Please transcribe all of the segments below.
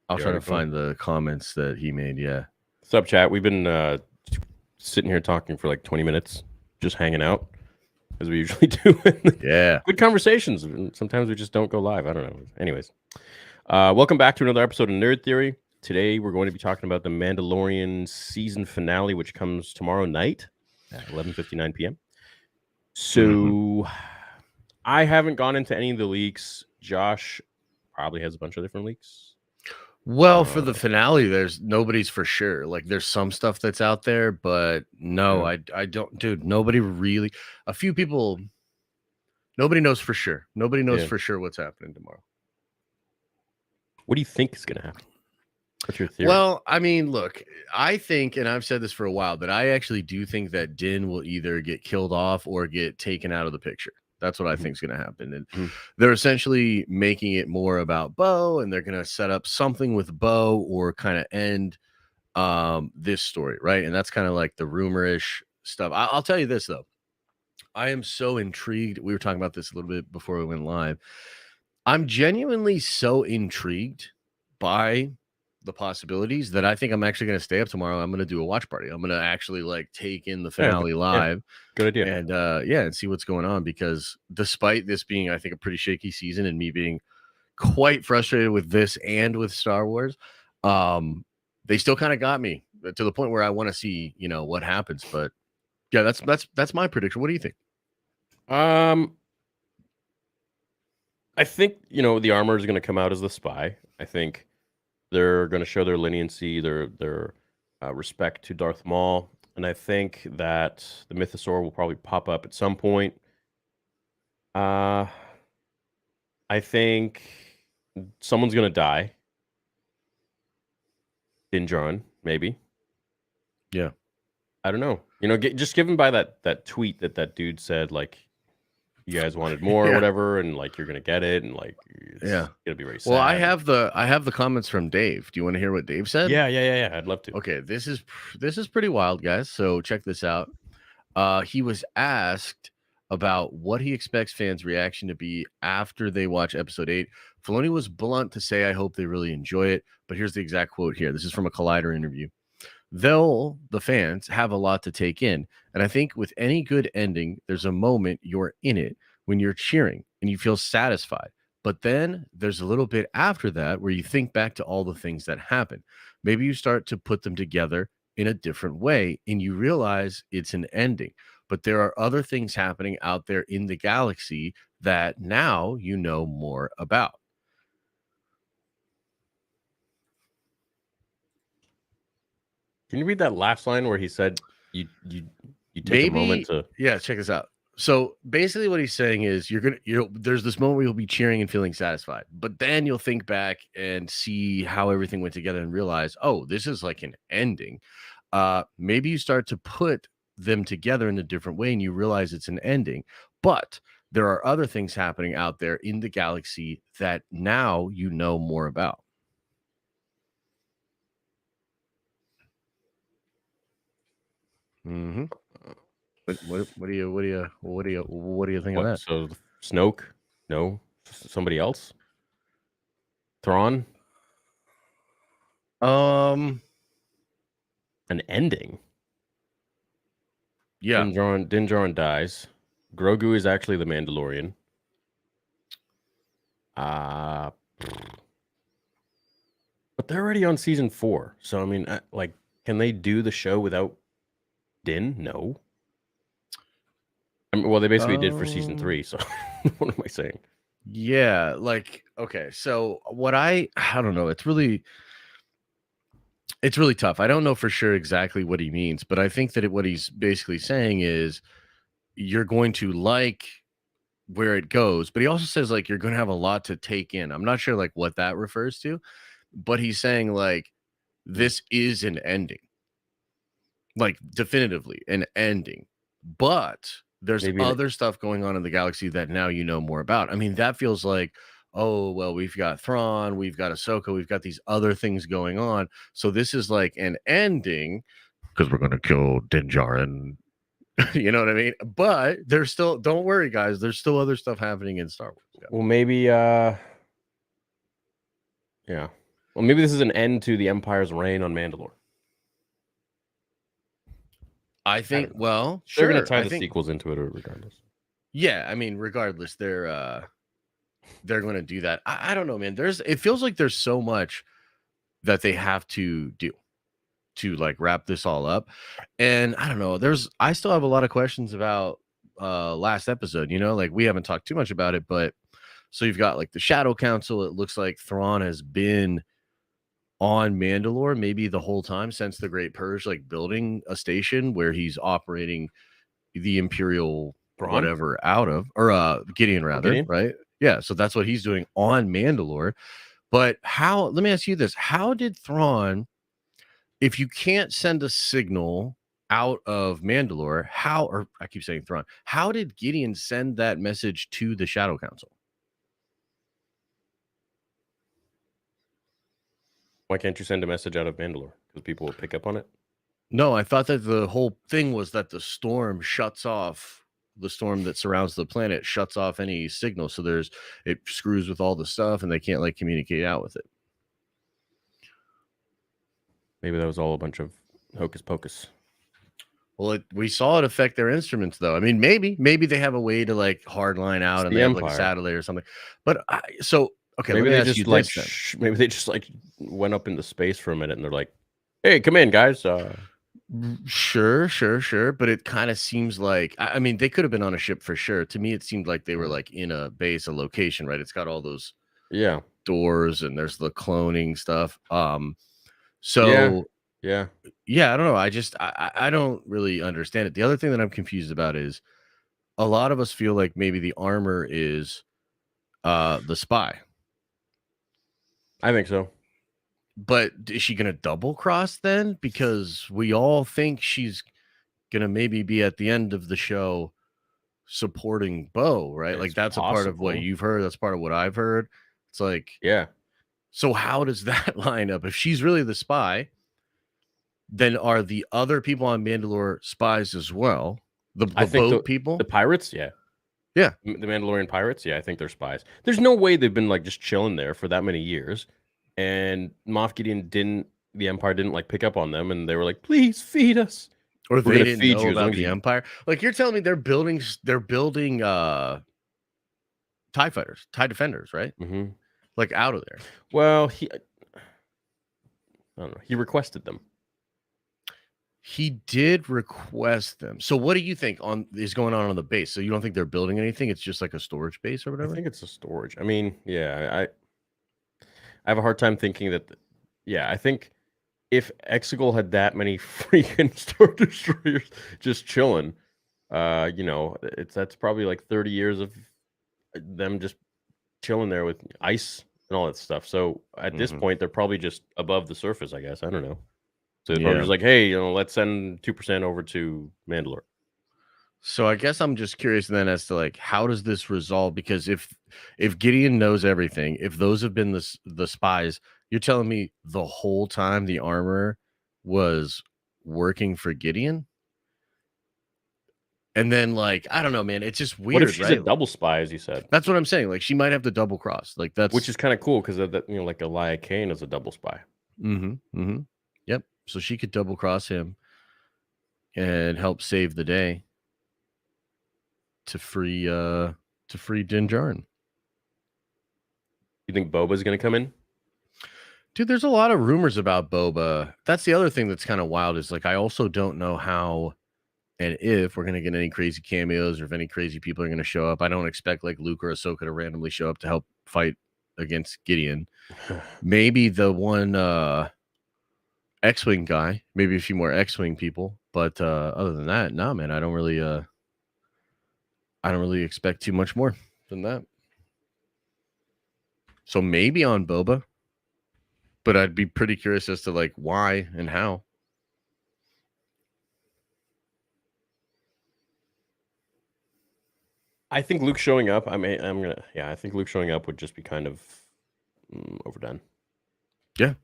I'll try to find the comments that he made. Yeah. What's up, chat? We've been sitting here talking for like 20 minutes, just hanging out, as we usually do. Yeah. Good conversations. Sometimes we just don't go live. I don't know. Anyways, welcome back to another episode of Nerd Theory. Today, we're going to be talking about the Mandalorian season finale, which comes tomorrow night at 11:59 p.m. So, I haven't gone into any of the leaks. Josh probably has a bunch of different leaks. Well, for the finale, there's nobody's for sure. Like, there's some stuff that's out there, but no, I don't, dude. Nobody really. A few people. Nobody knows for sure. Nobody knows for sure what's happening tomorrow. What do you think is going to happen? What's your theory? Well, I mean, look, I think, and I've said this for a while, but I actually do think that Din will either get killed off or get taken out of the picture. That's what I think is going to happen. And they're essentially making it more about Bo, and they're going to set up something with Bo or kind of end this story, right? And that's kind of like the rumor-ish stuff. I'll tell you this, though. I am so intrigued. We were talking about this a little bit before we went live. I'm genuinely so intrigued by the possibilities that I think I'm actually going to stay up tomorrow. I'm going to do a watch party. I'm going to actually like take in the finale live. Good idea. And and see what's going on, because despite this being, I think, a pretty shaky season and me being quite frustrated with this and with Star Wars, they still kind of got me to the point where I want to see, what happens. But yeah, that's my prediction. What do you think? I think, the armor is going to come out as the spy. I think they're going to show their leniency, their respect to Darth Maul. And I think that the Mythosaur will probably pop up at some point. I think someone's going to die. Din Djarin, maybe. Yeah. I don't know. Just given by that tweet that dude said, like, you guys wanted more or whatever, and like you're gonna get it, and like it's gonna be very sad. Well, I have the comments from Dave. Do you want to hear what Dave said? Yeah. I'd love to. Okay, this is pretty wild, guys. So check this out. He was asked about what he expects fans' reaction to be after they watch episode 8. Filoni was blunt to say, "I hope they really enjoy it." But here's the exact quote here. This is from a Collider interview. The fans have a lot to take in. And I think with any good ending, there's a moment you're in it when you're cheering and you feel satisfied. But then there's a little bit after that where you think back to all the things that happened. Maybe you start to put them together in a different way and you realize it's an ending. But there are other things happening out there in the galaxy that now you know more about. Can you read that last line where he said you take a moment to... Yeah, check this out. So basically what he's saying is there's this moment where you'll be cheering and feeling satisfied, but then you'll think back and see how everything went together and realize, oh, this is like an ending. Maybe you start to put them together in a different way and you realize it's an ending, but there are other things happening out there in the galaxy that now you know more about. What do you think of that? So Snoke? No, somebody else? Thrawn? An ending. Yeah. Din Djarin dies. Grogu is actually the Mandalorian. But they're already on season 4. So I mean, can they do the show without Din? No. I mean, well, they basically did for season 3. So what am I saying? Yeah, okay. So what I don't know. It's really tough. I don't know for sure exactly what he means, but I think that what he's basically saying is you're going to like where it goes, but he also says like you're going to have a lot to take in. I'm not sure like what that refers to, but he's saying like this is an ending, like definitively an ending, but there's other stuff going on in the galaxy that now you know more about. I mean, that feels like, oh, well, we've got Thrawn, we've got Ahsoka, we've got these other things going on. So this is like an ending because we're going to kill Din Djarin. You know what I mean? But there's still, don't worry, guys, there's still other stuff happening in Star Wars. Yeah. Well, maybe, yeah. Well, maybe this is an end to the Empire's reign on Mandalore. I think, well, they're sure. going to tie I the think, sequels into it regardless. yeah, I mean, regardless, they're going to do that. I don't know, man. It feels like there's so much that they have to do to like wrap this all up. And I don't know, I still have a lot of questions about last episode, you know, like we haven't talked too much about it, but so you've got like the Shadow Council. It looks like Thrawn has been on Mandalore maybe the whole time since the Great Purge, like building a station where he's operating the Imperial Thrawn? whatever out of, or Gideon rather, Gideon? right? Yeah, so that's what he's doing on Mandalore. But let me ask you this, how did Thrawn, if you can't send a signal out of Mandalore, or I keep saying Thrawn, how did Gideon send that message to the Shadow Council? Why can't you send a message out of Mandalore? Because people will pick up on it? No, I thought that the whole thing was that the storm that surrounds the planet shuts off any signal. So it screws with all the stuff and they can't like communicate out with it. Maybe that was all a bunch of hocus pocus. Well, we saw it affect their instruments, though. I mean, maybe they have a way to like hard line out and they have like a satellite or something. But okay, maybe let me they ask you just this then. maybe they just like went up into space for a minute and they're like, "Hey, come in, guys." Sure. But it kind of seems like, I mean, they could have been on a ship for sure. To me, it seemed like they were like in a base, a location, right? It's got all those doors and there's the cloning stuff. So yeah, I don't know. I don't really understand it. The other thing that I'm confused about is a lot of us feel like maybe the armor is the spy. I think so. But is she gonna double cross then? Because we all think she's gonna maybe be at the end of the show supporting Bo, right? It's like that's a part of what you've heard. That's part of what I've heard. It's like, yeah. So how does that line up? If she's really the spy, then are the other people on Mandalore spies as well? The boat people? The pirates? Yeah. Yeah. The Mandalorian pirates? Yeah, I think they're spies. There's no way they've been like just chilling there for that many years. And Moff Gideon the Empire didn't like pick up on them and they were like, please feed us. Or they didn't know about the Empire. Like you're telling me they're building TIE fighters, TIE defenders, right? Mm-hmm. Like out of there. Well, I don't know. He requested them. He did request them. So what do you think is going on the base? So you don't think they're building anything? It's just like a storage base or whatever? I think it's a storage. I mean, yeah, I have a hard time thinking that. Yeah, I think if Exegol had that many freaking Star Destroyers just chilling, that's probably like 30 years of them just chilling there with ice and all that stuff. So at this point, they're probably just above the surface, I guess. I don't know. So they're probably just like, hey, let's send 2% over to Mandalore. So I guess I'm just curious then as to like, how does this resolve? Because if Gideon knows everything, if those have been the spies, you're telling me the whole time the armor was working for Gideon? And then like, I don't know, man, it's just weird. What if she's right? a double spy, as you said? That's what I'm saying. Like she might have to double cross. Like which is kind of cool because like Elia Kane is a double spy. Yep. So she could double cross him and help save the day to free Din Djarin. You think Boba's going to come in? Dude, there's a lot of rumors about Boba. That's the other thing that's kind of wild is like I also don't know how and if we're going to get any crazy cameos or if any crazy people are going to show up. I don't expect like Luke or Ahsoka to randomly show up to help fight against Gideon. Maybe the one X-Wing guy, maybe a few more X-Wing people, but other than that, nah, man, I don't really expect too much more than that. So maybe on Boba, but I'd be pretty curious as to like why and how. I think Luke showing up. I think Luke showing up would just be kind of overdone. Yeah.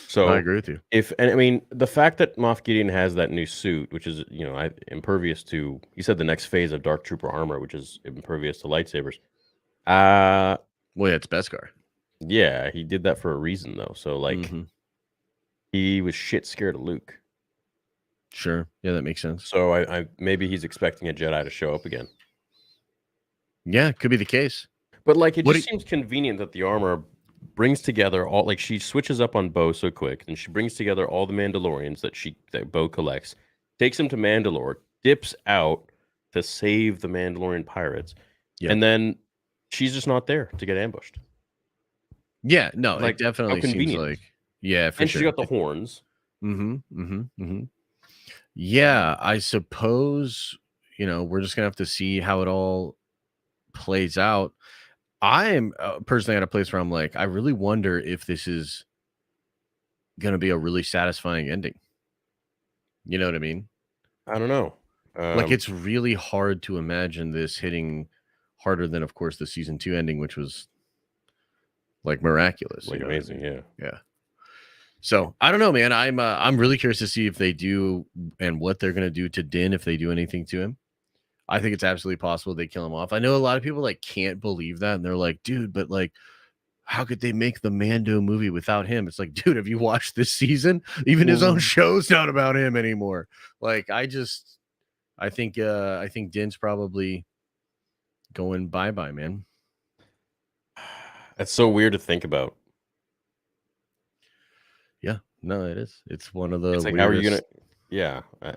So I agree with you. The fact that Moff Gideon has that new suit, which is impervious to, he said the next phase of Dark Trooper armor, which is impervious to lightsabers. Well, yeah, it's Beskar. Yeah, he did that for a reason though. So like Mhm. he was shit scared of Luke. Sure. Yeah, that makes sense. So I maybe he's expecting a Jedi to show up again. Yeah, could be the case. But like it What just seems convenient that the armor brings together all like she switches up on Bo so quick, and she brings together all the Mandalorians that Bo collects, takes them to Mandalore, dips out to save the Mandalorian pirates, Yeah. and then she's just not there to get ambushed. Yeah, no, it Like how definitely seems convenient. like yeah, for And she's sure. got the horns. Yeah, I suppose, we're just gonna have to see how it all plays out. I am personally at a place where I'm like, I really wonder if this is gonna be a really satisfying ending. You know what I mean? I don't know. Like, it's really hard to imagine this hitting harder than, of course, the season 2 ending, which was like miraculous. Like You know what I amazing, mean? yeah. Yeah. So I don't know, man. I'm really curious to see if they do and what they're gonna do to Din if they do anything to him. I think it's absolutely possible they kill him off. I know a lot of people like can't believe that, and they're like, dude, but like, how could they make the Mando movie without him? It's like, dude, have you watched this season? Even his own show's not about him anymore. Like, I think Din's probably going bye-bye, man. That's so weird to think about. Yeah, no, it is. It's one of the It's like, weirdest. how are you gonna? Yeah, I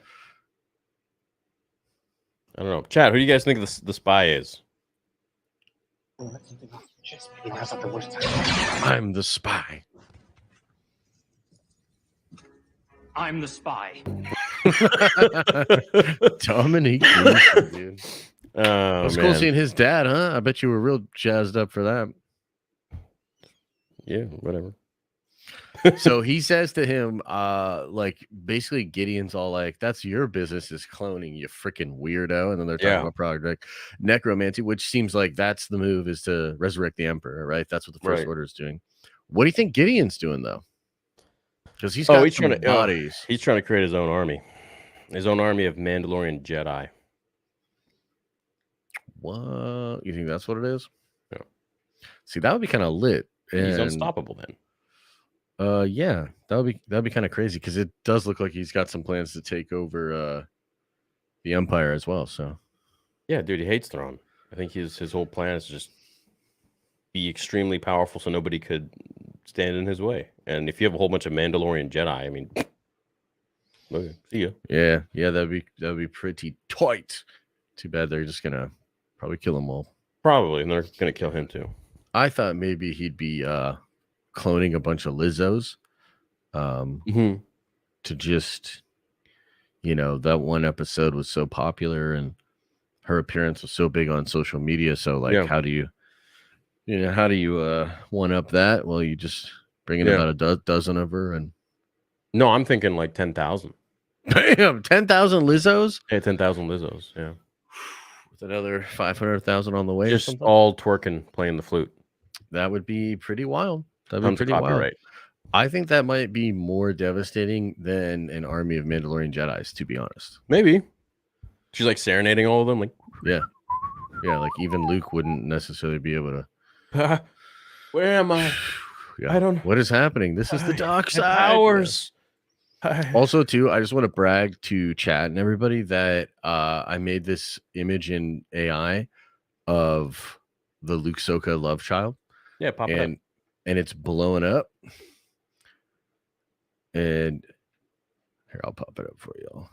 don't know. Chad, who do you guys think the spy is? I'm the spy. I'm the spy. Dominique Gleeson, dude. Oh, It was cool seeing his dad, huh? I bet you were real jazzed up for that. Yeah, whatever. So he says to him, like basically Gideon's all like, that's your business is cloning, you freaking weirdo. And then they're talking about Project Necromancy, which seems like that's the move, is to resurrect the Emperor, right? That's what the First Order is doing. What do you think Gideon's doing though? Because he's got some bodies. He's trying to create his own army of Mandalorian Jedi. What? You think that's what it is? Yeah. See, that would be kind of lit. He's unstoppable then. Yeah, that'd be kind of crazy because it does look like he's got some plans to take over the Empire as well. So yeah, dude, he hates Thrawn. I think his whole plan is just be extremely powerful so nobody could stand in his way. And if you have a whole bunch of Mandalorian Jedi, I mean, okay, see ya. Yeah, that'd be pretty tight. Too bad they're just gonna probably kill them all. Probably, and they're gonna kill him too. I thought maybe he'd be cloning a bunch of Lizzos to just, that one episode was so popular and her appearance was so big on social media. So like, how do you one up that? Well, you just bring in about a dozen of her. And no, I'm thinking like 10,000. Bam, 10,000 Lizzos. Yeah, 10,000 Lizzos. Yeah, with another 500,000 on the way. Just all twerking, playing the flute. That would be pretty wild. That'd be pretty wild. I think that might be more devastating than an army of Mandalorian Jedis, to be honest. Maybe. She's like serenading all of them. Like, yeah. Like even Luke wouldn't necessarily be able to. Where am I? Yeah. I don't know. What is happening? This is the dark side. Powers. Yeah. Also, too, I just want to brag to Chad and everybody that I made this image in AI of the Luke Soka love child. Yeah, pop it up. And it's blowing up. And here, I'll pop it up for y'all.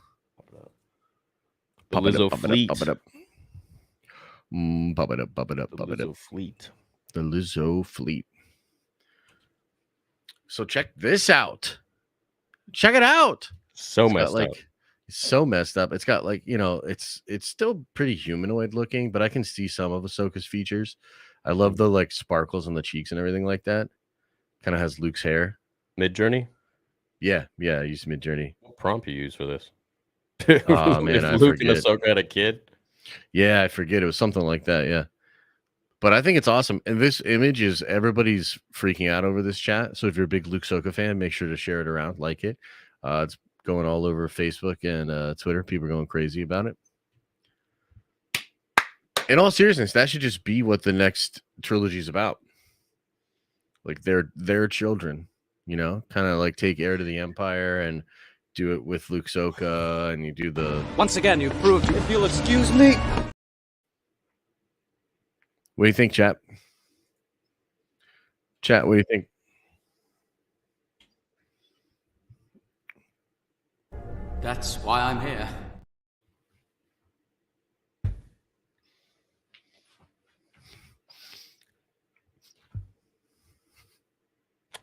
The Lizzo fleet. Pop it up. Pop it up. Pop it up. Pop it up. Fleet. The Lizzo fleet. So check this out. Check it out. So messed up. It's so messed up. It's got like, it's still pretty humanoid looking, but I can see some of Ahsoka's features. I love the like sparkles on the cheeks and everything like that. Kind of has Luke's hair. Mid-Journey? Yeah, I used Mid-Journey. What prompt you use for this? Oh man, I Luke forget. and Ahsoka had a kid? Yeah, I forget. It was something like that, yeah. But I think it's awesome. And this image is, everybody's freaking out over this chat. So if you're a big Luke Soka fan, make sure to share it around, like it. It's going all over Facebook and Twitter. People are going crazy about it. In all seriousness, that should just be what the next trilogy is about. like their children, kind of like take heir to the Empire and do it with Luke Soka, and you do the. Once again, you proved. If you'll excuse me. What do you think, chat? Chat, what do you think? That's why I'm here.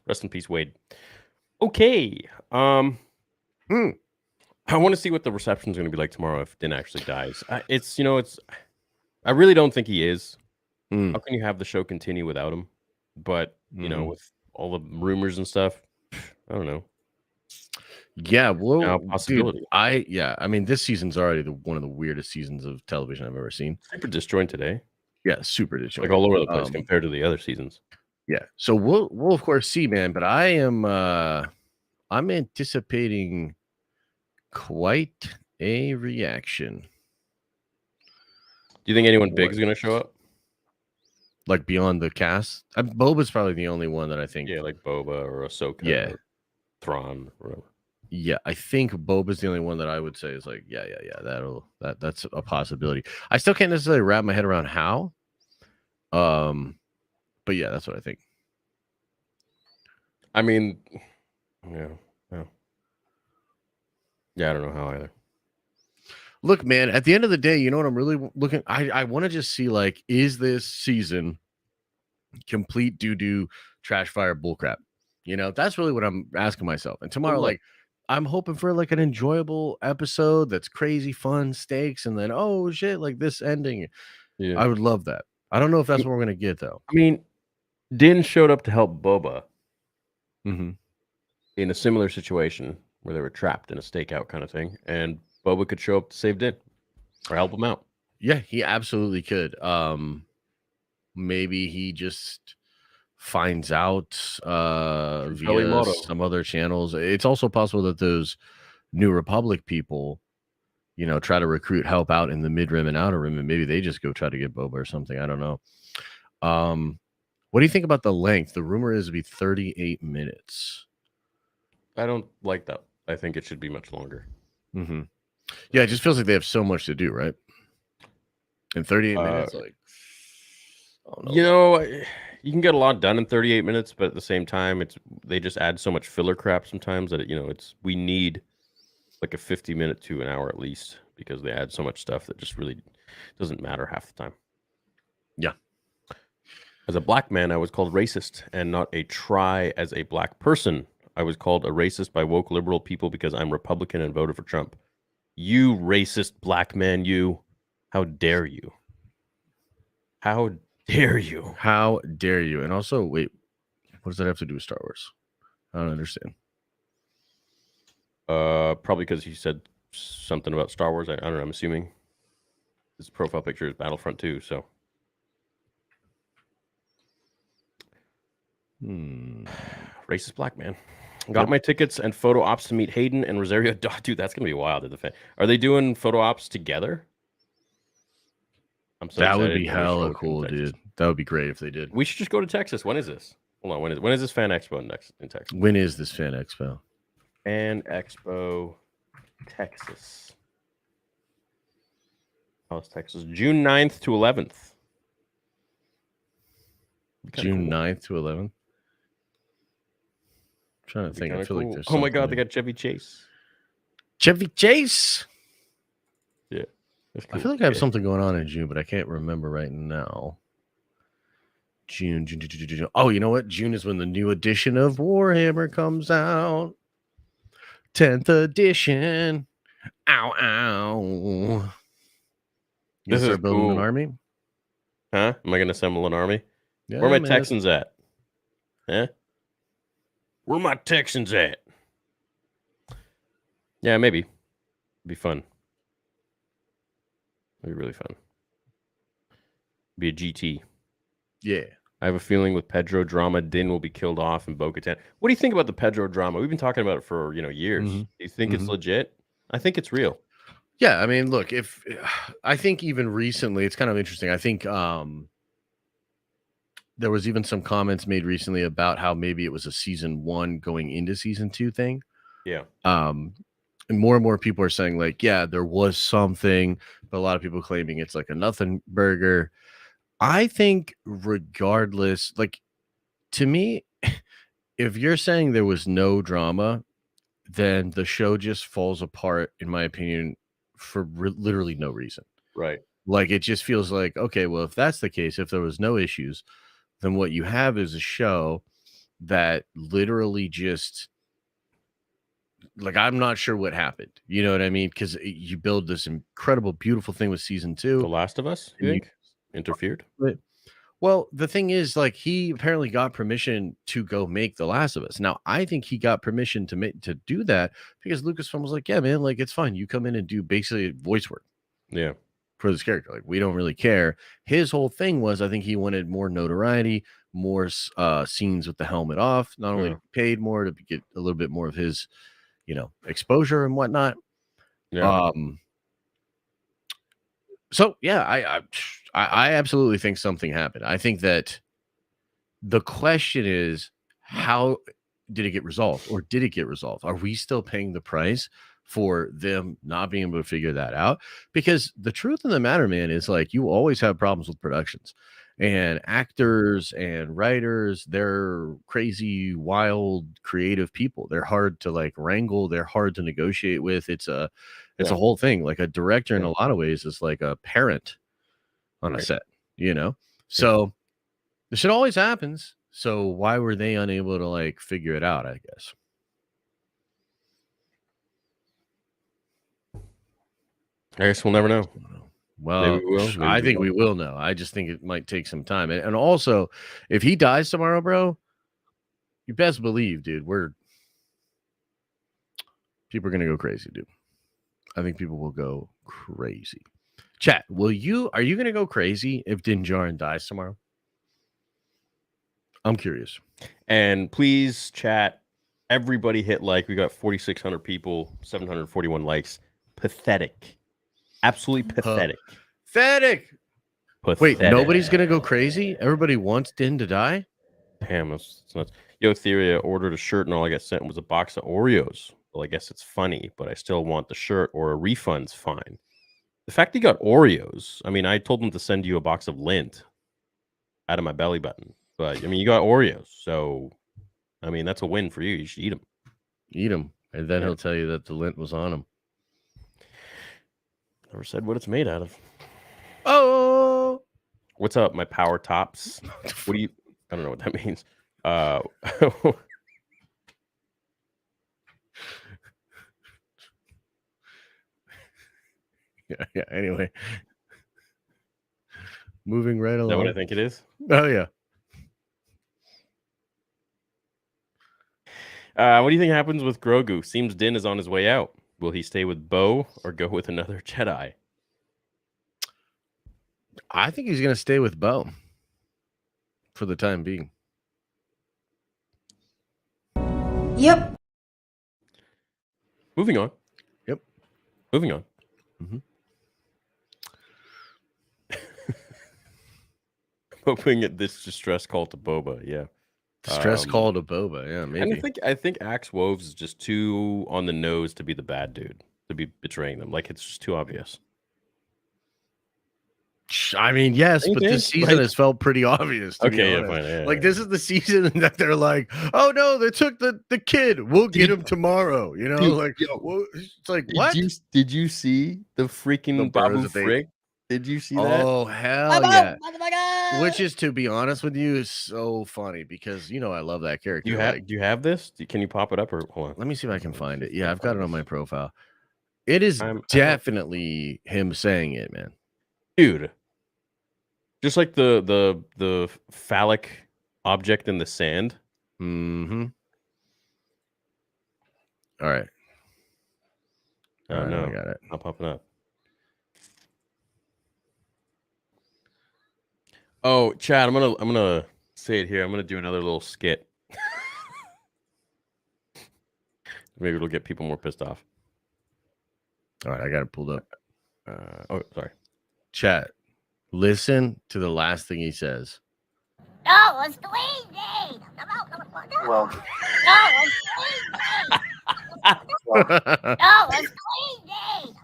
Rest in peace, Wade. Okay. I want to see what the reception is going to be like tomorrow if Din actually dies. I really don't think he is. How can you have the show continue without him? But with all the rumors and stuff, I don't know. Yeah, well, possibility. Dude, I mean, this season's already one of the weirdest seasons of television I've ever seen. Super disjointed today. Yeah, super disjointed. Like all over the place compared to the other seasons. Yeah, so we'll of course see, man. But I'm anticipating quite a reaction. Do you think anyone big is going to show up? Like beyond the cast? Boba's probably the only one that I think. Yeah, like Boba or Ahsoka. Or Thrawn or whatever. Yeah, I think Boba's the only one that I would say is like, yeah, that's a possibility. I still can't necessarily wrap my head around how. But yeah, that's what I think. I mean, yeah, I don't know how either. Look, man, at the end of the day, you know what I'm really looking. I want to just see, like, is this season complete doo-doo trash fire bullcrap? That's really what I'm asking myself. And tomorrow, like, I'm hoping for like an enjoyable episode that's crazy fun, stakes, and then oh shit, like this ending. Yeah, I would love that. I don't know if that's what we're gonna get though. I mean, Din showed up to help Boba in a similar situation where they were trapped in a stakeout kind of thing, and Boba could show up to save Din or help him out. Yeah, he absolutely could. Maybe he just finds out via some other channels. It's also possible that those New Republic people, try to recruit help out in the mid-rim and outer rim, and maybe they just go try to get Boba or something. I don't know. What do you think about the length? The rumor is to be 38 minutes. I don't like that. I think it should be much longer. Yeah, it just feels like they have so much to do, right? In 38 minutes, like, you can get a lot done in 38 minutes, but at the same time, they just add so much filler crap sometimes that we need like a 50-minute to an hour at least, because they add so much stuff that just really doesn't matter half the time. Yeah. As a black man, I was called racist and not a try as a black person. I was called a racist by woke liberal people because I'm Republican and voted for Trump. You racist black man, you. How dare you? How dare you? How dare you? And also, wait, what does that have to do with Star Wars? I don't understand. Probably because he said something about Star Wars. I don't know. I'm assuming his profile picture is Battlefront 2, so. Racist black man. Got my tickets and photo ops to meet Hayden and Rosario. Dude, that's gonna be wild. Are they doing photo ops together? I'm so that would be hella cool, dude. That would be great if they did. We should just go to Texas. When is this? Hold on. When is this Fan Expo in Texas? When is this Fan Expo? Fan Expo, Texas. Dallas, Texas. June 9th to 11th. June 9th to 11th? I'm trying to think. I feel like there's Oh my God, they got Chevy Chase. Chevy Chase? Yeah. Cool. I feel like I have something going on in June, but I can't remember right now. June. Oh, you know what? June is when the new edition of Warhammer comes out. 10th edition. Ow. You start building an army? Huh? Am I going to assemble an army? Yeah, where are my Texans at? Huh? Where are my Texans at? Yeah, maybe. It'd be fun. It'd be really fun. Be a GT. Yeah. I have a feeling with Pedro drama, Din will be killed off in Bo-Katan. What do you think about the Pedro drama? We've been talking about it for years. Do you think it's legit? I think it's real. Yeah, I mean, look, I think even recently, it's kind of interesting. I think there was even some comments made recently about how maybe it was a season 1 going into season 2 thing. Yeah. And more people are saying like, yeah, there was something, but a lot of people claiming it's like a nothing burger. I think regardless, like to me, if you're saying there was no drama, then the show just falls apart, in my opinion, for literally no reason. Right. Like it just feels like, okay, well, if that's the case, if there was no issues, then what you have is a show that literally just like I'm not sure what happened. You know what I mean? Because you build this incredible, beautiful thing with season The 2. Last of Us, you And you think, interfered? well, the thing is, like, he apparently got permission to go make The Last of Us. Now, I think he got permission to do that because Lucasfilm was like, "Yeah, man, like it's fine. You come in and do basically voice work Yeah. for this character. Like, we don't really care." His whole thing was, I think he wanted more notoriety, more scenes with the helmet off, not only Yeah. paid more to get a little bit more of his, exposure and whatnot. Yeah. So yeah, I absolutely think something happened. I think that the question is, how did it get resolved, or did it get resolved? Are we still paying the price for them not being able to figure that out? Because the truth of the matter, man, is like you always have problems with productions and actors and writers. They're crazy, wild, creative people. They're hard to like wrangle. They're hard to negotiate with. It's a whole thing. Like a director in a lot of ways is like a parent on a set, So this shit always happens. So why were they unable to like figure it out, I guess? I guess we'll never know. Well, Maybe we will, maybe I we think we won't. will know. I just think it might take some time. And also, if he dies tomorrow, bro, you best believe, dude, people are gonna go crazy, dude. I think people will go crazy. Chat, are you gonna go crazy if Din Djarin dies tomorrow? I'm curious. And please, chat, everybody hit like. We got 4,600 people, 741 likes. Pathetic. Absolutely pathetic. Pathetic. Wait, Pathetic. nobody's gonna go crazy? Everybody wants Din to die? Damn, it's nuts. Yo, Theoria ordered a shirt and all I got sent was a box of Oreos. Well, I guess it's funny, but I still want the shirt, or a refund's fine. The fact you got Oreos, I mean, I told them to send you a box of lint out of my belly button. But, I mean, you got Oreos. So, I mean, that's a win for you. You should eat them. Eat them. And then he'll tell you that the lint was on him. Never said what it's made out of. Oh! What's up, my power tops? What do you... I don't know what that means. Yeah, anyway. Moving right along. Is that what I think it is? Oh, yeah. What do you think happens with Grogu? Seems Din is on his way out. Will he stay with Bo or go with another Jedi? I think he's going to stay with Bo for the time being. Yep. Moving on. Yep. Moving on. Mm-hmm. Hoping at this distress call to Boba. Yeah. Stress call to Boba. Yeah, maybe. And I think Axe Woves is just too on the nose to be the bad dude, to be betraying them. Like, it's just too obvious. I mean, yes, but this season has felt pretty obvious. Okay, yeah, fine. Yeah, like, this is the season that they're like, oh no, they took the kid. We'll get him tomorrow. You know, dude, like, it's like, what? Did you see the freaking Babu Frick? Did you see that? Oh, hell yeah. Which is, to be honest with you, is so funny because, I love that character. Do you have this? Can you pop it up, or hold on? Let me see if I can find it. Yeah, I've got it on my profile. It is definitely him saying it, man. Dude. Just like the phallic object in the sand. Mm-hmm. All right. Oh, no, I got it. Not popping up. Oh, Chad, I'm gonna say it here. I'm gonna do another little skit. Maybe it'll get people more pissed off. All right, I got it pulled up. Oh, sorry. Chat. Listen to the last thing he says. No, it's squeezy. Well, No, it's squeezy.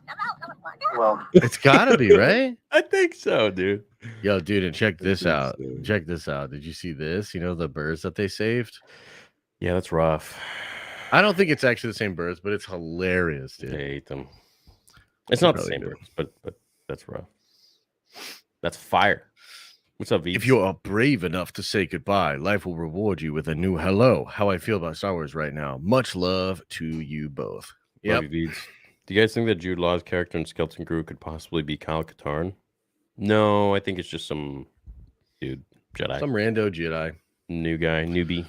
well, It's gotta be, right? I think so, dude. Yo, dude, and check this think out. so. Check this out. Did you see this? You know the birds that they saved? Yeah, that's rough. I don't think it's actually the same birds, but it's hilarious, dude. They ate them. It's not the Probably same do. birds, but that's rough. That's fire. What's up, V? If you are brave enough to say goodbye, life will reward you with a new hello. How I feel about Star Wars right now. Much love to you both. Love Yep. you, Veeds. Do you guys think that Jude Law's character in Skeleton Crew could possibly be Kyle Katarn? No, I think it's just some dude, Jedi. Some rando Jedi. New guy, newbie.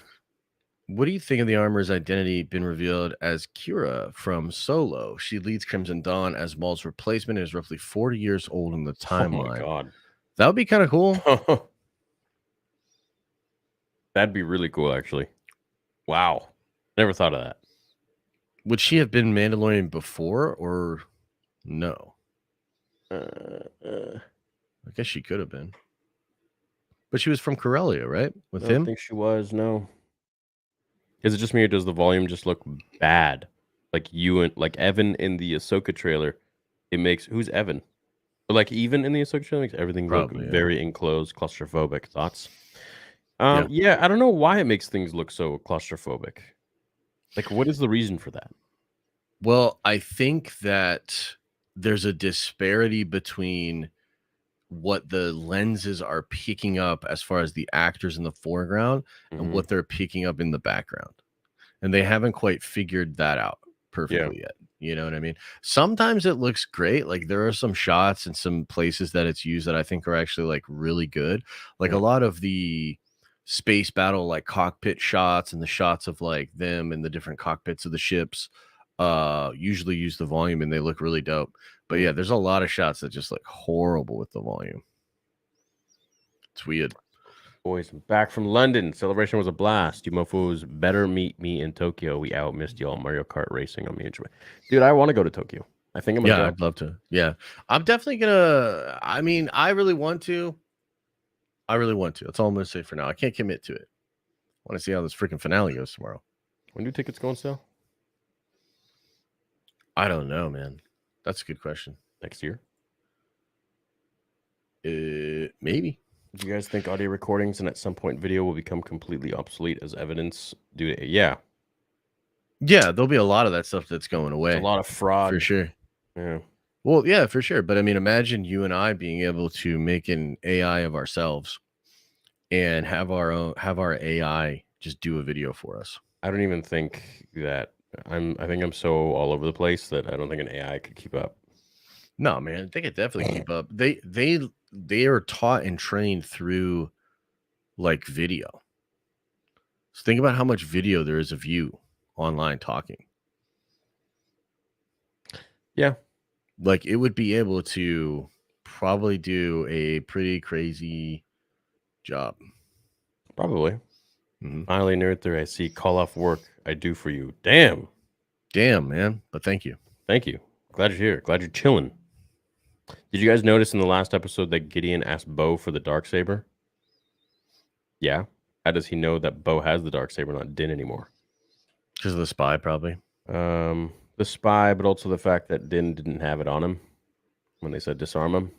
What do you think of the armor's identity been revealed as Kira from Solo? She leads Crimson Dawn as Maul's replacement and is roughly 40 years old in the Oh my timeline. god. That would be kind of cool. That'd be really cool, actually. Wow. Never thought of that. Would she have been Mandalorian before or no? I guess she could have been. But she was from Corellia, right? With I don't him? think she was, no. Is it just me or does the volume just look bad? Like Evan in the Ahsoka trailer, it makes who's Evan? But like even in the Ahsoka trailer, makes everything Probably, look yeah. very enclosed, claustrophobic. Thoughts? Yeah. Yeah, I don't know why it makes things look so claustrophobic. Like, what is the reason for that? Well, I think that there's a disparity between what the lenses are picking up as far as the actors in the foreground and Mhm. what they're picking up in the background. And they haven't quite figured that out perfectly yet. You know what I mean? Sometimes it looks great. Like there are some shots and some places that it's used that I think are actually like really good. Like Yeah. a lot of the space battle, like cockpit shots and the shots of like them and the different cockpits of the ships usually use the volume and they look really dope. But yeah, there's a lot of shots that just look horrible with the volume. It's weird. Boys, I'm back from London. Celebration was a blast. You mofos better meet me in Tokyo. We out missed y'all. Mario Kart racing on me. Dude, I want to go to Tokyo. I think I'm gonna Yeah, go. I'd love to. Yeah, I'm definitely gonna. I mean, I really want to. That's all I'm gonna say for now. I can't commit to it. I want to see how this freaking finale goes tomorrow. When do tickets go on sale? I don't know, man. That's a good question. Next year. Maybe. Do you guys think audio recordings and at some point video will become completely obsolete as evidence? Yeah, Yeah, there'll be a lot of that stuff that's going away. a lot of fraud for sure. Yeah. Well, yeah, for sure. But I mean, imagine you and I being able to make an AI of ourselves and have our AI just do a video for us. I don't even think that I think I'm so all over the place that I don't think an AI could keep up. No, man, they could definitely keep up. They are taught and trained through like video. So think about how much video there is of you online talking. Yeah. Like it would be able to probably do a pretty crazy job. Probably. Mhm. Finally, nerd theory. I see. Call off work. I do for you. Damn, Man. But thank you. thank you. Glad you're here. Glad you're chilling. Did you guys notice in the last episode that Gideon asked Bo for the Darksaber? Yeah. How does he know that Bo has the Darksaber, not Din anymore? Because of the spy, probably. The spy, but also the fact that Din didn't have it on him when they said disarm him.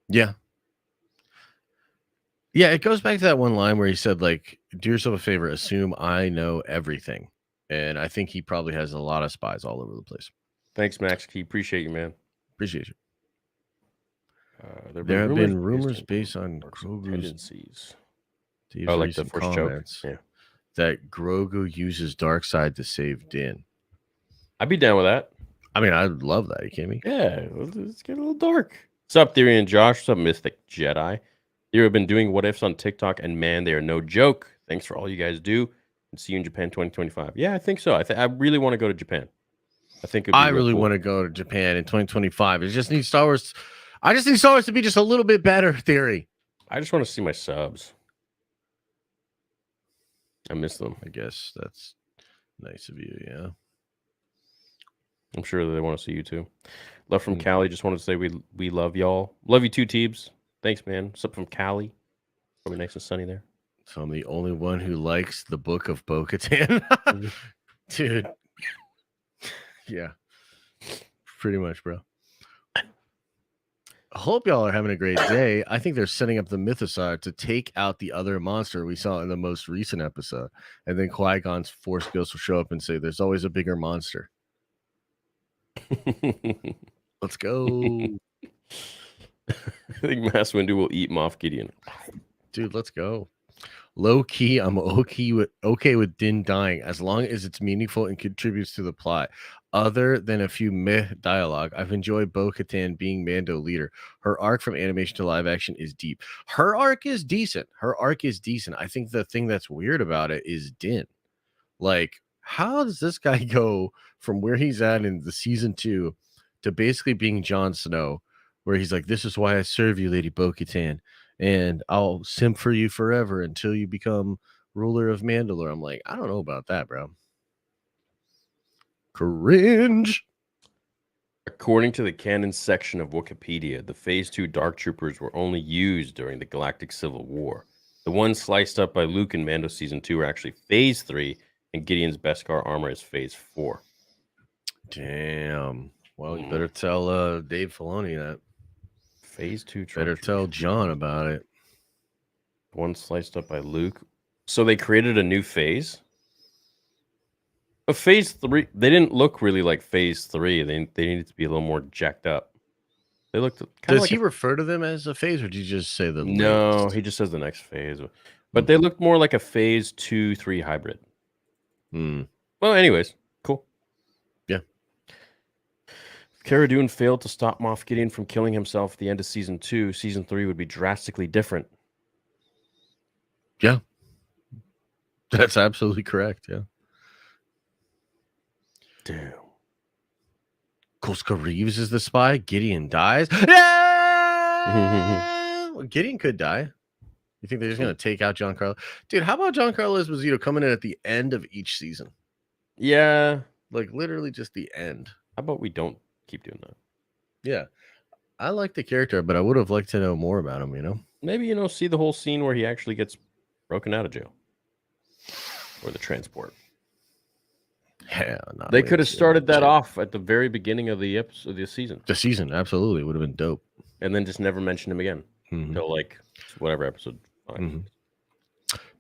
Yeah. Yeah, it goes back to that one line where he said, like, do yourself a favor, assume I know everything. And I think he probably has a lot of spies all over the place. Thanks, Max Key. Appreciate you, man. Appreciate you. There have been rumors based on Grogu's tendencies. Dave's Like the recent first comments joke. Yeah. that Grogu uses dark side to save Din. I'd be down with that. I mean, I love that. You kidding me? Yeah, let's get a little dark. What's up, Theory and Josh? What's up, Mystic Jedi? You have been doing what ifs on TikTok, and man, they are no joke. Thanks for all you guys do. And see you in Japan 2025. Yeah, I think so. I really want to go to Japan. I think I really want to go to Japan in 2025. It just needs Star Wars. I just need Star Wars to be just a little bit better, Theory. I just want to see my subs. I miss them. I guess that's nice of you. Yeah. I'm sure that they want to see you too. Love from Cali. Just wanted to say we love y'all. Love you too, Teebs. Thanks, man. What's up from Cali? Probably nice and sunny there. So I'm the only one who likes the Book of Bo-Katan. Dude. Yeah. Pretty much, bro. I hope y'all are having a great day. I think they're setting up the Mythosaur to take out the other monster we saw in the most recent episode. And then Qui-Gon's Force Ghost will show up and say, there's always a bigger monster. Let's go. I think Mass Windu will eat Moff Gideon. Dude, let's go. Low key, I'm okay with Din dying as long as it's meaningful and contributes to the plot. Other than a few meh dialogue, I've enjoyed Bo-Katan being Mando leader. Her arc from animation to live action is deep. Her arc is decent. I think the thing that's weird about it is Din. Like, how does this guy go from where he's at in the season 2 to basically being Jon Snow, where he's like, this is why I serve you, Lady Bo-Katan, and I'll simp for you forever until you become ruler of Mandalore. I'm like, I don't know about that, bro. Cringe. According to the canon section of Wikipedia, the Phase 2 Dark Troopers were only used during the Galactic Civil War. The ones sliced up by Luke in Mando Season 2 are actually Phase 3, and Gideon's Beskar armor is Phase 4. Damn. Well, you better tell Dave Filoni that. Phase 2 Better tell John about it. One sliced up by Luke. So they created a new phase? A Phase 3, they didn't look really like Phase 3. They needed to be a little more jacked up. They looked kind of Does like he refer to them as a phase, or did you just say the No, latest? he just says the next phase. But they looked more like a Phase 2-3 hybrid. Well, anyways, cool. Yeah. If Cara Dune failed to stop Moff Gideon from killing himself at the end of Season 2, Season 3 would be drastically different. Yeah. That's absolutely correct, yeah. Damn. Koska Reeves is the spy. Gideon dies. Yeah! Gideon could die. You think they're just going to take out Giancarlo? Dude, how about Giancarlo Esposito coming in at the end of each season? Yeah. Like, literally just the end. How about we don't keep doing that? Yeah. I like the character, but I would have liked to know more about him, you know? Maybe, see the whole scene where he actually gets broken out of jail. Or the transport. Yeah, they could have started that off at the very beginning of the episode, of the season. The season, absolutely. Would have been dope. And then just never mention him again. Until, like, whatever episode.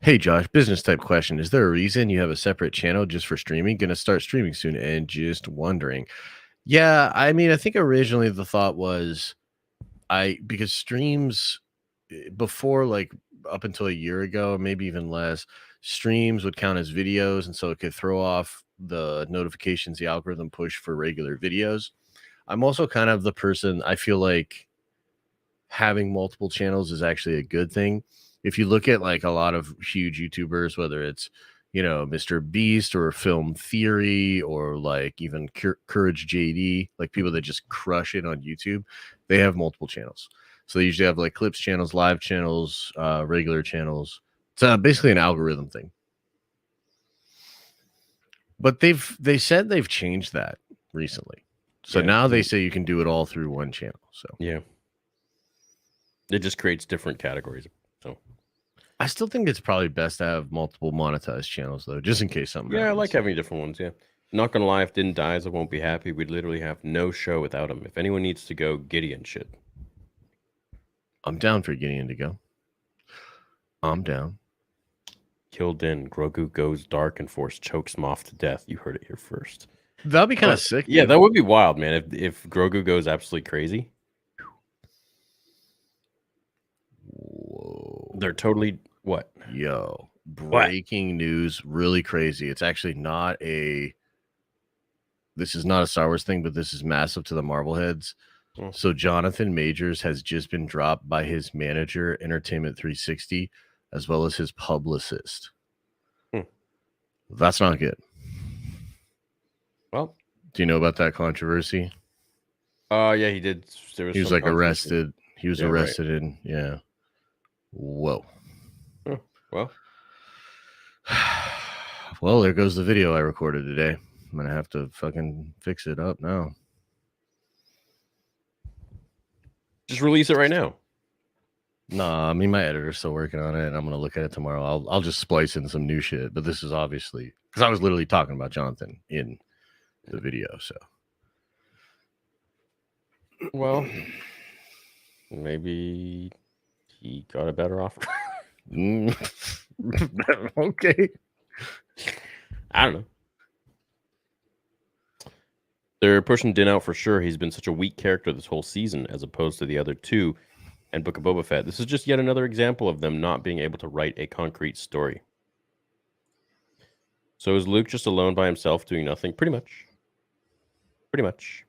Hey, Josh, business type question. Is there a reason you have a separate channel just for streaming? Going to start streaming soon and just wondering. Yeah, I mean, I think originally the thought was because streams before, like up until a year ago, maybe even less, streams would count as videos. And so it could throw off the notifications, the algorithm push for regular videos. I'm also kind of the person, I feel like having multiple channels is actually a good thing. If you look at like a lot of huge YouTubers, whether it's, Mr. Beast or Film Theory or like even Courage JD, like people that just crush it on YouTube, they have multiple channels. So they usually have like clips channels, live channels, regular channels. It's basically an algorithm thing. But they said they've changed that recently. So now they say you can do it all through one channel. So yeah. It just creates different categories. So I still think it's probably best to have multiple monetized channels, though, just in case something happens. I like having different ones, yeah. Not gonna lie, if Din dies, I won't be happy. We'd literally have no show without him. If anyone needs to go, Gideon should. I'm down for Gideon to go. I'm down. Kill Din. Grogu goes dark and Force chokes Moff to death. You heard it here first. That'd be kind of sick. Yeah, that would be wild, man. If Grogu goes absolutely crazy. Whoa. They're totally what? Yo, breaking news, really crazy. It's actually not this is not a Star Wars thing, but this is massive to the Marvel heads. So Jonathan Majors has just been dropped by his manager, Entertainment 360, as well as his publicist. That's not good. Well, do you know about that controversy? Yeah, he did. He was like arrested. He was arrested right. in Whoa. Well, there goes the video I recorded today. I'm gonna have to fucking fix it up now. Just release it right now. Nah, I mean my editor's still working on it, and I'm gonna look at it tomorrow. I'll just splice in some new shit. But this is obviously because I was literally talking about Jonathan in the video. So Well, maybe he got a better offer. Okay. I don't know. They're pushing Din out for sure. He's been such a weak character this whole season as opposed to the other two and Book of Boba Fett. This is just yet another example of them not being able to write a concrete story. So is Luke just alone by himself doing nothing? Pretty much. Pretty much.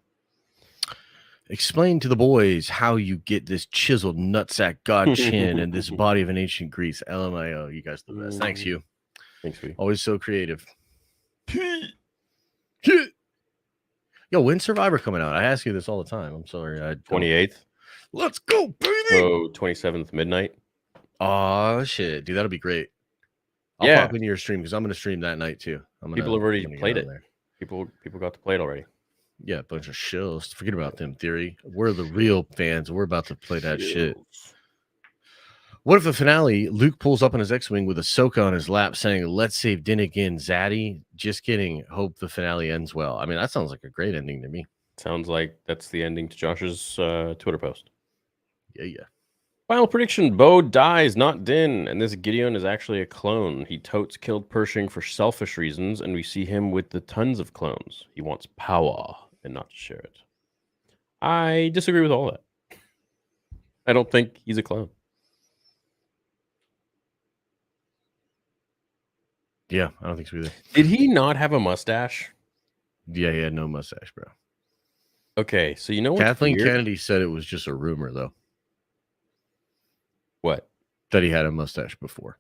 Explain to the boys how you get this chiseled nutsack god chin and this body of an ancient Greece. LMIO. You guys are the best. Thanks, you. Thanks, we. Always so creative. Yo, when's Survivor coming out? I ask you this all the time. I'm sorry. 28th. Let's go, baby. So 27th midnight. Oh shit, dude, that'll be great. I'll Yeah. pop into your stream because I'm gonna stream that night too. People have already I'm gonna played get it. on there. People got to play it already. Yeah, a bunch of shills. Forget about them, Theory. We're the real fans. We're about to play that shit. What if the finale, Luke pulls up on his X-Wing with Ahsoka on his lap saying, "Let's save Din again, Zaddy." Just kidding. Hope the finale ends well. I mean, that sounds like a great ending to me. Sounds like that's the ending to Josh's Twitter post. Yeah. Final prediction: Bo dies, not Din, and this Gideon is actually a clone. He totes killed Pershing for selfish reasons, and we see him with the tons of clones. He wants power and not to share it. I disagree with all that. I don't think he's a clone. Yeah, I don't think so either. Did he not have a mustache? Yeah, he had no mustache, bro. Okay, so you know what? Kathleen Kennedy said it was just a rumor, though, What? that he had a mustache before.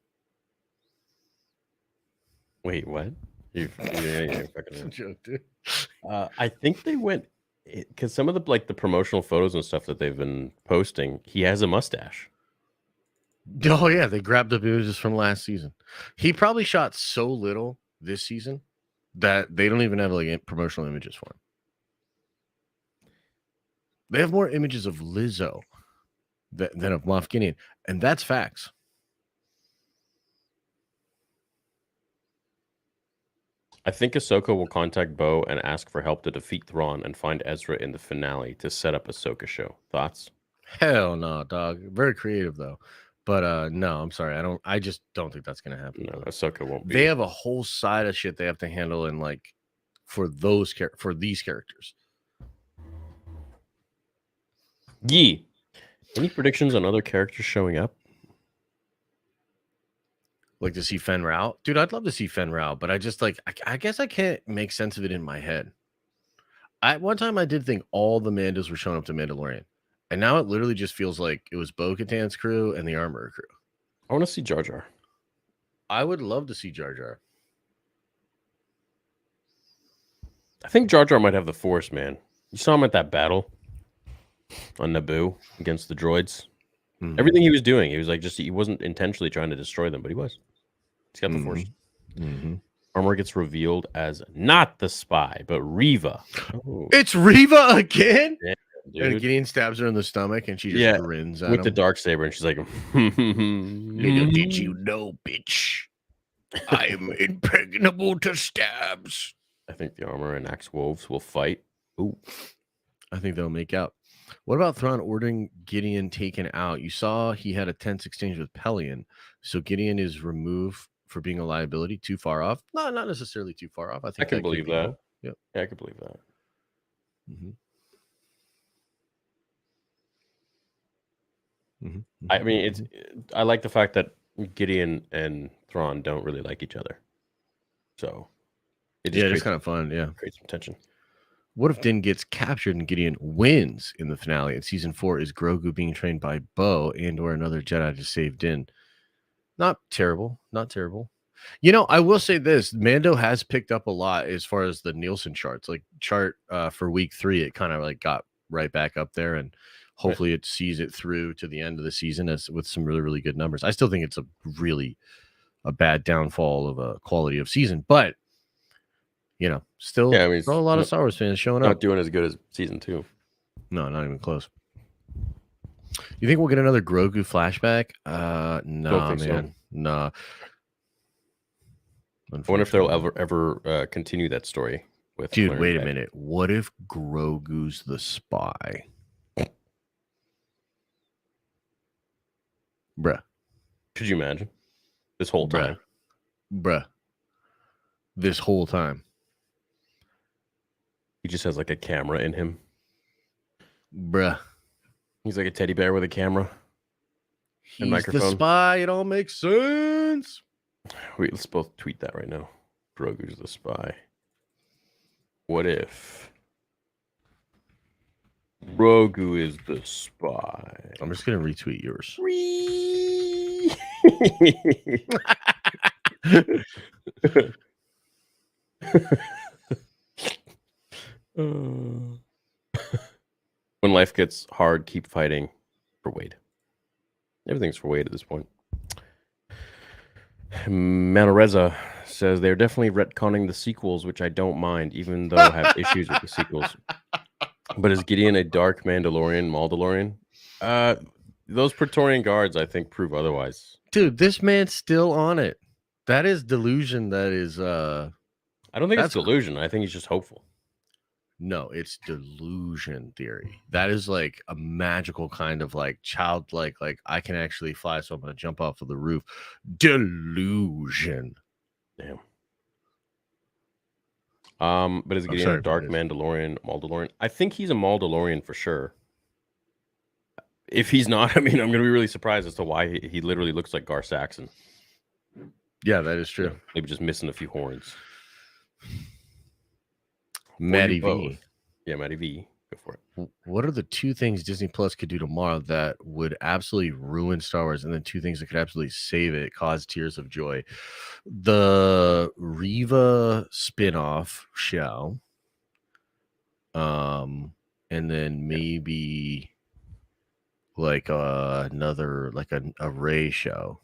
Wait, what? You fucking... Joke, dude. I think they went because some of the promotional photos and stuff that they've been posting, he has a mustache. Oh yeah, they grabbed up images from last season. He probably shot so little this season that they don't even have like promotional images for him. They have more images of Lizzo than of Moff Gideon, and that's facts. I think Ahsoka will contact Bo and ask for help to defeat Thrawn and find Ezra in the finale to set up Ahsoka show. Thoughts? Hell no, dog. Very creative though. But no, I'm sorry. I just don't think that's gonna happen. No, Ahsoka won't be. They have a whole side of shit they have to handle and like for these characters. Yee. Any predictions on other characters showing up? Like to see Fen Rao. Dude, I'd love to see Fen Rao, but I just like I guess I can't make sense of it in my head. At one time I did think all the Mandos were showing up to Mandalorian. And now it literally just feels like it was Bo-Katan's crew and the Armorer crew. I want to see Jar Jar. I would love to see Jar Jar. I think Jar Jar might have the Force, man. You saw him at that battle on Naboo against the droids. Mm-hmm. Everything he was doing, he was like he wasn't intentionally trying to destroy them, but he was. He's got the Force. Mm-hmm. Armor gets revealed as not the spy, but Reva. Oh, It's Reva again? yeah, And dude. Gideon stabs her in the stomach and she just grins at With him. the Darksaber, and she's like, Little did you know, bitch. I'm impregnable to stabs. I think the Armor and Axe Wolves will fight. Ooh. I think they'll make out. What about Thrawn ordering Gideon taken out? You saw he had a tense exchange with Pelion. So Gideon is removed for being a liability. Too far off? No, not necessarily too far off. I think I can could believe be that. cool. Yep. Yeah, I can believe that. Mm-hmm. I mean, I like the fact that Gideon and Thrawn don't really like each other. So it's kind of fun. Yeah. Creates some tension. What if Din gets captured and Gideon wins in the finale? In season 4, is Grogu being trained by Bo and or another Jedi to save Din? Not terrible. Not terrible. You know, I will say this. Mando has picked up a lot as far as the Nielsen charts. Like chart for week 3, it kind of like got right back up there, and hopefully it sees it through to the end of the season with some really, really good numbers. I still think it's a bad downfall of a quality of season, but you know, still, still a lot of Star Wars fans showing up. Not doing as good as season 2. No, not even close. You think we'll get another Grogu flashback? Don't Nah, think so. man. Nah. I wonder if they'll Unfortunately. ever continue that story with. Dude, Flaring wait a Dead. minute. What if Grogu's the spy? Bruh. Could you imagine this whole time? Bruh. This whole time. He just has like a camera in him. Bruh. He's like a teddy bear with a camera. He's microphone. the spy. It all makes sense. Wait, let's both tweet that right now. Grogu's the spy. What if Grogu is the spy? I'm just going to retweet yours. When life gets hard, keep fighting for Wade. Everything's for Wade at this point. Manareza says they're definitely retconning the sequels, which I don't mind, even though I have issues with the sequels. But is Gideon a dark Mandalorian? Those Praetorian guards, I think, prove otherwise. Dude, this man's still on it. That is delusion. That is I don't think it's delusion. I think he's just hopeful. No, it's delusion theory. That is like a magical kind of like childlike, like I can actually fly, so I'm gonna jump off of the roof. Delusion. Damn. But is Gideon a dark Mandalorian? I think he's a Mandalorian for sure. If he's not, I mean, I'm gonna be really surprised as to why he literally looks like Gar Saxon. Yeah, that is true. Maybe just missing a few horns. Maddie V. Yeah, Maddie V. Go for it. What are the two things Disney Plus could do tomorrow that would absolutely ruin Star Wars, and then two things that could absolutely save it, cause tears of joy? The Reva spinoff show, and then maybe like another like a Rey show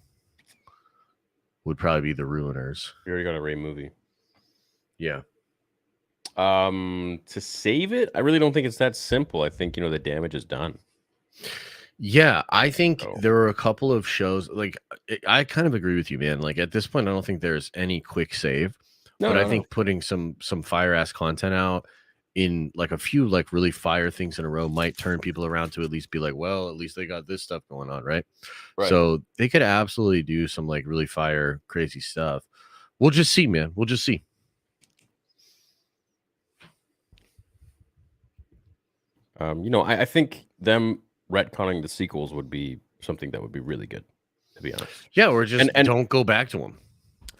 would probably be the ruiners. We already got a Rey movie. Yeah. To save it, I really don't think it's that simple. I think the damage is done. Yeah, I think there are a couple of shows like I kind of agree with you, man. Like at this point, I don't think there's any quick save, but I think putting some fire ass content out in like a few like really fire things in a row might turn people around to at least be like, well, at least they got this stuff going on, right? So they could absolutely do some like really fire crazy stuff. We'll just see, man. We'll just see. I think them retconning the sequels would be something that would be really good, to be honest. Yeah, or just don't go back to them.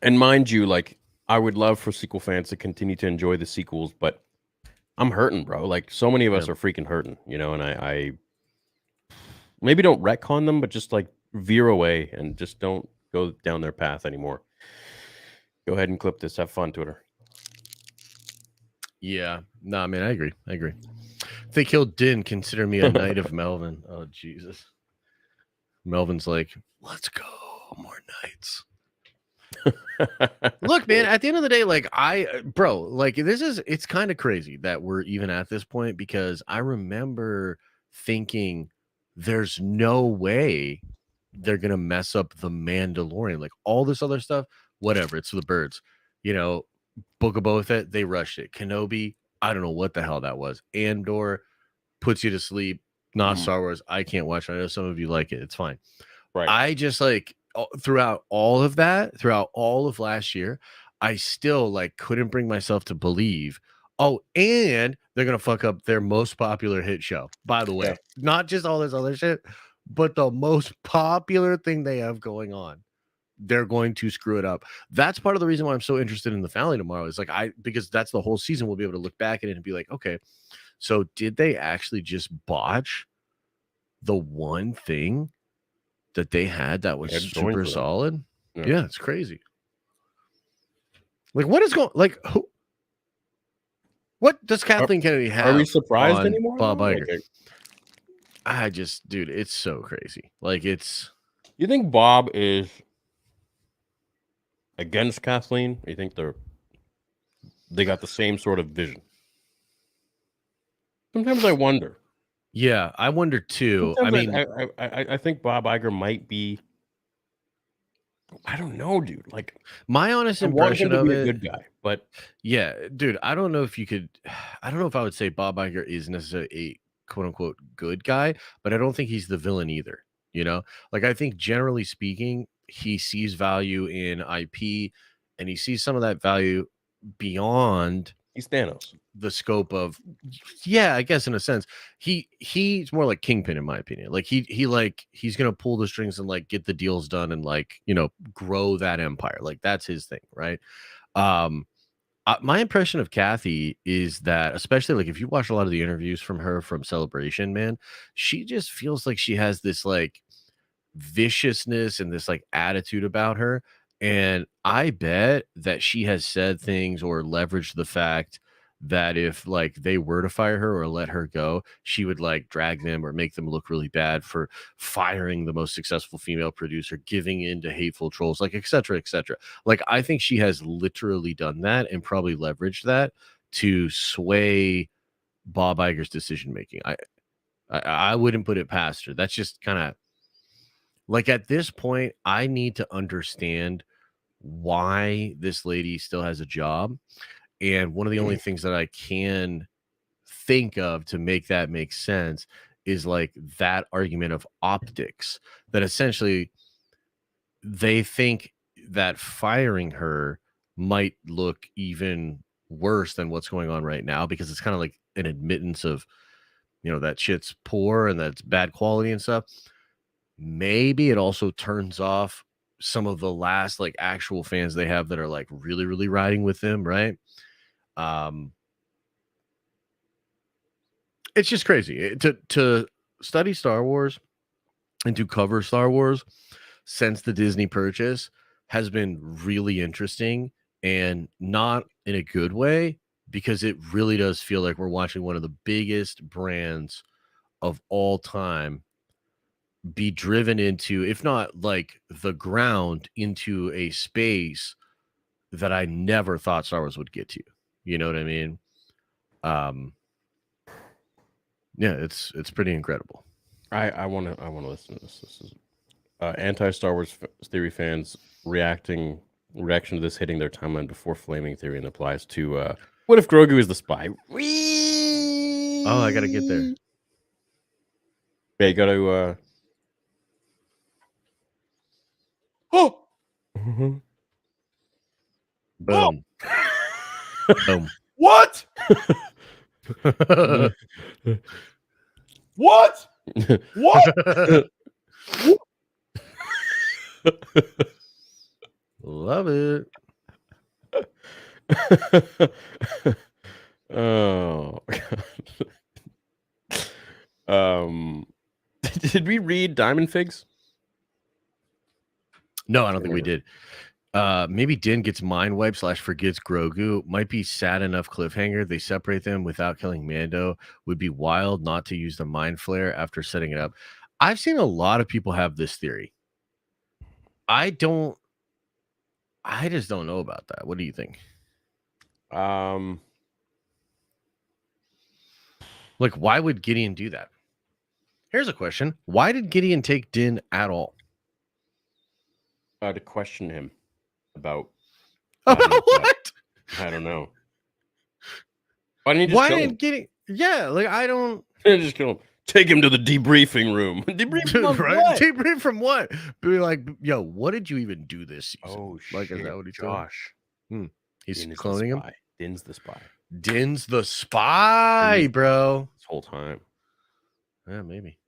And mind you, like I would love for sequel fans to continue to enjoy the sequels, but I'm hurting, bro. Like so many of us are freaking hurting, and I maybe don't retcon them, but just like veer away and just don't go down their path anymore. Go ahead and clip this. Have fun, Twitter. Yeah. No, man, I agree. If they killed Din, consider me a knight of Melvin. Oh, Jesus. Melvin's like, let's go. More knights. Look, man, at the end of the day, like it's kind of crazy that we're even at this point because I remember thinking there's no way they're going to mess up the Mandalorian. Like all this other stuff, whatever. It's the birds. Book of Boba Fett, they rushed it. Kenobi, I don't know what the hell that was. Andor puts you to sleep. Not Star Wars. I can't watch it. I know some of you like it. It's fine. Right. I just like throughout all of that, throughout all of last year, I still like couldn't bring myself to believe. Oh, and they're gonna fuck up their most popular hit show. By the way, not just all this other shit, but the most popular thing they have going on. They're going to screw it up. That's part of the reason why I'm so interested in the finale tomorrow. Is like because that's the whole season. We'll be able to look back at it and be like, okay, so did they actually just botch the one thing that they had that was super solid? Yeah, it's crazy. Like, what is going? Like, who? What does Kathleen Kennedy have? Are we surprised anymore? Bob Iger. Okay. I just, dude, it's so crazy. Like, it's. You think Bob is against Kathleen? Or you think they got the same sort of vision? Sometimes I wonder. Yeah, I wonder too. I Sometimes mean, I think Bob Iger might be. I don't know, dude. Like, my honest I want him impression to of be a it, good guy, but yeah, dude, I don't know if you could. I don't know if I would say Bob Iger is necessarily a quote unquote good guy, but I don't think he's the villain either. You know, like I think generally speaking, he sees value in IP, and he sees some of that value beyond he's Thanos. the scope of, yeah, I guess in a sense he's more like Kingpin in my opinion. Like he's gonna pull the strings and like get the deals done and like, you know, grow that empire. Like that's his thing, right? um my impression of Kathy is that, especially like if you watch a lot of the interviews from her from Celebration, man, she just feels like she has this like viciousness and this like attitude about her. And I bet that she has said things or leveraged the fact that if like they were to fire her or let her go, she would like drag them or make them look really bad for firing the most successful female producer, giving in to hateful trolls, like et cetera, et cetera. Like I think she has literally done that and probably leveraged that to sway Bob Iger's decision making. I wouldn't put it past her. That's just kind of like at this point, I need to understand why this lady still has a job. And one of the only things that I can think of to make that make sense is like that argument of optics, that essentially they think that firing her might look even worse than what's going on right now, because it's kind of like an admittance of, you know, that shit's poor and that's bad quality and stuff. Maybe it also turns off some of the last like actual fans they have that are like really, really riding with them, right? Um, it's just crazy to study Star Wars and to cover Star Wars since the Disney purchase has been really interesting, and not in a good way, because it really does feel like we're watching one of the biggest brands of all time be driven into, if not like the ground, into a space that I never thought Star Wars would get to. You know what I mean? Um, yeah, it's pretty incredible. I want to listen to this. This is anti Star Wars theory fans reaction to this hitting their timeline before flaming theory, and applies to what if Grogu is the spy? Oh, I gotta get there. Yeah, you gotta oh Boom. Boom. what? What? What? Love it. Oh did we read Diamond Figs? No, I don't think we did. Maybe Din gets mind wiped / forgets Grogu. Might be sad enough cliffhanger. They separate them without killing Mando. Would be wild not to use the mind flare after setting it up. I've seen a lot of people have this theory. I just don't know about that. What do you think? Like, why would Gideon do that? Here's a question. Why did Gideon take Din at all? To question him about What? I don't know. Why didn't you just Why kill did him? Gideon? Yeah, like I don't. Just kill him. Take him to the debriefing room. Debriefing on Right? what? Debrief from what? Be like, yo, what did you even do this season? Oh Like, shit, is that what he's doing? Josh. He's Din is the cloning him. spy. Din's the spy. Din's the spy, bro. This whole time. Yeah, maybe.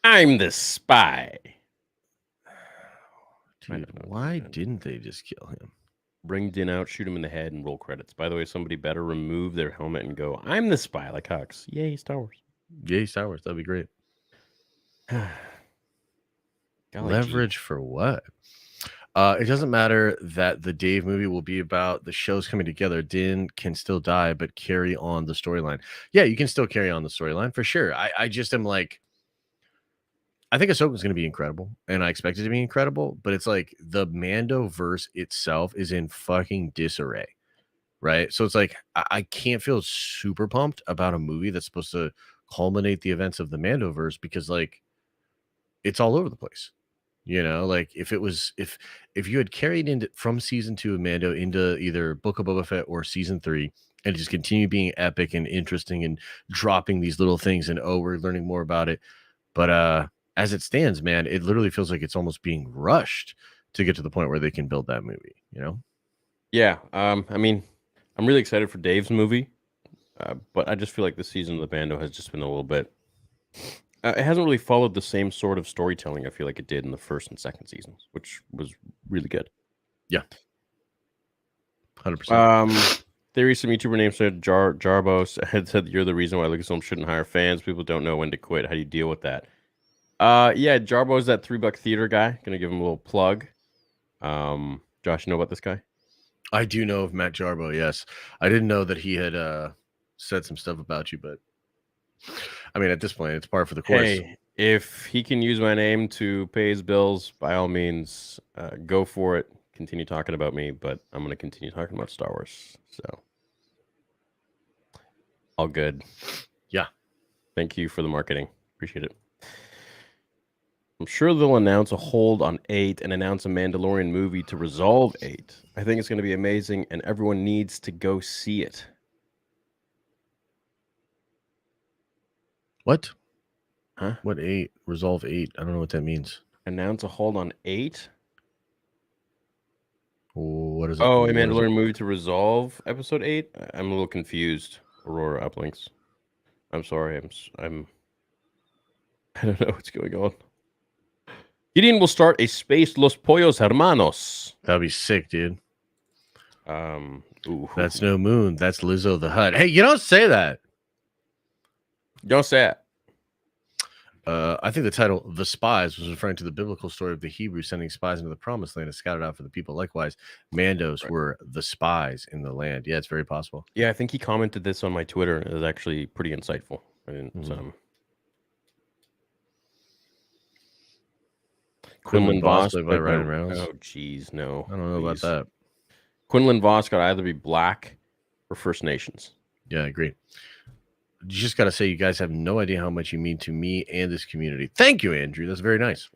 I'm the spy. Dude, why didn't they just kill him? Bring Din out, shoot him in the head, and roll credits. By the way, somebody better remove their helmet and go, I'm the spy, like Hux. Yay, Star Wars. Yay, Star Wars. That'd be great. Leverage for what? It doesn't matter that the Dave movie will be about the shows coming together. Din can still die, but carry on the storyline. Yeah, you can still carry on the storyline for sure. I just am like, I think Ahsoka's going to be incredible, and I expect it to be incredible, but it's like the Mando-verse itself is in fucking disarray. right? So it's like I can't feel super pumped about a movie that's supposed to culminate the events of the Mando-verse because like it's all over the place. You know, like if it was if you had carried into from season 2 of Mando into either Book of Boba Fett or season 3 and just continue being epic and interesting and dropping these little things and oh, we're learning more about it. But as it stands, man, it literally feels like it's almost being rushed to get to the point where they can build that movie, you know? Yeah. I mean, I'm really excited for Dave's movie, but I just feel like this season of the Mando has just been a little bit. It hasn't really followed the same sort of storytelling I feel like it did in the first and second seasons, which was really good. Yeah. 100%. Theory, some YouTuber named said Jarbos had said you're the reason why Lucasfilm shouldn't hire fans. People don't know when to quit. How do you deal with that? Yeah, Jarbo's that $3 theater guy. Gonna give him a little plug. Josh, you know about this guy? I do know of Matt Jarbo, yes. I didn't know that he had said some stuff about you, but I mean, at this point, it's par for the course. Hey, if he can use my name to pay his bills, by all means, go for it. Continue talking about me, but I'm going to continue talking about Star Wars. So, all good. Yeah. Thank you for the marketing. Appreciate it. I'm sure they'll announce a hold on 8 and announce a Mandalorian movie to resolve 8. I think it's going to be amazing, and everyone needs to go see it. What? Huh? What 8? Resolve 8. I don't know what that means. Announce a hold on 8? What is it? Oh, a Mandalorian movie to resolve episode 8? I'm a little confused. Aurora Uplinks. I'm sorry. I'm I don't know what's going on. Gideon will start a space Los Pollos Hermanos. That'd be sick, dude. Ooh. That's no moon. That's Lizzo the Hutt. Hey, you don't say that. Don't say it. I think the title "The Spies" was referring to the biblical story of the Hebrews sending spies into the promised land to scout it out for the people. Likewise, Mandos were the spies in the land. Yeah, it's very possible. Yeah, I think he commented this on my Twitter. It was actually pretty insightful. I didn't. Quinlan Voss played by Ryan Reynolds. Oh, geez, no. I don't know about that. Quinlan Voss got to either be Black or First Nations. Yeah, I agree. You just got to say you guys have no idea how much you mean to me and this community. Thank you, Andrew. That's very nice.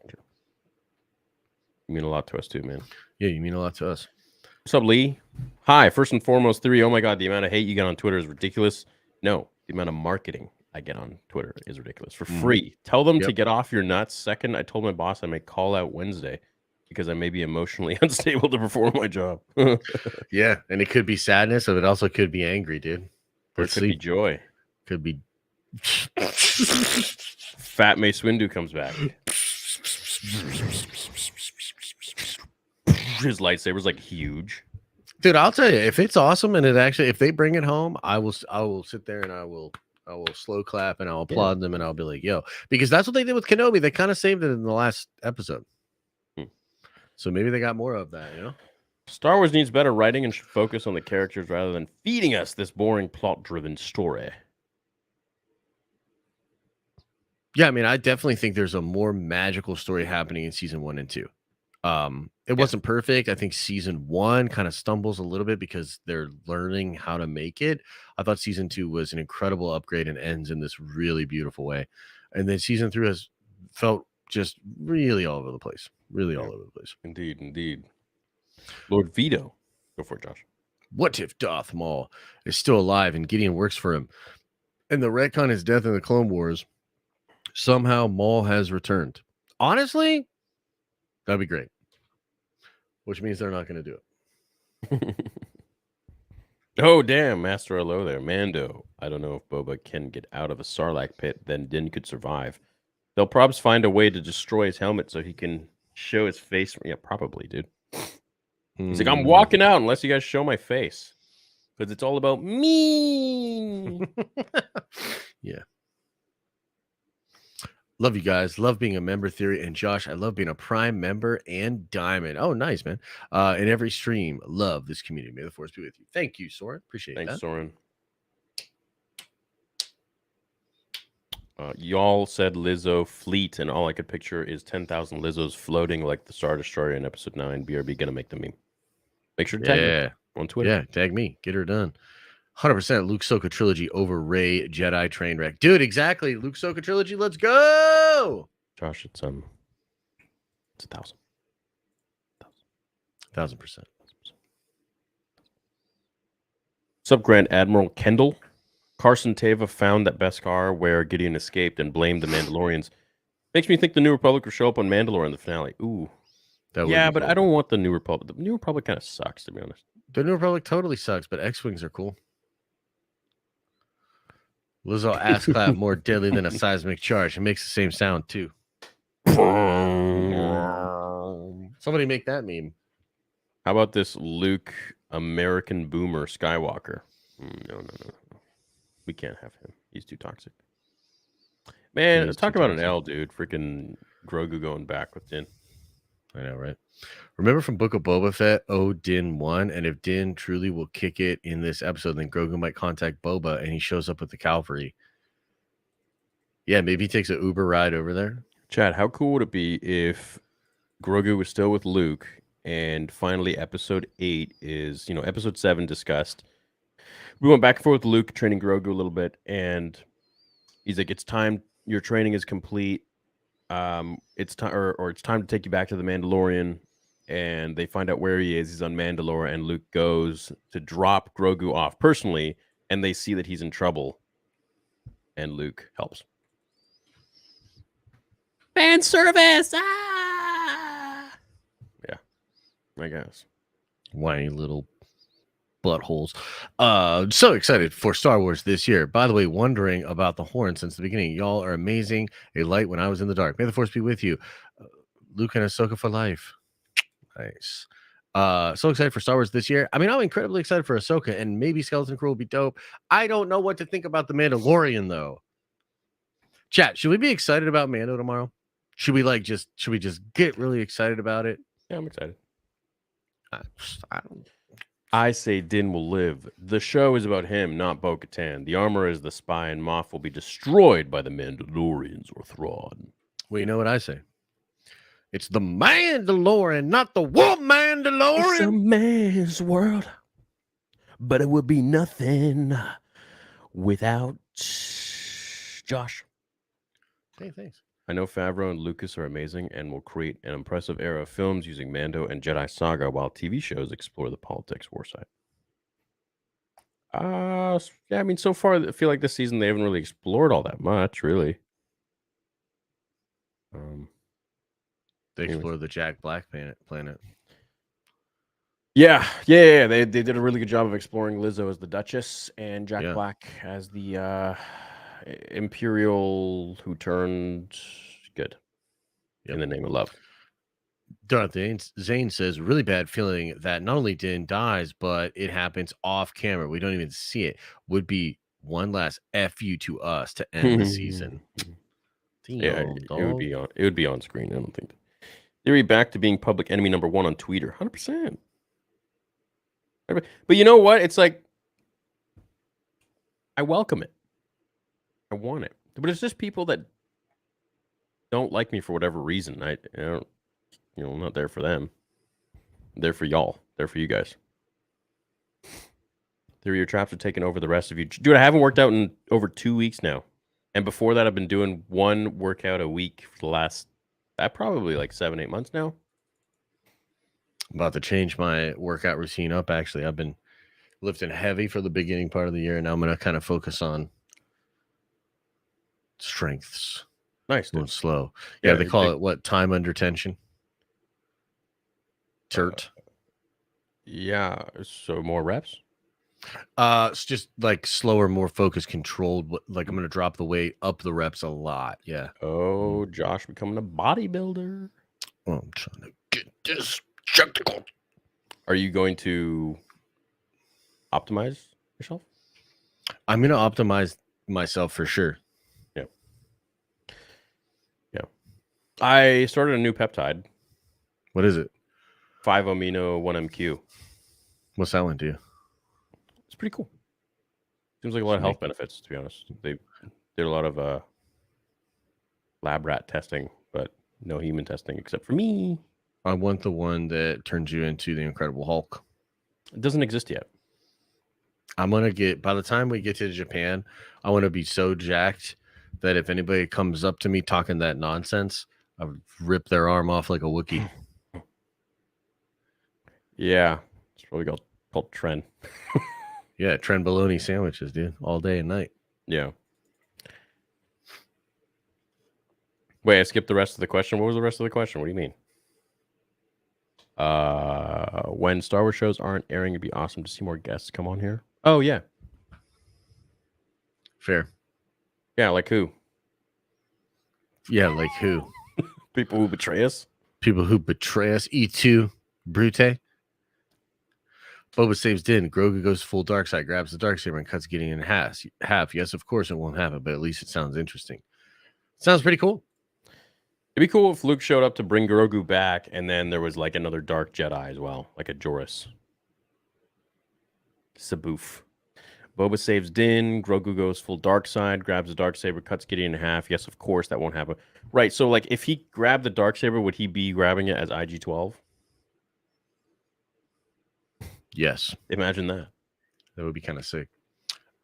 You mean a lot to us too, man. Yeah, you mean a lot to us. What's up, Lee? Hi. First and foremost, Theory. Oh my God, the amount of hate you get on Twitter is ridiculous. No, the amount of marketing I get on Twitter is ridiculous. For free. Tell them to get off your nuts. Second, I told my boss I may call out Wednesday because I may be emotionally unstable to perform my job. Yeah, and it could be sadness, and it also could be angry, dude. Or it could be joy. Could be Fat Mace Windu comes back. His lightsaber's like huge. Dude, I'll tell you, if it's awesome and if they bring it home, I will sit there and I will slow clap and I'll applaud them and I'll be like, yo, because that's what they did with Kenobi. They kind of saved it in the last episode. So maybe they got more of that, you know? Star Wars needs better writing and should focus on the characters rather than feeding us this boring plot-driven story. Yeah, I mean, I definitely think there's a more magical story happening in season 1 and 2. It wasn't perfect. I think season 1 kind of stumbles a little bit because they're learning how to make it. I thought season 2 was an incredible upgrade and ends in this really beautiful way. And then season 3 has felt just really all over the place. Really all over the place. Indeed, indeed. Lord Vito. Go for it, Josh. What if Darth Maul is still alive and Gideon works for him? And the retcon his death in the Clone Wars. Somehow Maul has returned. Honestly, that'd be great. Which means they're not going to do it. Oh, damn. Master Hello there. Mando. I don't know if Boba can get out of a Sarlacc pit, then Din could survive. They'll probably find a way to destroy his helmet so he can show his face. Yeah, probably, dude. He's like, I'm walking out unless you guys show my face. Because it's all about me. Yeah. Love you guys. Love being a member, Theory. And Josh, I love being a Prime member and Diamond. Oh, nice, man. In every stream, love this community. May the Force be with you. Thank you, Soren. Appreciate it. Thanks, Soren. Y'all said Lizzo fleet, and all I could picture is 10,000 Lizzos floating like the Star Destroyer in Episode 9. BRB gonna make the meme. Make sure to tag me. on Twitter. Yeah, tag me. Get her done. 100% Luke Soka trilogy over Rey Jedi train wreck. Dude, exactly. Luke Soka trilogy. Let's go. Josh, it's 1,000. 1,000%. Sub Grand Admiral Kendall. Carson Teva found that Beskar where Gideon escaped and blamed the Mandalorians. Makes me think the New Republic will show up on Mandalore in the finale. Ooh. That would Yeah, be but cool. I don't want the New Republic. The New Republic kind of sucks, to be honest. The New Republic totally sucks, but X-Wings are cool. Lizzo ass clap more deadly than a seismic charge. It makes the same sound, too. Somebody make that meme. How about this Luke American Boomer Skywalker? No. We can't have him. He's too toxic. Man, He's talk too about an toxic. L, dude. Freaking Grogu going back with Din. I know, right? Remember from Book of Boba Fett, Din won, and if Din truly will kick it in this episode, then Grogu might contact Boba, and he shows up with the cavalry. Yeah, maybe he takes an Uber ride over there. Chad, how cool would it be if Grogu was still with Luke, and finally episode 8 is, episode 7 discussed. We went back and forth with Luke, training Grogu a little bit, and he's like, it's time, your training is complete. It's time, or it's time to take you back to the Mandalorian. And they find out where he is. He's on Mandalore, and Luke goes to drop Grogu off personally, and they see that he's in trouble, and Luke helps. Fan service! Ah! Yeah, I guess. Whiny little buttholes. So excited for Star Wars this year. By the way, wondering about the horn since the beginning. Y'all are amazing. A light when I was in the dark. May the Force be with you. Luke and Ahsoka for life. Nice. So excited for Star Wars this year. I mean, I'm incredibly excited for Ahsoka, and maybe Skeleton Crew will be dope. I don't know what to think about the Mandalorian though. Chat, should we be excited about Mando tomorrow? Should we just get really excited about it? Yeah, I'm excited. I don't. I say Din will live. The show is about him, not Bo-Katan. The armor is the spy, and Moff will be destroyed by the Mandalorians or Thrawn. Well, you know what I say? It's the Mandalorian, not the Mandalorian. It's a man's world, but it would be nothing without Josh. Hey, thanks. I know Favreau and Lucas are amazing and will create an impressive era of films using Mando and Jedi Saga while TV shows explore the politics war side. Yeah, I mean, so far, I feel like this season they haven't really explored all that much, really. They explored the Jack Black planet. Yeah. They did a really good job of exploring Lizzo as the Duchess and Jack Black as the Imperial who turned good in the name of love. Dorothy Zane says, really bad feeling that not only Din dies, but it happens off camera. We don't even see it. Would be one last F you to us to end the season. Yeah, it would be on screen. I don't think. Theory back to being public enemy number 1 on Twitter. 100%. But you know what? It's like, I welcome it. I want it. But it's just people that don't like me for whatever reason. I don't, I'm not there for them. I'm there for y'all. There for you guys. Theory, your traps are taking over the rest of you. Dude, I haven't worked out in over 2 weeks now. And before that, I've been doing one workout a week for the last, probably like 7-8 months now. I'm about to change my workout routine up. Actually, I've been lifting heavy for the beginning part of the year, and now I'm going to kind of focus on strengths. Nice. Going slow. Yeah, they call it what? Time under tension. TERT. Yeah. So more reps. It's just like slower, more focused, controlled. Like I'm going to drop the weight, up the reps a lot. Yeah. Oh, Josh becoming a bodybuilder. Well, I'm trying to get this spectacle. Are you going to optimize yourself? I'm going to optimize myself for sure. Yeah. I started a new peptide. What is it? 5-amino 1MQ. What's that one do? It's pretty cool. Seems like a lot of health benefits, to be honest. They did a lot of lab rat testing, but no human testing except for me. I want the one that turns you into the Incredible Hulk. It doesn't exist yet. I'm gonna get by the time we get to Japan, I want to be so jacked that if anybody comes up to me talking that nonsense, I would rip their arm off like a Wookiee. Yeah, it's probably called trend. Yeah, trenbolone sandwiches, dude, all day and night. Yeah. Wait, I skipped the rest of the question. What was the rest of the question? What do you mean? When Star Wars shows aren't airing, it'd be awesome to see more guests come on here. Oh yeah, Fair. yeah. Like who? Yeah, like who? People who betray us. People who betray us. E2, Brute. Boba saves Din. Grogu goes full dark side, grabs the dark saber, and cuts Gideon in half. Yes, of course it won't happen, but at least it sounds interesting. Sounds pretty cool. It'd be cool if Luke showed up to bring Grogu back, and then there was like another Dark Jedi as well, like a Joris. Saboof. Boba saves Din. Grogu goes full dark side, grabs the dark saber, cuts Gideon in half. Yes, of course that won't happen. Right. So, like, if he grabbed the dark saber, would he be grabbing it as IG-12? Yes, Imagine that. that would be kind of sick.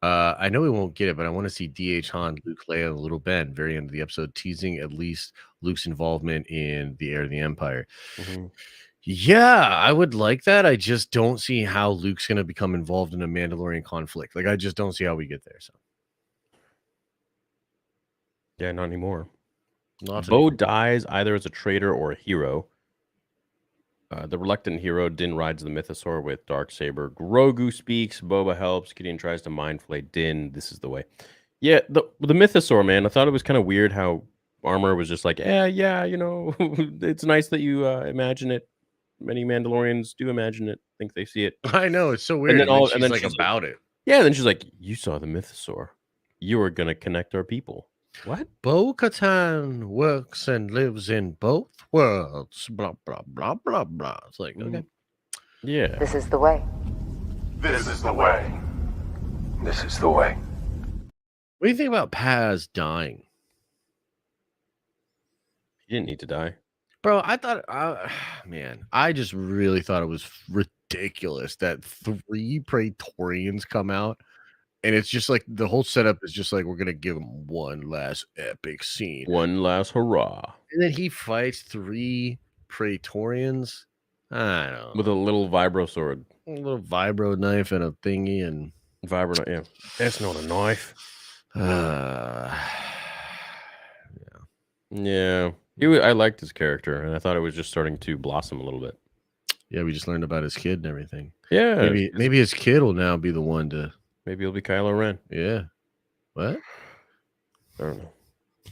I know we won't get it, but I want to see DH Han, Luke, Leia, and Little Ben very end of the episode, teasing at least Luke's involvement in the Heir of the Empire. Mm-hmm. Yeah, I would like that. I just don't see how Luke's going to become involved in a Mandalorian conflict. Like, I just don't see how we get there. So, Yeah, not anymore. not Bo dies either as a traitor or a hero. The reluctant hero Din rides the mythosaur with Darksaber. Grogu speaks. Boba helps. Gideon tries to mind flay Din. This is the way. Yeah, the mythosaur, man. I thought it was kind of weird how Armor was just like, yeah, you know, it's nice that you imagine it. Many Mandalorians do imagine it, think they see it. I know, it's so weird. And then she's like about it. Yeah, then she's like, you saw the mythosaur. You were going to connect our people. What? Bo-Katan works and lives in both worlds. Blah, blah, blah, blah, blah. It's like, okay. Yeah. This is the way. This is the way. This is the way. What do you think about Paz dying? He didn't need to die. Bro, I thought, man, I just really thought it was ridiculous that 3 Praetorians come out. And it's just like the whole setup is just like, we're going to give him one last epic scene. One last hurrah. And then he fights 3 Praetorians. I don't know. With a little vibro sword. A little vibro knife and a thingy. And vibro, yeah. That's not a knife. Yeah. I liked his character, and I thought it was just starting to blossom a little bit. Yeah, we just learned about his kid and everything. Yeah. Maybe his kid will now be the one to... Maybe he'll be Kylo Ren. Yeah. What? I don't know.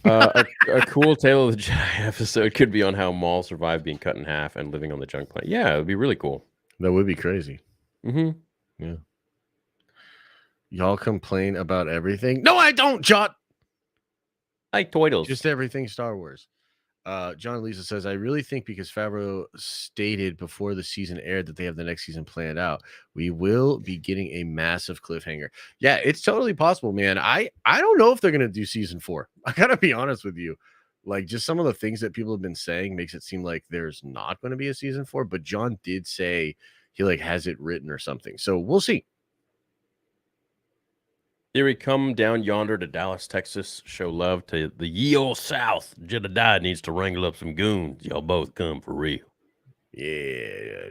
A cool Tale of the Jedi episode could be on how Maul survived being cut in half and living on the junk planet. Yeah, it would be really cool. That would be crazy. Mm-hmm. Yeah. Y'all complain about everything. No, I don't, Jot. Like Toidles. Just everything Star Wars. John Lisa says, I really think because Favreau stated before the season aired that they have the next season planned out, we will be getting a massive cliffhanger. Yeah, it's totally possible, man. I don't know if they're going to do season 4. I got to be honest with you. Like, just some of the things that people have been saying makes it seem like there's not going to be a season 4, but John did say he like has it written or something. So we'll see. Theory, come down yonder to Dallas, Texas. Show love to the ye old South. Jedediah needs to wrangle up some goons. Y'all both come for real. Yeah,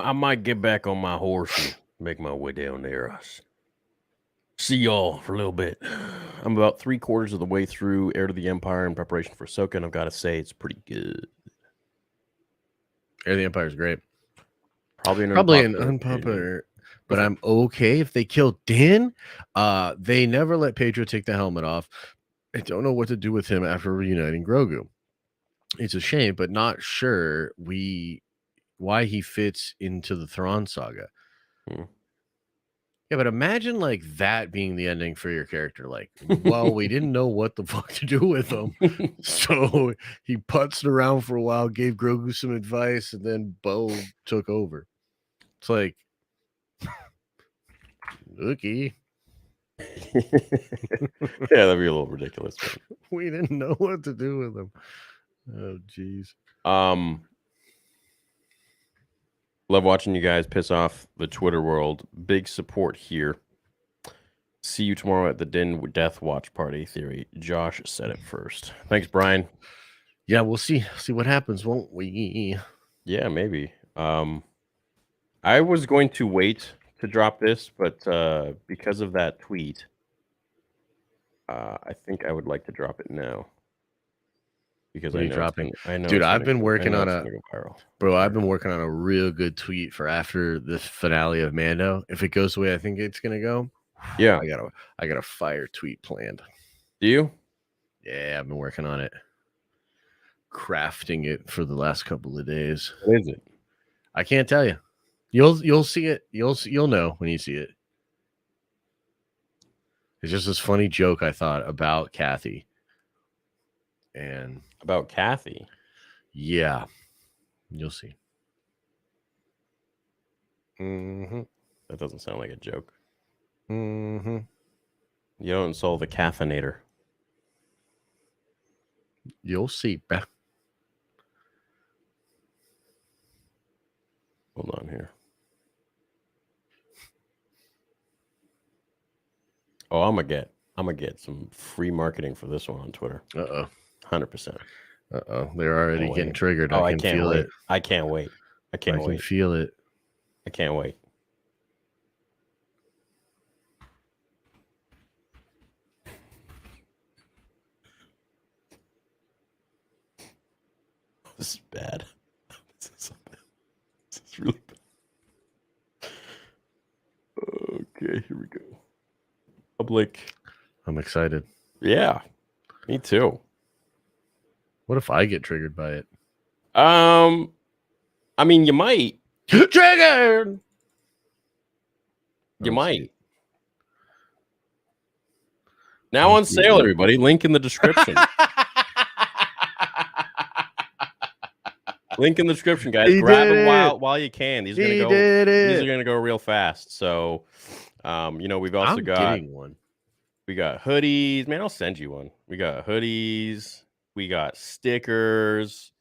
I might get back on my horse and make my way down there. See y'all for a little bit. I'm about 3/4 of the way through Heir to the Empire in preparation for Ahsoka, and I've got to say it's pretty good. Heir of the Empire is great. Probably an unpopular. But I'm okay if they kill Din. They never let Pedro take the helmet off. I don't know what to do with him after reuniting Grogu. It's a shame, but not sure why he fits into the Thrawn saga. Yeah, but imagine like that being the ending for your character. Like, well, we didn't know what the fuck to do with him. So he putzed around for a while, gave Grogu some advice, and then Bo took over. It's like, Looky. Yeah, that'd be a little ridiculous. But... we didn't know what to do with him. Oh, jeez. Love watching you guys piss off the Twitter world. Big support here. See you tomorrow at the Din Death Watch Party theory. Josh said it first. Thanks, Brian. Yeah, we'll see what happens, won't we? Yeah, maybe. I was going to wait to drop this, but because of that tweet, I think I would like to drop it now. Because What are you dropping? I know, dude. I've been working on go viral. Bro, I've been working on a real good tweet for after the finale of Mando. If it goes the way I think it's gonna go, yeah, I got a fire tweet planned. Do you? Yeah, I've been working on it, crafting it for the last couple of days. What is it? I can't tell you. You'll see it. You'll know when you see it. It's just this funny joke I thought about Kathy. And about Kathy. Yeah. You'll see. Mm-hmm. That doesn't sound like a joke. Mm-hmm. You don't solve a caffeinator. You'll see. Hold on here. Oh, I'm gonna get some free marketing for this one on Twitter. 100%. They're already getting triggered. Oh, I can feel wait. it. I can't wait. I can't wait. I can feel it. I can't wait. This is bad. This is really bad. Okay, here we go. Public. I'm excited. Yeah, me too. What if I get triggered by it? I mean, you might. Triggered! You might. Now on sale, everybody. Link in the description. Link in the description, guys. Grab them while you can. These are gonna go real fast. So, we've also got one. We got hoodies. Man, I'll send you one. We got hoodies. We got stickers.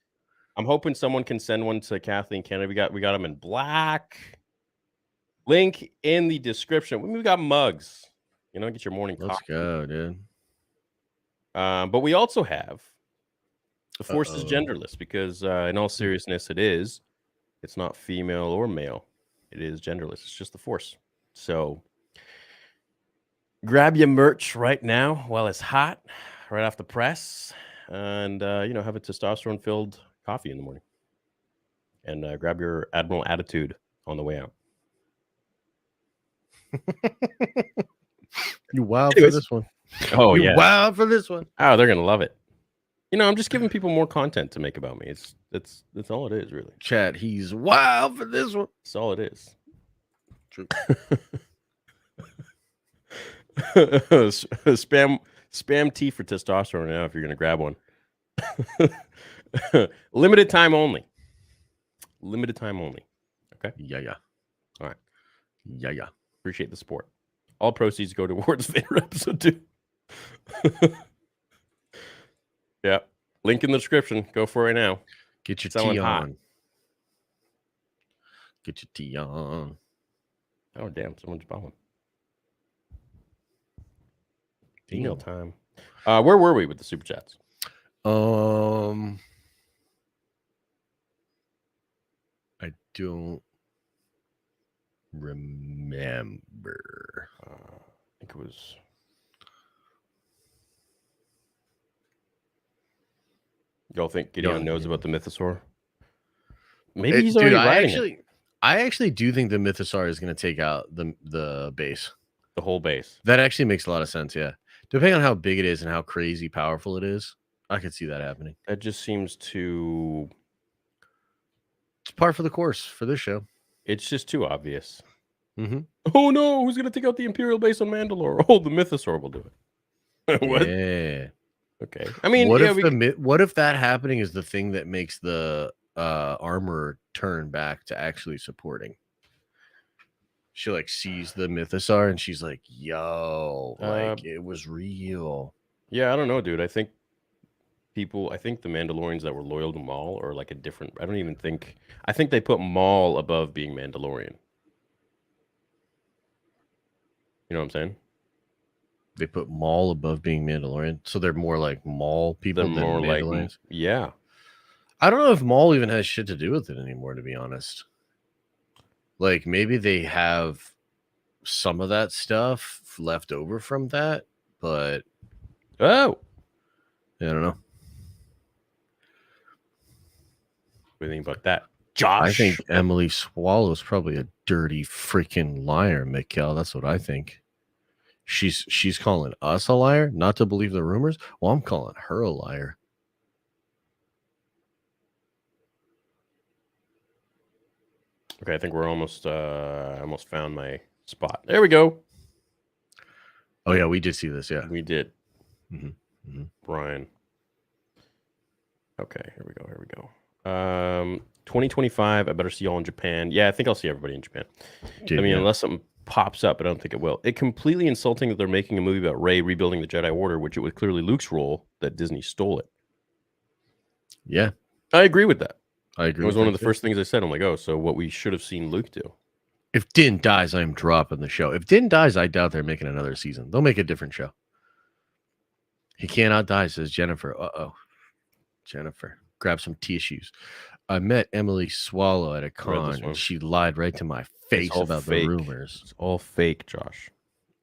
I'm hoping someone can send one to Kathleen Kennedy. We got them in black. Link in the description. We got mugs. Get your morning coffee. Let's go, dude. But we also have the Force is genderless because, in all seriousness, it's not female or male. It is genderless. It's just the Force. So grab your merch right now while it's hot, right off the press, and have a testosterone-filled coffee in the morning. And grab your Admiral attitude on the way out. You wild for this one. Oh, yeah. Wild for this one. Oh, they're going to love it. I'm just giving people more content to make about me. That's all it is, really. Chat, he's wild for this one. That's all it is. True. Spam tea for testosterone now if you're going to grab one. Limited time only. Okay? Yeah. All right. Yeah. Appreciate the support. All proceeds go towards Vader episode 2. Yeah. Link in the description. Go for it right now. Get your Selling tea hot. on. Get your tea on. Oh, damn. Someone's balling. Email time. Where were we with the super chats? I don't remember. I think it was. Y'all think Gideon knows about the mythosaur? Maybe he's already writing it. I actually do think the mythosaur is going to take out the base. The whole base. That actually makes a lot of sense, yeah. Depending on how big it is and how crazy powerful it is, I could see that happening. That just seems to... It's par for the course for this show. It's just too obvious. Mm-hmm. Oh, no. Who's going to take out the Imperial base on Mandalore? Oh, the mythosaur will do it. What? Yeah. Okay. I mean, what if that happening is the thing that makes the armor turn back to actually supporting? She sees the mythosaur and she's like, "Yo, it was real." Yeah, I don't know, dude. I think people. I think the Mandalorians that were loyal to Maul are like a different. I don't even think. I think they put Maul above being Mandalorian. You know what I'm saying? They put Maul above being Mandalorian, so they're more like Maul people They're than more like Mandalorians. yeah. I don't know if Maul even has shit to do with it anymore, to be honest. Like maybe they have some of that stuff left over from that, but Oh, I don't know. what do you think about that, Josh? I think Emily Swallow's probably a dirty freaking liar, Mikkel. That's what I think. She's calling us a liar, not to believe the rumors. Well, I'm calling her a liar. Okay, I think we're almost almost found my spot. There we go. Oh yeah, we did see this. Yeah, We did. Mhm, mhm. Brian. Okay, here we go. 2025. I better see y'all in Japan. Yeah, I think I'll see everybody in Japan. Dude, I mean, yeah. unless something pops up, but I don't think it will. It's completely insulting that they're making a movie about Rey rebuilding the Jedi Order, which it was clearly Luke's role that Disney stole it. Yeah, I agree with that. I agree. It was with one that of the too. first things I said. I'm like, oh, so what we should have seen Luke do. If Din dies, I'm dropping the show. If Din dies, I doubt they're making another season. They'll make a different show. He cannot die, says Jennifer. Uh-oh. Jennifer, grab some tissues. I met Emily Swallow at a con, one. and she lied right to my face all about fake. the rumors. It's all fake, Josh.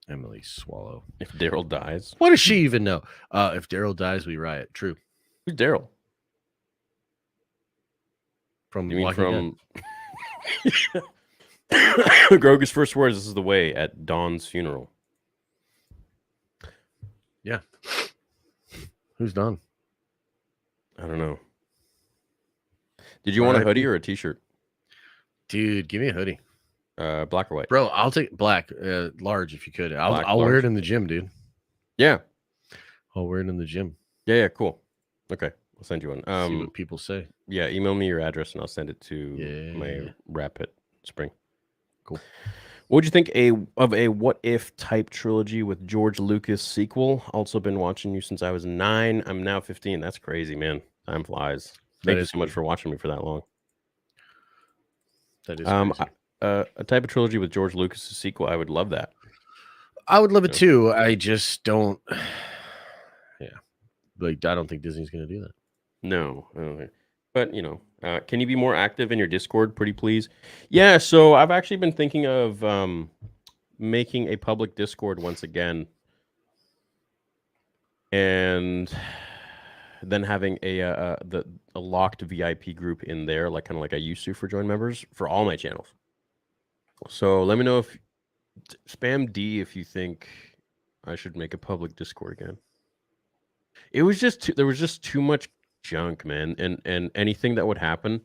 Emily Swallow. If Daryl dies, What does she even know? If Daryl dies, we riot. True. who's Daryl? From You mean Walking from Grogu's first words? This is the way at Dawn's funeral. Dead. Yeah. Who's Don? I don't know. Did you want a hoodie or a t-shirt? Dude, give me a hoodie. Black or white? Bro, I'll take black, large if you could. I'll Black, wear large. it in the gym, dude. Yeah. I'll wear it in the gym. Yeah, cool. Okay. I'll send you one. See what people say. Yeah, email me your address and I'll send it to my Yeah. rep at Spring. Cool. What would you think of a what if type trilogy with George Lucas sequel? Also been watching you since I was 9. I'm now 15. That's crazy, man. Time flies. Thank you so much for watching me for that long. That is crazy. A type of trilogy with George Lucas' sequel, I would love that. I would love it too. I just don't. Yeah, like I don't think Disney's going to do that. No, I don't think. But you know, can you be more active in your Discord, pretty please? Yeah. So I've actually been thinking of making a public Discord once again, and then having a locked VIP group in there, like kind of like I used to for join members for all my channels. So let me know if spam D if you think I should make a public Discord again. It was just there was just too much junk, man, and anything that would happen,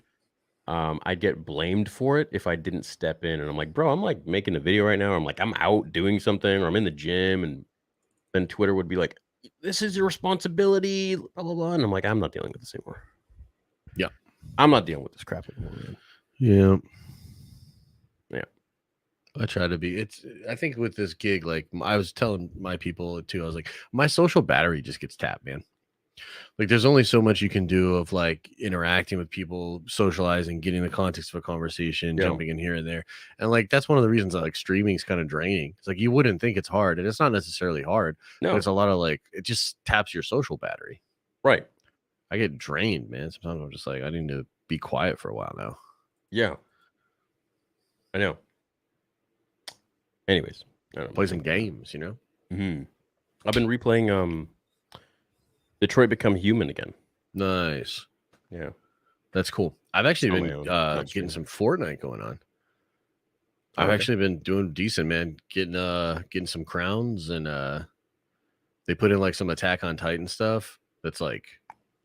I'd get blamed for it if I didn't step in. And I'm like, bro, I'm like making a video right now. I'm like, I'm out doing something, or I'm in the gym, and then Twitter would be like, this is your responsibility, blah blah blah. And I'm like, I'm not dealing with this anymore. Yeah, I'm not dealing with this crap anymore, man. Yeah. Yeah. I try to be. I think with this gig, like I was telling my people too, I was like, my social battery just gets tapped, man. Like there's only so much you can do of like interacting with people, socializing, getting the context of a conversation, jumping in here and there. And like that's one of the reasons I like streaming is kind of draining. It's like you wouldn't think it's hard, and it's not necessarily hard. No, but it's a lot of like it just taps your social battery. Right. I get drained, man. Sometimes I'm just like, I need to be quiet for a while now. Yeah. I know. Anyways, I don't know. Play some games, you know. Mm-hmm. I've been replaying Detroit Become Human again. Nice. Yeah, that's cool. I've actually been getting some Fortnite going on. I've actually been doing decent, man. Getting some crowns, and they put in like some Attack on Titan stuff that's like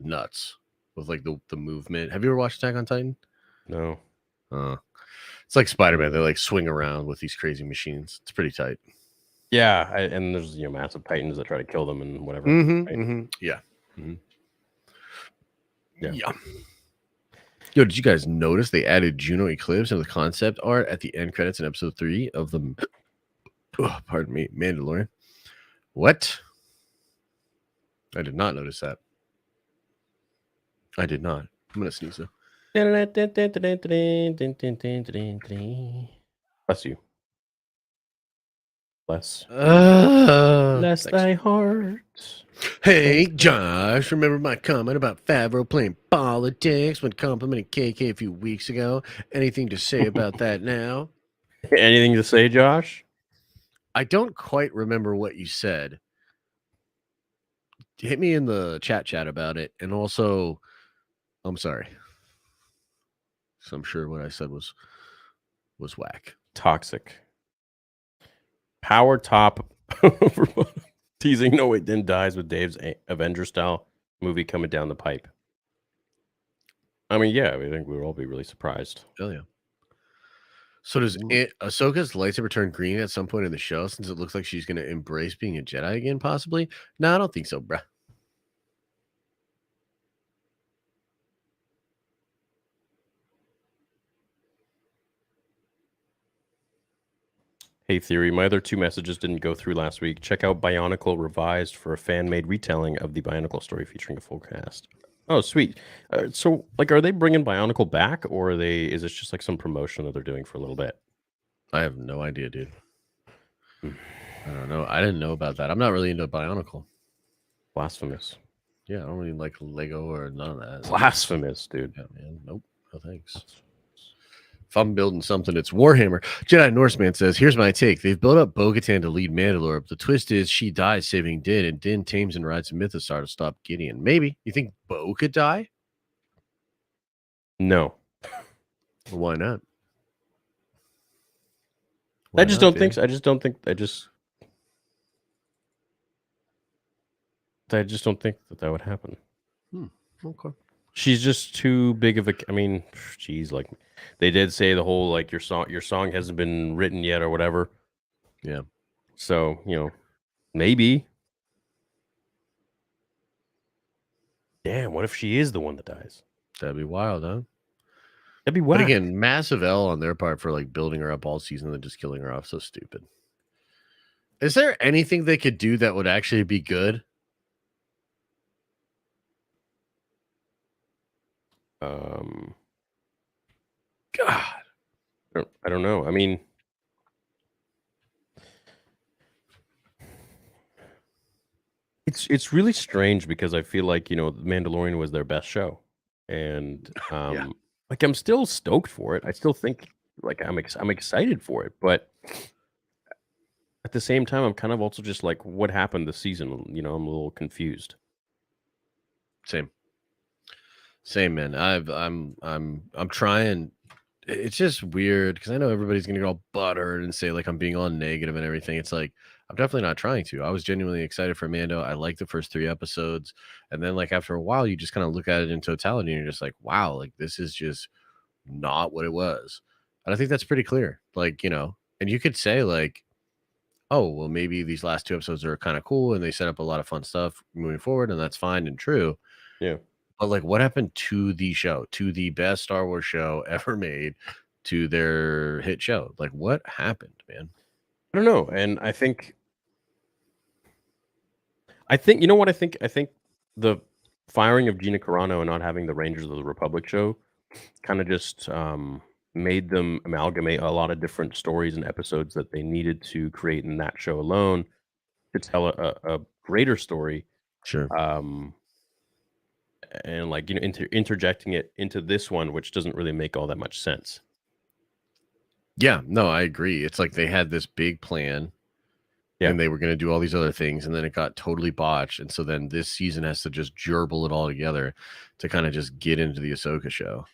nuts with like the movement. Have you ever watched Attack on Titan? No. It's like Spider-Man. They like swing around with these crazy machines. It's pretty tight. Yeah, and there's massive titans that try to kill them and whatever. Right? Yeah. Yeah. Yo, did you guys notice they added Juno Eclipse into the concept art at the end credits in episode 3 of the Mandalorian? What? I did not notice that. I did not. I'm gonna sneeze though. Bless you. Bless Thanks. thy heart. Hey, Josh, remember my comment about Favreau playing politics when complimenting KK a few weeks ago? Anything to say about that now? Anything to say, Josh? I don't quite remember what you said. Hit me in the chat about it. And also, I'm sorry. So I'm sure what I said was whack. Toxic. Power top. Teasing. No, wait, Din dies with Dave's Avenger style movie coming down the pipe. I mean, yeah, I think we would all be really surprised. Oh, yeah. So does Ahsoka's lightsaber turn green at some point in the show since it looks like she's going to embrace being a Jedi again, possibly? No, I don't think so, bruh. Hey, Theory, my other 2 messages didn't go through last week. Check out Bionicle Revised for a fan-made retelling of the Bionicle story featuring a full cast. Oh, sweet. So, like, are they bringing Bionicle back, or is this just like some promotion that they're doing for a little bit? I have no idea, dude. I don't know. I didn't know about that. I'm not really into Bionicle. Blasphemous. Yeah, I don't really like Lego or none of that. Blasphemous, dude. Yeah, man. Nope. No thanks. If I'm building something, it's Warhammer. Jedi Norseman says, here's my take. They've built up Bo-Katan to lead Mandalore, but the twist is she dies saving Din, and Din tames and rides a Mythosar to stop Gideon. Maybe. You think Bo could die? No. Well, why not? I just don't think so. I just don't think that would happen. Okay. She's just too big of a. I mean, geez, like they did say the whole like your song hasn't been written yet or whatever. Yeah. So maybe. Damn, what if she is the one that dies? That'd be wild, huh? That'd be wild. But again, massive L on their part for like building her up all season and then just killing her off. So stupid. Is there anything they could do that would actually be good? God, I don't know. I mean, it's really strange because I feel like Mandalorian was their best show, and like I'm still stoked for it. I still think like I'm excited for it, but at the same time, I'm kind of also just like, what happened this season? I'm a little confused. Same, man. I'm trying. It's just weird because I know everybody's gonna get all buttered and say like I'm being all negative and everything. It's like I'm definitely not trying to. I was genuinely excited for Mando. I liked the first 3 episodes, and then like after a while, you just kind of look at it in totality and you're just like, wow, like this is just not what it was. And I think that's pretty clear. Like and you could say like, oh well, maybe these last 2 episodes are kind of cool and they set up a lot of fun stuff moving forward, and that's fine and true. Yeah. But like, what happened to the show, to the best Star Wars show ever made, to their hit show? Like, what happened, man? I don't know. And I think you know what I think the firing of Gina Carano and not having the Rangers of the Republic show kind of just made them amalgamate a lot of different stories and episodes that they needed to create in that show alone to tell a greater story. Sure. And like interjecting it into this one, which doesn't really make all that much sense. Yeah, no, I agree. It's like they had this big plan, and they were going to do all these other things, and then it got totally botched, and so then this season has to just gerbil it all together to kind of just get into the Ahsoka show.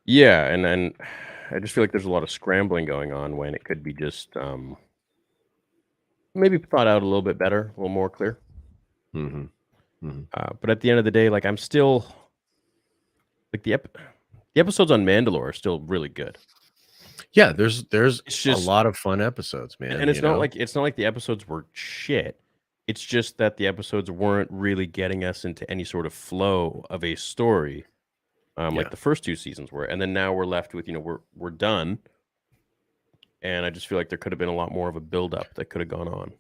Yeah, and then I just feel like there's a lot of scrambling going on when it could be just maybe thought out a little bit better, a little more clear. Mm-hmm. But at the end of the day, like I'm still like the episodes on Mandalore are still really good. Yeah, there's just a lot of fun episodes, man. And it's not like the episodes were shit. It's just that the episodes weren't really getting us into any sort of flow of a story, like the first 2 seasons were. And then now we're left with we're done, and I just feel like there could have been a lot more of a build up that could have gone on.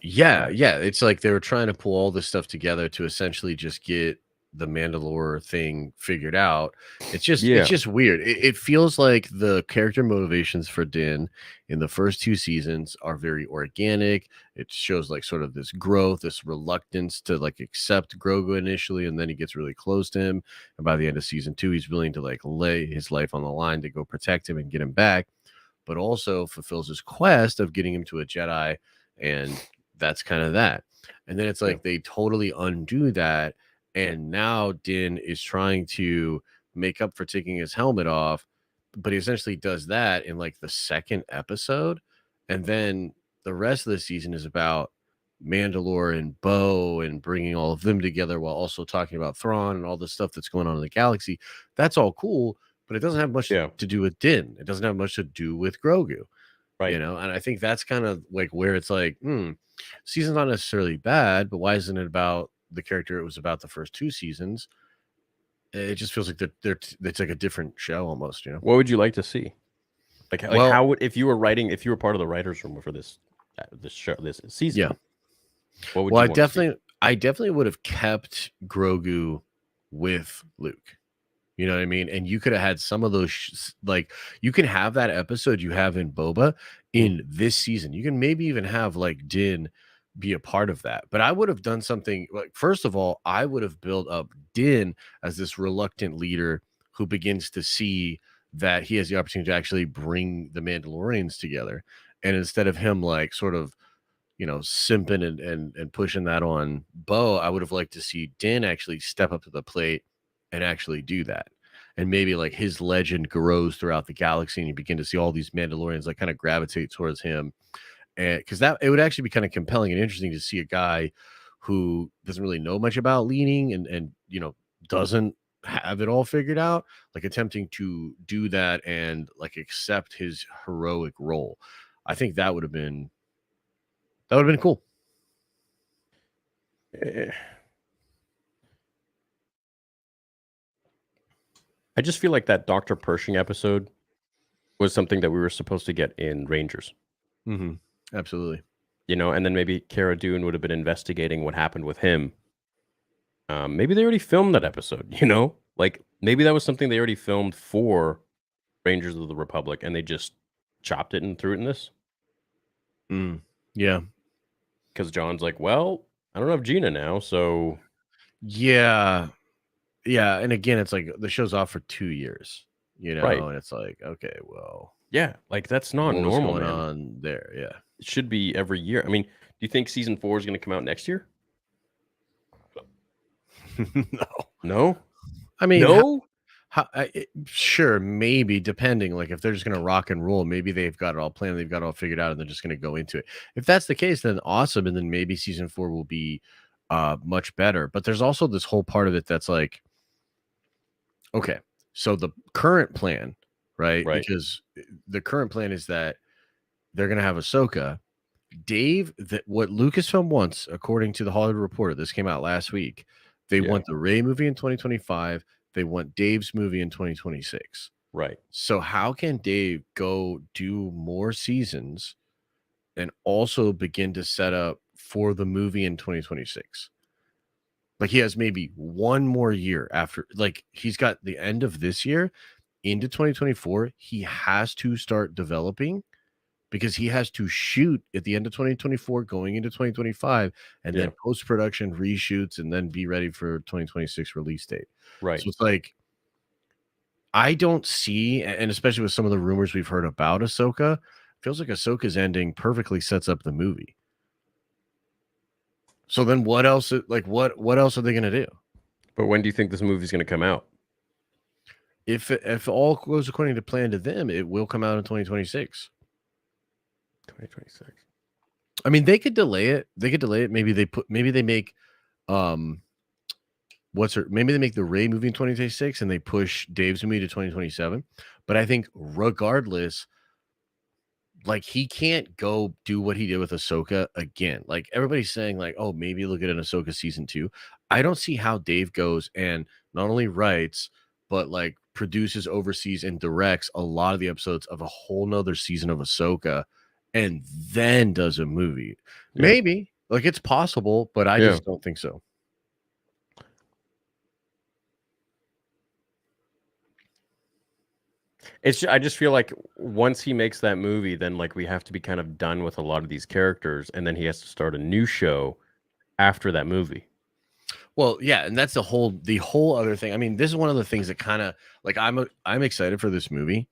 Yeah. It's like they were trying to pull all this stuff together to essentially just get the Mandalore thing figured out. It's Yeah. just weird. It feels like the character motivations for Din in the first 2 seasons are very organic. It shows like sort of this growth, this reluctance to like accept Grogu initially, and then he gets really close to him. And by the end of season 2, he's willing to like lay his life on the line to go protect him and get him back, but also fulfills his quest of getting him to a Jedi, and that's kind of that. And then it's like they totally undo that, and now Din is trying to make up for taking his helmet off, but he essentially does that in like the second episode, and then the rest of the season is about Mandalore and Bo and bringing all of them together while also talking about Thrawn and all the stuff that's going on in the galaxy. That's all cool, but it doesn't have much to do with Din. It doesn't have much to do with Grogu, Right. you know? And I think that's kind of like where it's like, season's not necessarily bad, but why isn't it about the character it was about the first 2 seasons? It just feels like it's like a different show almost, you know? What would you like to see? Like Well- how would if you were part of the writers' room for this show, this season? Yeah. What would Well, you want to see? I definitely would have kept Grogu with Luke. You know what I mean? And you could have had some of those, like, you can have that episode you have in Boba in this season. You can maybe even have like Din be a part of that. But I would have done something like, first of all, I would have built up Din as this reluctant leader who begins to see that he has the opportunity to actually bring the Mandalorians together. And instead of him like sort of, you know, simping and pushing that on Bo, I would have liked to see Din actually step up to the plate and actually do that. And maybe like his legend grows throughout the galaxy and you begin to see all these Mandalorians like kind of gravitate towards him. And because that it would actually be kind of compelling and interesting to see a guy who doesn't really know much about leading and you know doesn't have it all figured out, like attempting to do that and like accept his heroic role. I think that would have been cool. I just feel like that Dr. Pershing episode was something that we were supposed to get in Rangers. Mm-hmm. Absolutely. You know, and then maybe Cara Dune would have been investigating what happened with him. Maybe they already filmed that episode, you know? Like, maybe that was something they already filmed for Rangers of the Republic, and they just chopped it and threw it in this. Yeah. Because John's like, well, I don't have Gina now, so... Yeah. Yeah, and again, it's like the show's off for 2 years, you know? Right. And it's like, okay, well... Yeah, like, that's not what was normal, going man. on there, yeah. It should be every year. I mean, do you think season 4 is going to come out next year? No. No? I mean, No? sure, maybe, depending. Like, if they're just going to rock and roll, maybe they've got it all planned, they've got it all figured out, and they're just going to go into it. If that's the case, then awesome, and then maybe season 4 will be much better. But there's also this whole part of it that's like, okay, so the current plan, right? Because the current plan is that they're going to have Ahsoka. Dave, that what Lucasfilm wants, according to the Hollywood Reporter, this came out last week, they want the Rey movie in 2025. They want Dave's movie in 2026. Right. So how can Dave go do more seasons and also begin to set up for the movie in 2026? Like he has maybe one more year after, like he's got the end of this year into 2024. He has to start developing because he has to shoot at the end of 2024 going into 2025 and then post-production reshoots and then be ready for 2026 release date. Right. So it's like, I don't see, and especially with some of the rumors we've heard about Ahsoka, feels like Ahsoka's ending perfectly sets up the movie. So then what else, like what else are they going to do? But when do you think this movie's going to come out? If all goes according to plan to them, it will come out in 2026. 2026. I mean, they could delay it. Maybe they make maybe they make the Rey movie in 2026 and they push Dave's movie to 2027. But I think regardless, like he can't go do what he did with Ahsoka again. Like everybody's saying, like, oh, maybe look at an Ahsoka season 2. I don't see how Dave goes and not only writes, but like produces, oversees, and directs a lot of the episodes of a whole nother season of Ahsoka and then does a movie. Maybe like it's possible, but I just don't think so. I just feel like once he makes that movie, then like we have to be kind of done with a lot of these characters, and then he has to start a new show after that movie. Well, yeah, and that's the whole other thing. I mean, this is one of the things that kind of like I'm excited for this movie,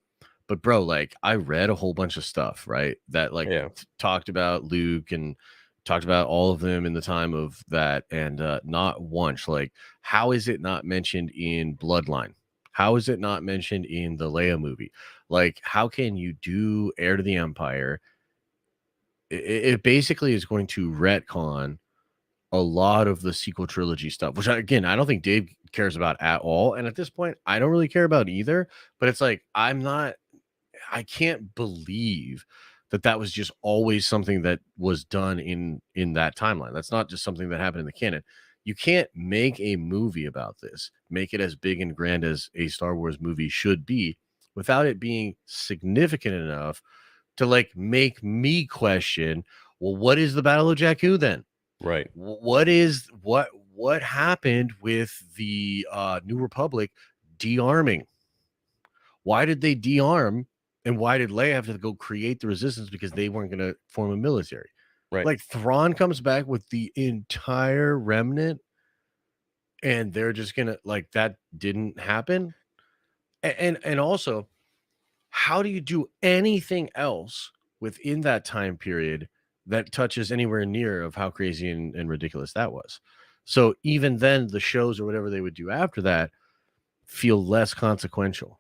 but bro, like I read a whole bunch of stuff, right? That like Yeah. talked about Luke and talked about all of them in the time of that, and not once like how is it not mentioned in Bloodline? How is it not mentioned in the Leia movie? Like, how can you do Heir to the Empire? It basically is going to retcon a lot of the sequel trilogy stuff, which again, I don't think Dave cares about at all. And at this point, I don't really care about either. But it's like, I can't believe that that was just always something that was done in that timeline. That's not just something that happened in the canon. You can't make a movie about this, make it as big and grand as a Star Wars movie should be, without it being significant enough to like make me question, well, what is the Battle of Jakku then? Right. What happened with the New Republic de-arming? Why did they de-arm, and why did Leia have to go create the resistance because they weren't going to form a military? Right. Like Thrawn comes back with the entire remnant, and they're just gonna like that didn't happen. And also, how do you do anything else within that time period that touches anywhere near of how crazy and ridiculous that was? So even then, the shows or whatever they would do after that feel less consequential.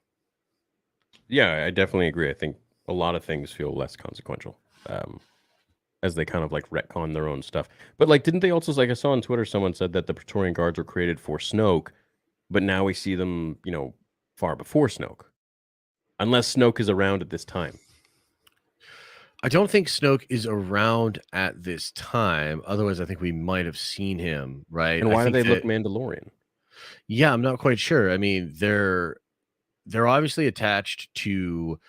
Yeah, I definitely agree. I think a lot of things feel less consequential as they kind of like retcon their own stuff. But like, didn't they also, like I saw on Twitter, someone said that the Praetorian Guards were created for Snoke, but now we see them, far before Snoke, unless Snoke is around at this time. I don't think Snoke is around at this time. Otherwise, I think we might have seen him, right? And why do think they look that- Mandalorian? Yeah, I'm not quite sure. I mean, they're obviously attached to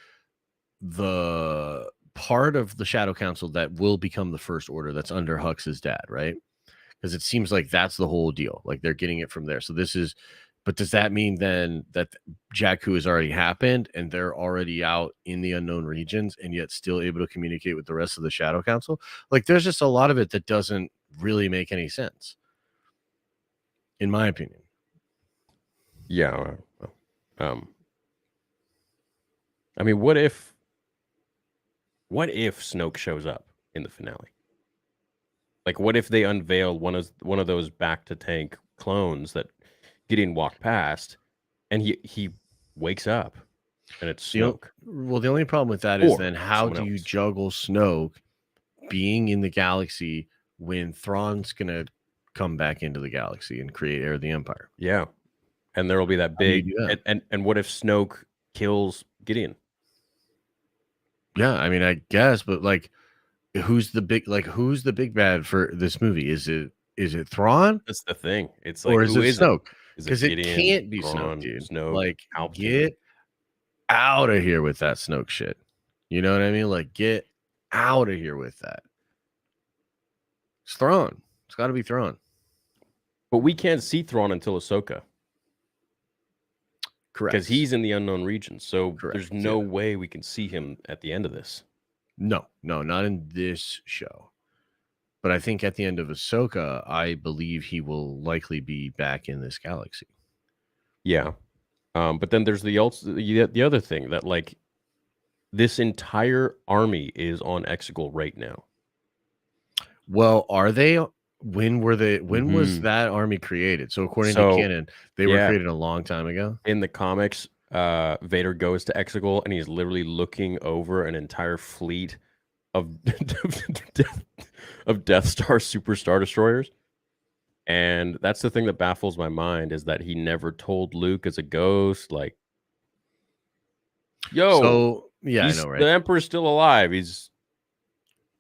the part of the Shadow Council that will become the First Order that's under Hux's dad, right? Because it seems like that's the whole deal. Like they're getting it from there. So this is, but does that mean then that Jakku has already happened and they're already out in the unknown regions and yet still able to communicate with the rest of the Shadow Council? Like there's just a lot of it that doesn't really make any sense, in my opinion. Yeah. I mean, what if Snoke shows up in the finale? Like, what if they unveil one of those back to tank clones that Gideon walked past, and he wakes up, and it's Snoke? Well, the only problem with that is Or then how do you else. juggle Snoke being in the galaxy when Thrawn's gonna come back into the galaxy and create Heir of the Empire? Yeah, and there will be that How do you big. do that? And what if Snoke kills Gideon? Yeah, I mean, I guess, but like, who's the big bad for this movie? Is it Thrawn That's the thing. It's like, or is who it is Snoke? Is Because it Gideon, can't be Thrawn, Snoke, dude. Snoke, Like, Palpatine? get out of here with that Snoke shit. You know what I mean? Like, get out of here with that. It's Thrawn. It's got to be Thrawn. But we can't see Thrawn until Ahsoka. Correct. Because he's in the unknown region. So Correct, there's no yeah. way we can see him at the end of this. No, not in this show. But I think at the end of Ahsoka, I believe he will likely be back in this galaxy. Yeah. But then there's the other thing that, like, this entire army is on Exegol right now. Well, are they? When were they? When was Mhm. that army created? So according to canon, they were created a long time ago. In the comics, Vader goes to Exegol and he's literally looking over an entire fleet of of Death Star Super Star Destroyers. And that's the thing that baffles my mind, is that he never told Luke as a ghost, like, yo, So yeah, I know, right? The Emperor's still alive. He's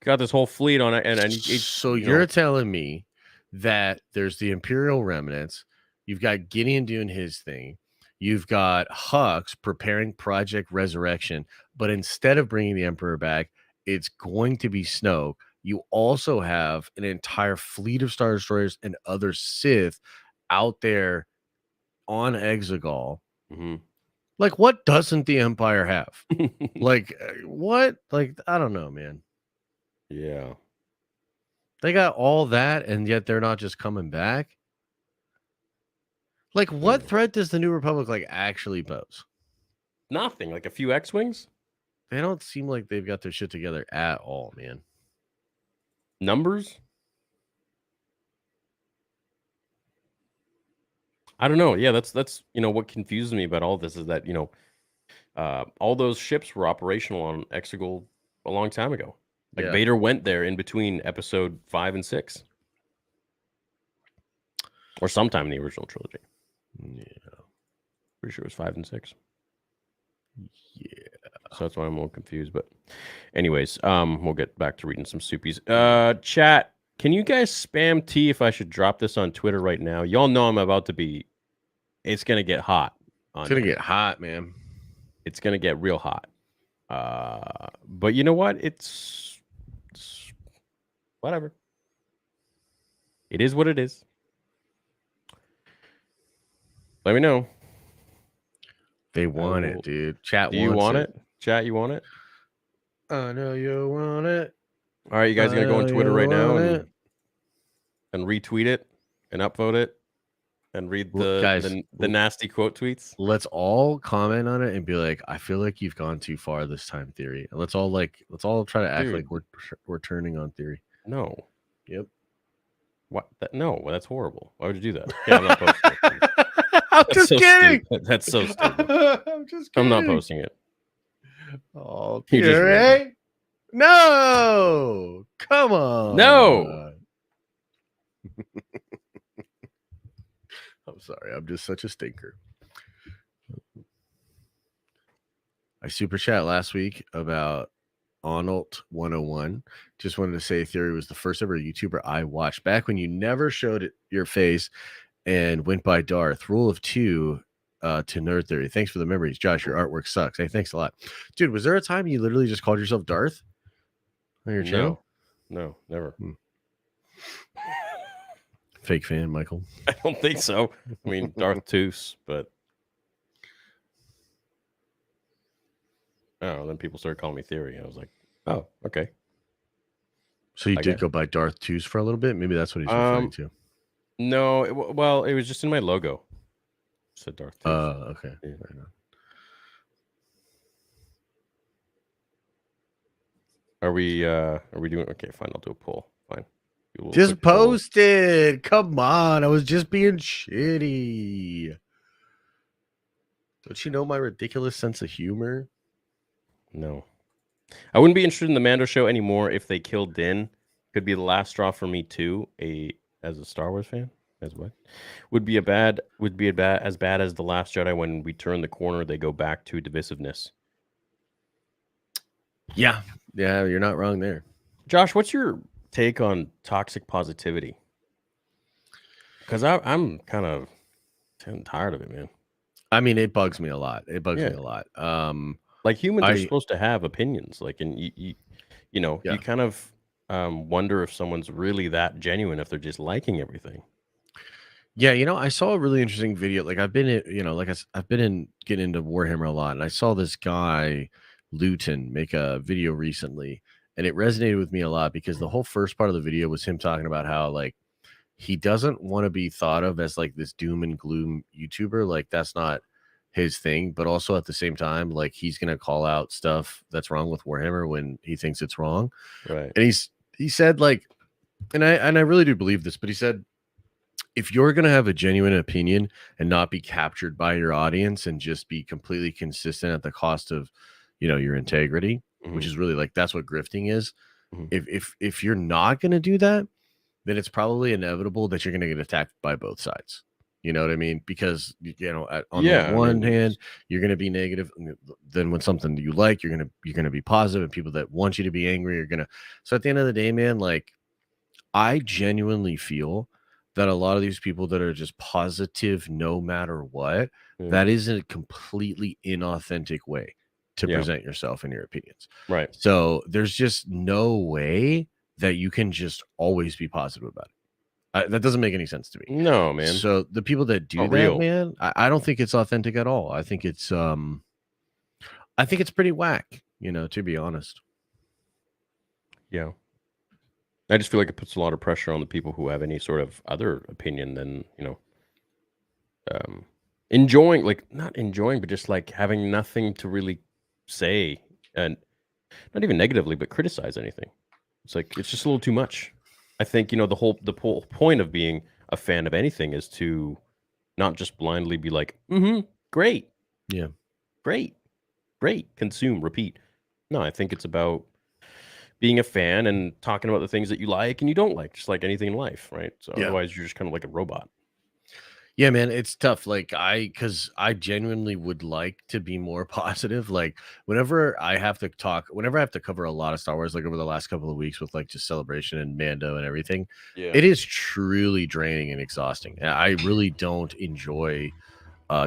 got this whole fleet on it, and so you're telling me that there's the Imperial remnants, you've got Gideon doing his thing, you've got Hux preparing Project Resurrection, but instead of bringing the Emperor back, it's going to be Snoke. You also have an entire fleet of Star Destroyers and other Sith out there on Exegol. Mhm. Like, what doesn't the Empire have? Like, what? Like, I don't know, man. Yeah. They got all that, and yet they're not just coming back. Like, what threat does the New Republic like actually pose? Nothing. Like a few X-wings. They don't seem like they've got their shit together at all, man. Numbers. I don't know. Yeah, that's what confuses me about all this is that all those ships were operational on Exegol a long time ago. Like Yeah. Vader went there in between episode 5 and 6, or sometime in the original trilogy. Yeah. Pretty sure it was 5 and 6. Yeah. So that's why I'm a little confused. But anyways, we'll get back to reading some soupies. Chat, can you guys spam T if I should drop this on Twitter right now? Y'all know I'm about to be. It's gonna get hot. It's gonna get hot, man. It's gonna get real hot. But you know what? It's whatever. It is what it is. Let me know. They want it, dude. Chat. Do you want it? Chat, you want it? I know you want it. All right, you guys gonna go on Twitter right now and retweet it and upvote it and read the nasty quote tweets. Let's all comment on it and be like, I feel like you've gone too far this time, Theory. And let's all try to act like we're turning on Theory. No. Yep. What? No, that's horrible. Why would you do that? Yeah, I'm not posting it. I'm just kidding. That's so stupid. I'm just kidding. I'm not posting it. Oh, Theory. No, come on. No. I'm sorry. I'm just such a stinker. I super chat last week about Arnold 101. Just wanted to say Theory was the first ever YouTuber I watched back when you never showed your face and went by Darth. Rule of 2 to Nerd Theory. Thanks for the memories. Josh, your artwork sucks. Hey, thanks a lot. Dude, was there a time you literally just called yourself Darth on your channel? No, never. Fake fan, Michael. I don't think so. I mean, Darth Toos, but oh, then people started calling me Theory. I was like, oh, okay. So you did go by Darth Toos for a little bit? Maybe that's what he's referring to. No, it was just in my logo. It said Darth Toos. Okay. Yeah. Right on. Are we doing okay? Fine, I'll do a poll. Fine. Just posted. Come on. I was just being shitty. Don't you know my ridiculous sense of humor? No. I wouldn't be interested in the Mando show anymore if they killed Din. Could be the last straw for me too. As a Star Wars fan, as what? Would be as bad as The Last Jedi when we turn the corner, they go back to divisiveness. Yeah, you're not wrong there. Josh, what's your take on toxic positivity? Because I'm kind of tired of it, man. I mean, it bugs me a lot. Me a lot. Like humans are supposed to have opinions, like, and you kind of wonder if someone's really that genuine if they're just liking everything. Yeah, I saw a really interesting video. Like I've been in, I've been getting into Warhammer a lot, and I saw this guy Luton make a video recently, and it resonated with me a lot because the whole first part of the video was him talking about how like he doesn't want to be thought of as like this doom and gloom YouTuber. Like that's not his thing, but also at the same time, like he's gonna call out stuff that's wrong with Warhammer when he thinks it's wrong. Right. And he said like, and I really do believe this, but he said, if you're going to have a genuine opinion and not be captured by your audience and just be completely consistent at the cost of, your integrity, which is really like, that's what grifting is. If you're not going to do that, then it's probably inevitable that you're going to get attacked by both sides. You know what I mean? Because, on the one hand, you're going to be negative. Then when something you like, you're going to be positive, and people that want you to be angry are going to. So at the end of the day, man, like I genuinely feel that a lot of these people that are just positive no matter what, that is a completely inauthentic way to present yourself and your opinions. Right. So there's just no way that you can just always be positive about it. That doesn't make any sense to me. No, man. So the people that do Not that, real. man, I don't think it's authentic at all. I think it's pretty whack, to be honest. Yeah. I just feel like it puts a lot of pressure on the people who have any sort of other opinion than, enjoying, like not enjoying, but just like having nothing to really say, and not even negatively, but criticize anything. It's like it's just a little too much. I think the whole point of being a fan of anything is to not just blindly be like, great, Yeah. great, consume, repeat. No, I think it's about being a fan and talking about the things that you like and you don't like, just like anything in life, right? So Yeah. otherwise, you're just kind of like a robot. Yeah, man, it's tough. Like because I genuinely would like to be more positive. Like whenever I have to cover a lot of Star Wars, like over the last couple of weeks with like just Celebration and Mando and everything, Yeah. it is truly draining and exhausting. And I really don't enjoy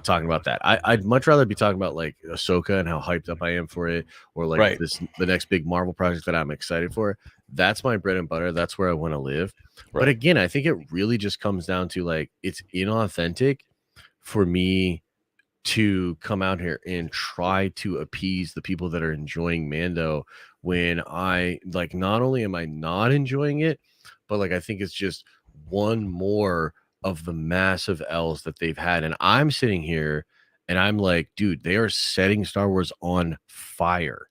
talking about that. I'd much rather be talking about like Ahsoka and how hyped up I am for it, or like Right. the next big Marvel project that I'm excited for. That's my bread and butter. That's where I want to live. Right. But again, I think it really just comes down to like it's inauthentic for me to come out here and try to appease the people that are enjoying Mando when I like not only am I not enjoying it, but like I think it's just one more of the massive L's that they've had. And I'm sitting here and I'm like, dude, they are setting Star Wars on fire.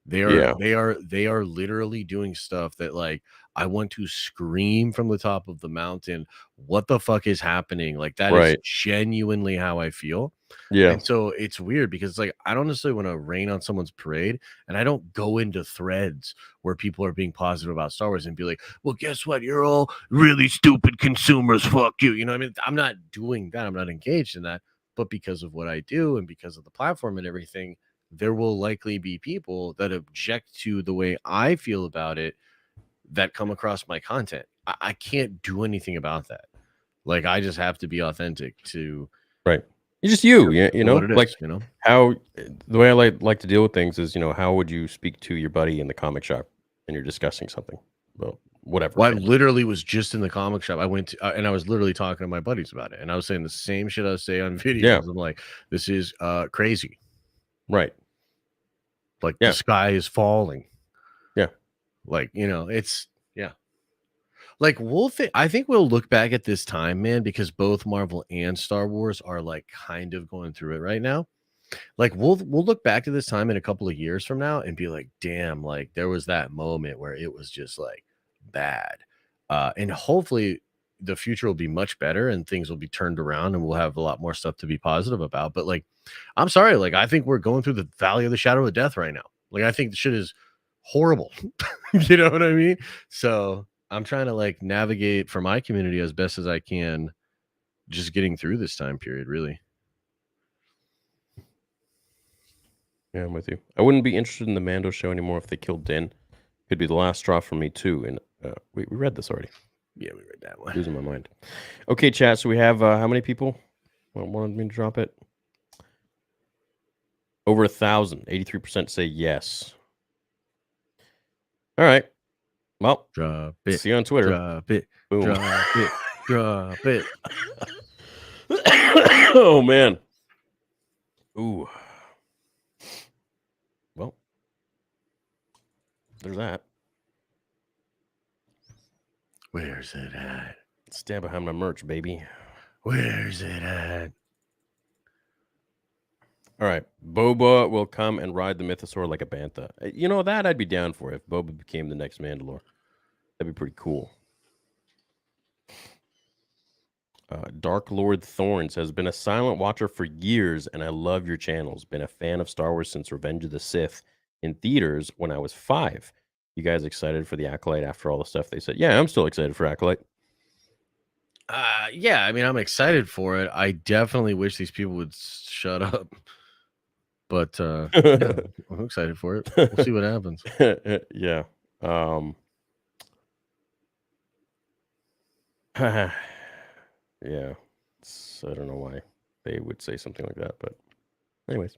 They are literally doing stuff that like I want to scream from the top of the mountain. What the fuck is happening? Like that is Right. genuinely how I feel. Yeah. And so it's weird because it's like I don't necessarily want to rain on someone's parade, and I don't go into threads where people are being positive about Star Wars and be like, well, guess what? You're all really stupid consumers. Fuck you. You know what I mean? I'm not doing that. I'm not engaged in that. But because of what I do and because of the platform and everything, there will likely be people that object to the way I feel about it that come across my content. I can't do anything about that. Like I just have to be authentic to Right. You're just you know, what it is, like how the way I like to deal with things is, how would you speak to your buddy in the comic shop and you're discussing something? Well, whatever. Well, I literally was just in the comic shop. I went to, and I was literally talking to my buddies about it, and I was saying the same shit I was saying on videos. Yeah. I'm like, this is crazy. Right. Like the sky is falling. Yeah. Like, it's like I think we'll look back at this time, man, because both Marvel and Star Wars are like kind of going through it right now. Like we'll look back to this time in a couple of years from now and be like, damn, like there was that moment where it was just like bad. And hopefully the future will be much better and things will be turned around and we'll have a lot more stuff to be positive about. But like, I'm sorry, like I think we're going through the valley of the shadow of death right now. Like I think the shit is horrible. You know what I mean? So I'm trying to like navigate for my community as best as I can, just getting through this time period, really. Yeah, I'm with you. I wouldn't be interested in the Mando show anymore if they killed Din. Could be the last straw for me too. And we read this already. Yeah, we read that one. Losing my mind. Okay, chat. So we have how many people wanted me to drop it? Over 1,000. 83% say yes. All right. Well, drop it. See you on Twitter. Drop it. Boom. Drop it. Drop it. Oh man. Ooh. Well, there's that. Where's it at? Stand behind my merch, baby. Where's it at? All right. Boba will come and ride the mythosaur like a bantha. You know, that I'd be down for if Boba became the next Mandalore. That'd be pretty cool. Dark Lord Thorns has been a silent watcher for years, and I love your channels. Been a fan of Star Wars since Revenge of the Sith in theaters when I was 5. You guys excited for the Acolyte after all the stuff they said? Yeah, I'm still excited for Acolyte. Yeah, I mean, I'm excited for it. I definitely wish these people would shut up. But yeah, I'm excited for it. We'll see what happens. Yeah. Yeah. I don't know why they would say something like that, but anyways.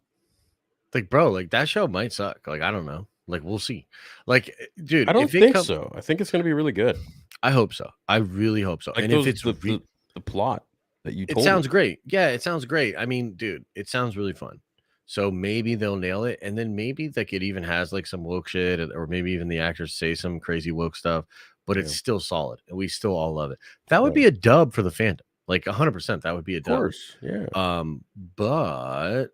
Like, bro, like that show might suck. Like, I don't know. Like, we'll see. Like, dude, I don't think so. I think it's going to be really good. I hope so. I really hope so. Like And those, if it's the plot that you it told sounds me. great. Yeah, it sounds great. I mean, dude, it sounds really fun. So maybe they'll nail it, and then maybe like it even has like some woke shit, or maybe even the actors say some crazy woke stuff, but it's Yeah. still solid, and we still all love it. That would Right. be a dub for the fandom, like 100%. That would be a Of dub. course, yeah. But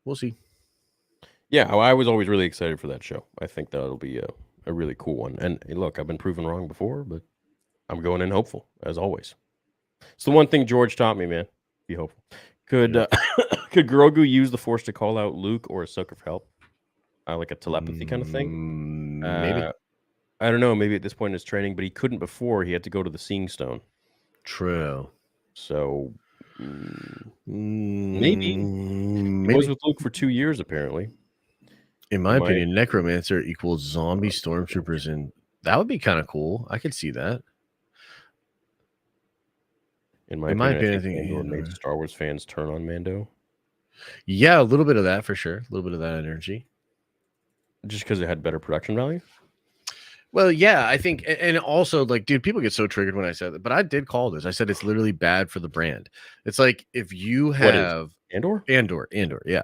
we'll see. Yeah, I was always really excited for that show. I think that'll be a really cool one. And hey, look, I've been proven wrong before, but I'm going in hopeful as always. It's the one thing George taught me, man. Be hopeful. Could could Grogu use the Force to call out Luke or Ahsoka for help? Like a telepathy kind of thing? Maybe. I don't know. Maybe at this point in his training, but he couldn't before. He had to go to the Seeing Stone. True. So maybe. He was with Luke for 2 years, apparently. In my opinion, Necromancer equals zombie stormtroopers, and that would be kind of cool. I could see that. In my opinion, I think Andor made Star Wars fans turn on Mando. Yeah, a little bit of that for sure. A little bit of that energy. Just because it had better production value? Well, yeah, I think, and also, like, dude, people get so triggered when I said that, but I did call this. I said it's literally bad for the brand. It's like if you have Andor, yeah,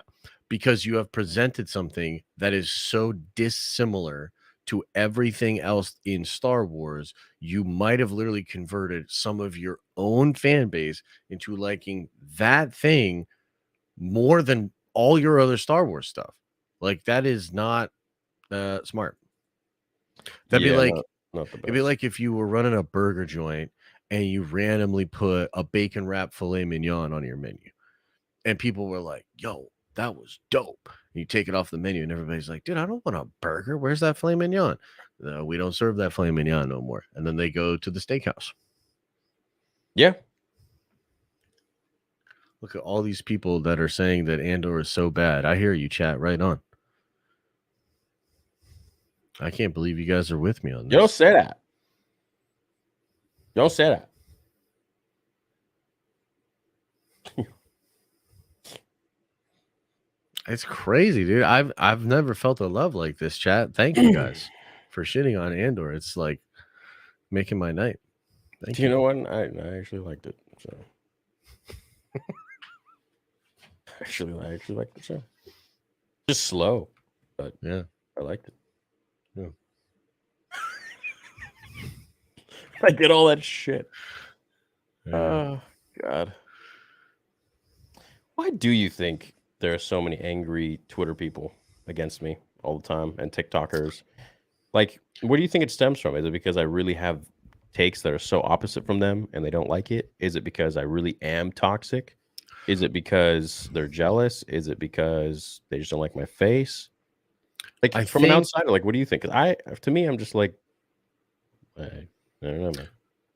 because you have presented something that is so dissimilar to everything else in Star Wars, you might have literally converted some of your own fan base into liking that thing more than all your other Star Wars stuff. Like, that is not smart. That'd be like, not the best. It'd be like if you were running a burger joint and you randomly put a bacon wrap filet mignon on your menu, and people were like, "Yo, that was dope." And you take it off the menu, and everybody's like, "Dude, I don't want a burger. Where's that filet mignon?" No, we don't serve that filet mignon no more. And then they go to the steakhouse. Yeah. Look at all these people that are saying that Andor is so bad. I hear you, chat. Right on. I can't believe you guys are with me on this. You don't say that. Don't say that. It's crazy, dude. I've never felt a love like this, chat. Thank you guys for shitting on Andor. It's like making my night. Thank you. You know what? I actually liked it. So I actually liked the show. Just slow, but yeah, I liked it. Yeah. I get all that shit. Yeah. Oh God. Why do you think there are so many angry Twitter people against me all the time and TikTokers? Like, where do you think it stems from? Is it because I really have takes that are so opposite from them and they don't like it? Is it because I really am toxic? Is it because they're jealous? Is it because they just don't like my face? Like, an outsider, like, what do you think? To me, I'm just like, I don't know, man.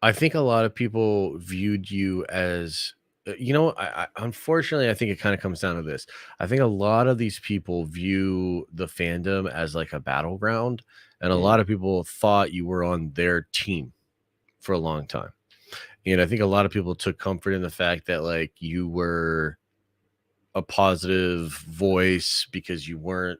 I think a lot of people viewed you as, I unfortunately, I think it kind of comes down to this. I think a lot of these people view the fandom as like a battleground, and a lot of people thought you were on their team for a long time. And I think a lot of people took comfort in the fact that like you were a positive voice because you weren't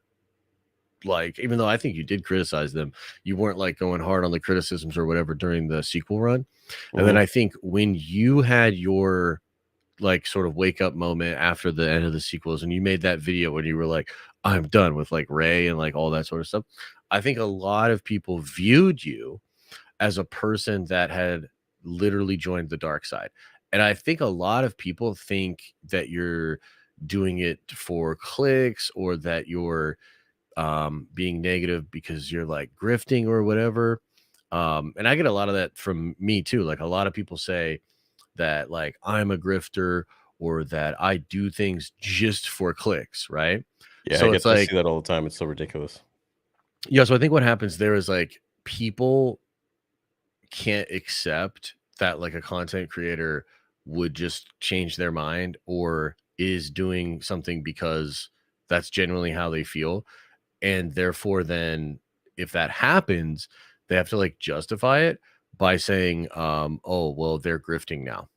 like, even though I think you did criticize them, you weren't like going hard on the criticisms or whatever during the sequel run. And then I think when you had your like sort of wake up moment after the end of the sequels and you made that video when you were like, I'm done with like Rey and like all that sort of stuff, I think a lot of people viewed you as a person that had literally joined the dark side. And I think a lot of people think that you're doing it for clicks or that you're being negative because you're like grifting or whatever. And I get a lot of that from me too. Like a lot of people say that like I'm a grifter or that I do things just for clicks, right? Yeah, so I see that all the time. It's so ridiculous. Yeah, so I think what happens there is like people can't accept that like a content creator would just change their mind or is doing something because that's genuinely how they feel. And therefore, then if that happens, they have to like justify it by saying, oh, well, they're grifting now.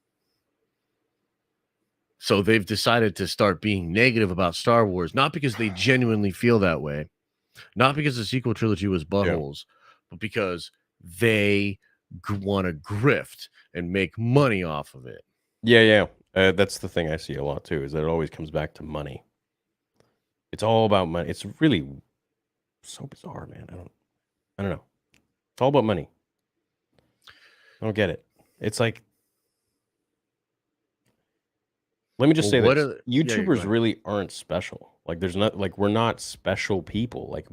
So they've decided to start being negative about Star Wars, not because they genuinely feel that way, not because the sequel trilogy was buttholes, but because they want to grift and make money off of it. Yeah. That's the thing I see a lot too, is that it always comes back to money. It's all about money. It's really so bizarre, man. I don't know. It's all about money. I don't get it. It's like, let me just say Well, this: yeah, go YouTubers ahead. really aren't special. Like, there's not like we're not special people. Like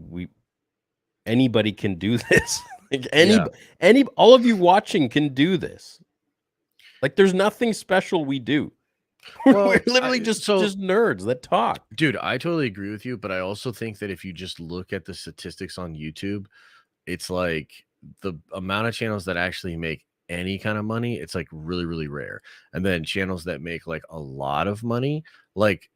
anybody can do this. Like all of you watching can do this. Like, there's nothing special we do. Well, We're literally just nerds that talk. Dude, I totally agree with you, but I also think that if you just look at the statistics on YouTube, it's like the amount of channels that actually make any kind of money, it's like really, really rare. And then channels that make like a lot of money, like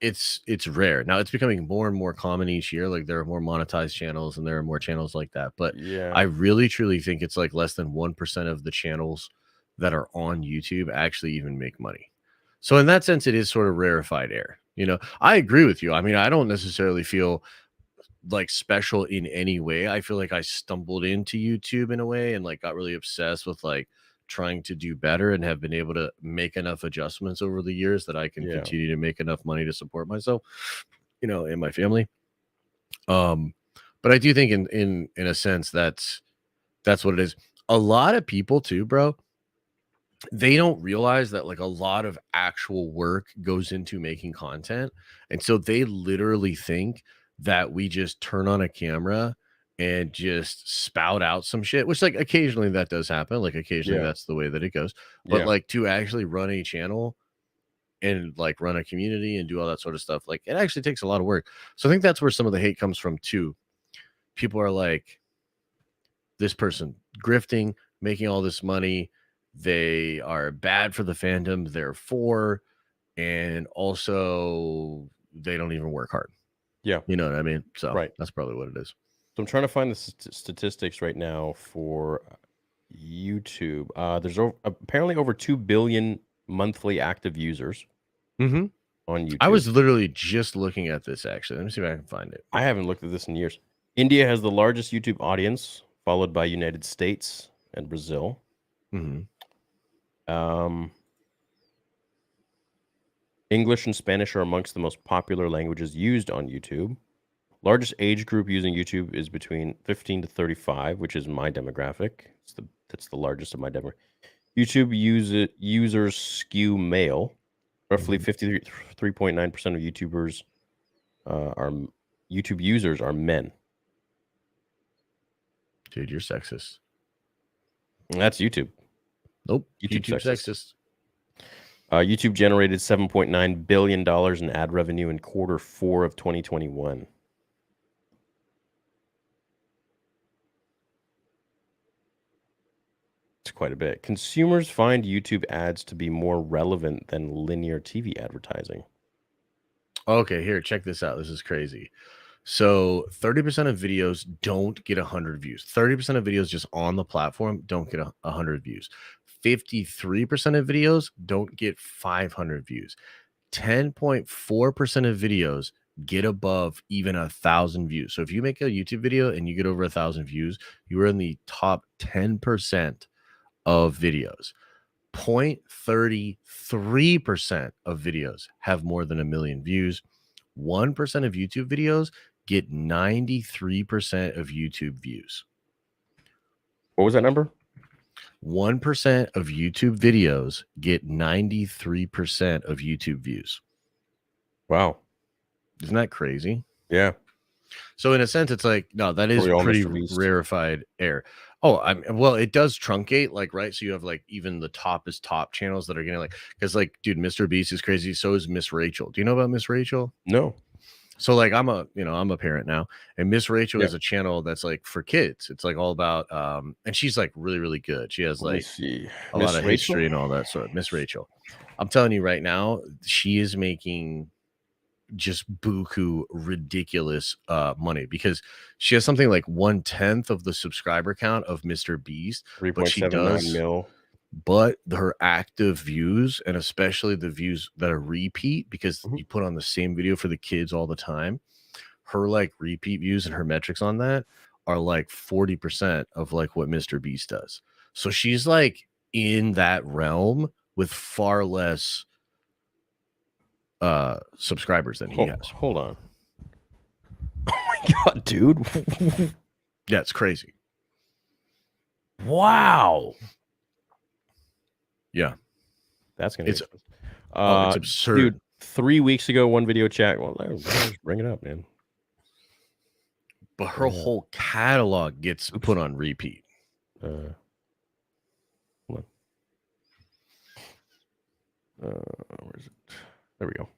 it's rare. Now it's becoming more and more common each year. Like there are more monetized channels and there are more channels like that. But Yeah, I really truly think it's like less than 1% of the channels that are on YouTube actually even make money. So in that sense, it is sort of rarefied air. You know, I agree with you. I mean, I don't necessarily feel like special in any way. I feel like I stumbled into YouTube in a way and like got really obsessed with like trying to do better and have been able to make enough adjustments over the years that I can Yeah. continue to make enough money to support myself, you know, and my family. But I do think in a sense that's what it is. A lot of people too, bro, they don't realize that like a lot of actual work goes into making content. And so they literally think that we just turn on a camera and just spout out some shit, which like occasionally that does happen. Like occasionally Yeah. that's the way that it goes. But Yeah. like to actually run a channel and like run a community and do all that sort of stuff, like it actually takes a lot of work. So I think that's where some of the hate comes from too. People are like, this person grifting, making all this money, they are bad for the fandom, therefore, and also they don't even work hard. Yeah. You know what I mean? So Right. that's probably what it is. So I'm trying to find the statistics right now for YouTube. There's apparently over 2 billion monthly active users Mm-hmm. on YouTube. I was literally just looking at this actually. Let me see if I can find it. I haven't looked at this in years. India has the largest YouTube audience, followed by United States and Brazil. Mm-hmm. English and Spanish are amongst the most popular languages used on YouTube. Largest age group using YouTube is between 15 to 35, which is my demographic. That's the largest of my demographic. YouTube users skew male. Roughly 53.9% of YouTubers are YouTube users are men. Dude, you're sexist. And that's YouTube. Nope. YouTube YouTube sexist. YouTube generated $7.9 billion in ad revenue in Q4 of 2021. It's quite a bit. Consumers find YouTube ads to be more relevant than linear TV advertising. Okay, here, check this out. This is crazy. So 30% of videos don't get 100 views. 30% of videos just on the platform don't get 100 views. 53% of videos don't get 500 views. 10.4% of videos get above even 1,000 views. So if you make a YouTube video and you get over 1,000 views, you are in the top 10% of videos. 0.33% of videos have more than 1 million views. 1% of YouTube videos get 93% of YouTube views. What was that number? 1% of YouTube videos get 93% of YouTube views. Wow. Isn't that crazy? Yeah. So in a sense, it's like, no, that is pretty rarefied air. Oh, well, it does truncate, like, right? So you have like even the top channels that are getting like, because like, dude, Mr. Beast is crazy. So is Miss Rachel. Do you know about Miss Rachel? No. So like I'm a parent now, and Miss Rachel is a channel that's like for kids. It's like all about and she's like really, really good. She has like a lot of history and all that sort. Miss Rachel. I'm telling you right now, she is making just buku ridiculous money because she has something like 1/10 of the subscriber count of Mr. Beast, but she does mil. But her active views, and especially the views that are repeat, because you put on the same video for the kids all the time, her like repeat views and her metrics on that are like 40% of like what Mr. Beast does. So she's like in that realm with far less subscribers than he has. Hold on. Oh my god, dude. Yeah, it's crazy. Wow. Yeah. That's gonna be It's absurd. Dude, 3 weeks ago, one video chat. Well, just bring it up, man. But her whole catalog gets put on repeat. Hold on. Where is it? There we go.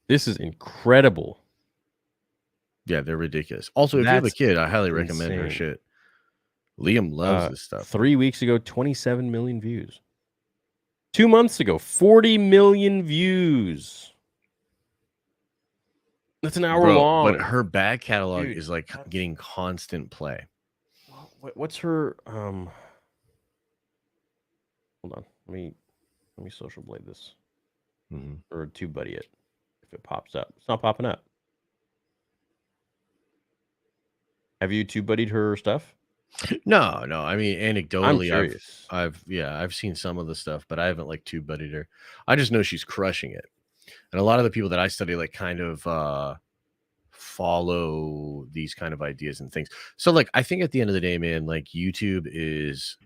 This is incredible. Yeah, they're ridiculous. Also, if you have a That's kid, I highly recommend her insane. shit. Liam loves this stuff. 3 weeks ago, 27 million views. 2 months ago, 40 million views. That's an hour long. But her back catalog is like getting constant play. What's her hold on. Let me social blade this. Or tube buddy it. If it pops up. It's not popping up. Have you tube buddied her stuff? No. I mean, anecdotally, I'm curious. I've seen some of the stuff, but I haven't like tube buddied her. I just know she's crushing it. And a lot of the people that I study like kind of follow these kind of ideas and things. So like I think at the end of the day, man, like YouTube is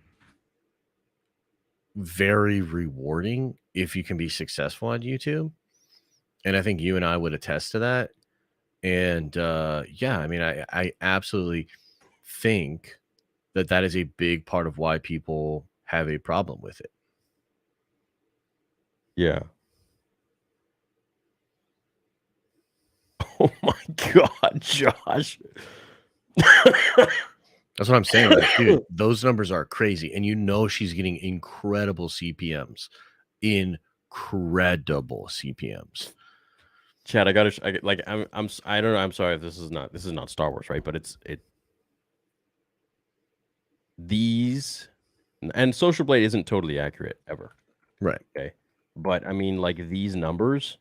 very rewarding if you can be successful on YouTube. And I think you and I would attest to that. And yeah, I mean, I absolutely think that is a big part of why people have a problem with it. Yeah. Oh my god, Josh. That's what I'm saying. Like, dude, those numbers are crazy. And you know she's getting incredible CPMs. Incredible CPMs. Chad, I don't know. I'm sorry if this is not Star Wars, right? But these and Social Blade isn't totally accurate ever. Right. Okay. But I mean, like these numbers,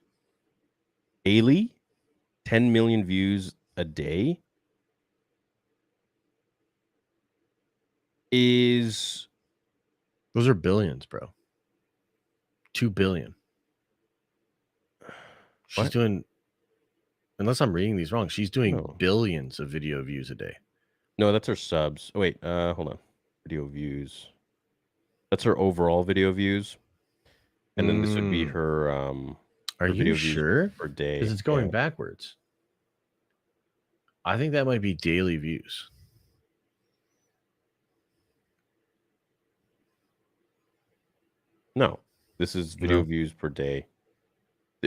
daily, 10 million views a day is. Those are billions, bro. 2 billion. She's doing, unless I'm reading these wrong, she's doing billions of video views a day. No, that's her subs. Oh, wait, hold on. Video views. That's her overall video views. And then this would be her Are you sure? Per day. Because it's going backwards. I think that might be daily views. No, this is video views per day.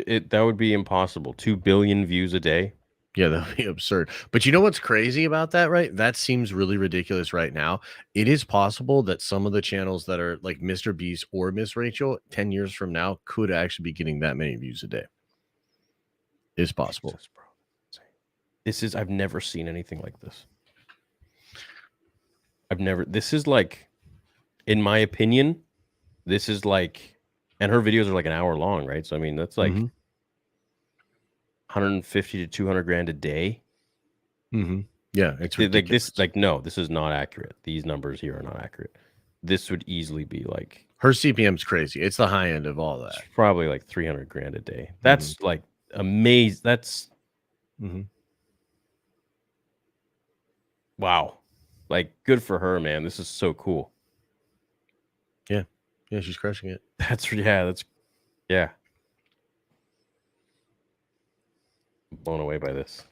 That would be impossible. 2 billion views a day. Yeah, that would be absurd. But you know what's crazy about that, right? That seems really ridiculous right now. It is possible that some of the channels that are like Mr. Beast or Miss Rachel 10 years from now could actually be getting that many views a day. It's possible. Jesus, bro. I've never seen anything like this. This is like, in my opinion, this is like, and her videos are like an hour long, right? So, I mean, that's like 150 to 200 grand a day. Yeah. It's ridiculous. No, this is not accurate. These numbers here are not accurate. This would easily be like. Her CPM's crazy. It's the high end of all that. It's probably like 300 grand a day. That's like amazing. That's. Wow. Like, good for her, man. This is so cool. Yeah. Yeah, she's crushing it. Yeah. I'm blown away by this.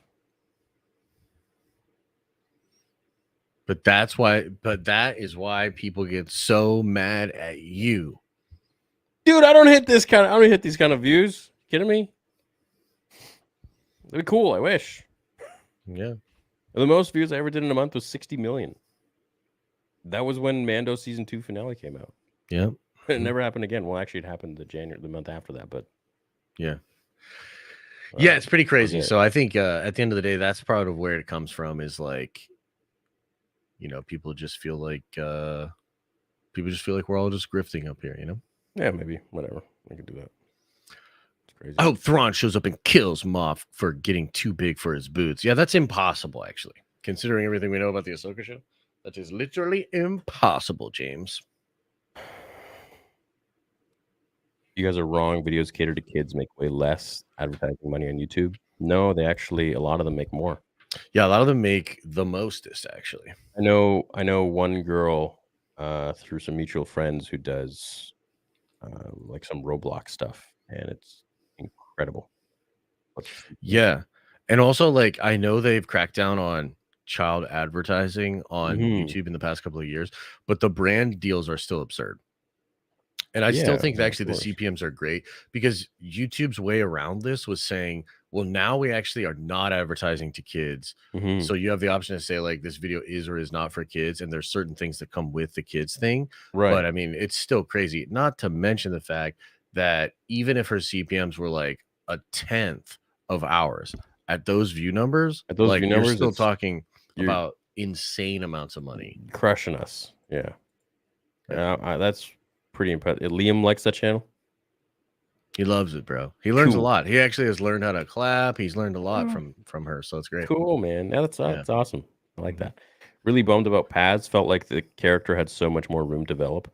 But that is why people get so mad at you. Dude, I don't hit these kind of views. Kidding me? It'd be cool, I wish. Yeah. The most views I ever did in a month was 60 million. That was when Mando season 2 finale came out. Yeah. It never happened again. Well, actually, it happened the month after that, but yeah. Yeah, it's pretty crazy. So I think at the end of the day, that's part of where it comes from is like, you know, people just feel like we're all just grifting up here, you know? Yeah, maybe. Whatever. We could do that. It's crazy. I hope Thrawn shows up and kills Moff for getting too big for his boots. Yeah, that's impossible, actually. considering everything we know about the Ahsoka show, that is literally impossible, James. You guys are wrong. Videos catered to kids make way less advertising money on YouTube. No, they actually, a lot of them make more. Yeah, a lot of them make the mostest, actually. I know one girl through some mutual friends who does like some Roblox stuff, and it's incredible. Yeah. And also, like, I know they've cracked down on child advertising on YouTube in the past couple of years, but the brand deals are still absurd. And I still think that of actually the course. CPMs are great because YouTube's way around this was saying, well, now we actually are not advertising to kids. Mhm. So you have the option to say, like, this video is or is not for kids. And there's certain things that come with the kids thing. Right. But I mean, it's still crazy. Not to mention the fact that even if her CPMs were like a tenth of ours at those view numbers, At those like, view you're numbers, still it's- talking you're- about insane amounts of money. Crushing us. Yeah. That's pretty impressive. Liam likes that channel. He loves it, bro. He learns a Cool. lot. He actually has learned how to clap. He's learned a lot from her, so it's great. Cool, man. Yeah, that's awesome. I like that. Really bummed about Paz. Felt like the character had so much more room to develop.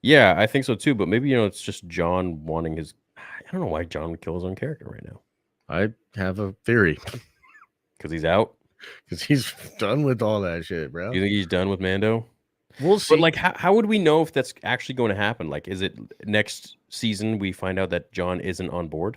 Yeah, I think so too. But maybe it's just John wanting his. I don't know why John would kill his own character right now. I have a theory. Because he's out. Because he's done with all that shit, bro. You think he's done with Mando? We'll see. But like, how would we know if that's actually going to happen? Like, is it next season we find out that John isn't on board?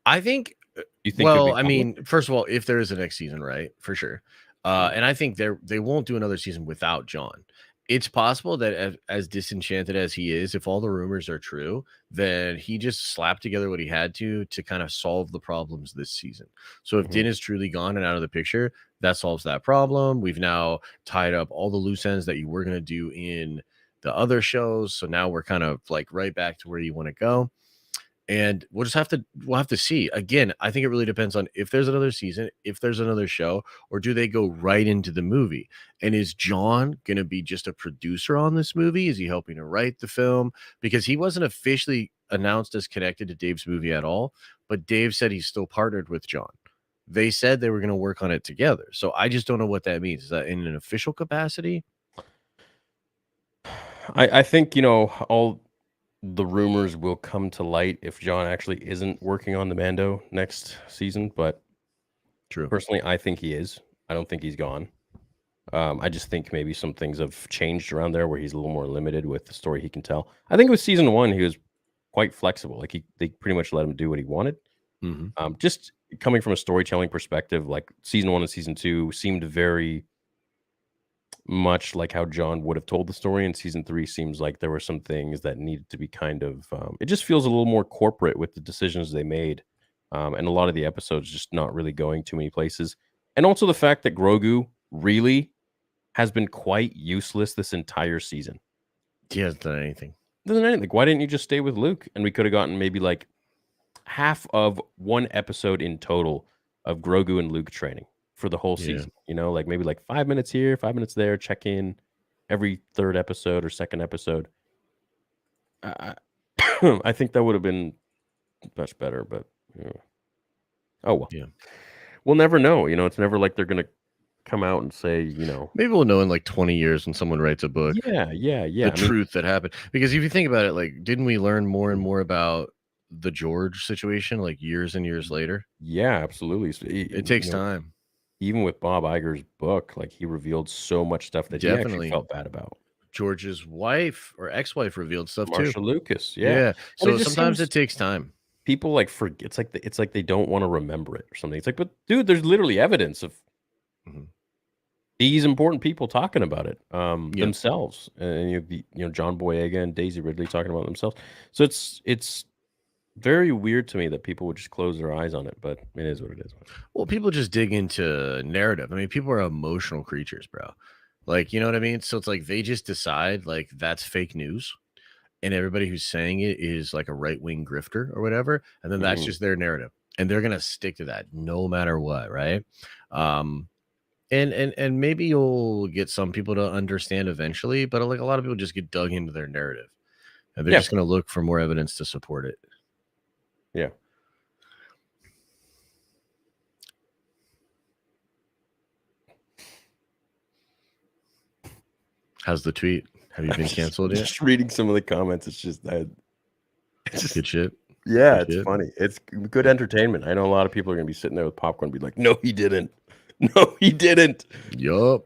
I think. You think? it'll Well, be I public? mean, first of all, if there is a next season, right, for sure. And I think they won't do another season without John. It's possible that as disenchanted as he is, if all the rumors are true, then he just slapped together what he had to kind of solve the problems this season. So if Din is truly gone and out of the picture, that solves that problem. We've now tied up all the loose ends that you were going to do in the other shows. So now we're kind of like right back to where you want to go. And we'll have to see. Again, I think it really depends on if there's another season, if there's another show, or do they go right into the movie? And is John going to be just a producer on this movie? Is he helping to write the film? Because he wasn't officially announced as connected to Dave's movie at all, but Dave said he's still partnered with John. They said they were going to work on it together. So I just don't know what that means. Is that in an official capacity? I think, all the rumors will come to light if John actually isn't working on the Mando next season. But True. Personally, I think he is. I don't think he's gone. I just think maybe some things have changed around there where he's a little more limited with the story he can tell. I think with season 1, he was quite flexible. Like they pretty much let him do what he wanted. Just coming from a storytelling perspective, like season 1 and season 2 seemed very much like how John would have told the story, and season 3 seems like there were some things that needed to be kind of it just feels a little more corporate with the decisions they made, and a lot of the episodes just not really going too many places. And also the fact that Grogu really has been quite useless this entire season. He hasn't done anything. Like, why didn't you just stay with Luke and we could have gotten maybe like half of one episode in total of Grogu and Luke training for the whole season, like maybe like 5 minutes here, 5 minutes there, check in every third episode or second episode. I think that would have been much better, but oh well. Yeah. We'll never know. It's never like they're going to come out and say, Maybe we'll know in like 20 years when someone writes a book. Yeah. The truth that happened. Because if you think about it, like, didn't we learn more and more about the George situation like years and years later? Yeah, absolutely. It takes time. Even with Bob Iger's book, like he revealed so much stuff that he actually felt bad about. George's wife or ex-wife revealed stuff too. Marsha Lucas, yeah. So sometimes it takes time. People like forget. It's like they don't want to remember it or something. It's like, but dude, there's literally evidence of these important people talking about it themselves, and John Boyega and Daisy Ridley talking about themselves. So it's very weird to me that people would just close their eyes on it, but it is what it is. Well, people just dig into narrative. I mean, people are emotional creatures, bro. Like, you know what I mean? So it's like they just decide like that's fake news, and everybody who's saying it is like a right-wing grifter or whatever, and then that's just their narrative, and they're gonna stick to that no matter what, right? And maybe you'll get some people to understand eventually, but like a lot of people just get dug into their narrative, and they're just gonna look for more evidence to support it. Yeah. How's the tweet? Have you been canceled yet? Just reading some of the comments, it's just Good shit. yeah, Good it's shit. funny. It's good entertainment. I know a lot of people are gonna be sitting there with popcorn and be like, "No, he didn't. No, he didn't." Yup.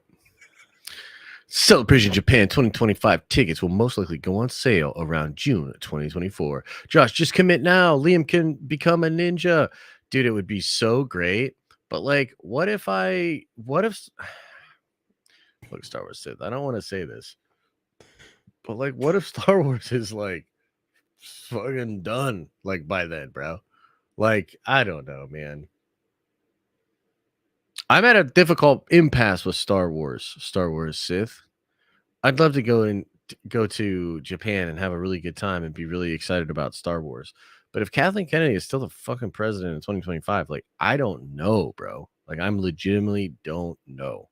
Celebration Japan 2025 tickets will most likely go on sale around June 2024. Josh, just commit now. Liam can become a ninja. Dude, it would be so great. But like, what if look, Star Wars said, I don't want to say this, but like, what if Star Wars is like fucking done like by then, bro? Like, I don't know, man. I'm at a difficult impasse with Star Wars Sith. I'd love to go to Japan and have a really good time and be really excited about Star Wars. But if Kathleen Kennedy is still the fucking president in 2025, like, I don't know, bro. Like, I'm legitimately don't know.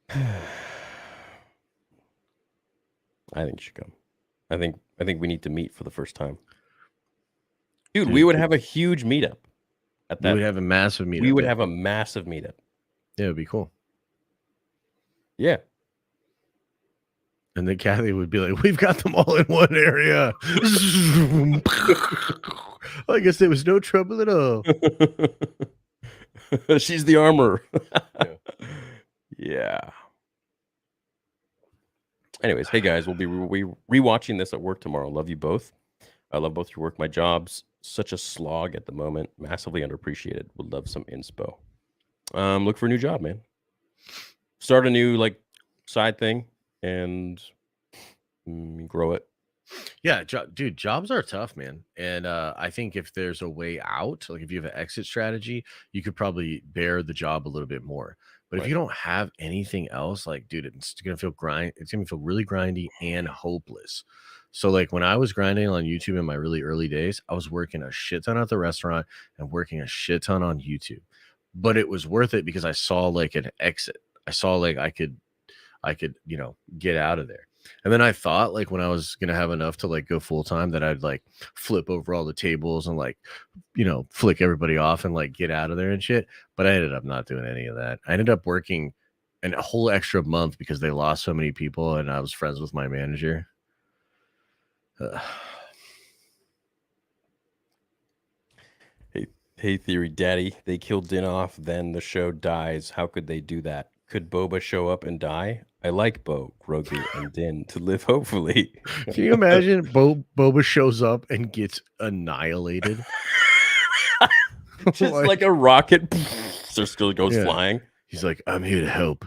I think you should come. I think we need to meet for the first time. Dude, we would have a huge meetup at that. We would have a massive meetup. We would have a massive meetup. Yeah, it would be cool. Yeah. And then Kathy would be like, we've got them all in one area. I guess there was no trouble at all. She's the armor. Yeah. Anyways, hey guys, we'll be rewatching this at work tomorrow. Love you both. I love both your work. My job's such a slog at the moment. Massively underappreciated. Would love some inspo. Look for a new job, man. Start a new like side thing and grow it. Yeah, dude, jobs are tough, man. And I think if there's a way out, like if you have an exit strategy, you could probably bear the job a little bit more. But if you don't have anything else, like, dude, it's gonna feel really grindy and hopeless. So like when I was grinding on YouTube in my really early days, I was working a shit ton at the restaurant and working a shit ton on YouTube. But it was worth it because I saw like an exit. I saw like I could, get out of there. And then I thought like when I was gonna have enough to like go full time that I'd like flip over all the tables and like, flick everybody off and like get out of there and shit. But I ended up not doing any of that. I ended up working a whole extra month because they lost so many people and I was friends with my manager. Hey, Theory Daddy, they killed Din off, then the show dies. How could they do that? Could Boba show up and die? I like Bo, Grogu, and Din to live, hopefully. Can you imagine Boba shows up and gets annihilated? Just like a rocket, so still goes flying. He's like, I'm here to help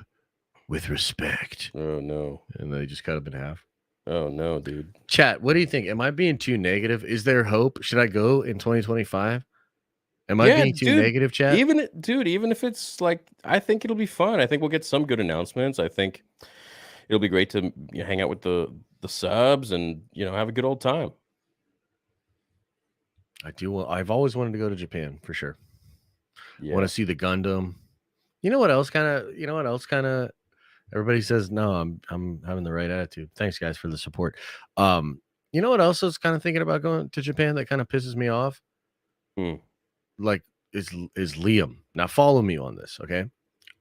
with respect. Oh, no. And they just cut him in half. Oh, no, dude. Chat, what do you think? Am I being too negative? Is there hope? Should I go in 2025? Am I being too negative, chat? Even if it's like, I think it'll be fun. I think we'll get some good announcements. I think it'll be great to hang out with the subs and have a good old time. I do. I've always wanted to go to Japan for sure. Yeah. Want to see the Gundam. You know what else? Kind of. Everybody says no. I'm having the right attitude. Thanks, guys, for the support. You know what else I was kind of thinking about going to Japan that kind of pisses me off? Like is Liam. Now follow me on this, okay?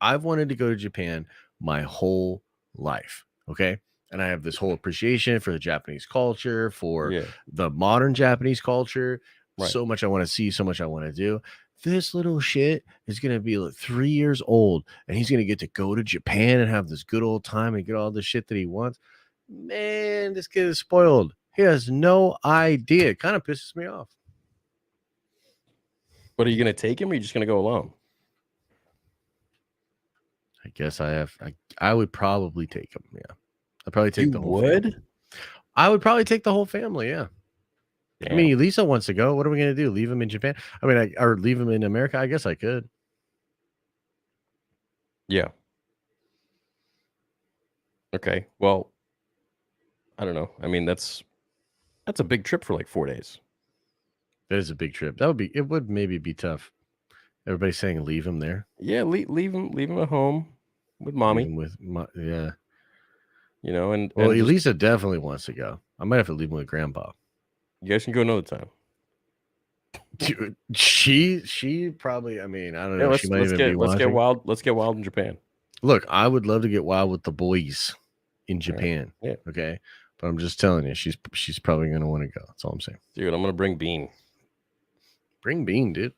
I've wanted to go to Japan my whole life, okay? And I have this whole appreciation for the Japanese culture, for the modern Japanese culture. Right. So much I want to see, so much I want to do. This little shit is going to be like 3 years old and he's going to get to go to Japan and have this good old time and get all the shit that he wants. Man, this kid is spoiled. He has no idea. It kind of pisses me off. But are you going to take him or are you just going to go alone? I guess I would probably take him. Yeah. I'd probably take the whole family. I would probably take the whole family. Yeah. Damn. I mean, Lisa wants to go. What are we going to do? Leave him in Japan? I mean, or leave him in America? I guess I could. Yeah. Okay. Well, I don't know. I mean, that's a big trip for like 4 days. That is a big trip. It would maybe be tough. Everybody's saying leave him there. Yeah, leave him at home with mommy. Yeah. And Elisa definitely wants to go. I might have to leave him with grandpa. You guys can go another time. Dude, she probably. I mean, I don't know. Yeah, She might even be let's get watching. wild. Let's get wild in Japan. Look, I would love to get wild with the boys in Japan. Yeah. Okay, but I'm just telling you, she's probably gonna want to go. That's all I'm saying. Dude, I'm gonna bring Bean. Bring Bean, dude.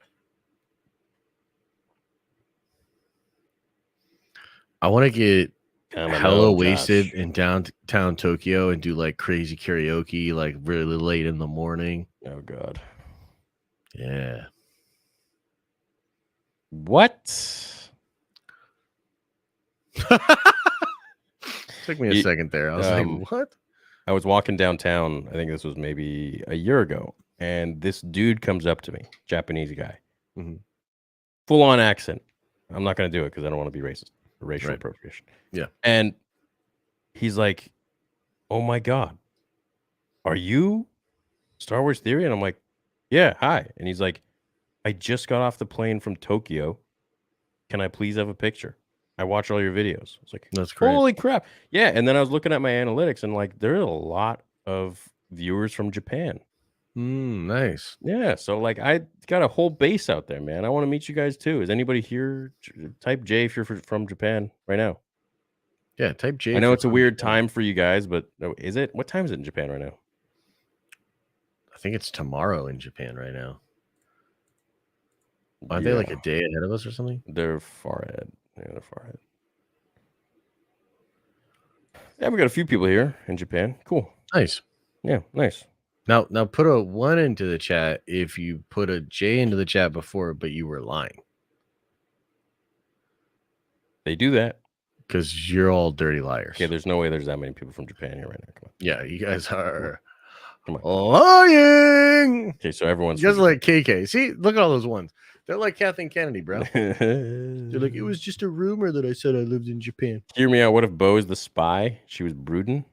I want to get hella wasted in downtown Tokyo and do like crazy karaoke, like really late in the morning. Oh God. Yeah. What? Took me a second there. I was like, what? I was walking downtown. I think this was maybe a year ago, and this dude comes up to me, Japanese guy, full on accent. I'm not gonna do it because I don't want to be racist, racial appropriation. Yeah. And he's like, "Oh my God, are you Star Wars Theory?" And I'm like, "Yeah, hi." And he's like, "I just got off the plane from Tokyo. Can I please have a picture? I watch all your videos." I was like, that's great. Holy crap. Yeah. And then I was looking at my analytics and like, there are a lot of viewers from Japan. Nice. Yeah. So like, I got a whole base out there, man. I want to meet you guys too. Is anybody here? Type J if you're from Japan right now. Yeah. Type J. I know it's a weird time for you guys, but is it? What time is it in Japan right now? I think it's tomorrow in Japan right now. Aren't they like a day ahead of us or something? They're far ahead. Yeah, they're far ahead. Yeah, we got a few people here in Japan. Cool. Nice. Yeah, nice. Now put a 1 into the chat if you put a J into the chat before, but you were lying. They do that. Because you're all dirty liars. Okay, there's no way there's that many people from Japan here right now. Come on. Yeah, you guys are Come on. lying. Okay, so everyone's You guys are like KK. See, look at all those ones. They're like Kathleen Kennedy, bro. They're like, it was just a rumor that I said I lived in Japan. Hear me out. What if Bo is the spy? She was brooding.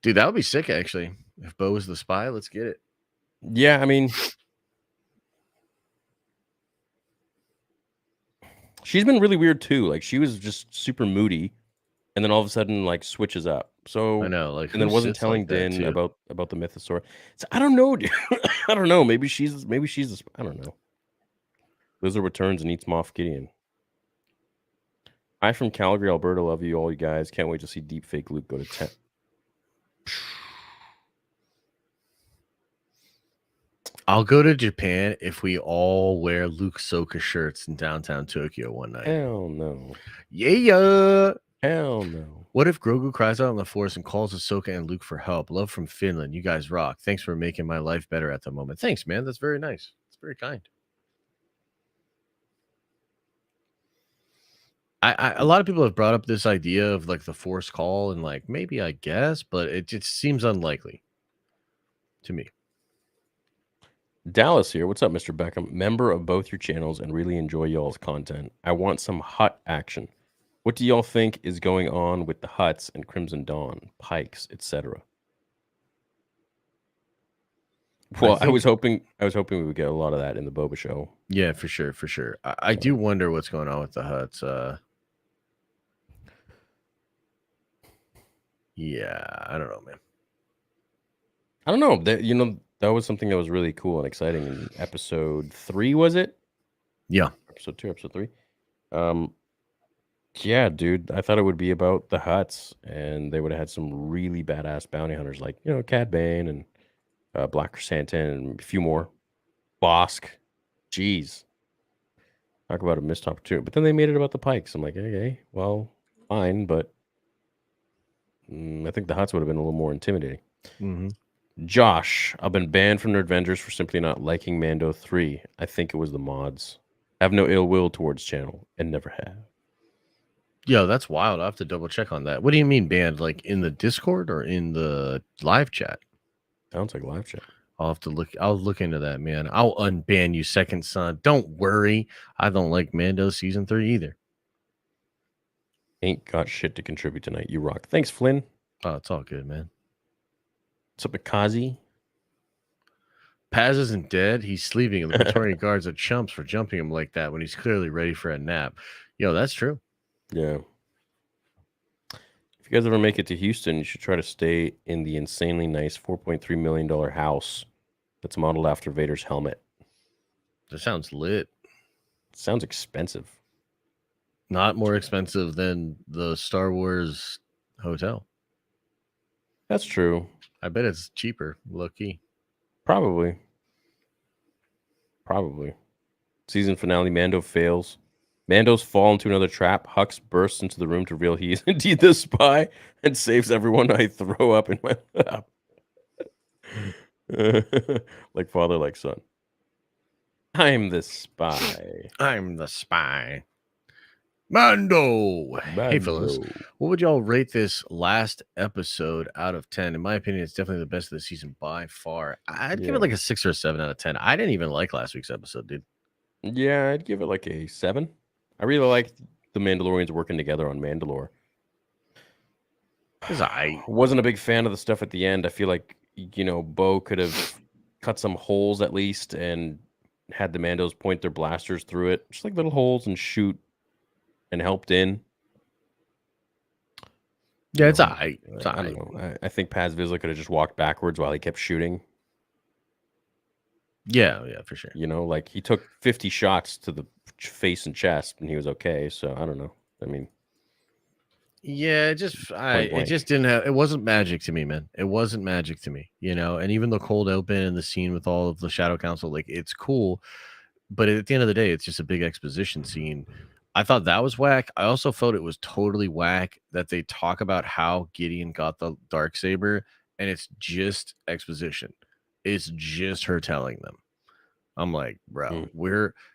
Dude, that would be sick, actually. If Bo was the spy, let's get it. Yeah, I mean, she's been really weird too. Like she was just super moody, and then all of a sudden, like switches up. So I know, like, and then wasn't telling Din about the mythosaur. So I don't know, dude. I don't know. Maybe she's the. I don't know. Lizard returns and eats Moff Gideon. Hi from Calgary, Alberta. Love you all, you guys. Can't wait to see deepfake Luke go to 10. I'll go to Japan if we all wear Luke Soka shirts in downtown Tokyo one night. Hell no. Yeah. Hell no. What if Grogu cries out in the forest and calls Ahsoka and Luke for help? Love from Finland. You guys rock. Thanks for making my life better at the moment. Thanks, man. That's very nice. It's very kind. A lot of people have brought up this idea of like the force call and like maybe I guess, but it just seems unlikely to me. Dallas here. What's up, Mr. Beckham? Member of both your channels and really enjoy y'all's content. I want some hut action. What do y'all think is going on with the Huts and Crimson Dawn, Pikes, etc.? Well, I was hoping we would get a lot of that in the Boba show. Yeah, for sure, for sure. I do wonder what's going on with the Huts. Yeah, I don't know, man. I don't know. That was something that was really cool and exciting in episode 3, was it? Yeah. Episode 2, episode 3. Yeah, dude. I thought it would be about the Huts, and they would have had some really badass bounty hunters like, Cad Bane and Black Chrysanthemum and a few more. Bosk. Jeez. Talk about a missed opportunity. But then they made it about the Pikes. I'm like, okay, well, fine, but I think the Huts would have been a little more intimidating. Mm-hmm. Josh, I've been banned from Nerdvengers for simply not liking Mando 3. I think it was the mods. I have no ill will towards channel and never have. Yo, that's wild. I have to double check on that. What do you mean banned? Like in the Discord or in the live chat? Sounds like live chat. I'll have to look. I'll look into that, man. I'll unban you, second son. Don't worry. I don't like Mando season 3 either. Ain't got shit to contribute tonight. You rock. Thanks, Flynn. Oh, it's all good, man. What's up, Mikazi? Paz isn't dead. He's sleeping, and the Praetorian guards are chumps for jumping him like that when he's clearly ready for a nap. Yo, that's true. Yeah. If you guys ever make it to Houston, you should try to stay in the insanely nice $4.3 million house that's modeled after Vader's helmet. That sounds lit. Sounds expensive. Not more expensive than the Star Wars hotel. That's true. I bet it's cheaper. Low key. Probably. Season finale, Mando fails. Mando's fall into another trap. Hux bursts into the room to reveal he is indeed the spy and saves everyone. I throw up in my lap. Like father, like son. I'm the spy. I'm the spy. Mando. Hey, fellas. What would y'all rate this last episode out of 10? In my opinion, it's definitely the best of the season by far. I'd give it like a 6 or a 7 out of 10. I didn't even like last week's episode, dude. Yeah, I'd give it like a 7. I really like the Mandalorians working together on Mandalore. I wasn't a big fan of the stuff at the end. I feel like, Bo could have cut some holes at least and had the Mandos point their blasters through it. Just like little holes and shoot and helped in. Yeah, it's I don't know. I think Paz Vizsla could have just walked backwards while he kept shooting. Yeah, for sure. Like he took 50 shots to the face and chest and he was okay. So I don't know. I mean, yeah, it just didn't have. It wasn't magic to me, man. It wasn't magic to me, And even the cold open and the scene with all of the Shadow Council, like it's cool, but at the end of the day, it's just a big exposition scene. I thought that was whack. I also felt it was totally whack that they talk about how Gideon got the Darksaber, and it's just exposition. It's just her telling them. I'm like, bro,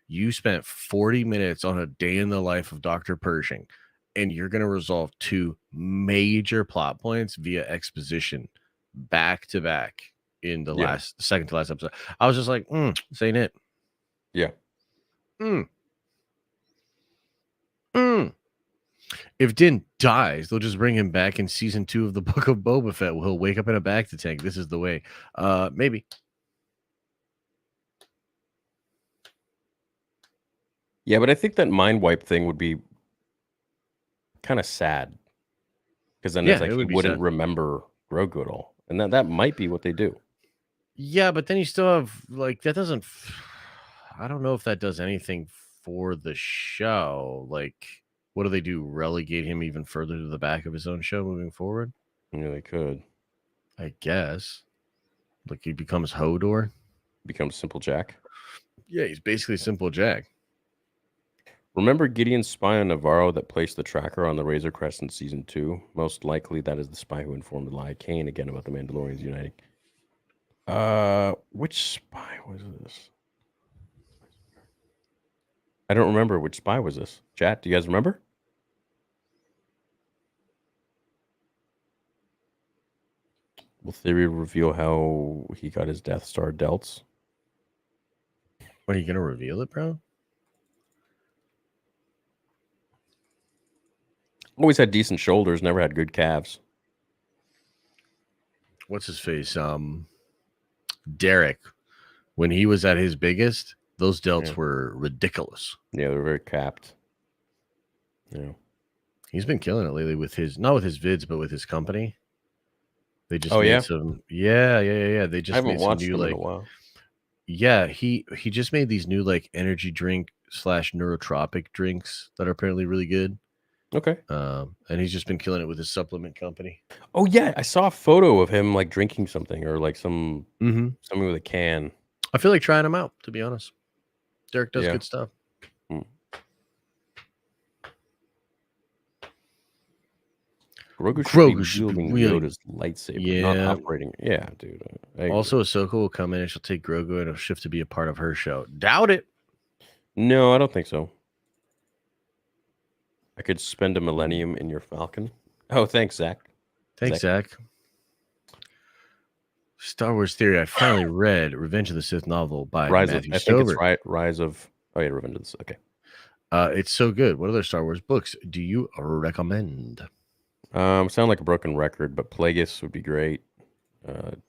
you spent 40 minutes on a day in the life of Dr. Pershing, and you're going to resolve 2 major plot points via exposition back to back in the second to last episode. I was just like, this ain't it. Yeah. If Din dies, they'll just bring him back in season 2 of the Book of Boba Fett. He'll wake up in a bacta tank. This is the way. Maybe. Yeah, but I think that mind wipe thing would be kind of sad. Because then it's like he wouldn't remember Grogu at all. And that might be what they do. Yeah, but then you still have, like, that doesn't... I don't know if that does anything for the show. Like, what do they do? Relegate him even further to the back of his own show moving forward? Yeah, they could. I guess. Like, he becomes Hodor. Becomes Simple Jack. Yeah, he's basically Simple Jack. Remember Gideon's spy on Navarro that placed the tracker on the Razor Crest in season 2? Most likely that is the spy who informed Elia Kane again about the Mandalorians uniting. Which spy was this? I don't remember. Which spy was this? Chat, do you guys remember? Will Theory reveal how he got his Death Star delts? Are you going to reveal it, bro? Always had decent shoulders, never had good calves. What's his face? Derek. When he was at his biggest, those delts were ridiculous. Yeah, they were very capped. Yeah. He's been killing it lately with his, not with his vids, but with his company. They just made some. Yeah. They just I haven't made watched some new, them in a while. Yeah, he just made these new like energy drink / neurotropic drinks that are apparently really good. Okay. And he's just been killing it with his supplement company. Oh yeah, I saw a photo of him like drinking something or like something with a can. I feel like trying him out, to be honest. Derek does good stuff. Grogu should be wielding Yoda's lightsaber, not operating. Yeah, dude. Also, Ahsoka will come in and she'll take Grogu and he'll shift to be a part of her show. Doubt it. No, I don't think so. I could spend a millennium in your Falcon. Oh, thanks, Zach. Thanks, Zach. Star Wars Theory. I finally read Revenge of the Sith novel by Matthew Stover. I think it's Rise of... Oh, yeah, Revenge of the Sith. Okay. It's so good. What other Star Wars books do you recommend? Sound like a broken record, but Plagueis would be great.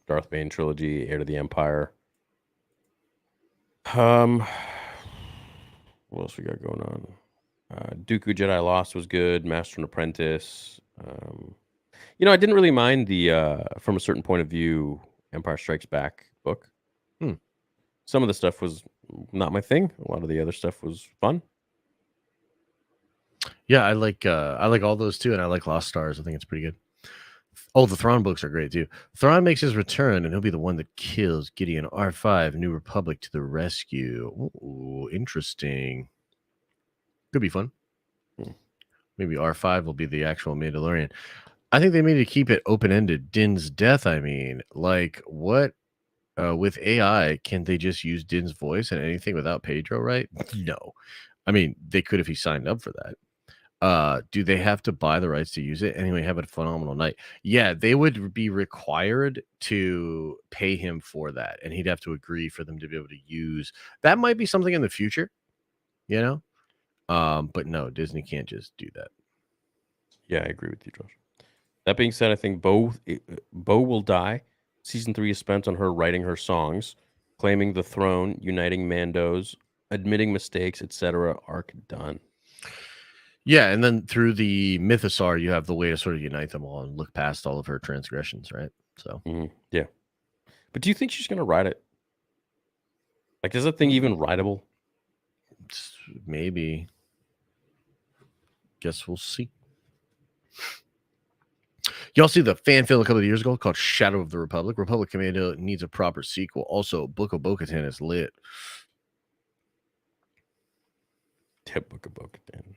Darth Bane trilogy, Heir to the Empire. What else we got going on? Dooku Jedi Lost was good. Master and Apprentice. I didn't really mind the From a Certain Point of View Empire Strikes Back book. Some of the stuff was not my thing. A lot of the other stuff was fun. Yeah, I like all those too, and I like Lost Stars. I think it's pretty good. Oh, the Thrawn books are great too. Thrawn makes his return, and he'll be the one that kills Gideon R5, New Republic to the rescue. Ooh, interesting. Could be fun. Maybe R5 will be the actual Mandalorian. I think they need to keep it open-ended. Din's death, I mean. Like, what? With AI, can they just use Din's voice and anything without Pedro, right? No. I mean, they could if he signed up for that. Do they have to buy the rights to use it? Anyway, have a phenomenal night. Yeah, they would be required to pay him for that, and he'd have to agree for them to be able to use. That might be something in the future, you know? But no, Disney can't just do that. Yeah, I agree with you, Josh. That being said, I think Bo will die. Season 3 is spent on her writing her songs, claiming the throne, uniting Mandos, admitting mistakes, etc. Arc done. Yeah, and then through the Mythosaur, you have the way to sort of unite them all and look past all of her transgressions, right? So yeah. But do you think she's gonna ride it? Like, is that thing even rideable? maybe. Guess we'll see. Y'all see the fan film a couple of years ago called Shadow of the Republic? Republic Commando needs a proper sequel. Also, Book of Bo-Katan is lit. Tip Book of Bo-Katan.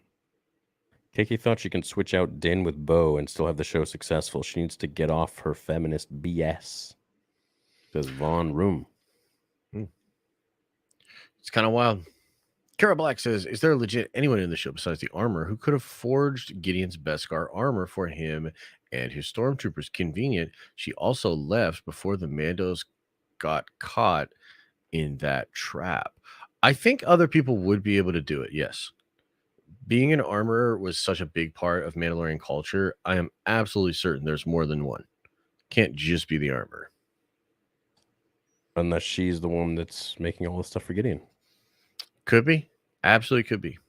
KK thought she can switch out Din with Bo and still have the show successful. She needs to get off her feminist BS. Says Von Room. It's kind of wild. Kara Black says, is there legit anyone in the show besides the armor who could have forged Gideon's Beskar armor for him and his stormtroopers? Convenient. She also left before the Mandos got caught in that trap. I think other people would be able to do it, yes. Being an armorer was such a big part of Mandalorian culture. I am absolutely certain there's more than one. Can't just be the armorer. Unless she's the one that's making all this stuff for Gideon. Could be. Absolutely could be.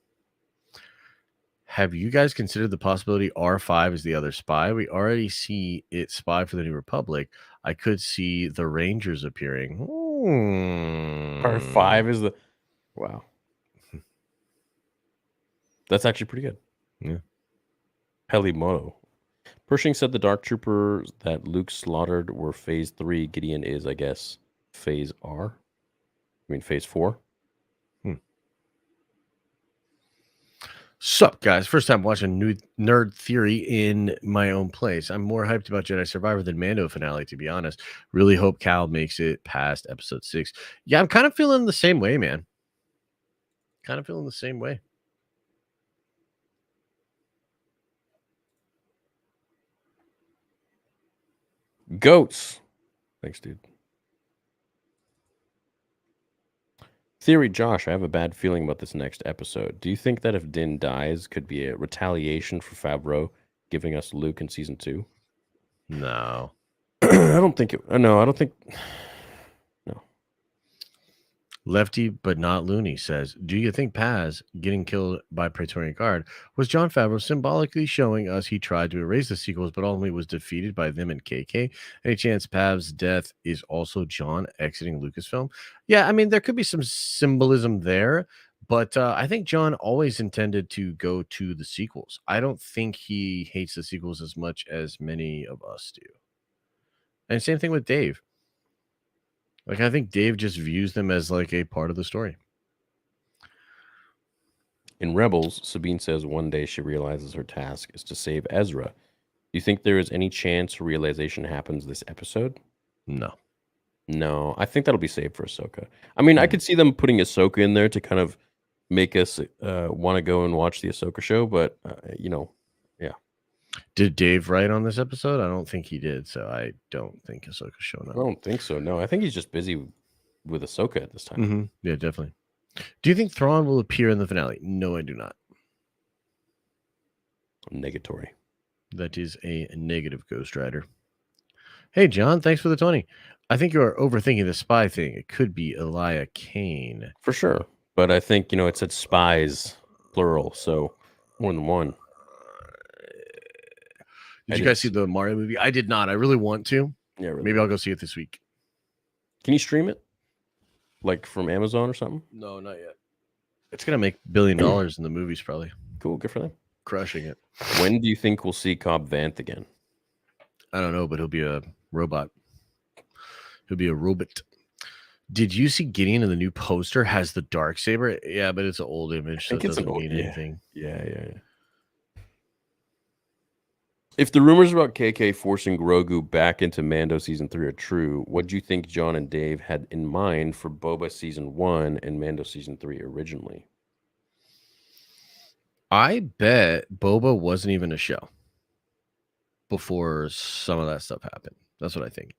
Have you guys considered the possibility R5 is the other spy? We already see it spy for the New Republic. I could see the Rangers appearing. R5 is the... Wow. That's actually pretty good. Yeah. Helimoto. Pershing said the Dark Troopers that Luke slaughtered were Phase 3. Gideon is, I guess, Phase R? I mean, Phase 4? Sup, guys? First time watching new Nerd Theory in my own place. I'm more hyped about Jedi Survivor than Mando finale, to be honest. Really hope Cal makes it past episode 6. Yeah, I'm kind of feeling the same way, man. Kind of feeling the same way. Goats. Thanks, dude. Theory, Josh, I have a bad feeling about this next episode. Do you think that if Din dies, could be a retaliation for Favreau giving us Luke in season 2? No. I don't think it. No, I don't think. No. Lefty but not loony says, do you think Paz getting killed by Praetorian Guard was Jon Favreau symbolically showing us he tried to erase the sequels but ultimately was defeated by them and KK? Any chance Paz's death is also Jon exiting Lucasfilm? Yeah, I mean, there could be some symbolism there, but I think Jon always intended to go to the sequels. I don't think he hates the sequels as much as many of us do. And same thing with Dave. Like, I think Dave just views them as like a part of the story. In Rebels, Sabine says one day she realizes her task is to save Ezra. Do you think there is any chance her realization happens this episode? No. No, I think that'll be saved for Ahsoka. I mean, I could see them putting Ahsoka in there to kind of make us want to go and watch the Ahsoka show, but, yeah. Did Dave write on this episode? I don't think he did, so I don't think Ahsoka's showing up. I don't think so, no. I think he's just busy with Ahsoka at this time. Yeah, definitely. Do you think Thrawn will appear in the finale? No, I do not. Negatory. That is a negative, Ghost Rider. Hey, John, thanks for the 20. I think you are overthinking the spy thing. It could be Elia Kane. For sure. But I think, it said spies, plural, so more than one. Did you guys see the Mario movie? I did not. I really want to. Yeah, really. Maybe I'll go see it this week. Can you stream it? Like from Amazon or something? No, not yet. It's gonna make $1 billion in the movies, probably Cool, good for them. crushing it. When do you think we'll see Cobb Vanth again? I don't know, but he'll be a robot. He'll be a robot. Did you see Gideon in the new poster has the dark saber? Yeah, but it's an old image, so it doesn't mean anything. Yeah. If the rumors about KK forcing Grogu back into Mando season 3 are true, what do you think John and Dave had in mind for Boba season 1 and Mando season 3 originally? I bet Boba wasn't even a show before some of that stuff happened. That's what I think.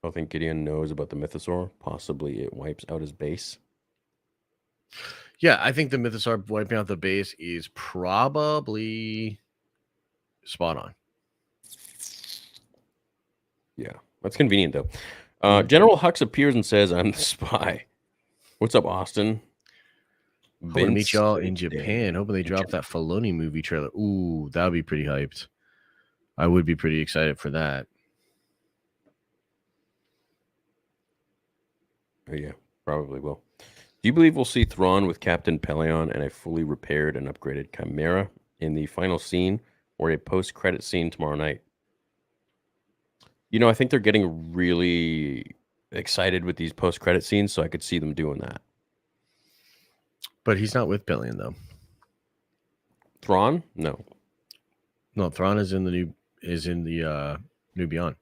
I think Gideon knows about the Mythosaur. Possibly it wipes out his base. Yeah, I think the Mythosaur wiping out the base is probably spot on. Yeah, that's convenient though. General Hux appears and says, "I'm the spy." What's up, Austin? Hoping to meet y'all in Japan. Hoping they drop that Filoni movie trailer. Ooh, that would be pretty hyped. I would be pretty excited for that. Oh, yeah, probably will. Do you believe we'll see Thrawn with Captain Pelion and a fully repaired and upgraded Chimera in the final scene or a post-credit scene tomorrow night? You know, I think they're getting really excited with these post-credit scenes, so I could see them doing that. But he's not with Pelion, though. Thrawn? No. No, Thrawn is in the New Beyond.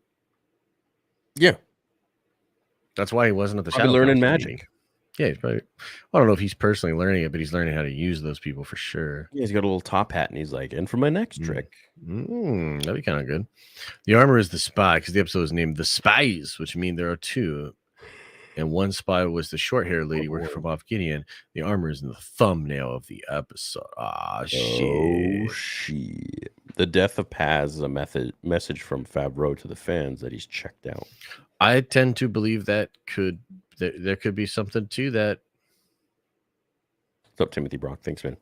Yeah. That's why he wasn't at the Probably Shadow learning Council magic. meeting. Yeah, he's probably. I don't know if he's personally learning it, but he's learning how to use those people for sure. Yeah, he's got a little top hat, and he's like, and for my next trick. That'd be kind of good. The armor is the spy, because the episode is named The Spies, which means there are two. And one spy was the short-haired lady working for Moff Gideon. The armor is in the thumbnail of the episode. Ah, shit. Oh, shit. The death of Paz is a message from Favreau to the fans that he's checked out. I tend to believe that there could be something to that. What's up, Timothy Brock? Thanks, man.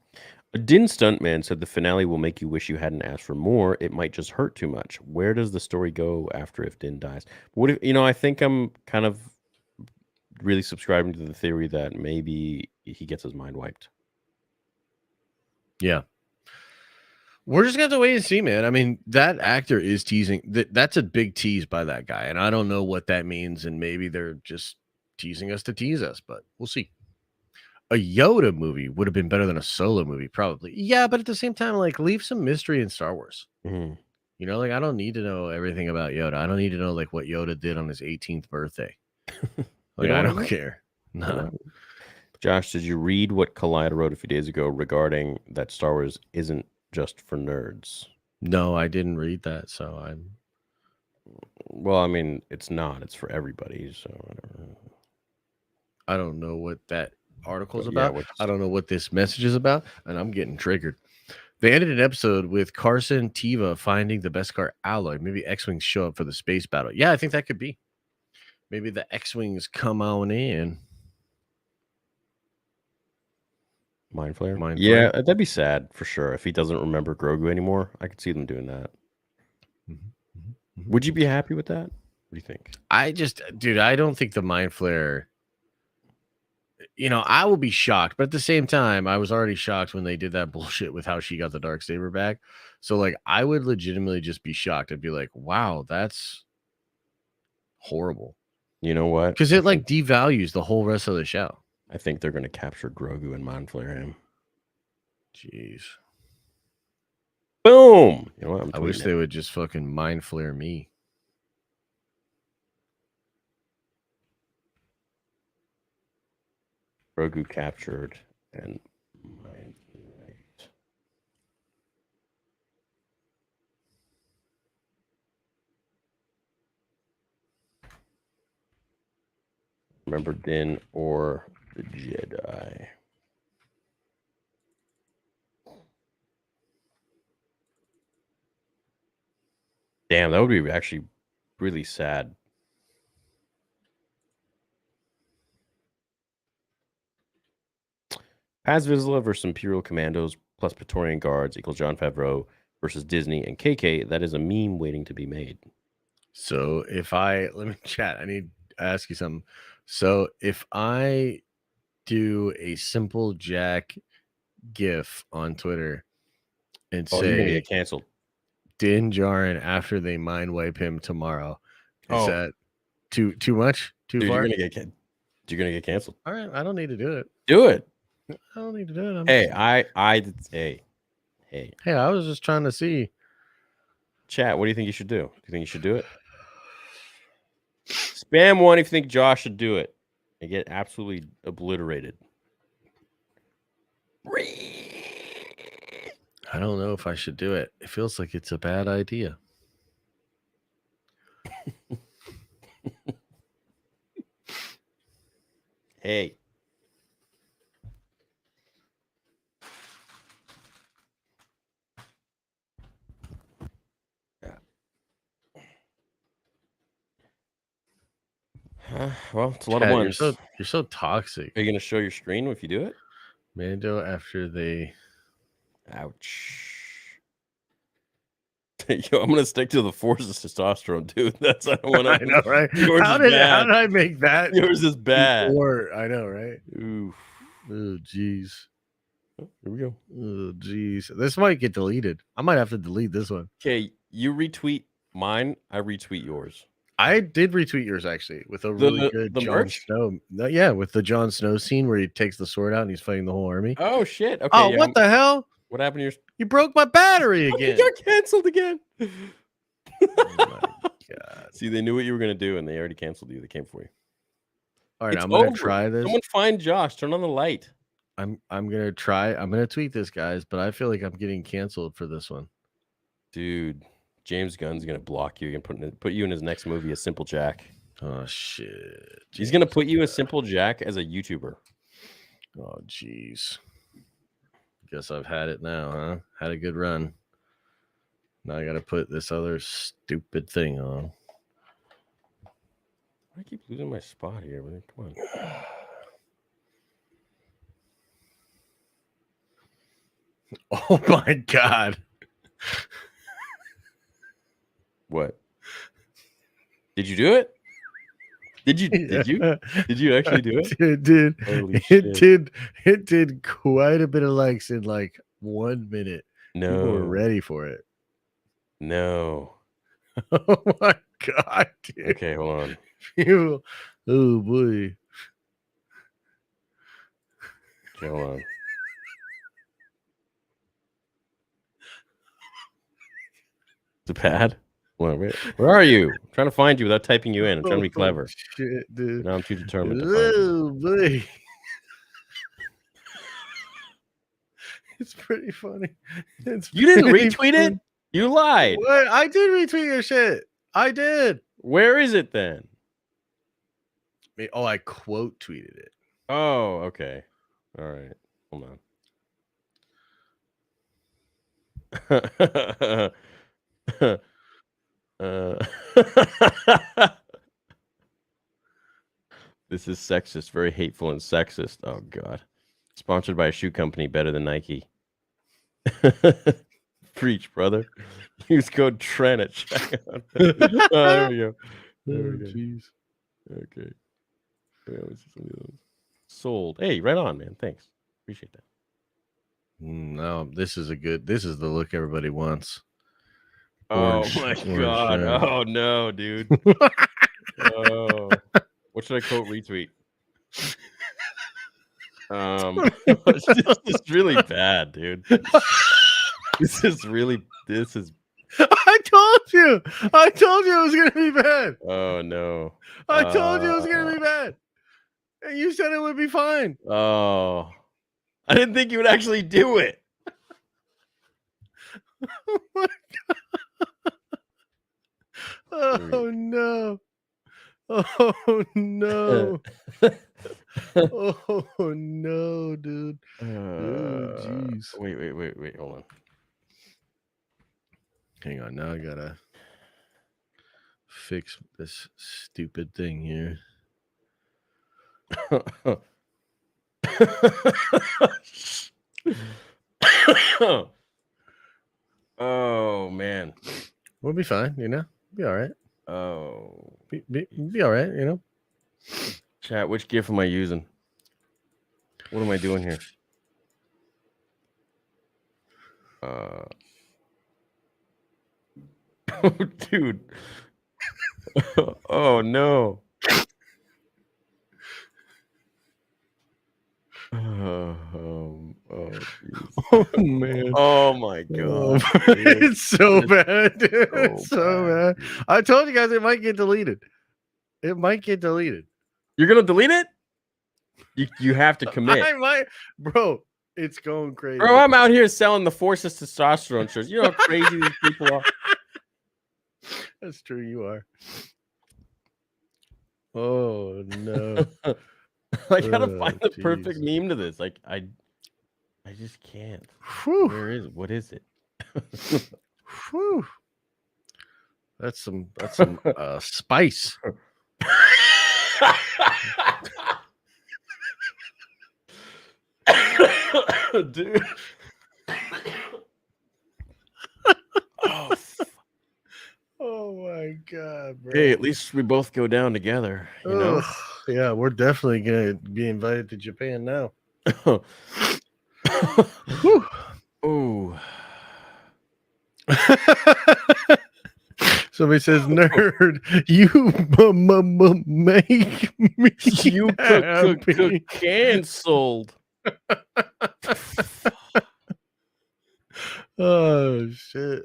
A Din Stuntman said the finale will make you wish you hadn't asked for more. It might just hurt too much. Where does the story go after if Din dies? What if, I think I'm kind of really subscribing to the theory that maybe he gets his mind wiped. Yeah. We're just going to have to wait and see, man. I mean, that actor is teasing. That's a big tease by that guy. And I don't know what that means. And maybe they're just teasing us to tease us, but we'll see. A Yoda movie would have been better than a Solo movie, probably. Yeah, but at the same time, like, leave some mystery in Star Wars. Mm-hmm. You know, like, I don't need to know everything about Yoda. I don't need to know, like, what Yoda did on his 18th birthday. Like, I don't care. No. Josh, did you read what Collider wrote a few days ago regarding that Star Wars isn't just for nerds? No, I didn't read that, so I'm... Well, I mean, it's not. It's for everybody, so whatever. I don't know what that article's about. I don't know what this message is about, and I'm getting triggered. They ended an episode with Carson Teva finding the Beskar alloy. Maybe X-Wings show up for the space battle. Yeah, I think that could be. Maybe the X-Wings come on in. Mind Flayer? Yeah, that'd be sad for sure. If he doesn't remember Grogu anymore, I could see them doing that. Would you be happy with that? What do you think? I don't think the Mind Flayer... I will be shocked, but at the same time, I was already shocked when they did that bullshit with how she got the Darksaber back. So, like, I would legitimately just be shocked. I'd be like, wow, that's horrible. You know what? Because it, like, devalues the whole rest of the show. I think they're going to capture Grogu and Mind Flayer him. Jeez. Boom! You know what? I wish they would just fucking Mind Flayer me. Grogu captured and Mind Flayer. Remember Din or the Jedi? Damn, that would be actually really sad. Paz Vizsla versus Imperial Commandos plus Praetorian Guards equals Jon Favreau versus Disney and KK. That is a meme waiting to be made. So if let me chat. I need ask you something. So if I do a simple Jack GIF on Twitter and Oh, you're gonna say get canceled. Din Djarin after they mind wipe him tomorrow, is Oh. that too much? Too Dude, far? you're gonna get canceled. All right, I don't need to do it. Do it. I don't need to do it. Hey, Hey, I was just trying to see. chat. What do you think you should do? Do you think you should do it? Spam one if you think Josh should do it and get absolutely obliterated. I don't know if I should do it. It feels like it's a bad idea. Hey. Well, it's a lot Chad, of ones. You're so toxic. Are you going to show your screen if you do it? Mando after they... Ouch. Yo, I'm going to stick to the force of testosterone, dude. That's I don't want to. I know, right? How did I make that? Yours is bad. I know, right? Oof. Oh, jeez. Here we go. Oh, jeez. This might get deleted. I might have to delete this one. Okay, you retweet mine. I retweet yours. I did retweet yours actually with a really good Jon merch? Snow. Yeah, with the Jon Snow scene where he takes the sword out and he's fighting the whole army. Oh shit! Okay. Oh, what the hell? What happened to your? You broke my battery again. You got canceled again. Oh my god! See, they knew what you were gonna do, and they already canceled you. They came for you. All right, It's I'm gonna over. try this. Someone find Josh. Turn on the light. I'm gonna try. I'm gonna tweet this, guys, but I feel like I'm getting canceled for this one. Dude, James Gunn's gonna block you and put you in his next movie, A Simple Jack. Oh shit! He's gonna put you as Simple Jack as a YouTuber. Oh jeez. Guess I've had it now, huh? Had a good run. Now I gotta put this other stupid thing on. I keep losing my spot here. Come on. Oh my god. What? Did you do it? Did you actually do it? It did. Holy It shit. did quite a bit of likes in like 1 minute. People were No. ready for it. No. Oh my god, dude. Okay, hold on. Oh boy. Okay, hold on. Is it bad? Where are you? I'm trying to find you without typing you in. I'm trying to be clever. Shit, dude. Now I'm too determined to find you. Oh boy. It's pretty funny. You didn't pretty retweet funny. it? You lied. What? I did retweet your shit. I did. Where is it then? Oh, I quote tweeted it. Oh, okay. All right. Hold on. This is sexist, very hateful and sexist. Oh god. Sponsored by a shoe company better than Nike. Preach, brother. Use code Trent at checkout. Oh, there we go. There we go. Jeez. Okay. Yeah, let's see some of those. Sold. Hey, right on, man. Thanks. Appreciate that. No, this is the look everybody wants. Oh my god. orange. Oh no, dude. Oh. What should I quote retweet? This is really bad, dude. This is I told you it was gonna be bad. Oh no. I told you it was gonna be bad. And you said it would be fine. Oh. I didn't think you would actually do it. Oh my god. Oh no. Oh no. Oh no, dude. Oh jeez. Wait. Hold on. Hang on. Now I gotta fix this stupid thing here. Oh man. We'll be fine, you know. Be all right. Oh. Be all right, you know. Chat, which GIF am I using? What am I doing here? Oh, dude. Oh no. Oh, geez. Oh man. Oh my god. It's so bad, dude. So It's so bad, bad. I told you guys it might get deleted. It might get deleted. You're gonna delete it? You have to commit. I might, bro. It's going crazy. Bro, I'm out here selling the Forces testosterone shirts. You know how crazy these people are. That's true. You are. Oh no. I gotta Oh, find the perfect jeez. meme to this. Like I just can't. Whew. What is it? Whew. That's some spice. Dude. Oh, Oh my god, bro. hey, at least we both go down together, you know? Ugh. Yeah, we're definitely gonna be invited to Japan now. Whew. Oh. Somebody says, "Nerd, you make me You happy." canceled. Oh shit!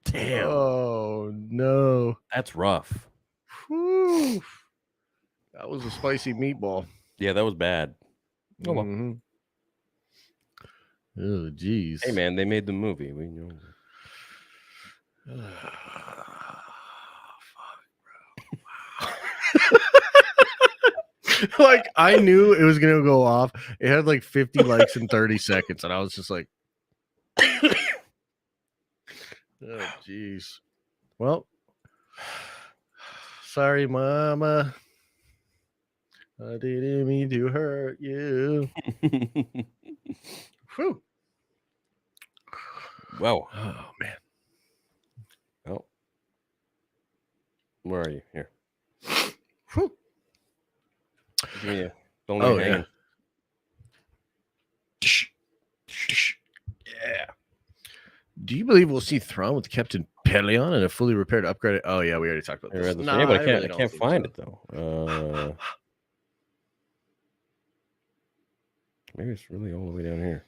Damn. Oh no! That's rough. Whew. That was a spicy meatball. Yeah, that was bad. Oh, well. Mhm. Oh jeez. Hey man, they made the movie. We know. Like I knew it was gonna go off. It had like 50 likes in 30 seconds, and I was just like, "Oh, jeez." Well, sorry, Mama. I didn't mean to hurt you. Whew. Well, Oh man. oh, where are you? Here. Whew. Give me a, don't Oh leave yeah. hanging. Yeah. Do you believe we'll see Thrawn with Captain Pelion and a fully repaired, upgraded? Oh yeah, we already talked about I this. read this. Nah, Yeah, but I really can't don't think find so. it though. Maybe it's really all the way down here.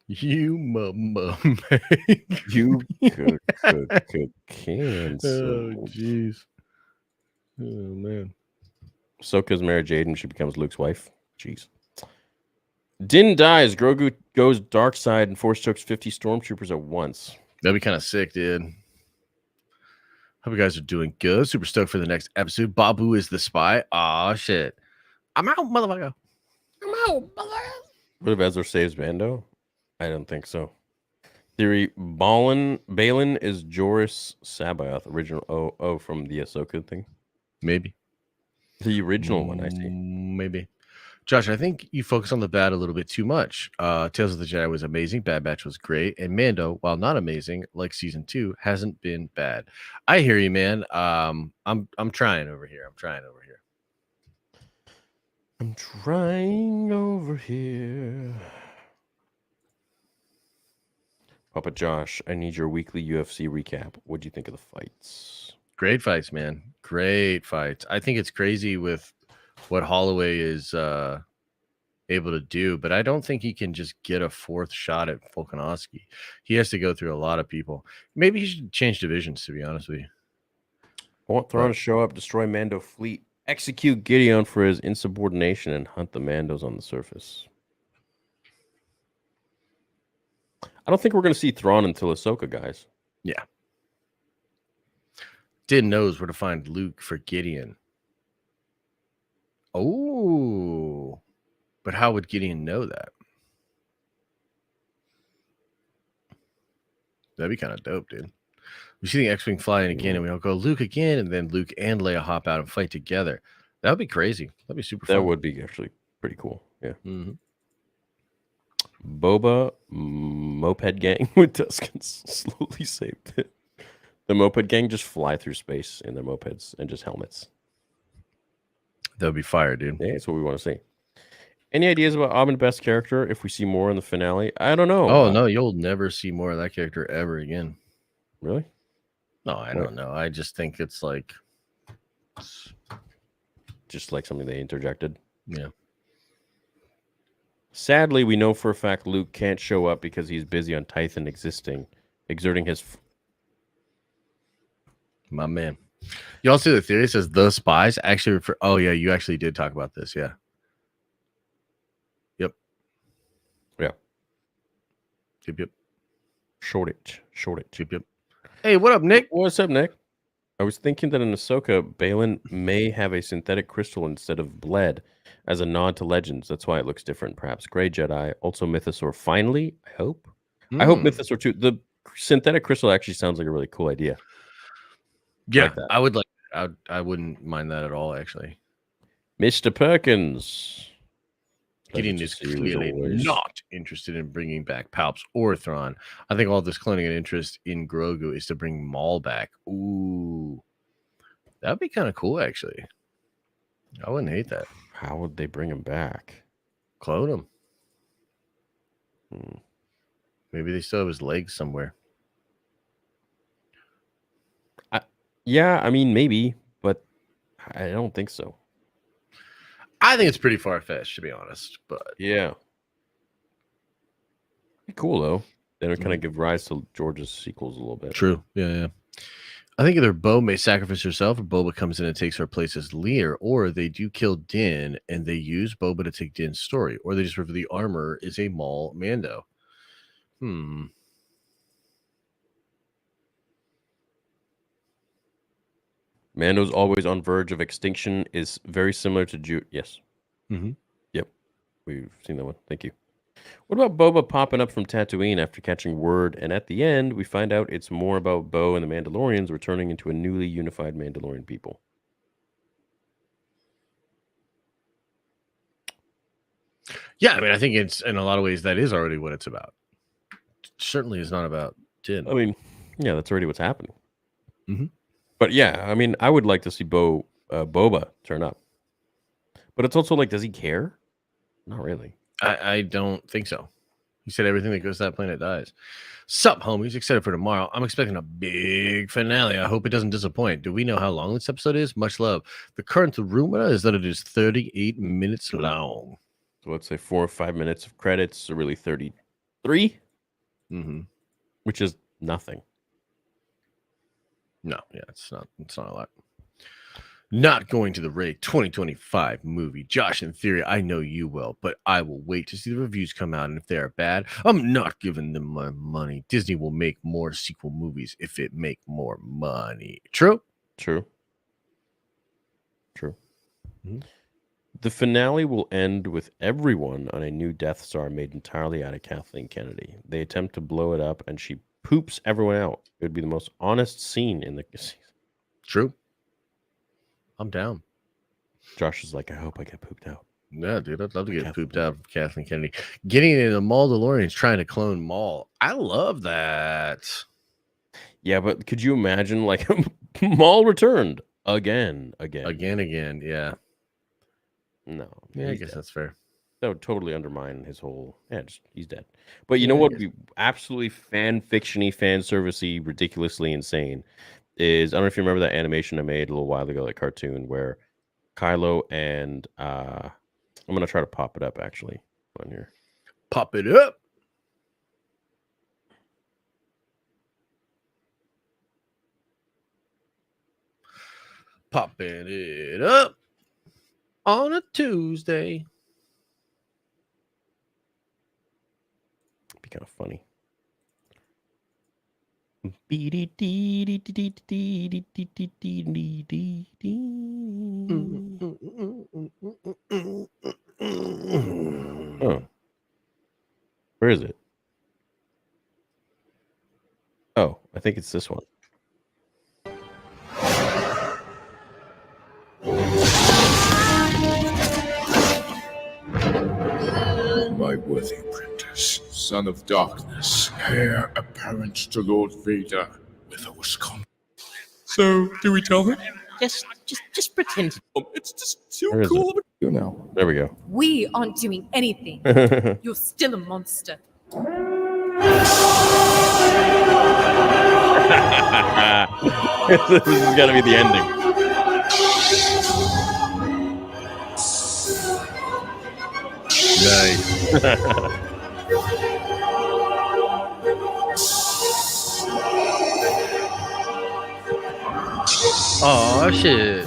You mama. You could cancel. Oh jeez. Oh man. Ahsoka's married Jaden. She becomes Luke's wife. Jeez. Din dies. Grogu goes dark side and force chokes 50 stormtroopers at once. That'd be kind of sick, dude. Hope you guys are doing good. Super stoked for the next episode. Babu is the spy. Aw, shit. I'm out, motherfucker. I'm out, motherfucker. What if Ezra saves Mando? I don't think so. Theory: Balin is Joris Sabaoth, original. Oh, from the Ahsoka thing. Maybe. The original one, I see. Maybe. Josh, I think you focus on the bad a little bit too much. Tales of the Jedi was amazing. Bad Batch was great. And Mando, while not amazing, like season 2, hasn't been bad. I hear you, man. I'm trying over here. I'm trying over here. Papa Josh, I need your weekly UFC recap. What do you think of the fights? Great fights, man. Great fights. I think it's crazy with what Holloway is able to do, but I don't think he can just get a fourth shot at Volkanovski. He has to go through a lot of people. Maybe he should change divisions, to be honest with you. I want Thrawn to show up, destroy Mando fleet, execute Gideon for his insubordination, and hunt the Mandos on the surface. I don't think we're going to see Thrawn until Ahsoka, guys. Yeah. Din knows where to find Luke for Gideon. Oh, but how would Gideon know that? That'd be kind of dope, dude. We see the X-Wing flying again, and we all go Luke again, and then Luke and Leia hop out and fight together. That would be crazy. That'd be super fun. That would be actually pretty cool. Yeah. Mm-hmm. Boba moped gang with Tuskens slowly saved it. The moped gang just fly through space in their mopeds and just helmets. That would be fire, dude. Yeah, that's what we want to see. Any ideas about Abin Best's character if we see more in the finale? I don't know. Oh, no, you'll never see more of that character ever again. Really? No, I don't know. I just think it's like... Just like something they interjected. Yeah. Sadly, we know for a fact Luke can't show up because he's busy on Tython exerting his... My man. You all see the theory? It says the spies actually refer... Oh, yeah, you actually did talk about this, yeah. Yep. Yeah. Yep. Shortage. Yep. Hey, what up, Nick? What's up, Nick? I was thinking that in Ahsoka, Balin may have a synthetic crystal instead of bled as a nod to Legends. That's why it looks different, perhaps. Grey Jedi, also Mythosaur. Finally, I hope. I hope Mythosaur too. The synthetic crystal actually sounds like a really cool idea. Yeah, like that. I would like... I wouldn't mind that at all, actually. Mr. Perkins. Gideon is clearly not interested in bringing back Palps or Thrawn. I think all this cloning and interest in Grogu is to bring Maul back. Ooh. That'd be kind of cool, actually. I wouldn't hate that. How would they bring him back? Clone him. Maybe they still have his legs somewhere. Yeah, I mean, maybe, but I don't think so. I think it's pretty far-fetched, to be honest. But yeah. Be cool, though. Then it kind of give rise to George's sequels a little bit. True. Yeah. I think either Bo may sacrifice herself, or Boba comes in and takes her place as leader, or they do kill Din and they use Boba to take Din's story, or they just reveal the armor is a Maul Mando. Mando's always on verge of extinction is very similar to Jude. Yes. Yep. We've seen that one. Thank you. What about Boba popping up from Tatooine after catching word? And at the end, we find out it's more about Bo and the Mandalorians returning into a newly unified Mandalorian people. Yeah, I mean, I think it's in a lot of ways that is already what it's about. It certainly is not about Din. I mean, yeah, that's already what's happening. Mm-hmm. But yeah, I mean, I would like to see Boba turn up. But it's also like, does he care? Not really. I don't think so. He said everything that goes to that planet dies. Sup, homies? Excited for tomorrow. I'm expecting a big finale. I hope it doesn't disappoint. Do we know how long this episode is? Much love. The current rumor is that it is 38 minutes long. So let's say 4 or 5 minutes of credits, so really 33? Which is nothing. No, yeah, it's not a lot. Not going to the Ray 2025 movie. Josh, in theory, I know you will, but I will wait to see the reviews come out, and if they are bad, I'm not giving them my money. Disney will make more sequel movies if it make more money. True? True. The finale will end with everyone on a new Death Star made entirely out of Kathleen Kennedy. They attempt to blow it up, and she poops everyone out. It would be the most honest scene in the season. True. I'm down. Josh is like, I hope I get pooped out. Yeah, dude, I'd love to get pooped out of Kathleen Kennedy. Getting in the Mandalorians trying to clone Maul. I love that. Yeah, but could you imagine, like, Maul returned again? Yeah. No. Yeah, I guess that's fair. That would totally undermine his whole... Yeah, he's dead. But you know what would be absolutely fan-fiction-y, fan-service-y, ridiculously insane is... I don't know if you remember that animation I made a little while ago, that cartoon, where Kylo and... I'm going to try to pop it up, actually, on here. Pop it up! Popping it up on a Tuesday. Be kind of funny. Oh. Where is it? Oh, I think it's this one. My worthy apprentice, son of darkness, heir apparent to Lord Vader, with a Wisconsin. So, do we tell him? Just pretend. It's just too Where is cool of a do now. There we go. We aren't doing anything. This You're still a monster. has got to be the ending. Nice. Oh shit.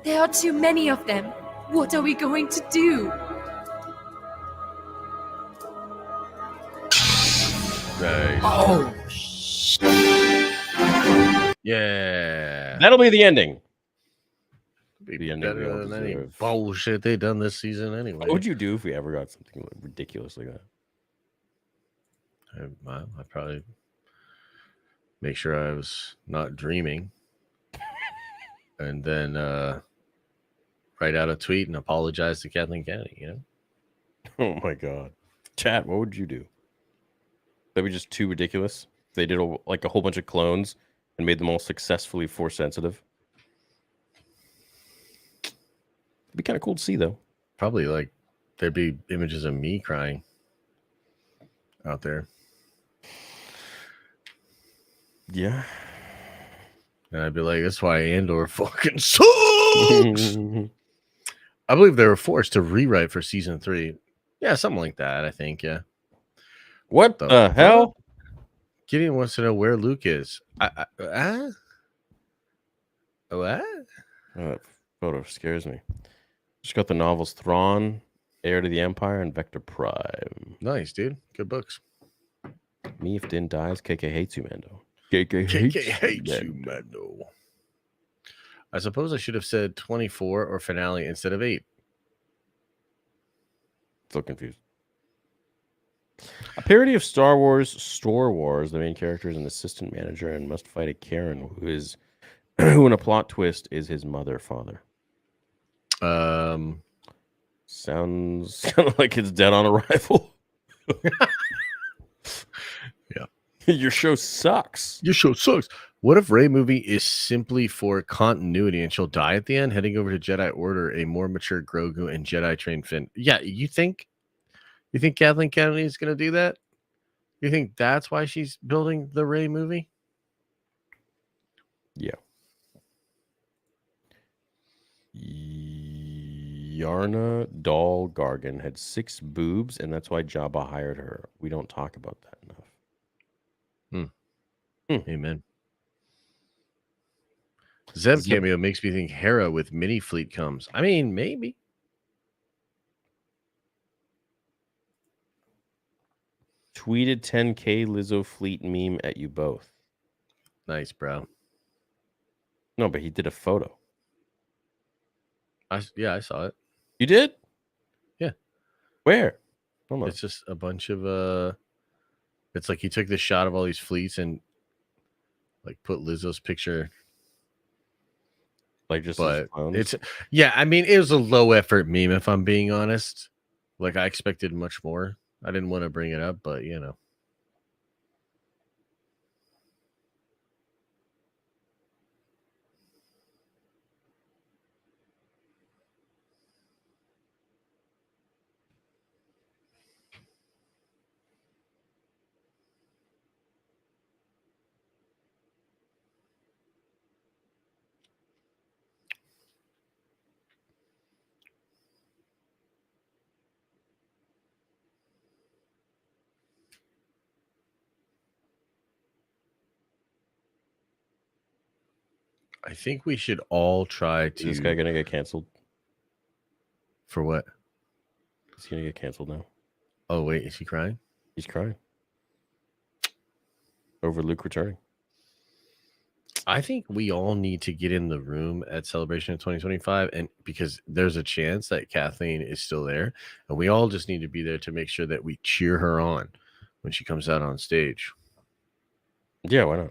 There are too many of them. What are we going to do? Nice. Oh, Yeah. that'll be the ending. Be the ending we all better than any deserve. bullshit they done this season anyway. What would you do if we ever got something ridiculous like that? I'd probably make sure I was not dreaming, and then write out a tweet and apologize to Kathleen Kennedy. You know, Oh my god, chat. What would you do? That would be just too ridiculous. They did like a whole bunch of clones and made them all successfully force sensitive. It'd be kind of cool to see, though. probably like there'd be images of me crying out there, Yeah. and I'd be like, "That's why Andor fucking sucks." I believe they were forced to rewrite for season 3. Yeah, something like that. I think. Yeah. What the hell? Gideon wants to know where Luke is. What? Oh, that photo scares me. Just got the novels Thrawn, Heir to the Empire, and Vector Prime. Nice, dude. Good books. Me if Din dies, KK hates you, Mando. KK hates you, Mando. I suppose I should have said 24 or finale instead of 8. So confused. A parody of Star Wars Store Wars. The main character is an assistant manager and must fight a Karen who in a plot twist is his father. Sounds kind of like it's dead on arrival. Yeah. Your show sucks. Your show sucks. What if Rey movie is simply for continuity and she'll die at the end, heading over to Jedi Order, a more mature Grogu and Jedi trained Finn? Yeah, you think Kathleen Kennedy is going to do that? You think that's why she's building the Rey movie? Yeah. Yarna Doll Gargan had 6 boobs, and that's why Jabba hired her. We don't talk about that enough. Amen. Zeb Zeb- cameo makes me think Hera with mini fleet comes. I mean, maybe. Tweeted 10K Lizzo fleet meme at you both. Nice, bro. No, but he did a photo. I saw it. You did? Yeah. Where? Hold on. It's just a bunch of it's like he took this shot of all these fleets and like put Lizzo's picture. Like just But his clones? it's I mean, it was a low effort meme, if I'm being honest. Like I expected much more. I didn't want to bring it up, but you know. I think we should all try Is to. this guy gonna get canceled? For what? He's gonna get canceled now. Oh wait, is he crying? He's crying over Luke returning. I think we all need to get in the room at Celebration of 2025, and because there's a chance that Kathleen is still there, and we all just need to be there to make sure that we cheer her on when she comes out on stage. Yeah, why not?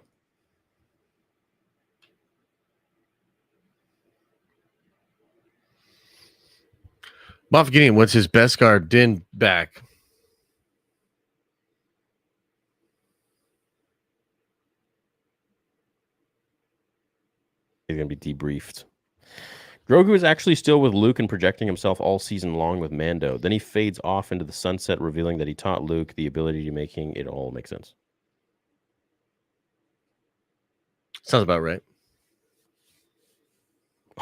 Moff Gideon, what's his best guard? Din back. He's going to be debriefed. Grogu is actually still with Luke and projecting himself all season long with Mando. Then he fades off into the sunset, revealing that he taught Luke the ability to making it all make sense. Sounds about right.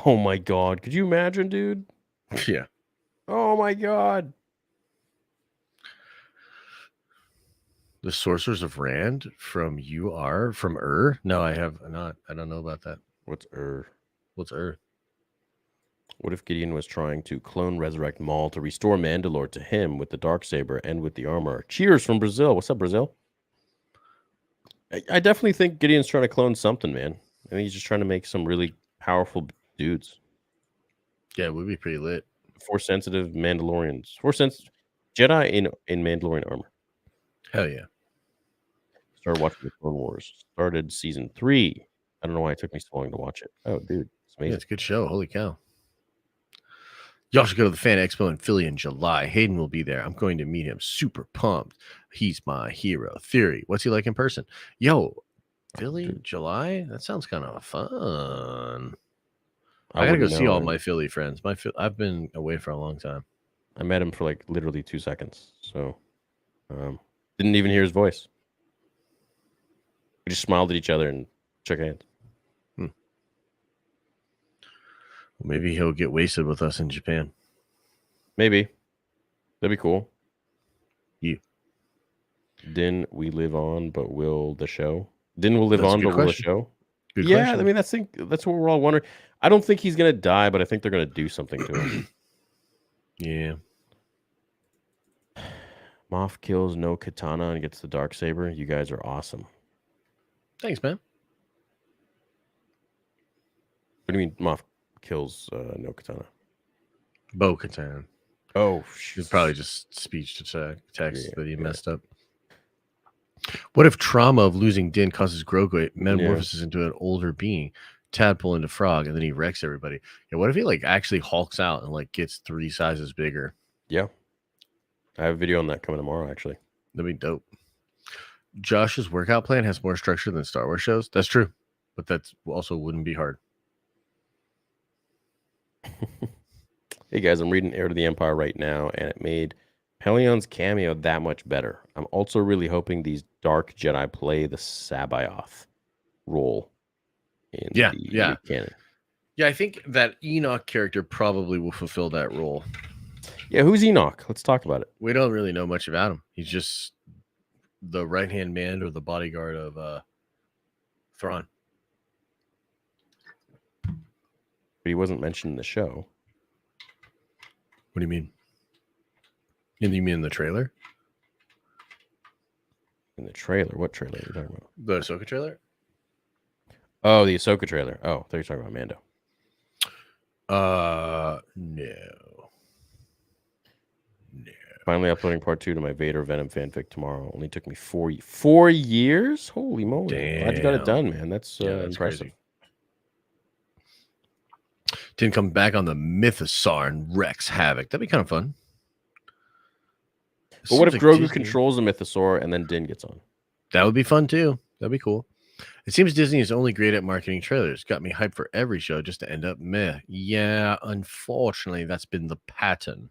Oh my God. Could you imagine, dude? Yeah. Oh my God. The Sorcerers of Rand from from No, I have not. I don't know about that. What's What's What if Gideon was trying to clone resurrect Maul to restore Mandalore to him with the Darksaber and with the armor? Cheers from Brazil. What's up, Brazil? I definitely think Gideon's trying to clone something, man. I think he's just trying to make some really powerful dudes. Yeah, it would be pretty lit. Force sensitive Mandalorians. Force sensitive Jedi in Mandalorian armor. Hell yeah. Started watching the Clone Wars. Started season 3. I don't know why it took me so long to watch it. Oh, dude. It's Yeah, amazing. it's a good show. Holy cow. Y'all should go to the Fan Expo in Philly in July. Hayden will be there. I'm going to meet him. Super pumped. He's my hero. Theory. What's he like in person? Yo, Philly, July? That sounds kind of fun. I gotta go wouldn't see know, all man. my Philly friends. I've been away for a long time. I met him for like literally 2 seconds. So didn't even hear his voice. We just smiled at each other and shook hands. Well, maybe he'll get wasted with us in Japan. Maybe. That'd be cool. Yeah. Din we live on, but will the show? Din will live That's a on, good but will the question. show? Good Yeah, question. I mean that's what we're all wondering. I don't think he's gonna die, but I think they're gonna do something to him. Yeah. Moff kills no katana and gets the Darksaber. You guys are awesome. Thanks, man. What do you mean Moff kills no katana? Bo-Katan. Oh, It's probably just speech to text that he yeah. messed up. What if trauma of losing Din causes Grogu metamorphoses into an older being, tadpole into frog, and then he wrecks everybody? Yeah, what if he like actually hulks out and like gets 3 sizes bigger? Yeah. I have a video on that coming tomorrow, actually. That'd be dope. Josh's workout plan has more structure than Star Wars shows. That's true, but that's also wouldn't be hard. Hey guys, I'm reading Heir to the Empire right now, and it made Pelion's cameo that much better. I'm also really hoping these Dark Jedi play the Sabaoth role in the canon. Yeah, I think that Enoch character probably will fulfill that role. Yeah, who's Enoch? Let's talk about it. We don't really know much about him. He's just the right-hand man or the bodyguard of Thrawn. But he wasn't mentioned in the show. What do you mean? You mean in the trailer? In the trailer? What trailer are you talking about? The Ahsoka trailer? Oh, the Ahsoka trailer. Oh, I thought you were talking about Mando. No. Finally uploading part 2 to my Vader Venom fanfic tomorrow. Only took me 4 years? Holy moly. Glad you got it done, man. That's impressive. Crazy. Didn't come back on the Mythosaur and wrecks havoc. That'd be kind of fun. But what if Seems Grogu Disney- controls the Mythosaur and then Din gets on? That would be fun too. That'd be cool. It seems Disney is only great at marketing trailers. Got me hyped for every show just to end up meh. Yeah, unfortunately, that's been the pattern.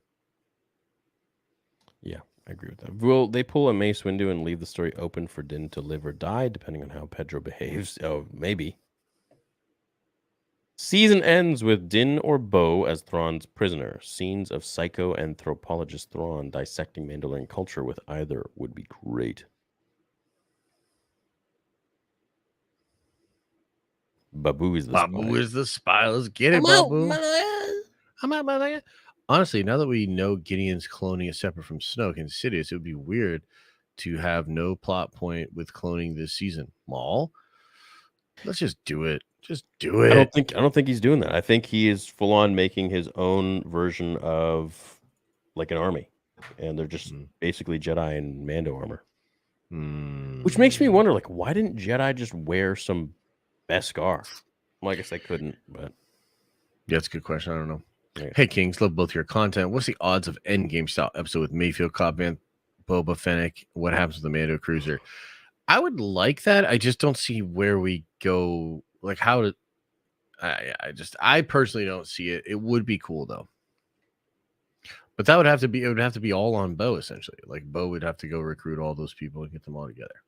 Yeah, I agree with that. Will they pull a Mace Windu and leave the story open for Din to live or die, depending on how Pedro behaves? Oh, maybe. Season ends with Din or Bo as Thrawn's prisoner. Scenes of psycho-anthropologist Thrawn dissecting Mandalorian culture with either would be great. Babu is the Babu spy. is the spy. Let's get it, Babu. I'm out, motherfucker. Honestly, now that we know Gideon's cloning is separate from Snoke and Sidious, it would be weird to have no plot point with cloning this season. Maul, let's just do it. Just do it. I don't think he's doing that. I think he is full on making his own version of like an army, and they're just basically Jedi and Mando armor. Which makes me wonder, like, why didn't Jedi just wear some Beskar? Well, I guess they couldn't, but Yeah, that's a good question. I don't know. Yeah. Hey, Kings, love both your content. What's the odds of Endgame style episode with Mayfield, Cobb Vanth, Boba Fennec? What happens with the Mando cruiser? I would like that. I just don't see where we go. Like, how I personally don't see it. It would be cool though. But that would have to be, it would have to be all on Bo essentially. Like Bo would have to go recruit all those people and get them all together.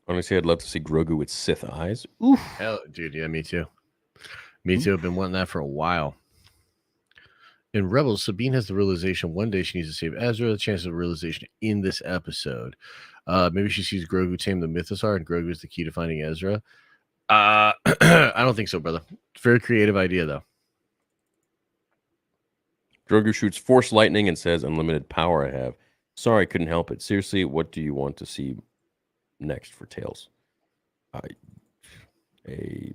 Honestly, I'd love to see Grogu with Sith eyes. Oof. Hell, dude, yeah, me too. Me too. I've been wanting that for a while. In Rebels, Sabine has the realization one day she needs to save Ezra. The chance of realization in this episode. Maybe she sees Grogu tame the Mythosaur, and Grogu is the key to finding Ezra. I don't think so, brother. It's a very creative idea, though. Grogu shoots Force lightning and says, "Unlimited power I have." Sorry, couldn't help it. Seriously, what do you want to see next for Tales?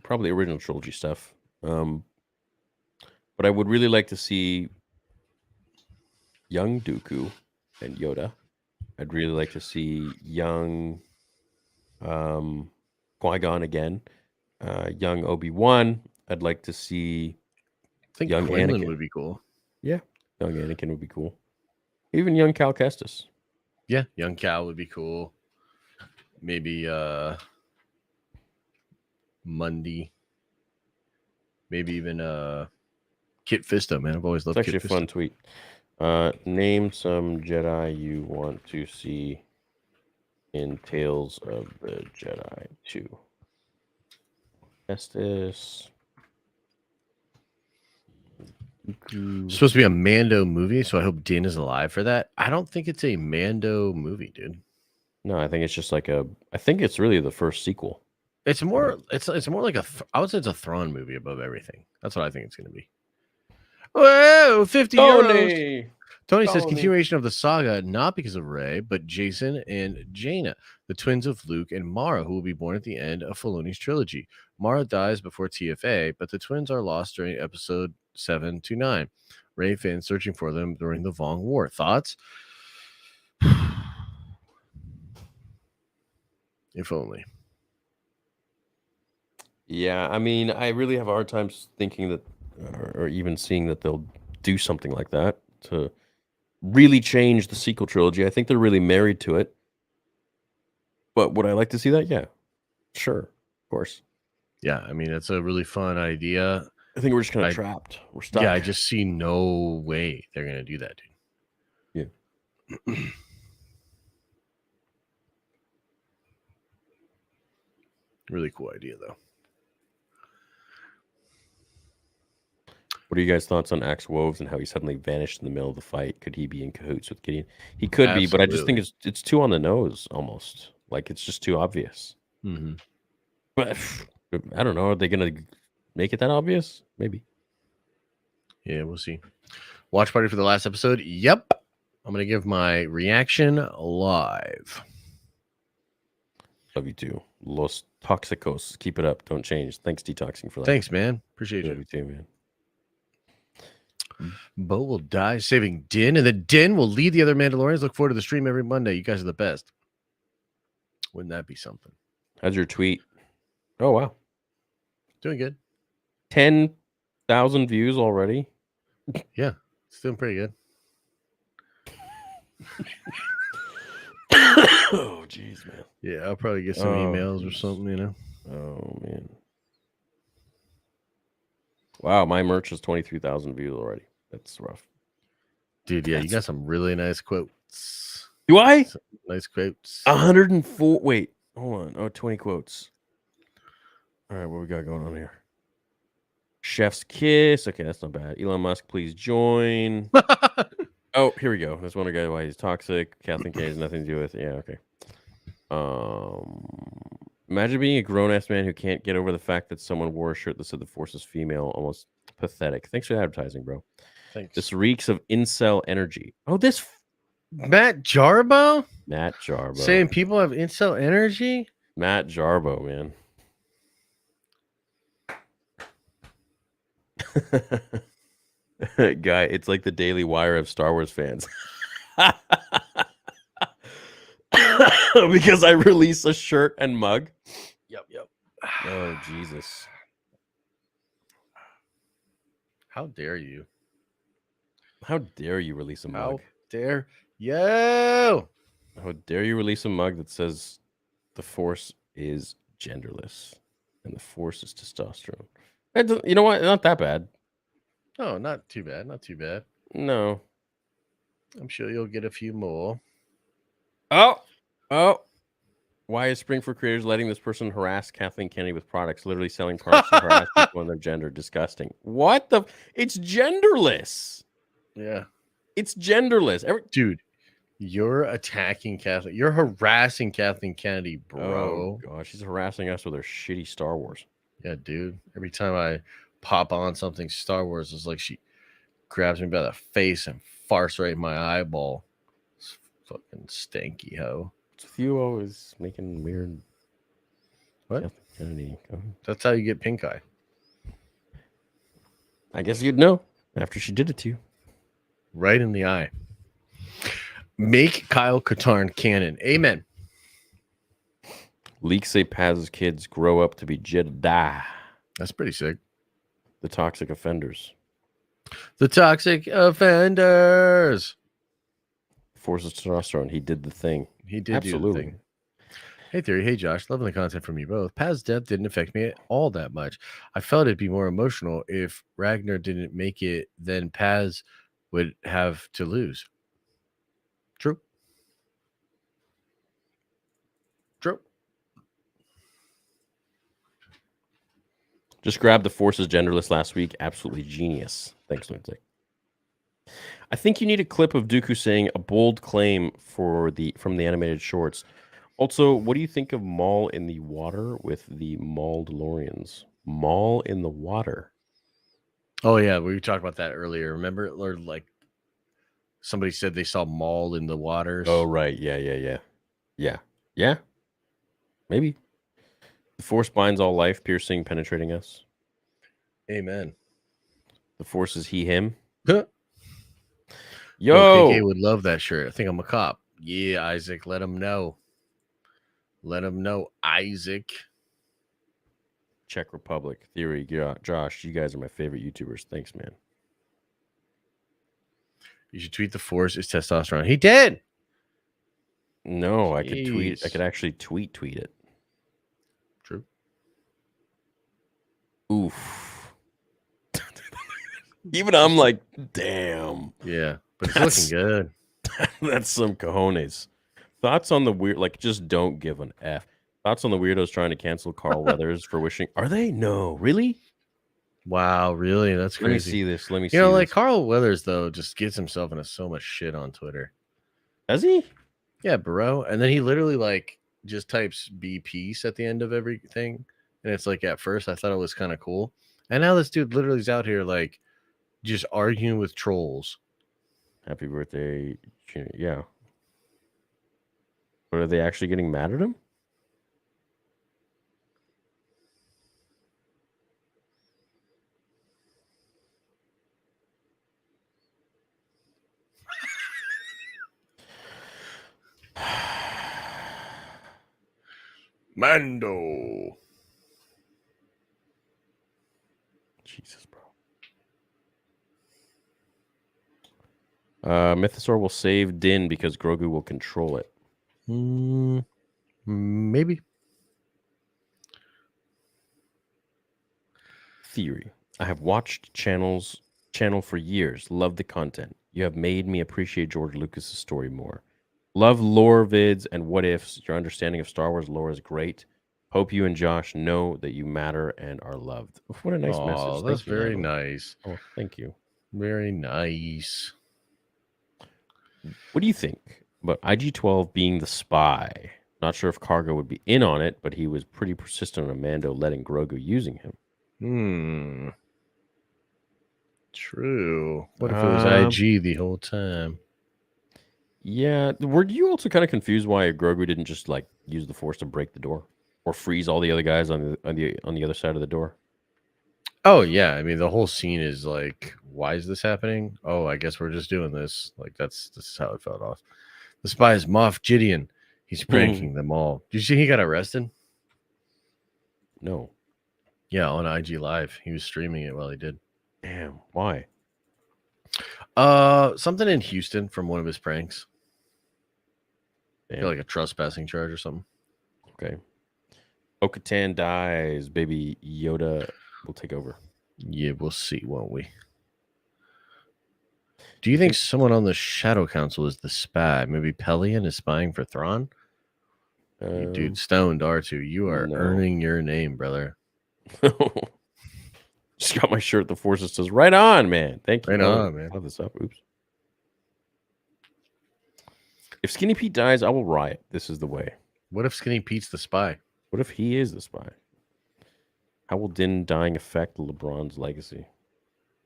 Probably original trilogy stuff. But I would really like to see young Dooku and Yoda. I'd really like to see young Qui-Gon again. Young Obi-Wan. I'd like to see I think young Quinlan Anakin. would be cool. Yeah, young Anakin would be cool. Even young Cal Kestis. Yeah, young Cal would be cool. Maybe Mundy. Maybe even Kit Fisto, man. I've always loved It's actually Kit a fun Fisto. tweet. Name some Jedi you want to see in Tales of the Jedi 2. Kestis. It's supposed to be a Mando movie, so I hope Din is alive for that. I don't think it's a Mando movie, dude. No, I think it's just like I think it's really the first sequel. It's more. It's more like I would say it's a Thrawn movie above everything. That's what I think it's going to be. Whoa, 50 euros. Tony says continuation of the saga, not because of Rey, but Jason and Jaina, the twins of Luke and Mara, who will be born at the end of Filoni's trilogy. Mara dies before TFA, but the twins are lost during episode 7 to 9. Rey Finn searching for them during the Vong War. Thoughts? If only. Yeah, I mean, I really have a hard time thinking that, or even seeing that they'll do something like that to really change the sequel trilogy. I think they're really married to it. But would I like to see that? Yeah, sure, of course. Yeah, I mean, it's a really fun idea. I think we're just kind of trapped. We're stuck. Yeah, I just see no way they're going to do that, dude. Yeah. Really cool idea, though. What are you guys' thoughts on Axe Woves and how he suddenly vanished in the middle of the fight? Could he be in cahoots with Gideon? He could be, but I just think it's too on the nose almost. Like it's just too obvious. Mm-hmm. But I don't know. Are they going to make it that obvious? Maybe. Yeah, we'll see. Watch party for the last episode. Yep. I'm going to give my reaction live. Love you too. Los Toxicos. Keep it up. Don't change. Thanks, Detoxing, for that. Thanks, man. Appreciate Love you. you too, man. Bo will die saving Din, and then Din will lead the other Mandalorians. Look forward to the stream every Monday. You guys are the best. Wouldn't that be something? How's your tweet? Oh, wow. Doing good. 10,000 views already. Yeah, it's doing pretty good. Oh, jeez, man. Yeah, I'll probably get some emails or something, you know. Oh, man. Wow, my merch is 23,000 views already. That's rough. Dude, yeah, you got some really nice quotes. Do I? Some nice quotes. 104. Wait, hold on. Oh, 20 quotes. All right, what we got going on here? Chef's kiss. Okay, that's not bad. Elon Musk, please join. Oh, here we go. That's one guy why he's toxic. Kathleen Kennedy has nothing to do with it. Yeah, okay. Imagine being a grown-ass man who can't get over the fact that someone wore a shirt that said the Force is female. Almost pathetic. Thanks for the advertising, bro. Thanks. This reeks of incel energy. Oh, this Matt Jarbo? Matt Jarbo. Saying people have incel energy? Matt Jarbo, man. Guy, it's like the Daily Wire of Star Wars fans. Because I release a shirt and mug. Yep. Oh, Jesus. How dare you? How dare you release a mug? How dare you? How dare you release a mug that says the Force is genderless? And the Force is testosterone. You know what? Not that bad. Oh, not too bad. Not too bad. No. I'm sure you'll get a few more. Oh. Why is Spring for Creators letting this person harass Kathleen Kennedy with products? Literally selling products to harass people on their gender. Disgusting. What the? It's genderless. Yeah. It's genderless. Dude, you're attacking Kathleen. You're harassing Kathleen Kennedy, bro. Oh, gosh. She's harassing us with her shitty Star Wars. Yeah, dude. Every time I pop on something Star Wars, it's like she grabs me by the face and farts right in my eyeball. It's fucking stanky hoe. It's with you always making weird. What? Kennedy. That's how you get pink eye. I guess you'd know after she did it to you. Right in the eye. Make Kyle Katarn canon. Amen. Leaks say Paz's kids grow up to be Jedi. That's pretty sick. The toxic offenders. The toxic offenders. Forces testosterone. He did the thing. He did Absolutely. do the thing. Hey, Theory. Hey, Josh. Loving the content from you both. Paz's death didn't affect me at all that much. I felt it'd be more emotional if Ragnar didn't make it, then Paz would have to lose. True. True. Just grabbed the Forces genderless last week. Absolutely genius. Thanks, Lindsay. I think you need a clip of Dooku saying a bold claim from the animated shorts. Also, what do you think of Maul in the water with the Mandalorians? Maul in the water. Oh, yeah. We talked about that earlier. Remember? Or like somebody said they saw Maul in the waters. Oh, right. Yeah. Maybe. The Force binds all life, piercing, penetrating us. Amen. The Force is he, him. Yo, Yo! KK would love that shirt. I think I'm a cop. Yeah, Isaac. Let him know. Let him know, Isaac. Czech Republic. Theory. Josh, you guys are my favorite YouTubers. Thanks, man. You should tweet the Force is testosterone. He did. No, I could tweet. I Jeez. could actually tweet it. True. Oof. Even I'm like, damn. Yeah, but it's looking good. That's some cojones. Thoughts on the weird, like, just don't give an F. Thoughts on the weirdos trying to cancel Carl Weathers for wishing. Are they? No, really? Wow, really? That's crazy. Let me see this. Let me see. You know, like this. Carl Weathers, though, just gets himself into so much shit on Twitter. Does he? Yeah, bro. And then he literally like just types "be peace" at the end of everything, and it's like at first I thought it was kind of cool, and now this dude literally is out here like just arguing with trolls. Happy birthday. Yeah. But are they actually getting mad at him? Mando. Jesus, bro. Mythosaur will save Din because Grogu will control it. Maybe. Theory. I have watched channel for years. Love the content. You have made me appreciate George Lucas's story more. Love lore vids and what ifs. Your understanding of Star Wars lore is great. Hope you and Josh know that you matter and are loved. What a nice message. Oh, Thank that's you, very Natalie. nice. Oh, thank you. Very nice. What do you think about IG-12 being the spy? Not sure if Cargo would be in on it, but he was pretty persistent on Mando letting Grogu using him. True. What if it was IG the whole time? Yeah. Were you also kind of confused why Grogu didn't just like use the Force to break the door or freeze all the other guys on the other side of the door? Oh yeah, I mean the whole scene is like, why is this happening? Oh, I guess we're just doing this. Like this is how it felt off. The spy is Moff Gideon. He's pranking them all. Did you see he got arrested? No. Yeah, on IG Live. He was streaming it while he did. Damn. Why? Something in Houston from one of his pranks. Damn. I feel like a trespassing charge or something. Okay. Bo-Katan dies. Baby Yoda will take over. Yeah, we'll see, won't we? Do you think someone on the Shadow Council is the spy? Maybe Pelion is spying for Thrawn? Dude, stoned R2. You are earning your name, brother. Just got my shirt. The Force says, right on, man. Thank you. Right on, man. Love this up. Oops. If Skinny Pete dies, I will riot. This is the way. What if Skinny Pete's the spy? What if he is the spy? How will Din dying affect LeBron's legacy?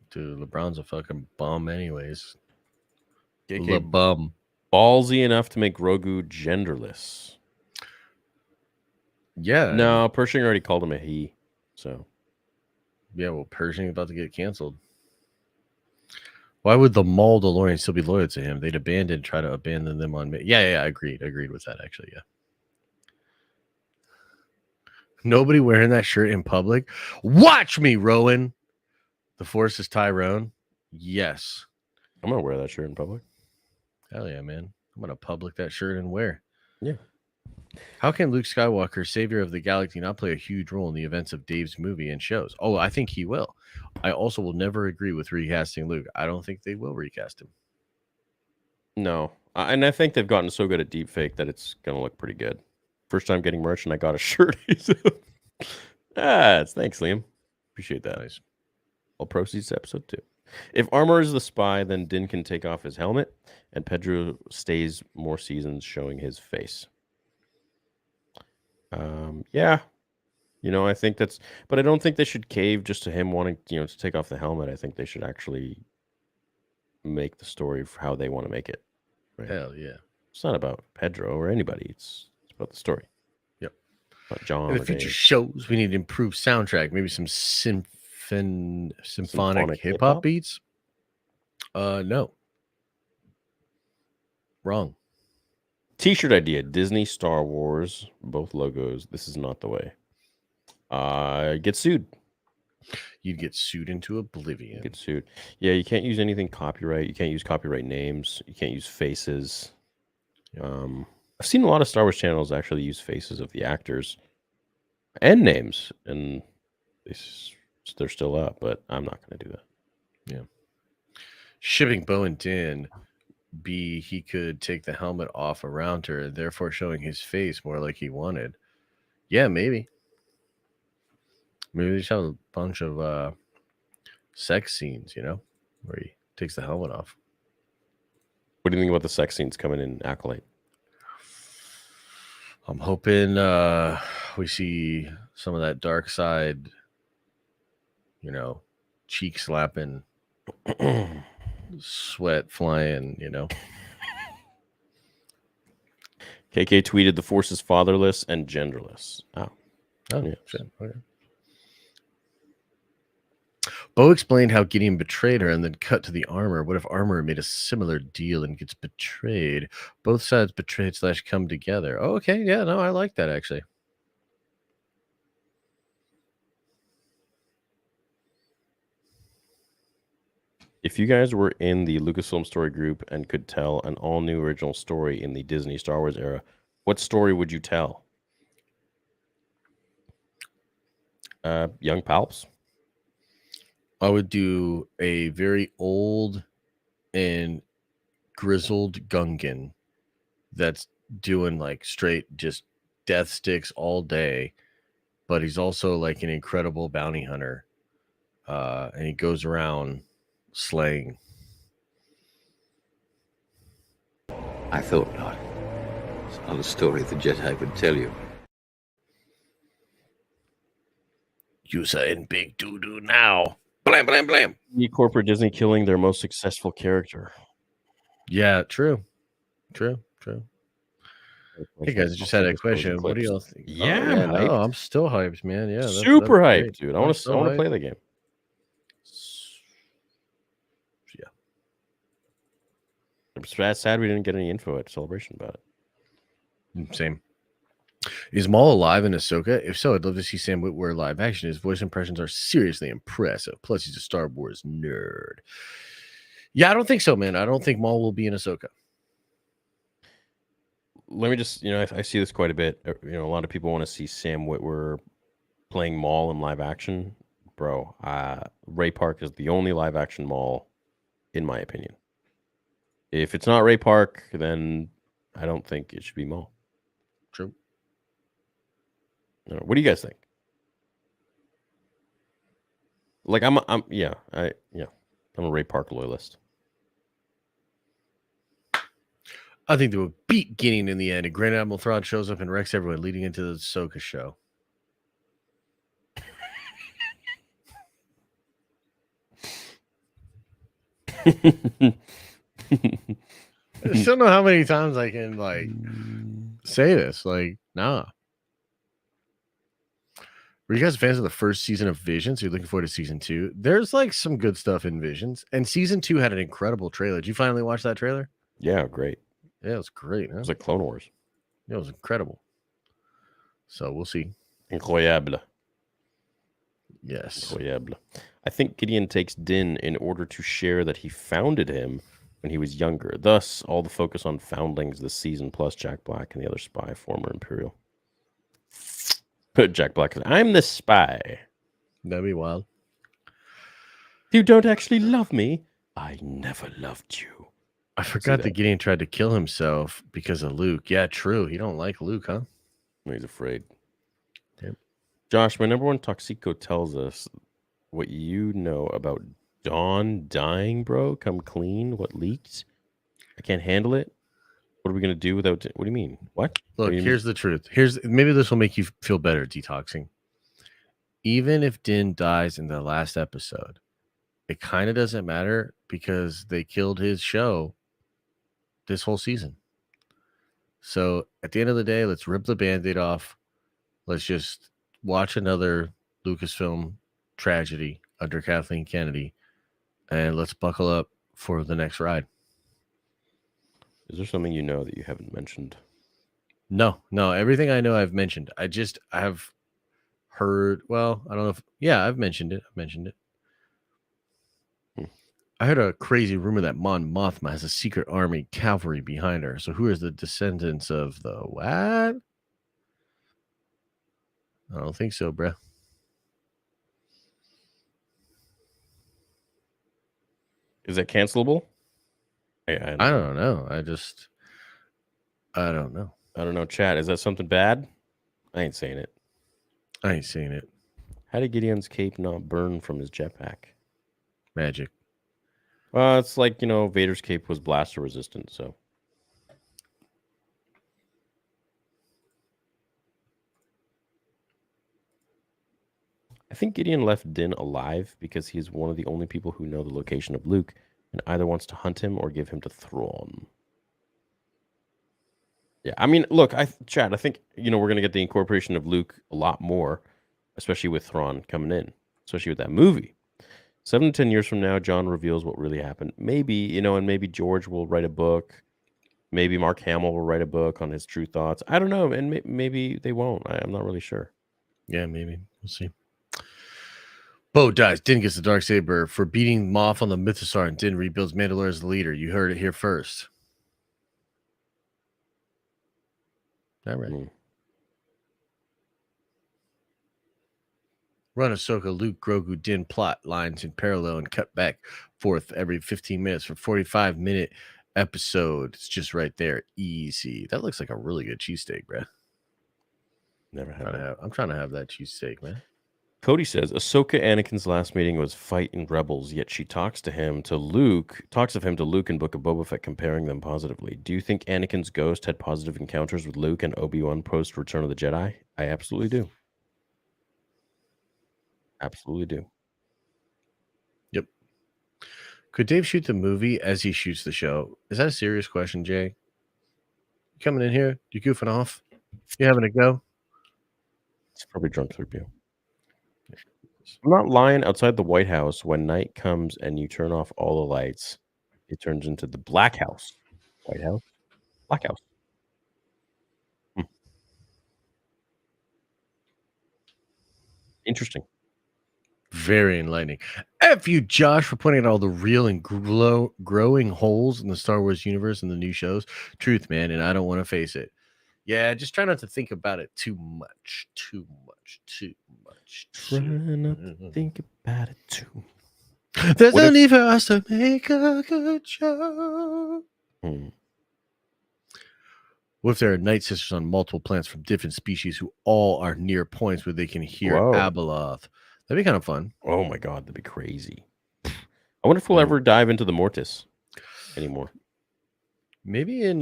Dude, LeBron's a fucking bum anyways. KK bum. Ballsy enough to make Grogu genderless. Yeah. No, Pershing already called him a he. So. Yeah, well, Pershing about to get canceled. Why would the Mandalorian still be loyal to him? They'd try to abandon them on me. Yeah, agreed with that, actually, yeah. Nobody wearing that shirt in public. Watch me, Rowan. The Force is Tyrone. Yes. I'm going to wear that shirt in public. Hell yeah, man. I'm going to public that shirt and wear. Yeah. How can Luke Skywalker, savior of the galaxy, not play a huge role in the events of Dave's movie and shows? Oh, I think he will. I also will never agree with recasting Luke. I don't think they will recast him. No. And I think they've gotten so good at deepfake that it's going to look pretty good. First time getting merch and I got a shirt. Thanks, Liam. Appreciate that. Nice. All proceeds to episode 2. If Armor is the spy, then Din can take off his helmet and Pedro stays more seasons showing his face. Yeah. I think that's, but I don't think they should cave just to him wanting, to take off the helmet. I think they should actually make the story for how they want to make it. Right? Hell yeah. It's not about Pedro or anybody. It's about the story. Yep. About John. In the future shows, we need improved soundtrack. Maybe some symphonic hip hop beats. No. Wrong. T-shirt idea: Disney, Star Wars, both logos. This is not the way. Get sued. You'd get sued into oblivion. Get sued. Yeah, you can't use anything copyright. You can't use copyright names. You can't use faces. I've seen a lot of Star Wars channels actually use faces of the actors and names, and they're still up. But I'm not going to do that. Yeah. Shipping Bo and Din. B, he could take the helmet off around her, therefore showing his face more like he wanted. Yeah, maybe. Maybe they just have a bunch of sex scenes, where he takes the helmet off. What do you think about the sex scenes coming in Acolyte? I'm hoping we see some of that dark side, cheek slapping, sweat flying, KK tweeted, the Force is fatherless and genderless. Oh yeah. Shit. Okay. Bo explained how Gideon betrayed her and then cut to the armor. What if Armor made a similar deal and gets betrayed? Both sides betrayed / come together. Oh, okay. Yeah, no, I like that actually. If you guys were in the Lucasfilm story group and could tell an all-new original story in the Disney Star Wars era, what story would you tell? Young Palps? I would do a very old and grizzled Gungan that's doing like straight just death sticks all day, but he's also like an incredible bounty hunter, and he goes around slaying. I thought not. It's not a story the Jedi would tell you. You saying big doo-doo now. Blam, blam, blam. Corporate Disney killing their most successful character. Yeah, true. Hey guys, I just had a question. What do y'all think? Yeah, no, I'm still hyped, man. Yeah, super hyped, great. Dude. I want to hyped. play the game. Yeah. I'm sad we didn't get any info at Celebration about it. Same. Is Maul alive in Ahsoka? If so, I'd love to see Sam Witwer live action. His voice impressions are seriously impressive. Plus, he's a Star Wars nerd. Yeah, I don't think so, man. I don't think Maul will be in Ahsoka. let me just, I see this quite a bit. A lot of people want to see Sam Witwer playing Maul in live action. Bro, Ray Park is the only live action Maul, in my opinion. If it's not Ray Park, then I don't think it should be Maul. True. What do you guys think? Like, I'm a Ray Park loyalist. I think they would beat Gideon in the end, and Grand Admiral Thrawn shows up and wrecks everyone leading into the Ahsoka show. I just don't know how many times I can say this. Nah. Were you guys fans of the first season of Visions? You're looking forward to season 2. There's some good stuff in Visions, and season 2 had an incredible trailer. Did you finally watch that trailer? Yeah, great. Yeah, it was great. Huh? It was like Clone Wars. It was incredible. So we'll see. Incroyable. Yes. Incroyable. I think Gideon takes Din in order to share that he founded him when he was younger. Thus, all the focus on foundlings this season, plus Jack Black and the other spy, former Imperial. Jack Black says, I'm the spy. That'd be wild. You don't actually love me. I never loved you. I forgot that Gideon tried to kill himself because of Luke. Yeah, true. He don't like Luke, huh? He's afraid. Yep. Josh, my number one Toxico tells us what you know about Dawn dying, bro. Come clean. What leaked? I can't handle it. What are we going to do without... What do you mean? What? Look, here's the truth. Maybe this will make you feel better, detoxing. Even if Din dies in the last episode, it kind of doesn't matter because they killed his show this whole season. So at the end of the day, let's rip the Band-Aid off. Let's just watch another Lucasfilm tragedy under Kathleen Kennedy, and let's buckle up for the next ride. Is there something you know that you haven't mentioned? No. Everything I know I've mentioned. I have heard. Well, I don't know if. Yeah, I've mentioned it. I heard a crazy rumor that Mon Mothma has a secret army cavalry behind her. So who is the descendants of the what? I don't think so, bruh. Is it cancelable? I don't know. I don't know. I don't know. Chat, is that something bad? I ain't saying it. How did Gideon's cape not burn from his jetpack? Magic. Well, it's like, Vader's cape was blaster resistant, so. I think Gideon left Din alive because he is one of the only people who know the location of Luke and either wants to hunt him or give him to Thrawn. Yeah, I mean, look, Chad, I think, we're going to get the incorporation of Luke a lot more, especially with Thrawn coming in, especially with that movie. 7 to 10 years from now, John reveals what really happened. Maybe, and maybe George will write a book. Maybe Mark Hamill will write a book on his true thoughts. I don't know, and maybe they won't. I'm not really sure. Yeah, maybe. We'll see. Bo dies. Din gets the Darksaber for beating Moff on the Mythosaur, and Din rebuilds Mandalore as the leader. You heard it here first. All right. Run Ahsoka, Luke, Grogu, Din plot lines in parallel and cut back forth every 15 minutes for 45-minute episode. It's just right there. Easy. That looks like a really good cheesesteak, bruh. Never had it. I'm trying to have that cheesesteak, man. Cody says Ahsoka Anakin's last meeting was fight in Rebels, yet she talks of him to Luke in Book of Boba Fett, comparing them positively. Do you think Anakin's ghost had positive encounters with Luke and Obi-Wan post Return of the Jedi? I absolutely do. Absolutely do. Yep. Could Dave shoot the movie as he shoots the show? Is that a serious question, Jay? You coming in here? You goofing off? You having a go? It's probably drunk 3PO. I'm not lying. Outside the White House, when night comes and you turn off all the lights, it turns into the Black House. White House? Black House. Interesting. very enlightening. F you, Josh, for pointing out all the real and growing holes in the Star Wars universe and the new shows. Truth, man, and I don't want to face it. Yeah, just try not to think about it too much. Try not to think about it too. There's What no if- need for us to make a good show. What if there are night sisters on multiple planets from different species who all are near points where they can hear Whoa. Abeloth? That'd be kind of fun. Oh my god, that'd be crazy. I wonder if we'll ever dive into the Mortis anymore. Maybe in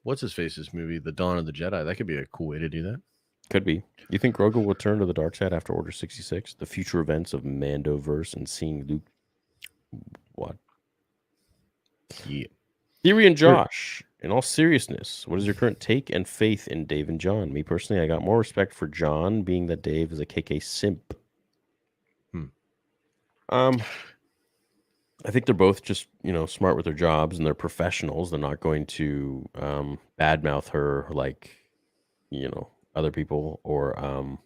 what's his face's movie, The Dawn of the Jedi. That could be a cool way to do that. Could be. You think Grogu will turn to the dark side after Order 66? The future events of Mando-verse and seeing Luke. What? Yeah. Theory and Josh, in all seriousness, what is your current take and faith in Dave and John? Me personally, I got more respect for John, being that Dave is a KK simp. I think they're both just, smart with their jobs and they're professionals. They're not going to badmouth her like, other people or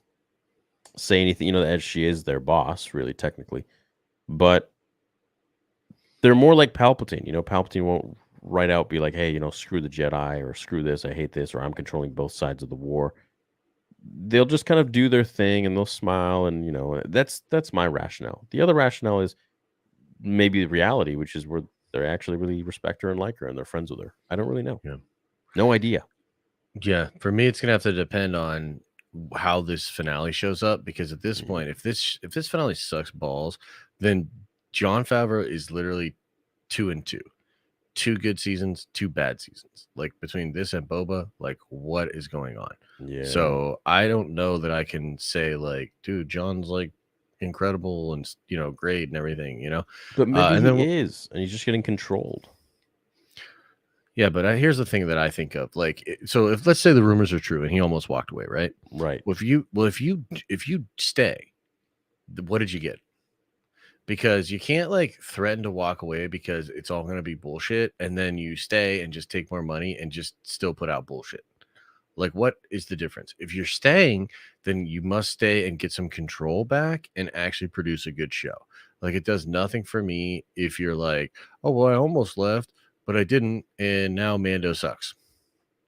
say anything, as she is their boss, really, technically. But they're more like Palpatine. Palpatine won't right out be like, hey, screw the Jedi or screw this, I hate this, or I'm controlling both sides of the war. They'll just kind of do their thing and they'll smile and, that's my rationale. The other rationale is maybe the reality, which is where they actually really respect her and like her and they're friends with her. I don't really know. Yeah. No idea. Yeah, for me, it's gonna have to depend on how this finale shows up, because at this point, if this finale sucks balls, then Jon Favreau is literally 2 and 2. 2 good seasons, 2 bad seasons. Like between this and Boba, like what is going on? Yeah. So I don't know that I can say like, dude, John's like incredible and great and everything, But maybe and then is, and he's just getting controlled. Yeah, but here's the thing that I think of. Like, so if let's say the rumors are true and he almost walked away, right? Right. Well, if you stay, what did you get? Because you can't like threaten to walk away because it's all going to be bullshit, and then you stay and just take more money and just still put out bullshit. Like, what is the difference? If you're staying, then you must stay and get some control back and actually produce a good show. Like, it does nothing for me if you're like, oh, well, I almost left, but I didn't, and now Mando sucks.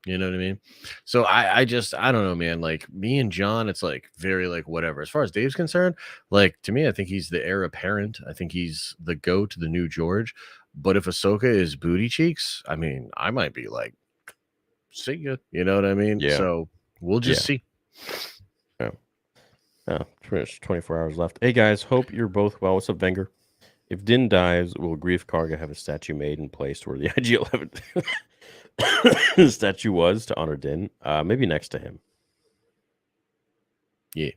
You know what I mean? So I don't know, man. Like me and John, it's like very like whatever. As far as Dave's concerned, like to me, I think he's the heir apparent. I think he's the GOAT to the new George. But if Ahsoka is booty cheeks, I mean, I might be like, see ya. You know what I mean? Yeah. So we'll just see. Oh, 24 hours left. Hey guys, hope you're both well. What's up, Wenger? If Din dies, will Grief Karga have a statue made and placed where the IG-11 statue was to honor Din? Maybe next to him. Yeah.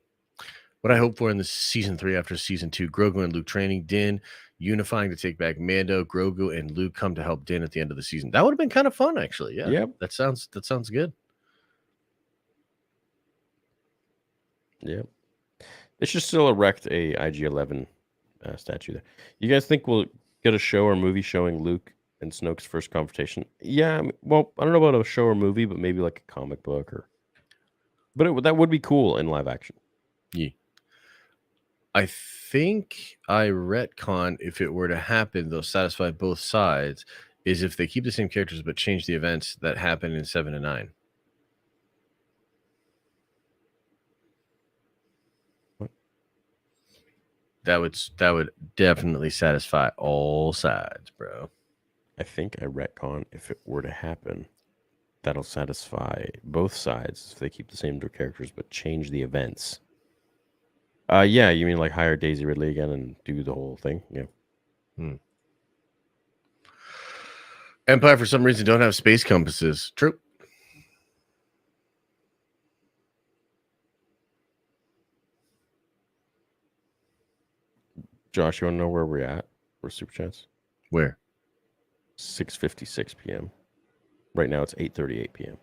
What I hope for in the season 3 after season 2, Grogu and Luke training, Din unifying to take back Mando, Grogu and Luke come to help Din at the end of the season. That would have been kind of fun, actually. Yeah. Yep. That sounds good. Yep. They should still erect a IG-11 statue there. You guys think we'll get a show or movie showing Luke and Snoke's first confrontation? Yeah, well, I don't know about a show or movie, but maybe like a comic book but that would be cool in live action. Yeah. I think I retcon if it were to happen, they'll satisfy both sides, is if they keep the same characters but change the events that happen in 7 and 9. That would definitely satisfy all sides, bro. I think I retcon if it were to happen, that'll satisfy both sides if they keep the same characters but change the events. Yeah, you mean like hire Daisy Ridley again and do the whole thing? Yeah. Empire, for some reason, don't have space compasses. True. Josh, you want to know where we're at for Super Chats? Where? 6:56 p.m. Right now it's 8:38 p.m.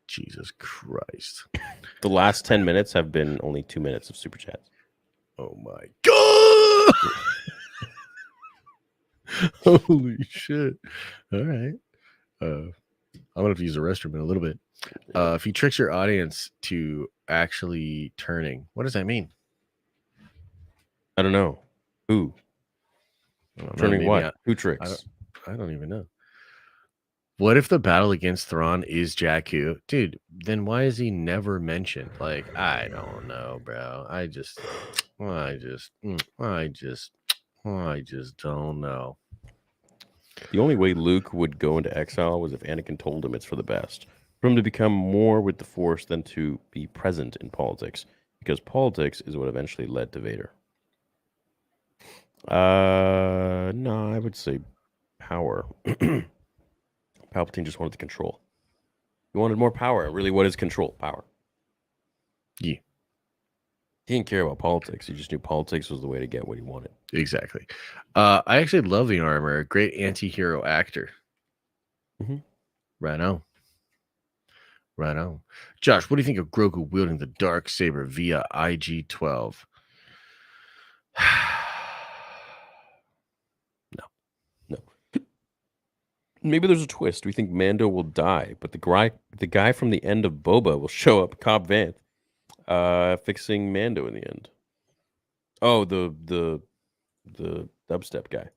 Jesus Christ. The last 10 minutes have been only 2 minutes of Super Chats. Oh my God. Holy shit. All right. I'm gonna have to use the restroom in a little bit. If he tricks your audience to actually turning, what does that mean? I don't know. Who? I don't know, Turning maybe what? Who I tricks? don't even know. What if the battle against Thrawn is Jakku? Dude, then why is he never mentioned? Like, I don't know, bro. I just don't know. The only way Luke would go into exile was if Anakin told him it's for the best. For him to become more with the Force than to be present in politics. Because politics is what eventually led to Vader. No, I would say power. Palpatine just wanted the control. He wanted more power. Really, what is control? Power. Yeah. He didn't care about politics. He just knew politics was the way to get what he wanted. Exactly. I actually love the armor. Great anti-hero actor. Mhm. Right on. Right on. Josh, what do you think of Grogu wielding the dark saber via IG-12? No. Maybe there's a twist. We think Mando will die, but the guy from the end of Boba will show up, Cobb Vanth, fixing Mando in the end. Oh, the dubstep guy.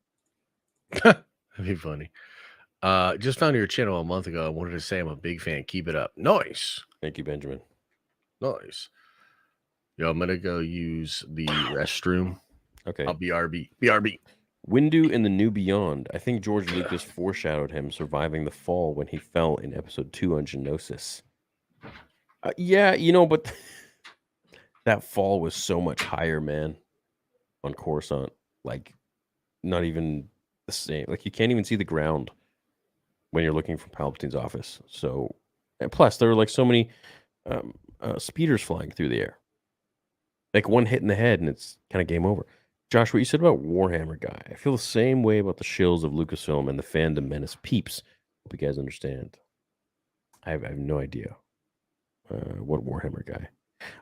That'd be funny. Just found your channel a month ago. I wanted to say I'm a big fan. Keep it up. Nice. Thank you, Benjamin. Nice. Yo, I'm gonna go use the restroom. Okay. I'll BRB. BRB. Windu in the New Beyond. I think George Lucas foreshadowed him surviving the fall when he fell in episode 2 on Geonosis. Yeah, but that fall was so much higher, man, on Coruscant. Like, not even the same. Like, you can't even see the ground when you're looking from Palpatine's office. So, and plus, there were like so many speeders flying through the air. Like one hit in the head, and it's kind of game over. Josh, what you said about Warhammer guy, I feel the same way about the shills of Lucasfilm and the fandom menace peeps. Hope you guys understand. I have no idea what Warhammer guy.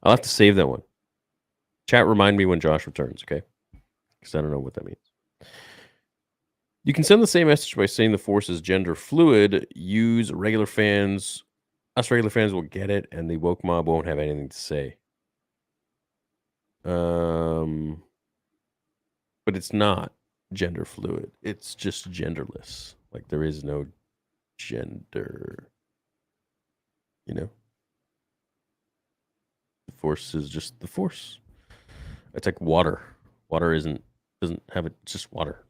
I'll have to save that one. Chat, remind me when Josh returns, okay? Because I don't know what that means. You can send the same message by saying the Force is gender fluid. Use regular fans. Us regular fans will get it, and the woke mob won't have anything to say. But it's not gender fluid. It's just genderless. Like, there is no gender. The Force is just the Force. It's like water. Water doesn't have it. It's just water.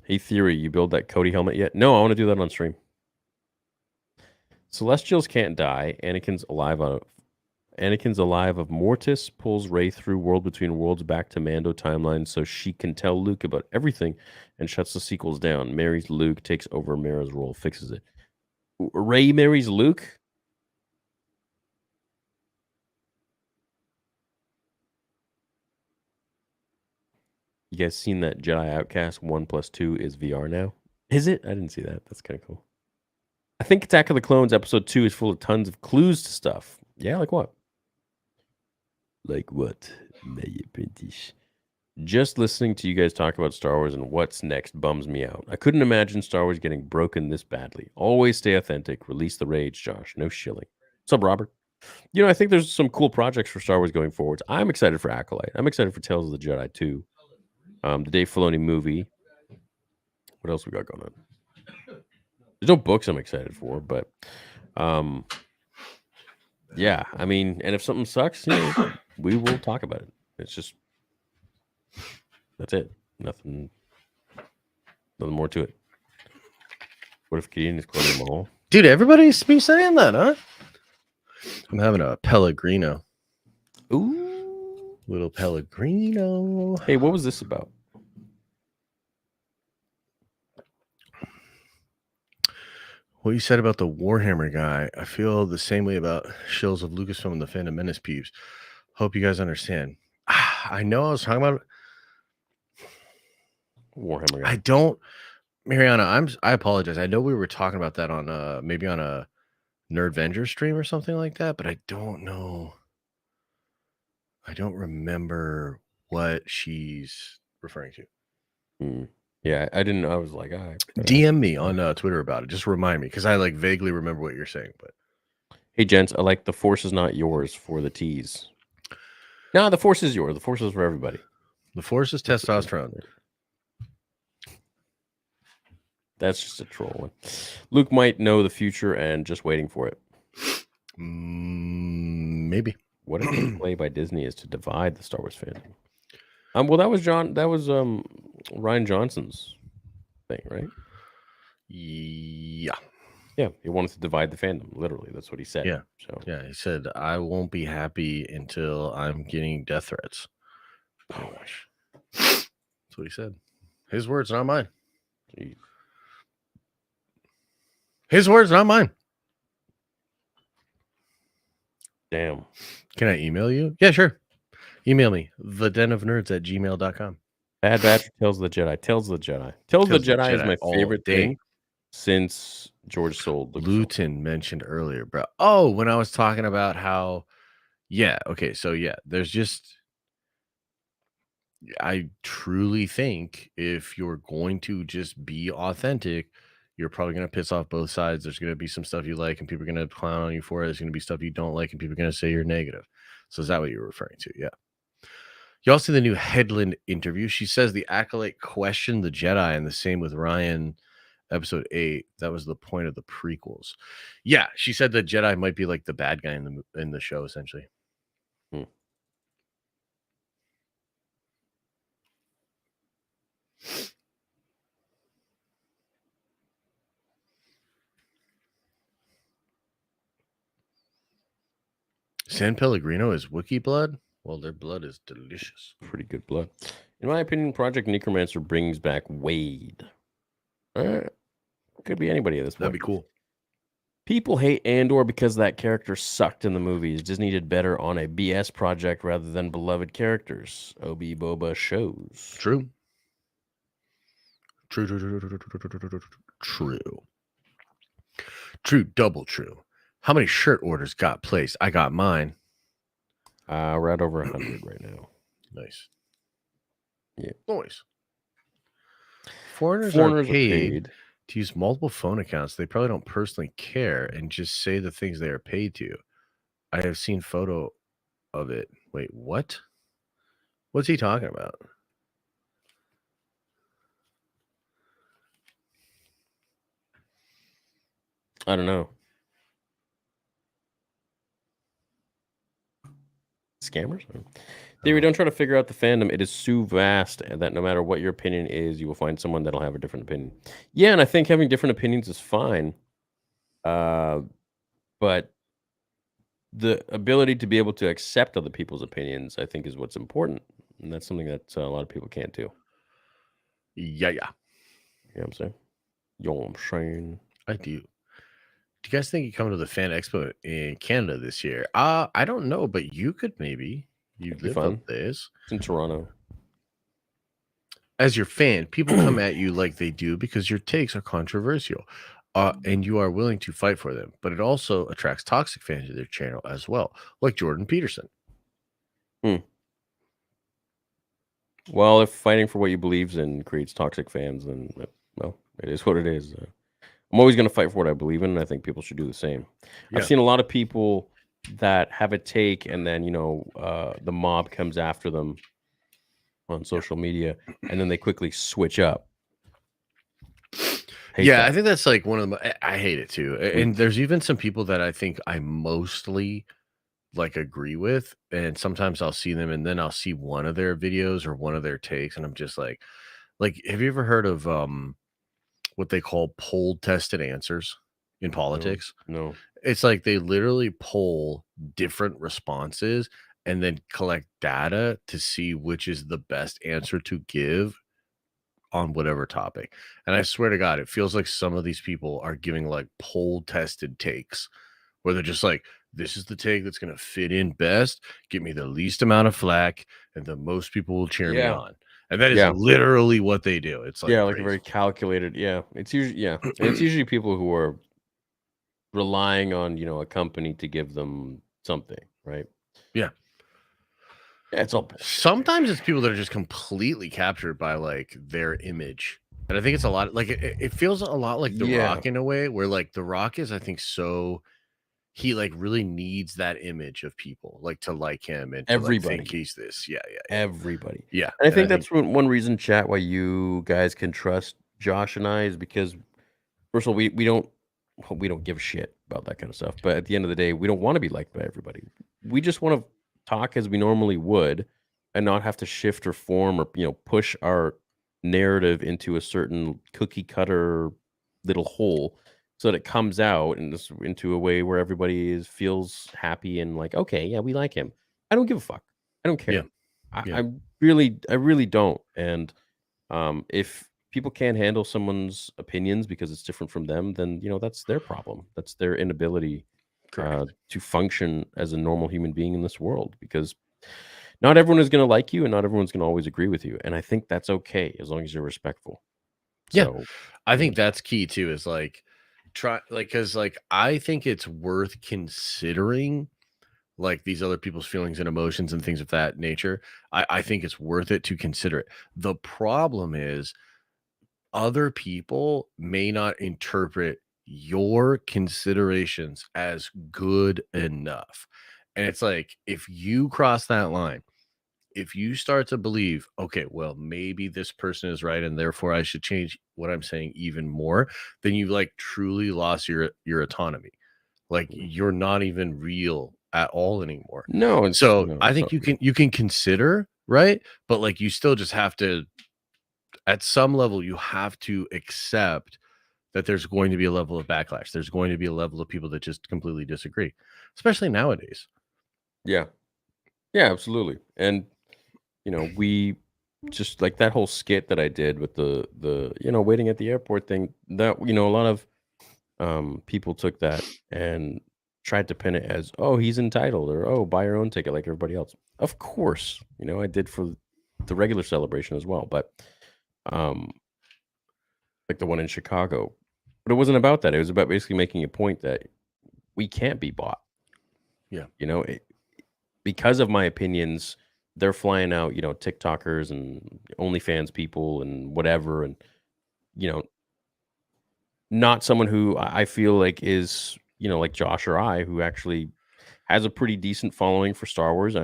Hey, Theory, you build that Cody helmet yet? No, I want to do that on stream. Celestials can't die. Anakin's alive of Mortis, pulls Rey through World Between Worlds back to Mando timeline so she can tell Luke about everything and shuts the sequels down. Marries Luke, takes over Mara's role, fixes it. Rey marries Luke? You guys seen that Jedi Outcast 1+2 is VR now? Is it? I didn't see that. That's kind of cool. I think Attack of the Clones episode 2 is full of tons of clues to stuff. Yeah, like what? Like what? Just listening to you guys talk about Star Wars and what's next bums me out. I couldn't imagine Star Wars getting broken this badly. Always stay authentic. Release the rage, Josh. No shilling. What's up, Robert? I think there's some cool projects for Star Wars going forward. I'm excited for Acolyte. I'm excited for Tales of the Jedi 2. The Dave Filoni movie. What else we got going on? There's no books I'm excited for, but yeah, I mean, and if something sucks, we will talk about it. It's just that's it. Nothing more to it. What if Gideon is cloning them all? Dude, everybody's been saying that, huh? I'm having a Pellegrino. Ooh. Little Pellegrino. Hey, what was this about? What you said about the Warhammer guy, I feel the same way about shills of Lucasfilm and the Phantom Menace peeps. Hope you guys understand. I know I was talking about Warhammer guy. I don't, Mariana, I apologize. I know we were talking about that on maybe on a Nerdvenger stream or something like that, but I don't know. I don't remember what she's referring to. Yeah, I didn't. I was like, DM me on Twitter about it. Just remind me, because I like vaguely remember what you're saying. But hey, gents, I like the Force is not yours for the tease. No, the Force is yours. The Force is for everybody. The Force is testosterone. That's just a troll one. Luke might know the future and just waiting for it. Maybe. What if the play by Disney is to divide the Star Wars fandom? Well, that was Ryan Johnson's thing, right? Yeah. Yeah, he wanted to divide the fandom. Literally, that's what he said. Yeah. So Yeah, he said, I won't be happy until I'm getting death threats. Oh, That's what he said. His words, not mine. geez. His words, not mine. Damn. Can I email you? Yeah, sure. Email me, thedenofnerds@gmail.com. Bad Batch tells the Jedi. Tells the Jedi. Tells the Jedi is my all favorite day. thing since George sold Luke. Luton mentioned earlier, bro. Oh, when I was talking about how, yeah, okay, so yeah, there's just, I truly think if you're going to just be authentic, you're probably going to piss off both sides. There's going to be some stuff you like and people are going to clown on you for it. There's going to be stuff you don't like and people are going to say you're negative. So is that what you're referring to? Yeah. You also see the new Headland interview. She says the acolyte questioned the Jedi, and the same with Ryan, episode 8. That was the point of the prequels. Yeah, she said the Jedi might be like the bad guy in the show, essentially. San Pellegrino is Wookiee blood? Well, their blood is delicious. Pretty good blood. In my opinion, Project Necromancer brings back Wade. Could be anybody at this point. That'd be cool. People hate Andor because that character sucked in the movies. Disney did better on a BS project rather than beloved characters. Obi Boba shows. True. True, double true. How many shirt orders got placed? I got mine. Right over 100 right now. Nice. Yeah. Noise. Foreigners are paid to use multiple phone accounts. They probably don't personally care and just say the things they are paid to. I have seen photo of it. Wait, what? What's he talking about? I don't know. Scammers? Theory, don't try to figure out the fandom. It is so vast that no matter what your opinion is, you will find someone that'll have a different opinion. Yeah, and I think having different opinions is fine. But the ability to be able to accept other people's opinions, I think, is what's important. And that's something that a lot of people can't do. Yeah. You know what I'm saying? You know what I'm saying? I do. Do you guys think you come to the Fan Expo in Canada this year? I don't know, but you could maybe. You live up this. It's in Toronto. As your fan, people come at you like they do because your takes are controversial, and you are willing to fight for them. But it also attracts toxic fans to their channel as well, like Jordan Peterson. Well, if fighting for what you believe in creates toxic fans, then, well, it is what it is. I'm always going to fight for what I believe in, and I think people should do the same. Yeah. I've seen a lot of people that have a take, and then, the mob comes after them on social media, and then they quickly switch up. I think that's like one of the. I hate it too, and there's even some people that I think I mostly like agree with, and sometimes I'll see them, and then I'll see one of their videos or one of their takes, and I'm just like, have you ever heard of what they call poll tested answers in politics? No. It's like they literally poll different responses and then collect data to see which is the best answer to give on whatever topic. And I swear to God, it feels like some of these people are giving like poll tested takes where they're just like, this is the take that's going to fit in best, get me the least amount of flack, and the most people will cheer me on. And that is literally what they do. It's like, like a very calculated. Yeah. It's usually, and it's usually people who are relying on, a company to give them something, right? Yeah. Yeah, it's all. Sometimes it's people that are just completely captured by like their image. And I think it's a lot like it feels a lot like The Rock in a way where like The Rock is, I think, so he like really needs that image of people like to like him and to Everybody. like think he's this. Yeah. Everybody. Yeah. And I And think that's one reason, chat, why you guys can trust Josh and I is because, first of all, we don't give a shit about that kind of stuff. But at the end of the day, we don't want to be liked by everybody. We just want to talk as we normally would and not have to shift or form or push our narrative into a certain cookie cutter little hole so that it comes out into a way where everybody feels happy and like, okay, yeah, we like him. I don't give a fuck. I don't care. Yeah. I really don't. And if people can't handle someone's opinions because it's different from them, then that's their problem. That's their inability to function as a normal human being in this world, because not everyone is going to like you and not everyone's going to always agree with you. And I think that's okay as long as you're respectful. Yeah. So, I think that's key too, is like because like I think it's worth considering like these other people's feelings and emotions and things of that nature. I think it's worth it to consider it. The problem is other people may not interpret your considerations as good enough. And it's like, if you cross that line, if you start to believe, okay, well, maybe this person is right and therefore I should change what I'm saying even more, then you've like truly lost your autonomy. Like you're not even real at all anymore. no. So No, I think you can consider, right? But like you still just have to, at some level, you have to accept that there's going to be a level of backlash. There's going to be a level of people that just completely disagree, especially nowadays. Yeah, absolutely. And we just like that whole skit that I did with the waiting at the airport thing, that a lot of people took that and tried to pin it as, oh, he's entitled, or oh, buy your own ticket like everybody else. Of course, I did for the regular celebration as well, but like the one in Chicago. But it wasn't about that. It was about basically making a point that we can't be bought. Yeah. Because of my opinions, they're flying out, TikTokers and OnlyFans people and whatever. And, not someone who I feel like is, like Josh or I, who actually has a pretty decent following for Star Wars.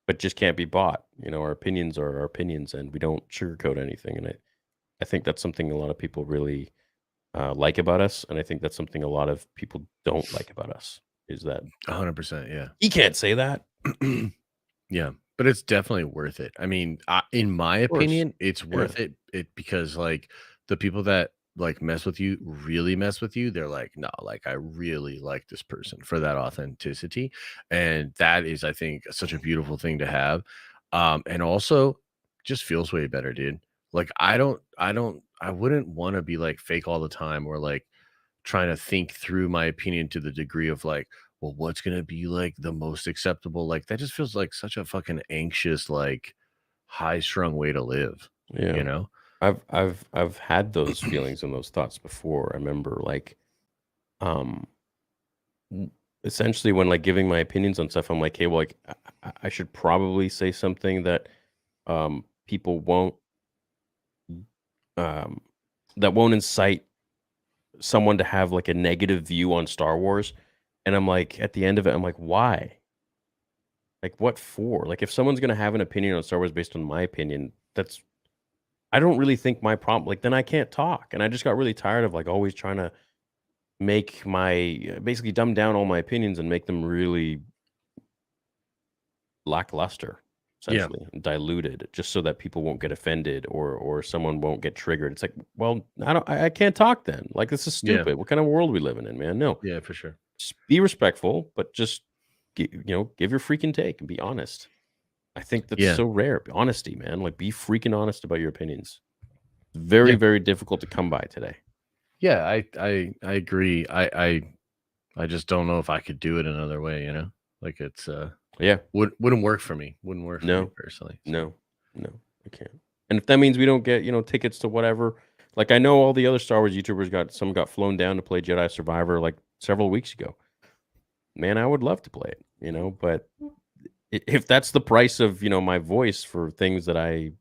But just can't be bought. Our opinions are our opinions and we don't sugarcoat anything. And I think that's something a lot of people really like about us. And I think that's something a lot of people don't like about us, is that 100%. Yeah. he can't say that. Yeah. But it's definitely worth it. I mean, in my opinion, it's worth it because like the people that like really mess with you, they're like, no, like I really like this person for that authenticity. And that is, I think, such a beautiful thing to have. And also just feels way better, dude. Like I wouldn't want to be like fake all the time, or like trying to think through my opinion to the degree of like, well, what's gonna be like the most acceptable? Like that just feels like such a fucking anxious, like high strung way to live. Yeah. I've had those feelings and those thoughts before. I remember like essentially when like giving my opinions on stuff, I'm like, hey, well, like I should probably say something that people won't that won't incite someone to have like a negative view on Star Wars. And I'm like, at the end of it, I'm like, why? Like, what for? Like, if someone's going to have an opinion on Star Wars based on my opinion, I don't really think my problem, like, then I can't talk. And I just got really tired of like always trying to make basically dumb down all my opinions and make them really lackluster, essentially, and diluted, just so that people won't get offended or someone won't get triggered. It's like, well, I can't talk then. Like, this is stupid. What kind of world are we living in, man? No. Yeah, for sure. Just be respectful, but just give your freaking take and be honest. I think that's so rare. Honesty, man. Like, be freaking honest about your opinions. Very, very difficult to come by today. Yeah, I agree. I just don't know if I could do it another way. Like it's wouldn't work for me. Wouldn't work for me personally. So. No, I can't. And if that means we don't get tickets to whatever, like I know all the other Star Wars YouTubers got flown down to play Jedi Survivor like several weeks ago. Man, I would love to play it, but if that's the price of, my voice for things that I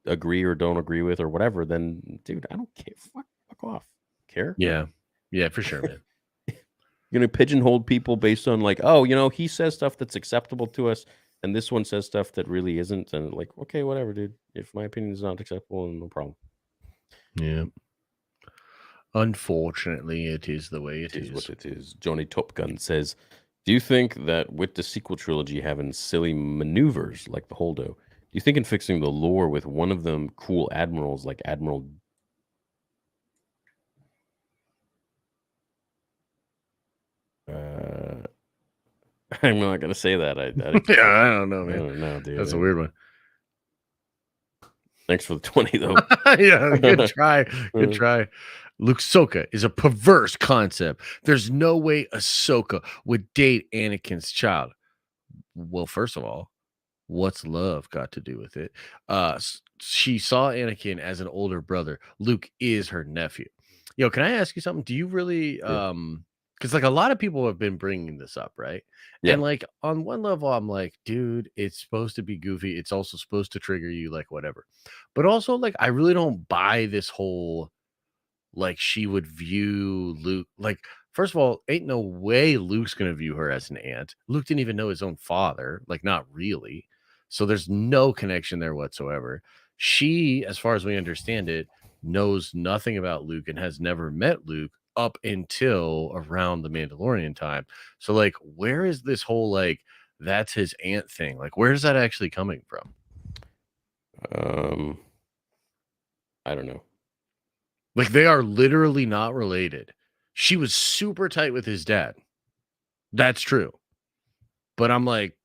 agree or don't agree with or whatever, then dude, I don't care. Fuck off. Care? Yeah. Yeah, for sure, man. You're gonna pigeonhole people based on like, oh, he says stuff that's acceptable to us, and this one says stuff that really isn't, and like, okay, whatever, dude. If my opinion is not acceptable, then no problem. Yeah. Unfortunately, it is the way It is what it is. Johnny Top Gun says, do you think that with the sequel trilogy having silly maneuvers like the Holdo, do you think in fixing the lore with one of them cool admirals like Admiral I'm not gonna say that. Yeah, I don't know, I man. don't know, dude. That's a weird one. Thanks for the 20 though. Yeah, good try. Good try. Luke Ahsoka is a perverse concept. There's no way Ahsoka would date Anakin's child. Well, first of all, what's love got to do with it? She saw Anakin as an older brother. Luke is her nephew. Yo, can I ask you something? Do you really because like a lot of people have been bringing this up, right? Yeah. And like on one level, I'm like, dude, it's supposed to be goofy. It's also supposed to trigger you, like whatever. But also, like, I really don't buy this whole like she would view Luke like. First of all, ain't no way Luke's gonna view her as an aunt. Luke didn't even know his own father, like not really. So there's no connection there whatsoever. She, as far as we understand it, knows nothing about Luke and has never met Luke up until around the Mandalorian time. So like, where is this whole like that's his aunt thing? Like, where's that actually coming from? I don't know. Like, they are literally not related. She was super tight with his dad. That's true. But I'm like,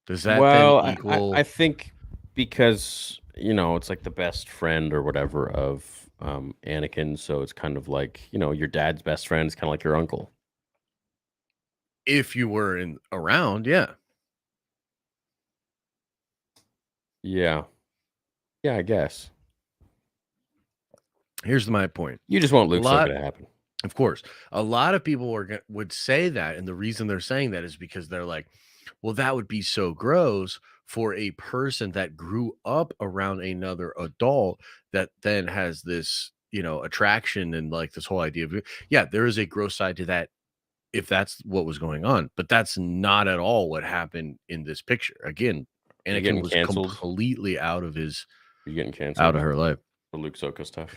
does that then equal? I think because it's like the best friend or whatever of Anakin, so it's kind of like your dad's best friend is kind of like your uncle. If you were around, yeah. Yeah, I guess. Here's my point. You just want Luke Ahsoka to happen. Of course, a lot of people would say that, and the reason they're saying that is because they're like, well, that would be so gross for a person that grew up around another adult that then has this, attraction and like this whole idea of, yeah, there is a gross side to that if that's what was going on, but that's not at all what happened in this picture. Again, Anakin was completely out of his, You're getting canceled out of her life for Luke Ahsoka stuff.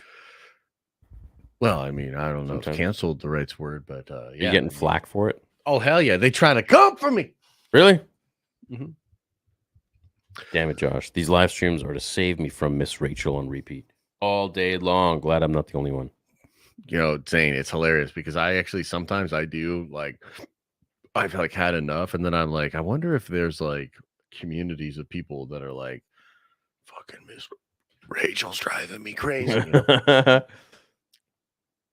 Well, I mean, I don't know if canceled the right word, but yeah. You getting flack for it? Oh, hell yeah. They trying to come for me. Really? Mm-hmm. Damn it, Josh. These live streams are to save me from Miss Rachel on repeat all day long. Glad I'm not the only one. Zane, it's hilarious because I actually sometimes I do like I've like had enough, and then I'm like, I wonder if there's like communities of people that are like, fucking Miss Rachel's driving me crazy.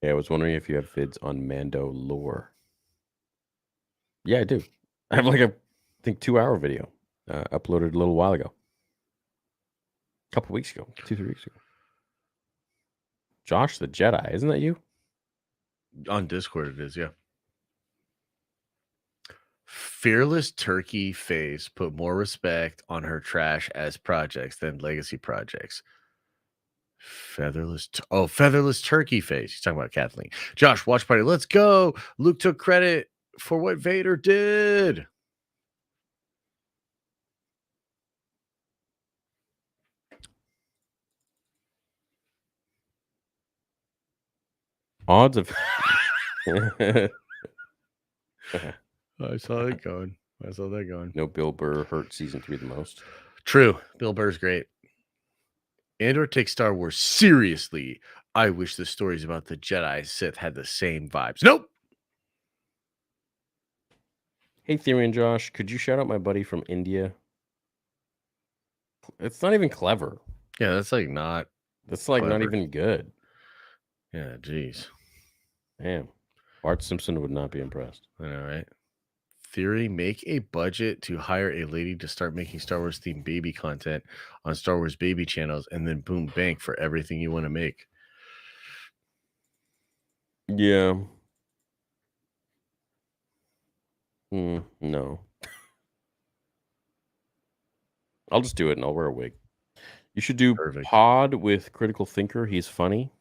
Yeah, I was wondering if you have vids on Mando lore. Yeah, I do. I have like I think 2-hour video uploaded a little while ago. A couple weeks ago. 2-3 weeks ago. Josh the Jedi, isn't that you? On Discord it is, yeah. Fearless Turkey Face put more respect on her trash as projects than legacy projects. Featherless Turkey Face. He's talking about Kathleen. Josh, watch party. Let's go. Luke took credit for what Vader did. Odds of I saw that going. No, Bill Burr hurt season 3 the most. True. Bill Burr's great. Andor takes Star Wars seriously. I wish the stories about the Jedi Sith had the same vibes. Nope. Hey, Theory and Josh, could you shout out my buddy from India? It's not even clever. Yeah, that's like not. That's like clever. Not even good. Yeah, geez. Damn. Bart Simpson would not be impressed. I know, right? Theory, make a budget to hire a lady to start making Star Wars themed baby content on Star Wars baby channels, and then boom, bank for everything you want to make. Yeah. No. I'll just do it and I'll wear a wig. You should do Pod with Critical Thinker. He's funny.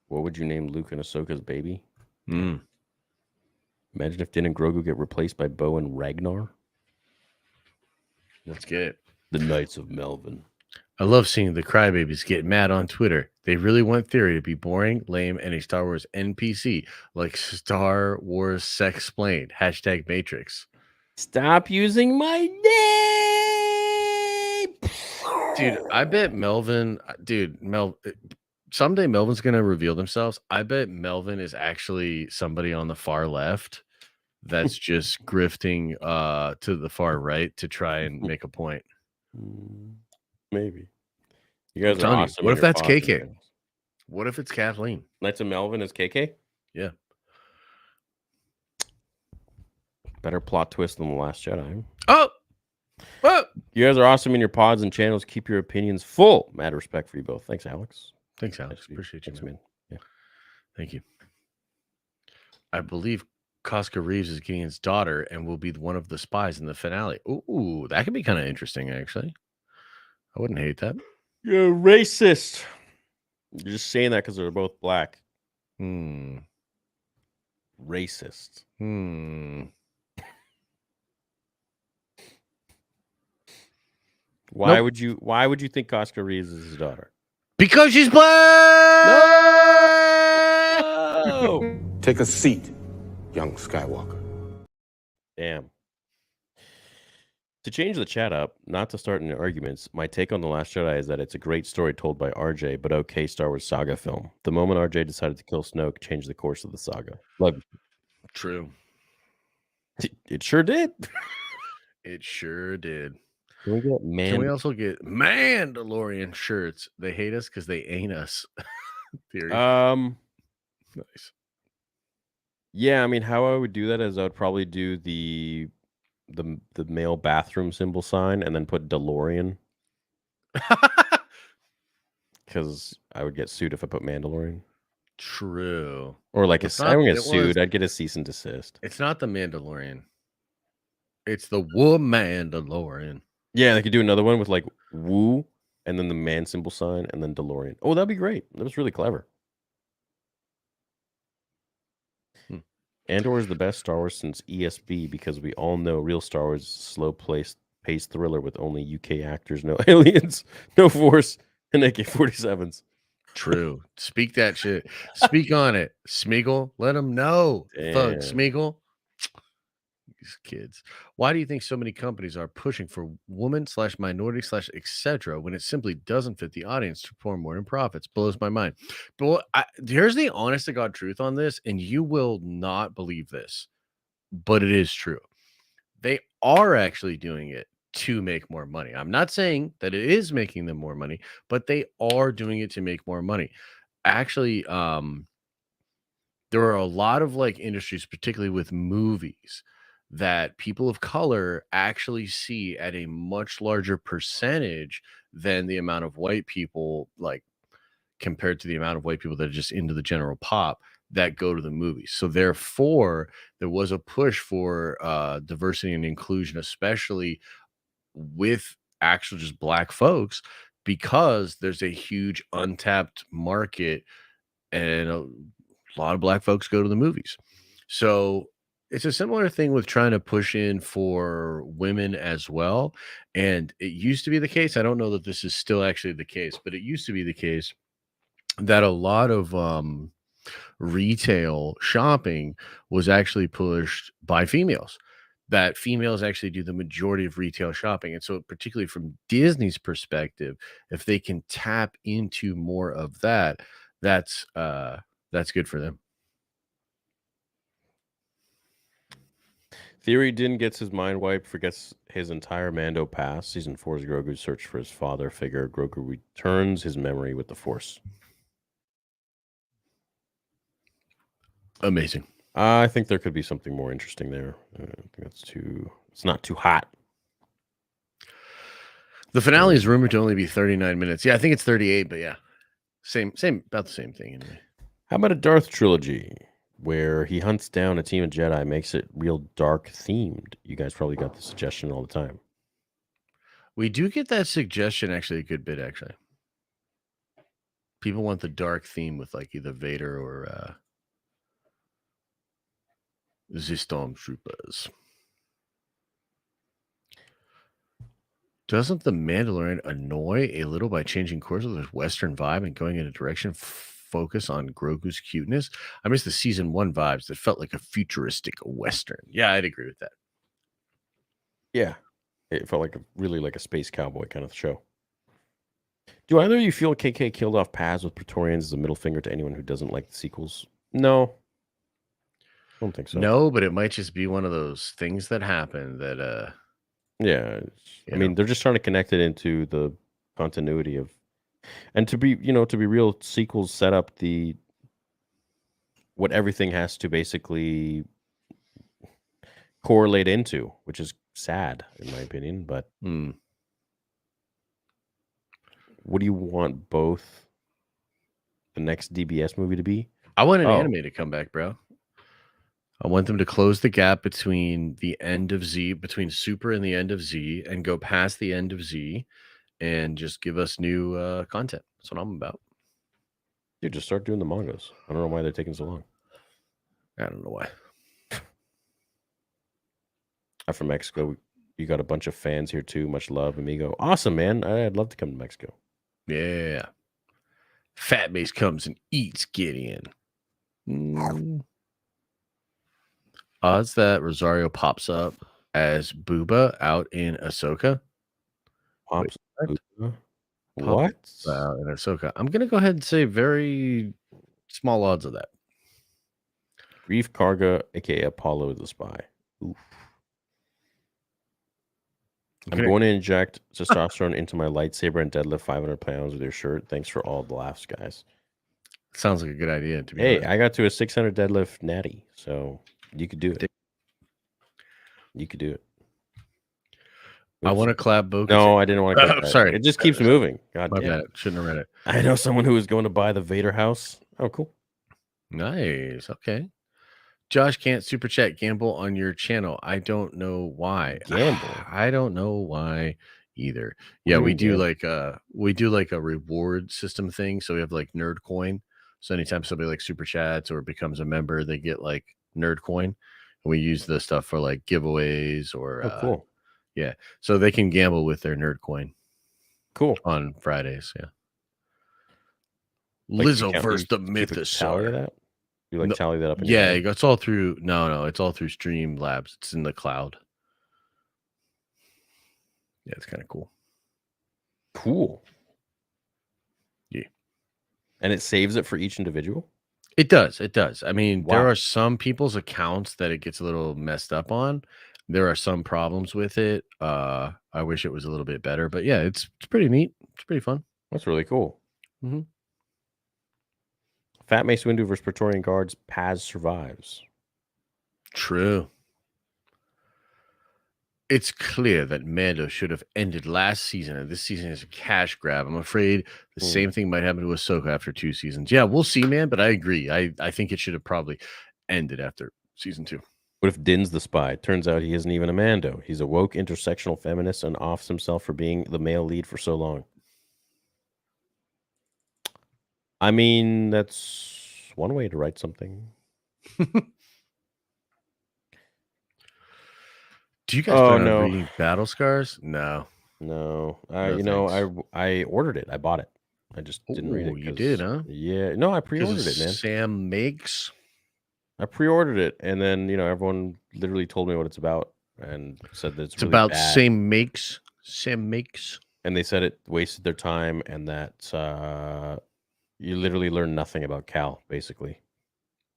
What would you name Luke and Ahsoka's baby? Mm. Imagine if Din and Grogu get replaced by Bo and Ragnar. Let's get it. The Knights of Melvin. I love seeing the crybabies get mad on Twitter. They really want Theory to be boring, lame, and a Star Wars NPC like Star Wars Sexplained. # Matrix. Stop using my name! Dude, I bet Melvin, someday Melvin's going to reveal themselves. I bet Melvin is actually somebody on the far left that's just grifting to the far right to try and make a point. Maybe. You guys are telling you, awesome. what in if your that's pods and KK? things. What if it's Kathleen? Knights of Melvin is KK? Yeah. Better plot twist than The Last Jedi. Oh! You guys are awesome in your pods and channels. Keep your opinions full. Mad respect for you both. Thanks, Alex. Thanks, Alex. Appreciate you, Thanks, man. man. Yeah. Thank you. I believe Casca Reeves is Gideon's daughter and will be one of the spies in the finale. Ooh, that could be kind of interesting, actually. I wouldn't hate that. You're racist. You're just saying that because they're both black. Racist. Why would you think Casca Reeves is his daughter? Because she's black. No! Take a seat, young Skywalker. Damn. To change the chat up, not to start any arguments, my take on The Last Jedi is that it's a great story told by RJ, but okay Star Wars saga film. The moment RJ decided to kill Snoke changed the course of the saga. Love you. True. It sure did. It sure did. Can we get Can we also get Mandalorian shirts? They hate us because they ain't us. Theory. Nice. Yeah, I mean, how I would do that is I would probably do the male bathroom symbol sign and then put DeLorean. Because I would get sued if I put Mandalorian. True. Or like I wouldn't get it sued. was- I'd get a cease and desist. It's not the Mandalorian. It's the Mandalorian. Yeah, they could do another one with like woo and then the man symbol sign and then DeLorean. Oh, that'd be great. That was really clever. Andor is the best Star Wars since ESB because we all know real Star Wars is a slow-paced thriller with only UK actors, no aliens, no Force, and AK-47s. True. Speak that shit. Speak on it. Smeagol, let them know. Fuck, Damn. Smeagol. These kids. Why do you think so many companies are pushing for woman / minority / etc. when it simply doesn't fit the audience to perform more in profits? Blows my mind. But here's the honest to God truth on this, and you will not believe this, but it is true. They are actually doing it to make more money. I'm not saying that it is making them more money, but they are doing it to make more money. Actually, there are a lot of like industries, particularly with movies, that people of color actually see at a much larger percentage than the amount of white people, like compared to the amount of white people that are just into the general pop that go to the movies. So therefore, there was a push for diversity and inclusion, especially with actual just black folks, because there's a huge untapped market and a lot of black folks go to the movies. So it's a similar thing with trying to push in for women as well. And it used to be the case. I don't know that this is still actually the case, but it used to be the case that a lot of retail shopping was actually pushed by females, that females actually do the majority of retail shopping. And so particularly from Disney's perspective, if they can tap into more of that, that's good for them. Theory Din gets his mind wiped, forgets his entire Mando past. Season 4 is Grogu's search for his father figure. Grogu returns his memory with the Force. Amazing. I think there could be something more interesting there. I think it's not too hot. The finale is rumored to only be 39 minutes. Yeah, I think it's 38, but yeah. Same, about the same thing anyway. How about a Darth trilogy where he hunts down a team of Jedi, makes it real dark themed? You guys probably got the suggestion all the time. We do get that suggestion actually a good bit, actually. People want the dark theme with like either Vader or the Stormtroopers. Doesn't the Mandalorian annoy a little by changing course with his Western vibe and going in a direction focus on Grogu's cuteness? I miss the season 1 vibes that felt like a futuristic Western. Yeah, I'd agree with that. Yeah. It felt like really like a space cowboy kind of show. Do either of you feel KK killed off Paz with Praetorians as a middle finger to anyone who doesn't like the sequels? No. I don't think so. No, but it might just be one of those things that happen that yeah. I mean, they're just trying to connect it into the continuity of, and to be real, sequels set up what everything has to basically correlate into, which is sad in my opinion. But what do you want both the next DBS movie to be? I want an anime to come back, bro. I want them to close the gap between the end of Z, between Super and the end of Z, and go past the end of Z and just give us new content. That's what I'm about. Dude, just start doing the mangas. I don't know why they're taking so long. I don't know why. I'm from Mexico. You got a bunch of fans here too. Much love, amigo. Awesome, man. I'd love to come to Mexico. Yeah. Fat Base comes and eats Gideon. Odds that Rosario pops up as Booba out in Ahsoka. Pops Wait, what? Out in Ahsoka. I'm going to go ahead and say very small odds of that. Reef Karga, aka Apollo the Spy. Oof. I'm going to inject testosterone into my lightsaber and deadlift 500 pounds with your shirt. Thanks for all the laughs, guys. Sounds like a good idea. To be honest. I got to a 600 deadlift natty, so you could do it. You could do it. I want to clap Bo. No, I didn't want to clap that. Sorry. It just keeps moving. God My damn. bad. Shouldn't have read it. I know someone who was going to buy the Vader house. Oh, cool. Nice. Okay. Josh can't super chat gamble on your channel. I don't know why. Gamble. I don't know why either. Yeah, we do like a reward system thing. So we have like nerd coin. So anytime somebody like super chats or becomes a member, they get like nerd coin. And we use the stuff for like giveaways or cool. Yeah. So they can gamble with their nerd coin. Cool. On Fridays, yeah. Like Lizzo versus the Mythosaur. You like tally that up? Yeah, it's all through. No, it's all through Streamlabs. It's in the cloud. Yeah, it's kind of cool. Cool. Yeah, and it saves it for each individual. It does. It does. I mean, Wow. there are some people's accounts that it gets a little messed up on. There are some problems with it. I wish it was a little bit better, but yeah, it's pretty neat. It's pretty fun. That's really cool. Mm-hmm. Fat Mace Windu versus Praetorian Guards. Paz survives. True. It's clear that Mando should have ended last season, and this season is a cash grab. I'm afraid the same thing might happen to Ahsoka after 2 seasons. Yeah, we'll see, man, but I agree. I think it should have probably ended after season 2. What if Din's the spy? Turns out he isn't even a Mando. He's a woke intersectional feminist and offs himself for being the male lead for so long. I mean, that's one way to write something. Do you guys plan on reading Battle Scars? No. I ordered it. I bought it. I just didn't read it. You did, huh? Yeah. No, I pre-ordered it, man. Sam makes. I pre-ordered it, and then everyone literally told me what it's about and said that it's really about bad. Sam makes. And they said it wasted their time and that you literally learn nothing about Cal, basically.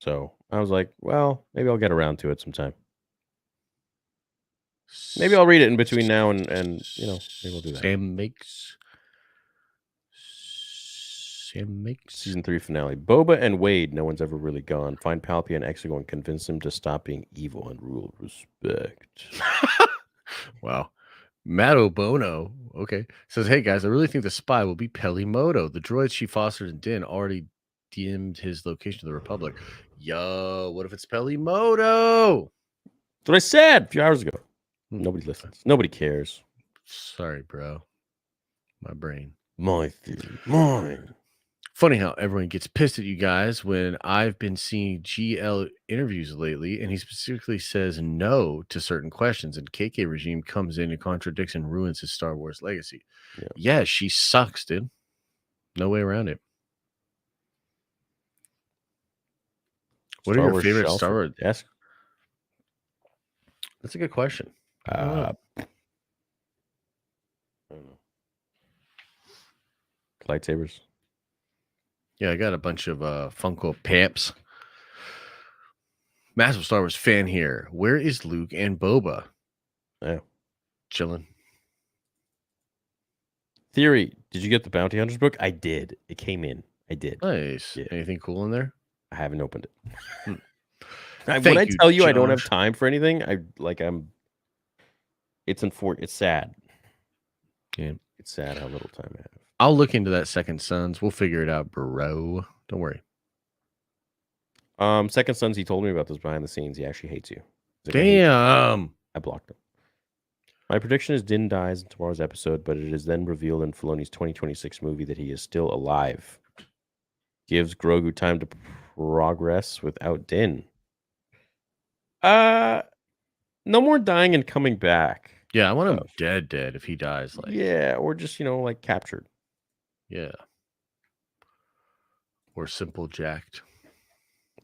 So I was like, well, maybe I'll get around to it sometime. Maybe I'll read it in between now and maybe we'll do that. Sam makes. Season 3 finale. Boba and Wade, no one's ever really gone. Find Palpy and Exegol and convince him to stop being evil and rule respect. Wow. Mato Bono, okay, says, hey guys, I really think the spy will be Pelimoto. The droids she fostered in Din already DM'd his location to the Republic. Yo, what if it's Pelimoto? That's what I said a few hours ago. Nobody listens. Nobody cares. Sorry, bro. My brain. My theory. Mine. Funny how everyone gets pissed at you guys when I've been seeing GL interviews lately, and he specifically says no to certain questions, and KK regime comes in and contradicts and ruins his Star Wars legacy. Yeah, she sucks, dude. No way around it. What are your favorite Star Wars? Yes, that's a good question. I don't know. Lightsabers. Yeah, I got a bunch of Funko Pops. Massive Star Wars fan here. Where is Luke and Boba? Yeah, chilling. Theory. Did you get the Bounty Hunters book? I did. It came in. I did. Nice. Yeah. Anything cool in there? I haven't opened it. When I tell you I don't have time for anything, it's sad. Yeah. It's sad how little time I have. I'll look into that Second Sons. We'll figure it out, bro. Don't worry. Second Sons, he told me about this behind the scenes. He actually hates you. Damn. I blocked him. My prediction is Din dies in tomorrow's episode, but it is then revealed in Filoni's 2026 movie that he is still alive. Gives Grogu time to progress without Din. No more dying and coming back. Yeah, I want him dead if he dies. Yeah, or just, captured. Yeah. Or simple jacked.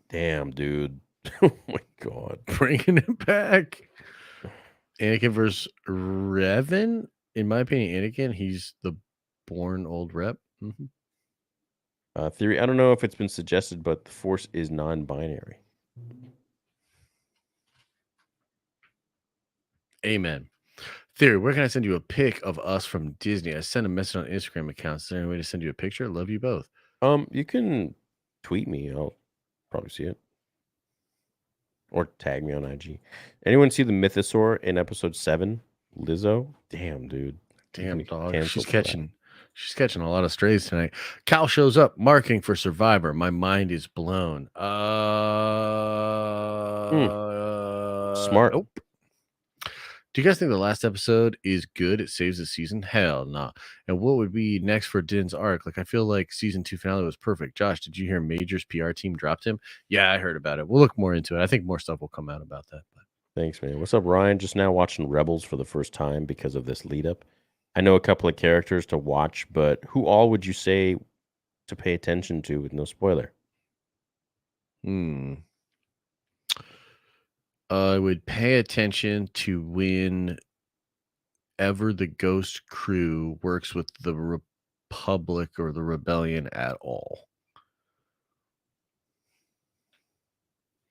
Damn, dude. Oh my God. Bringing it back. Anakin versus Revan. In my opinion, Anakin, he's the born old rep. Mm-hmm. Theory. I don't know if it's been suggested, but the Force is non-binary. Amen. Theory, where can I send you a pic of us from Disney? I sent a message on Instagram account. Is there any way to send you a picture? Love you both. You can tweet me. I'll probably see it. Or tag me on IG. Anyone see the Mythosaur in episode 7? Lizzo? Damn, dude. Damn, dog. She's catching a lot of strays tonight. Cal shows up, marketing for Survivor. My mind is blown. Smart. Nope. Do you guys think the last episode is good? It saves the season? Hell no. And what would be next for Din's arc? I feel like season 2 finale was perfect. Josh, did you hear Major's PR team dropped him? Yeah, I heard about it. We'll look more into it. I think more stuff will come out about that. But thanks, man. What's up, Ryan? Just now watching Rebels for the first time because of this lead up. I know a couple of characters to watch, but who all would you say to pay attention to with no spoiler? I would pay attention to whenever the Ghost crew works with the Republic or the Rebellion at all.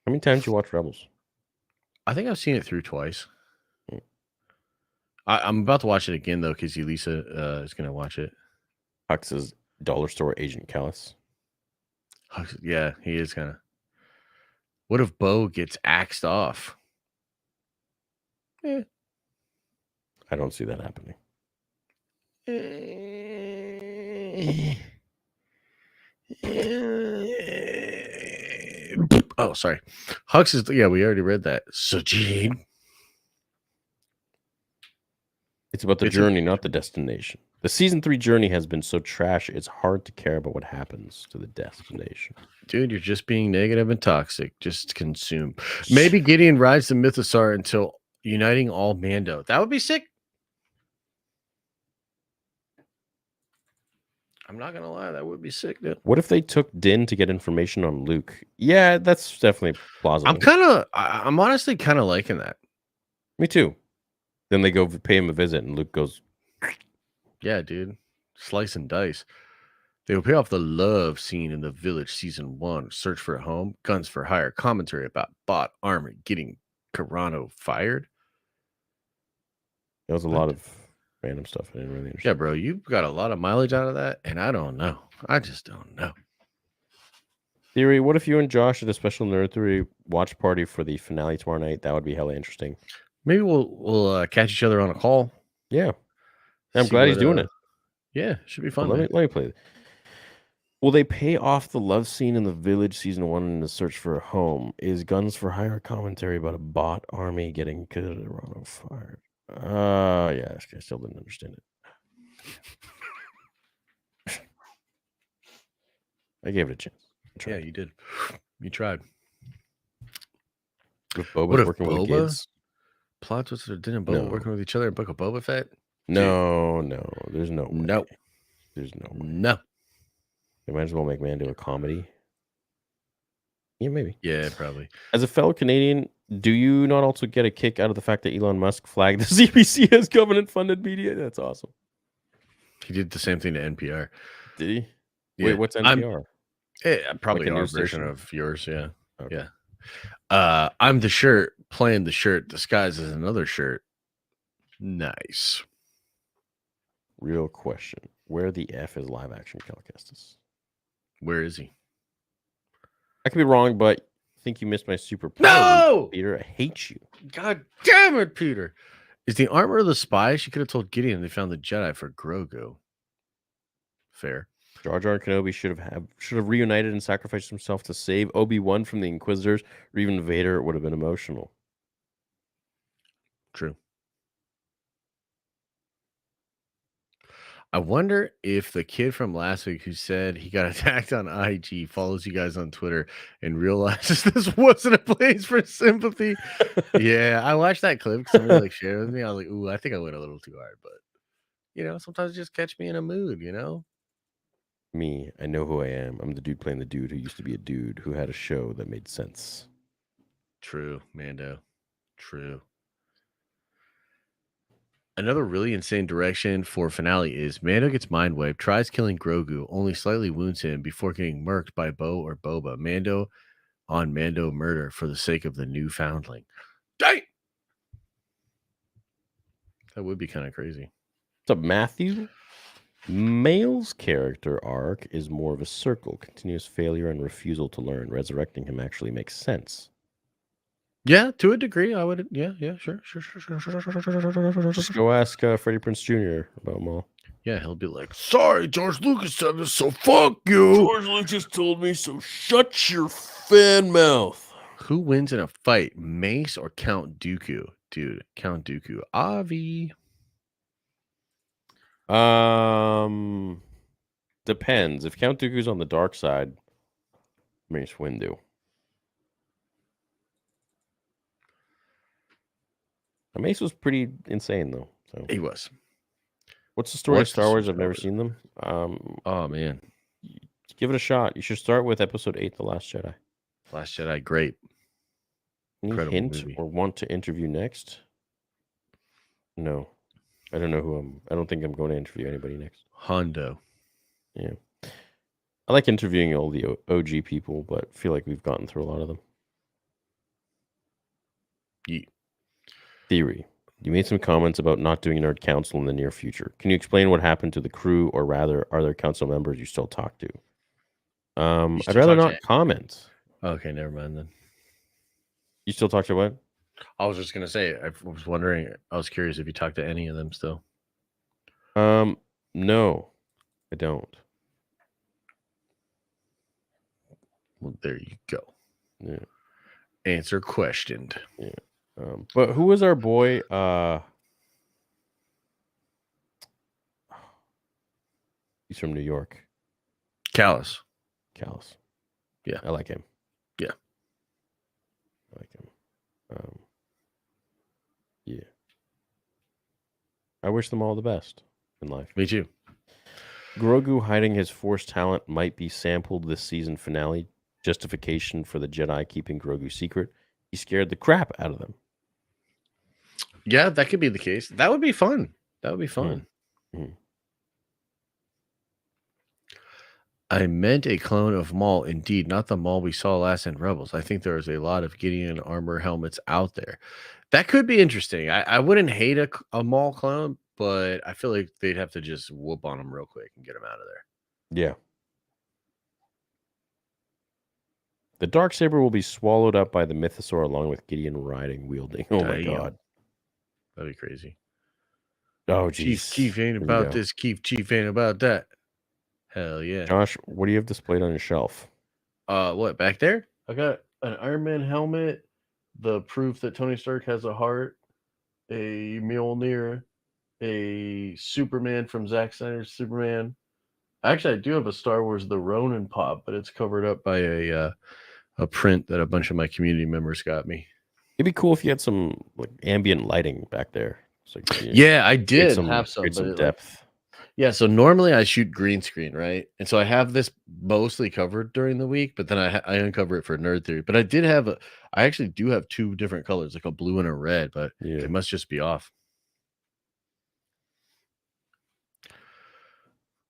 How many times you watch Rebels? I think I've seen it through twice. I'm about to watch it again, though, because Elisa is going to watch it. Hux's dollar store agent Callus. Hux, yeah, he is kind of. What if Bo gets axed off? I don't see that happening. Oh, sorry. Hux is, yeah, we already read that. Sajid. It's about the journey, not the destination. The season 3 journey has been so trash, it's hard to care about what happens to the destination. Dude, you're just being negative and toxic. Just consume. Maybe Gideon rides the Mythosaur until uniting all Mando. That would be sick. I'm not going to lie. That would be sick, dude. What if they took Din to get information on Luke? Yeah, that's definitely plausible. I'm honestly kind of liking that. Me too. Then they go pay him a visit and Luke goes, yeah, dude. Slice and dice. They will pay off the love scene in the village season 1. Search for a home, guns for hire, commentary about bot army getting Carano fired. There was a lot of random stuff I didn't really understand. Yeah, bro, you got a lot of mileage out of that, and I don't know. I just don't know. Theory, what if you and Josh did a special Nerd Theory watch party for the finale tomorrow night? That would be hella interesting. Maybe we'll catch each other on a call. Yeah. I'm glad he's doing it. Yeah, should be fun. Let me play it. Will they pay off the love scene in the village season 1 in the search for a home? Is guns for hire commentary about a bot army getting Carano fired? Yeah, I still didn't understand it. I gave it a chance. Yeah, you did. You tried. If Boba's What if working with the Boba kids? Plot twists or Din and Boba No. working with each other in Book of Boba Fett? No, there's no way. No. There's no way. No. They might as well make Mando a comedy. Yeah, maybe. Yeah, probably. As a fellow Canadian, do you not also get a kick out of the fact that Elon Musk flagged the CBC as government-funded media? That's awesome. He did the same thing to NPR. Did he? Yeah. Wait, what's NPR? Probably Like a our news version station? of yours, yeah. Okay. Yeah. I'm the shirt playing the shirt disguised as another shirt. Nice. Real question. Where the F is live action Cal Kestis? Where is he? I could be wrong, but I think you missed my super power. No! Peter, I hate you. God damn it, Peter. Is the armor of the spy? She could have told Gideon they found the Jedi for Grogu. Fair. Jar Jar and Kenobi should have reunited and sacrificed himself to save Obi-Wan from the Inquisitors, or even Vader. It would have been emotional. True. I wonder if the kid from last week who said he got attacked on IG follows you guys on Twitter and realizes this wasn't a place for sympathy. Yeah, I watched that clip because somebody shared it with me. I was like, ooh, I think I went a little too hard, but sometimes just catch me in a mood, Me, I know who I am. I'm the dude playing the dude who used to be a dude who had a show that made sense. True, Mando. True. Another really insane direction for finale is Mando gets mind wiped, tries killing Grogu, only slightly wounds him before getting murked by Bo or Boba. Mando on Mando murder for the sake of the new foundling. Dang! That would be kind of crazy. What's up, Matthew? Mail's character arc is more of a circle, continuous failure and refusal to learn. Resurrecting him actually makes sense. Yeah, to a degree, I would. Yeah, sure. Just go ask Freddie Prinze Jr. about Maul. Yeah, he'll be like, sorry, George Lucas said this, so fuck you. George Lucas told me, so shut your fan mouth. Who wins in a fight, Mace or Count Dooku? Dude, Count Dooku. Avi. Depends. If Count Dooku's on the dark side, Mace Windu. Mace was pretty insane though. So He was. What's the story of Star Wars? I've never seen them. Oh man, give it a shot. You should start with Episode 8, The Last Jedi. Last Jedi, great. Any Incredible hint movie. or want to interview next? No, I don't know who I don't think I'm going to interview anybody next. Hondo. Yeah, I like interviewing all the OG people, but I feel like we've gotten through a lot of them. Yeah. Theory. You made some comments about not doing Nerd Council in the near future. Can you explain what happened to the crew, or rather, are there council members you still talk to? I'd rather not comment. Okay, never mind then. You still talk to what? I was just gonna say, I was wondering, I was curious if you talked to any of them still. No, I don't. Well, there you go. Yeah. Answer questioned. Yeah. But who was our boy? He's from New York. Callus. Yeah, I like him. Yeah, I like him. Yeah. I wish them all the best in life. Me too. Grogu hiding his Force talent might be sampled this season finale. Justification for the Jedi keeping Grogu secret. He scared the crap out of them. Yeah, that could be the case. That would be fun. Mm-hmm. I meant a clone of Maul, indeed, not the Maul we saw last in Rebels. I think there is a lot of Gideon armor helmets out there. That could be interesting. I wouldn't hate a Maul clone, but I feel like they'd have to just whoop on him real quick and get him out of there. Yeah. The Darksaber will be swallowed up by the Mythosaur along with Gideon wielding. Oh my god. That'd be crazy. Oh, geez. Chief ain't about this. Chief ain't about that. Hell yeah. Josh, what do you have displayed on your shelf? What, back there? I got an Iron Man helmet, the proof that Tony Stark has a heart, a Mjolnir, a Superman from Zack Snyder's Superman, Actually, I do have a Star Wars The Ronin pop, but it's covered up by a print that a bunch of my community members got me. It'd be cool if you had some like ambient lighting back there. So yeah, I did have some, but some depth. Yeah, so normally I shoot green screen, right? And so I have this mostly covered during the week, but then I uncover it for Nerd Theory. But I actually do have two different colors, like a blue and a red, but it must just be off.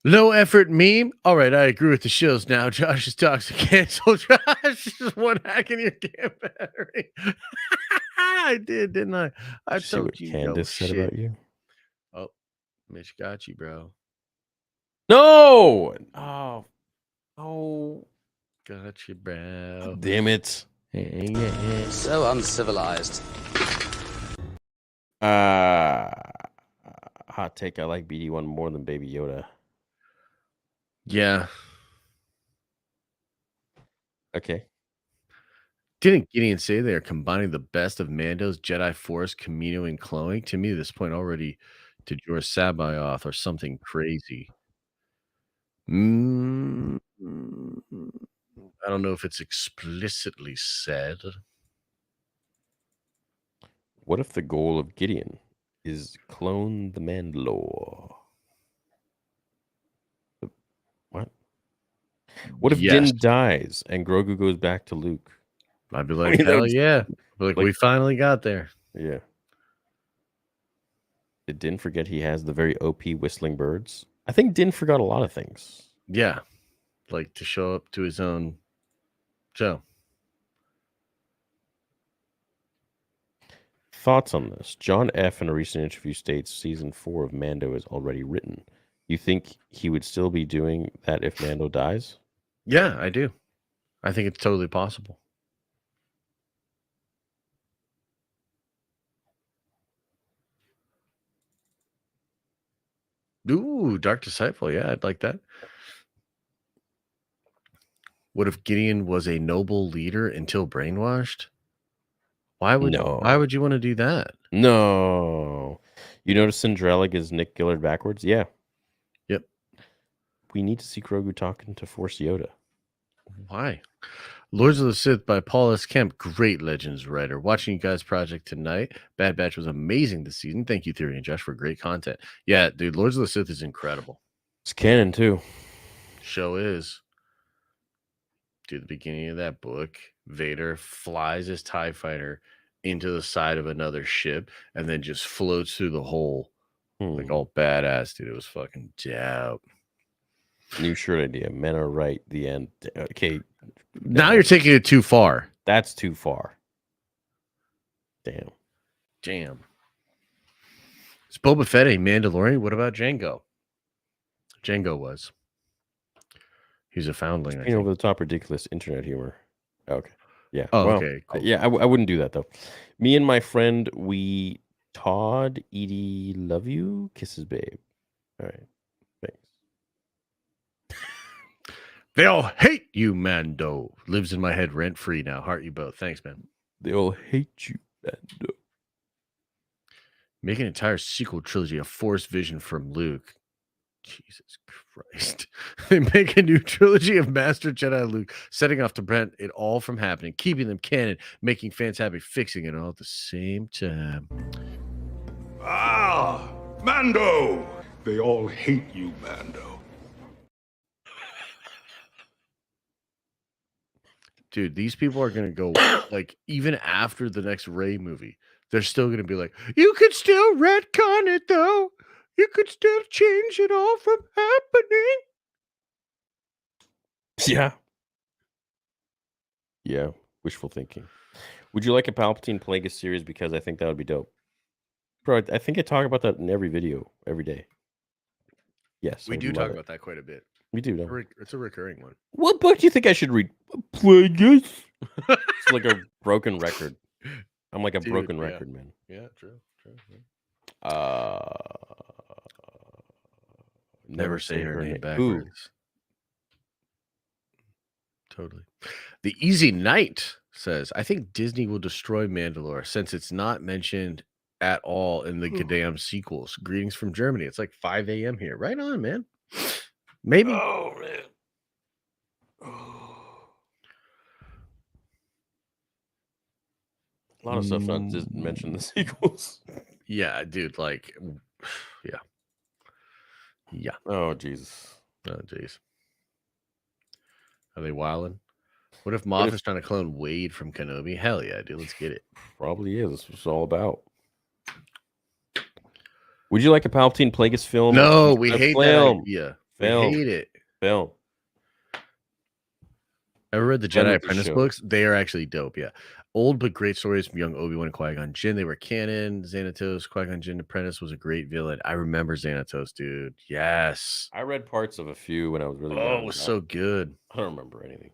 Low effort meme. All right, I agree with the shills now. Josh is toxic. Cancel. Josh is one hacking your damn battery. I did, didn't I? I told what Candace said about you. Oh, Mitch got you, bro. No. Oh. Got you, bro. Damn it. So uncivilized. Hot take. I like BD1 more than Baby Yoda. Yeah. Okay. Didn't Gideon say they are combining the best of Mando's Jedi Force, Camino, and cloning? To me, at this point already, to Jor Sabayoth or something crazy. I don't know if it's explicitly said. What if the goal of Gideon is clone the Mandalore? What? What if Din dies and Grogu goes back to Luke? I'd be like, hell yeah. Like, we finally got there. Yeah. Did Din forget he has the very OP whistling birds? I think Din forgot a lot of things. Yeah. Like to show up to his own show. Thoughts on this? John F. in a recent interview states season 4 of Mando is already written. You think he would still be doing that if Mando dies? Yeah, I do. I think it's totally possible. Ooh, Dark Disciple. Yeah, I'd like that. What if Gideon was a noble leader until brainwashed? Why would you want to do that? No. You notice Cinderella is Nick Gillard backwards? Yeah. Yep. We need to see Grogu talking to Force Yoda. Why? Lords of the Sith by Paul S. Kemp, great Legends writer. Watching you guys' project tonight. Bad Batch was amazing this season. Thank you, Theory and Josh, for great content. Yeah, dude, Lords of the Sith is incredible. It's canon, too. Show is. Dude, the beginning of that book, Vader flies his TIE fighter into the side of another ship and then just floats through the hole. Like all badass, dude. It was fucking dope. New shirt idea. Men are right. The end. Okay. Now you're taking it too far. That's too far. Damn. Is Boba Fett a Mandalorian? What about Jango? Jango was. He's a foundling. I think. Over the top, ridiculous internet humor. Okay. Yeah. Oh, well, okay. Cool. Yeah, I wouldn't do that though. Me and my friend, we Todd, Edie, love you. Kisses, babe. All right. Thanks. They all hate you, Mando. Lives in my head rent free now. Heart you both. Thanks, man. They all hate you, Mando. Make an entire sequel trilogy of Force Vision from Luke. Jesus Christ. They make a new trilogy of Master Jedi Luke, setting off to prevent it all from happening, keeping them canon, making fans happy, fixing it all at the same time. Ah, Mando! They all hate you, Mando. Dude, these people are going to go, like, even after the next Rey movie, they're still going to be like, you could still retcon it, though. You could still change it all from happening. Yeah. Yeah. Wishful thinking. Would you like a Palpatine Plagueis series? Because I think that would be dope. Bro, I think I talk about that in every video, every day. Yes. We do talk about that quite a bit. We do. No? It's a recurring one. What book do you think I should read? Plagueis? It's like a broken record. I'm like a broken record, man. Yeah, true. Never say her name backwards. Ooh. Totally. The Easy Knight says, I think Disney will destroy Mandalore since it's not mentioned at all in the goddamn sequels. Greetings from Germany. It's like 5 a.m. here. Right on, man. Maybe. Oh man. A lot of stuff not just mentioned in the sequels. Yeah, dude. Like, yeah. Yeah. Oh Jesus. Oh, jeez. Are they wilding? What if What Moff if- is trying to clone Wade from Kenobi? Hell yeah, dude. Let's get it. Probably is. That's what it's all about. Would you like a Palpatine Plagueis film? No, we hate that film. idea. Film. We hate it. Film. Ever read the When Jedi was the Apprentice show? books? They are actually dope. Yeah. Old but great stories from young Obi-Wan and Qui-Gon Jinn. They were canon. Xanatos, Qui-Gon Jinn Apprentice was a great villain. I remember Xanatos, dude. Yes. I read parts of a few when I was really young. Oh, it was so good. I don't remember anything.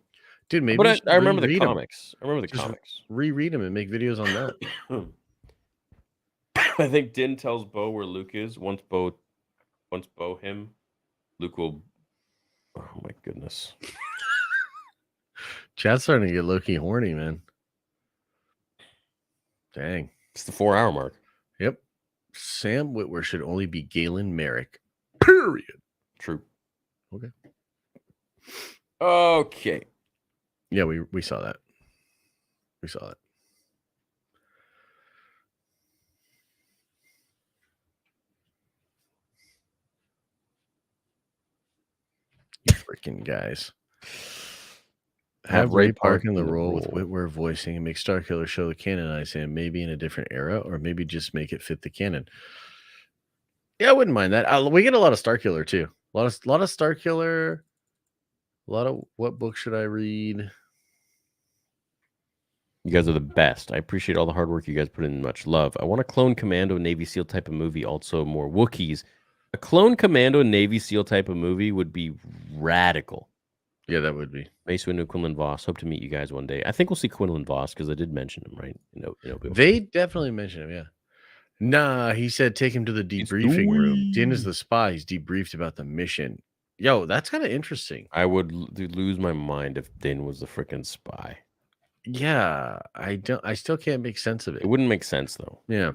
Dude, maybe But you should I remember the reread 'em. comics. I remember the Just comics. Reread them and make videos on that. I think Din tells Bo where Luke is. Once Bo him, Luke will. Oh my goodness. Chat's starting to get low-key horny, man. Dang. It's the 4-hour mark. Yep. Sam Witwer should only be Galen Merrick. Period. True. Okay. Okay. Yeah, we saw that. We saw that. You freaking guys. Have Ray Park in the role with Whitwer voicing and make Starkiller show the canonize him, maybe in a different era, or maybe just make it fit the canon. Yeah, I wouldn't mind that. We get a lot of Starkiller too. A lot of Starkiller. A lot of what book should I read? You guys are the best. I appreciate all the hard work you guys put in. Much love. I want a clone Commando Navy SEAL type of movie. Also, more Wookiees. A clone Commando Navy SEAL type of movie would be radical. Yeah, that would be. Mace Windu, Quinlan Voss. Hope to meet you guys one day. I think we'll see Quinlan Voss because I did mention him, right? They definitely mentioned him, yeah. Nah, he said take him to the debriefing room. Din is the spy. He's debriefed about the mission. Yo, that's kind of interesting. I would lose my mind if Din was the freaking spy. Yeah, I still can't make sense of it. It wouldn't make sense though. Yeah.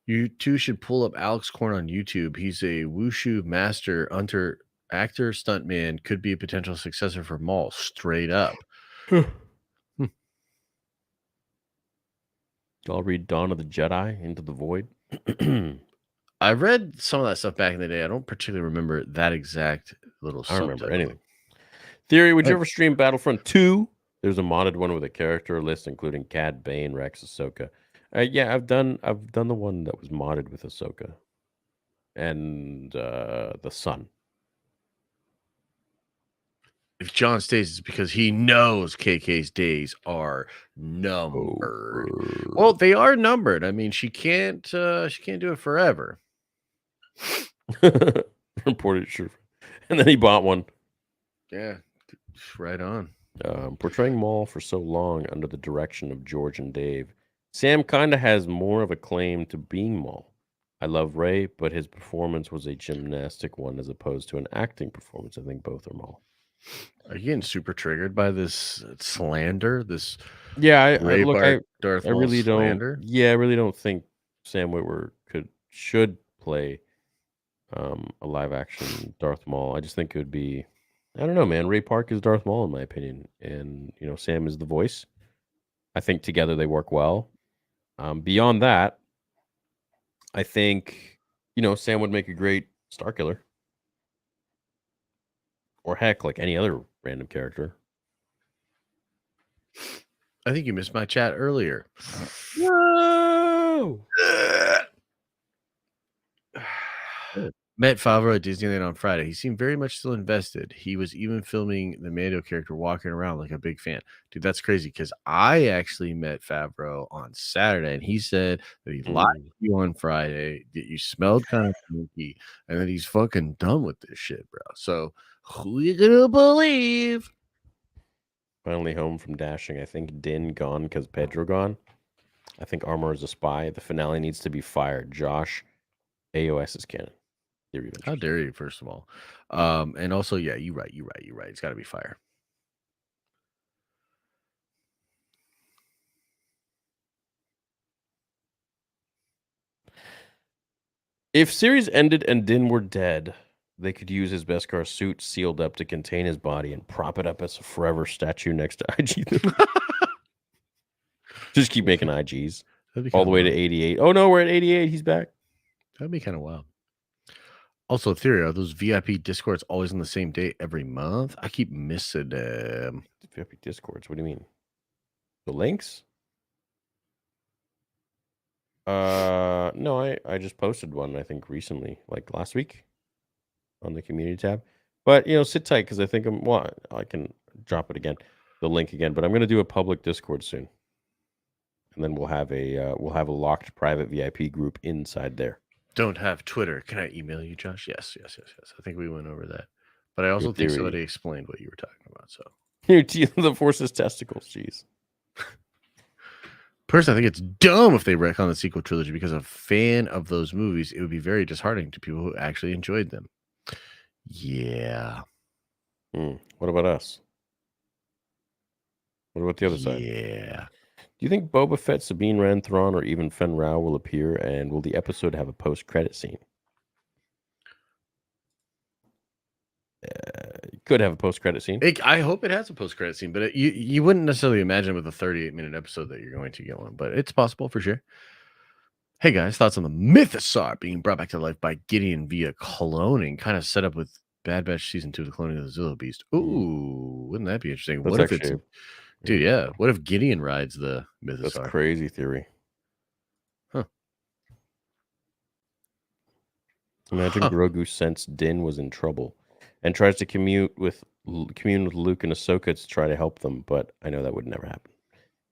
You two should pull up Alex Korn on YouTube. He's a wushu master actor, stuntman, could be a potential successor for Maul, straight up. Y'all read Dawn of the Jedi, Into the Void? I read some of that stuff back in the day. I don't particularly remember that exact little I don't remember subtitle. anything. Theory, would you ever stream Battlefront 2? There's a modded one with a character list including Cad Bane, Rex, Ahsoka. Yeah, I've done the one that was modded with Ahsoka and the Sun. If John stays, it's because he knows KK's days are numbered. Well, they are numbered. I mean, she can't do it forever. Reported sure. And then he bought one. Yeah, right on. Portraying Maul for so long under the direction of George and Dave, Sam kind of has more of a claim to being Maul. I love Ray, but his performance was a gymnastic one as opposed to an acting performance. I think both are Maul. Are you getting super triggered by this slander? This Yeah, Ray I Darth I Maul really slander? don't. Yeah, I really don't think Sam Witwer should play a live action Darth Maul. I just think it would be. I don't know, man. Ray Park is Darth Maul in my opinion, and Sam is the voice. I think together they work well. Beyond that, I think Sam would make a great Starkiller. Or heck, like any other random character. I think you missed my chat earlier. No. Met Favreau at Disneyland on Friday. He seemed very much still invested. He was even filming the Mando character walking around like a big fan. Dude, that's crazy because I actually met Favreau on Saturday and he said that he lied to you on Friday, that you smelled kind of smoky, and that he's fucking done with this shit, bro. So who you gonna believe? Finally home from dashing. I think Din gone because Pedro gone. I think Armor is a spy. The finale needs to be fired. Josh, AOS is canon. How dare you, first of all. And also, yeah, you're right. It's got to be fire. If series ended and Din were dead, They could use his Beskar suit sealed up to contain his body and prop it up as a forever statue next to IG. Just keep making IGs all the way to 88. Oh no, we're at 88. He's back. That'd be kind of wild. Also, theory, are those VIP Discords always on the same day every month? I keep missing them. VIP Discords. What do you mean? The links? No, I just posted one, I think, recently, like last week on the community tab. But, sit tight because I think I can drop it again, the link again. But I'm going to do a public Discord soon. And then we'll have a locked private VIP group inside there. Don't have Twitter. Can I email you, Josh? Yes. I think we went over that. But I also think somebody explained what you were talking about. So the Force's testicles, jeez. Personally, I think it's dumb if they retcon the sequel trilogy because a fan of those movies, it would be very disheartening to people who actually enjoyed them. Yeah. What about us? What about the other side? Yeah. Do you think Boba Fett, Sabine Wren, Thrawn, or even Fen Rao will appear, and will the episode have a post-credit scene? It could have a post-credit scene. I hope it has a post-credit scene, but you wouldn't necessarily imagine with a 38-minute episode that you're going to get one, but it's possible for sure. Hey guys, thoughts on the Mythosaur being brought back to life by Gideon via cloning, kind of set up with Bad Batch Season 2, the cloning of the Zillo Beast. Ooh, wouldn't that be interesting? That's what if it's... Dude, yeah. What if Gideon rides the Mythosaur? That's a crazy theory. Huh. Imagine Grogu sensed Din was in trouble and tries to commune with Luke and Ahsoka to try to help them, but I know that would never happen.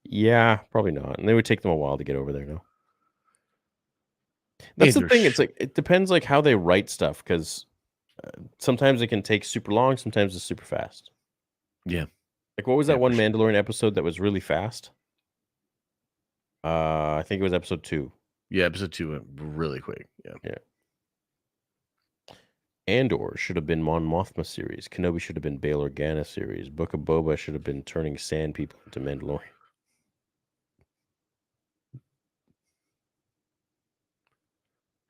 Yeah, probably not. And it would take them a while to get over there, no? That's the thing. It's like it depends like how they write stuff, because sometimes it can take super long, sometimes it's super fast. Yeah. Like, what was that one Mandalorian episode that was really fast? I think it was episode 2. Yeah, episode 2 went really quick. Yeah. Andor should have been Mon Mothma series. Kenobi should have been Bail Organa series. Book of Boba should have been turning sand people into Mandalorian.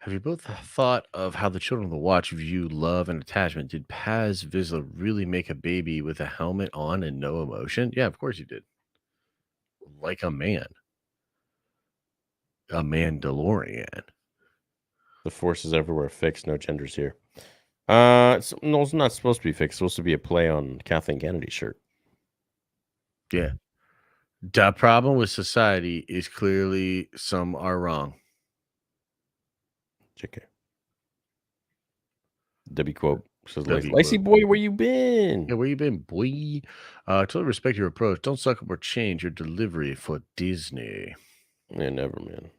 Have you both thought of how the children of the Watch view love and attachment? Did Paz Vizsla really make a baby with a helmet on and no emotion? Yeah, of course he did. Like a man. A Mandalorian. The Force is everywhere. Fixed. No genders here. It's not supposed to be fixed. It's supposed to be a play on Kathleen Kennedy's shirt. Yeah. The problem with society is clearly some are wrong. JK. W quote says, W Lacey quote. boy, where you been? Yeah, where you been, boy? Totally respect your approach. Don't suck up or change your delivery for Disney. Yeah, never, man.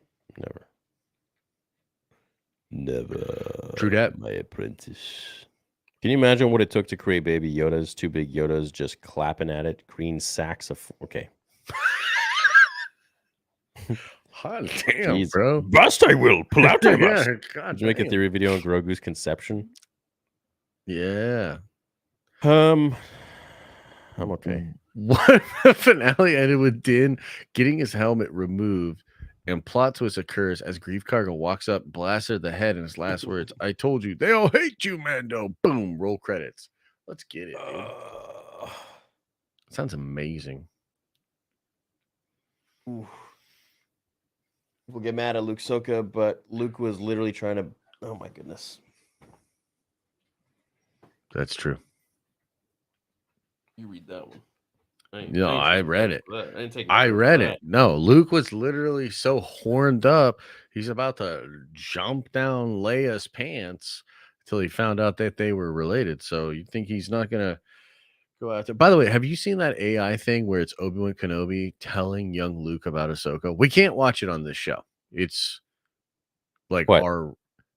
Never. True that. My apprentice. Can you imagine what it took to create baby Yodas? 2 big Yodas just clapping at it. Green sacks of... Okay. Hot damn, Jeez. bro. Bust I will. Pull out my bust. God Did you make a damn. theory video on Grogu's conception? Yeah. I'm okay. What if the finale ended with Din getting his helmet removed and plot twist occurs as Grief Karga walks up, blasts her in the head in his last words, I told you, they all hate you, Mando. Boom, roll credits. Let's get it, dude. Sounds amazing. Ooh. People get mad at Luke Soka, but Luke was literally trying to... Oh, my goodness. That's true. You read that one. I read it. I read it. No, Luke was literally so horned up. He's about to jump down Leia's pants until he found out that they were related. So you think he's not going to go out there? By the way, have you seen that AI thing where it's Obi-Wan Kenobi telling young Luke about Ahsoka? We can't watch it on this show. It's like what? Have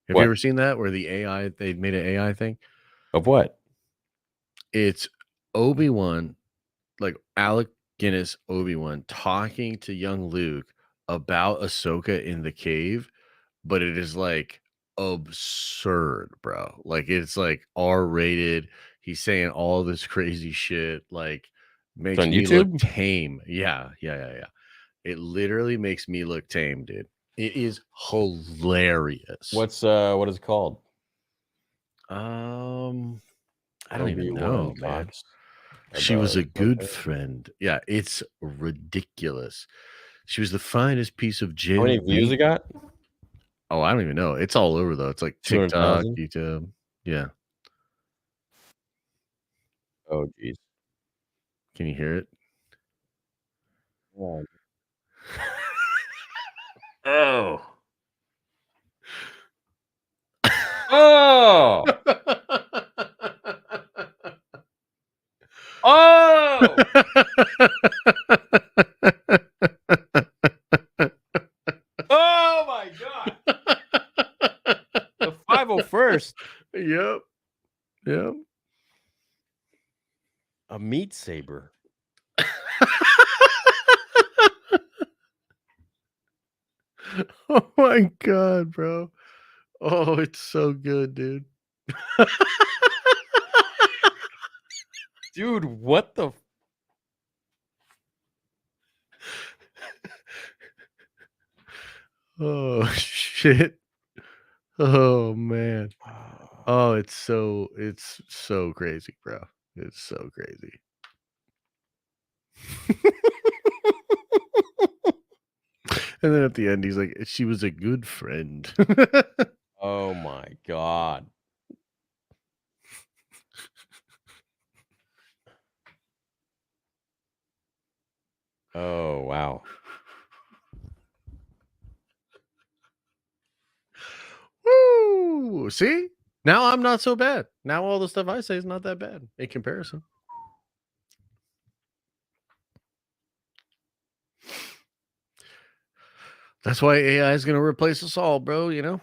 what? you ever seen that where the AI, they made an AI thing? Of what? It's Obi-Wan, like Alec Guinness Obi-Wan talking to young Luke about Ahsoka in the cave, but it is like absurd, bro. Like it's like R-rated. He's saying all this crazy shit, like makes me YouTube? look tame. Yeah. It literally makes me look tame, dude. It is hilarious. What is it called? I don't even know, man. She was a good friend. Yeah, it's ridiculous. She was the finest piece of gin. How many views it got? Oh, I don't even know. It's all over though. It's like TikTok, 200,000? YouTube. Yeah. Oh, geez. Can you hear it? Oh. Oh. Oh! Oh! Oh my god! The 501st. Yep. Yep. A meat saber. Oh my god, bro. Oh, it's so good, dude. Dude, what the Oh shit. Oh man. Oh, it's so crazy, bro. It's so crazy. And then at the end, he's like, she was a good friend. Oh my god. Oh wow. Woo! See? Now I'm not so bad. Now all the stuff I say is not that bad in comparison. That's why AI is going to replace us all, bro, you know?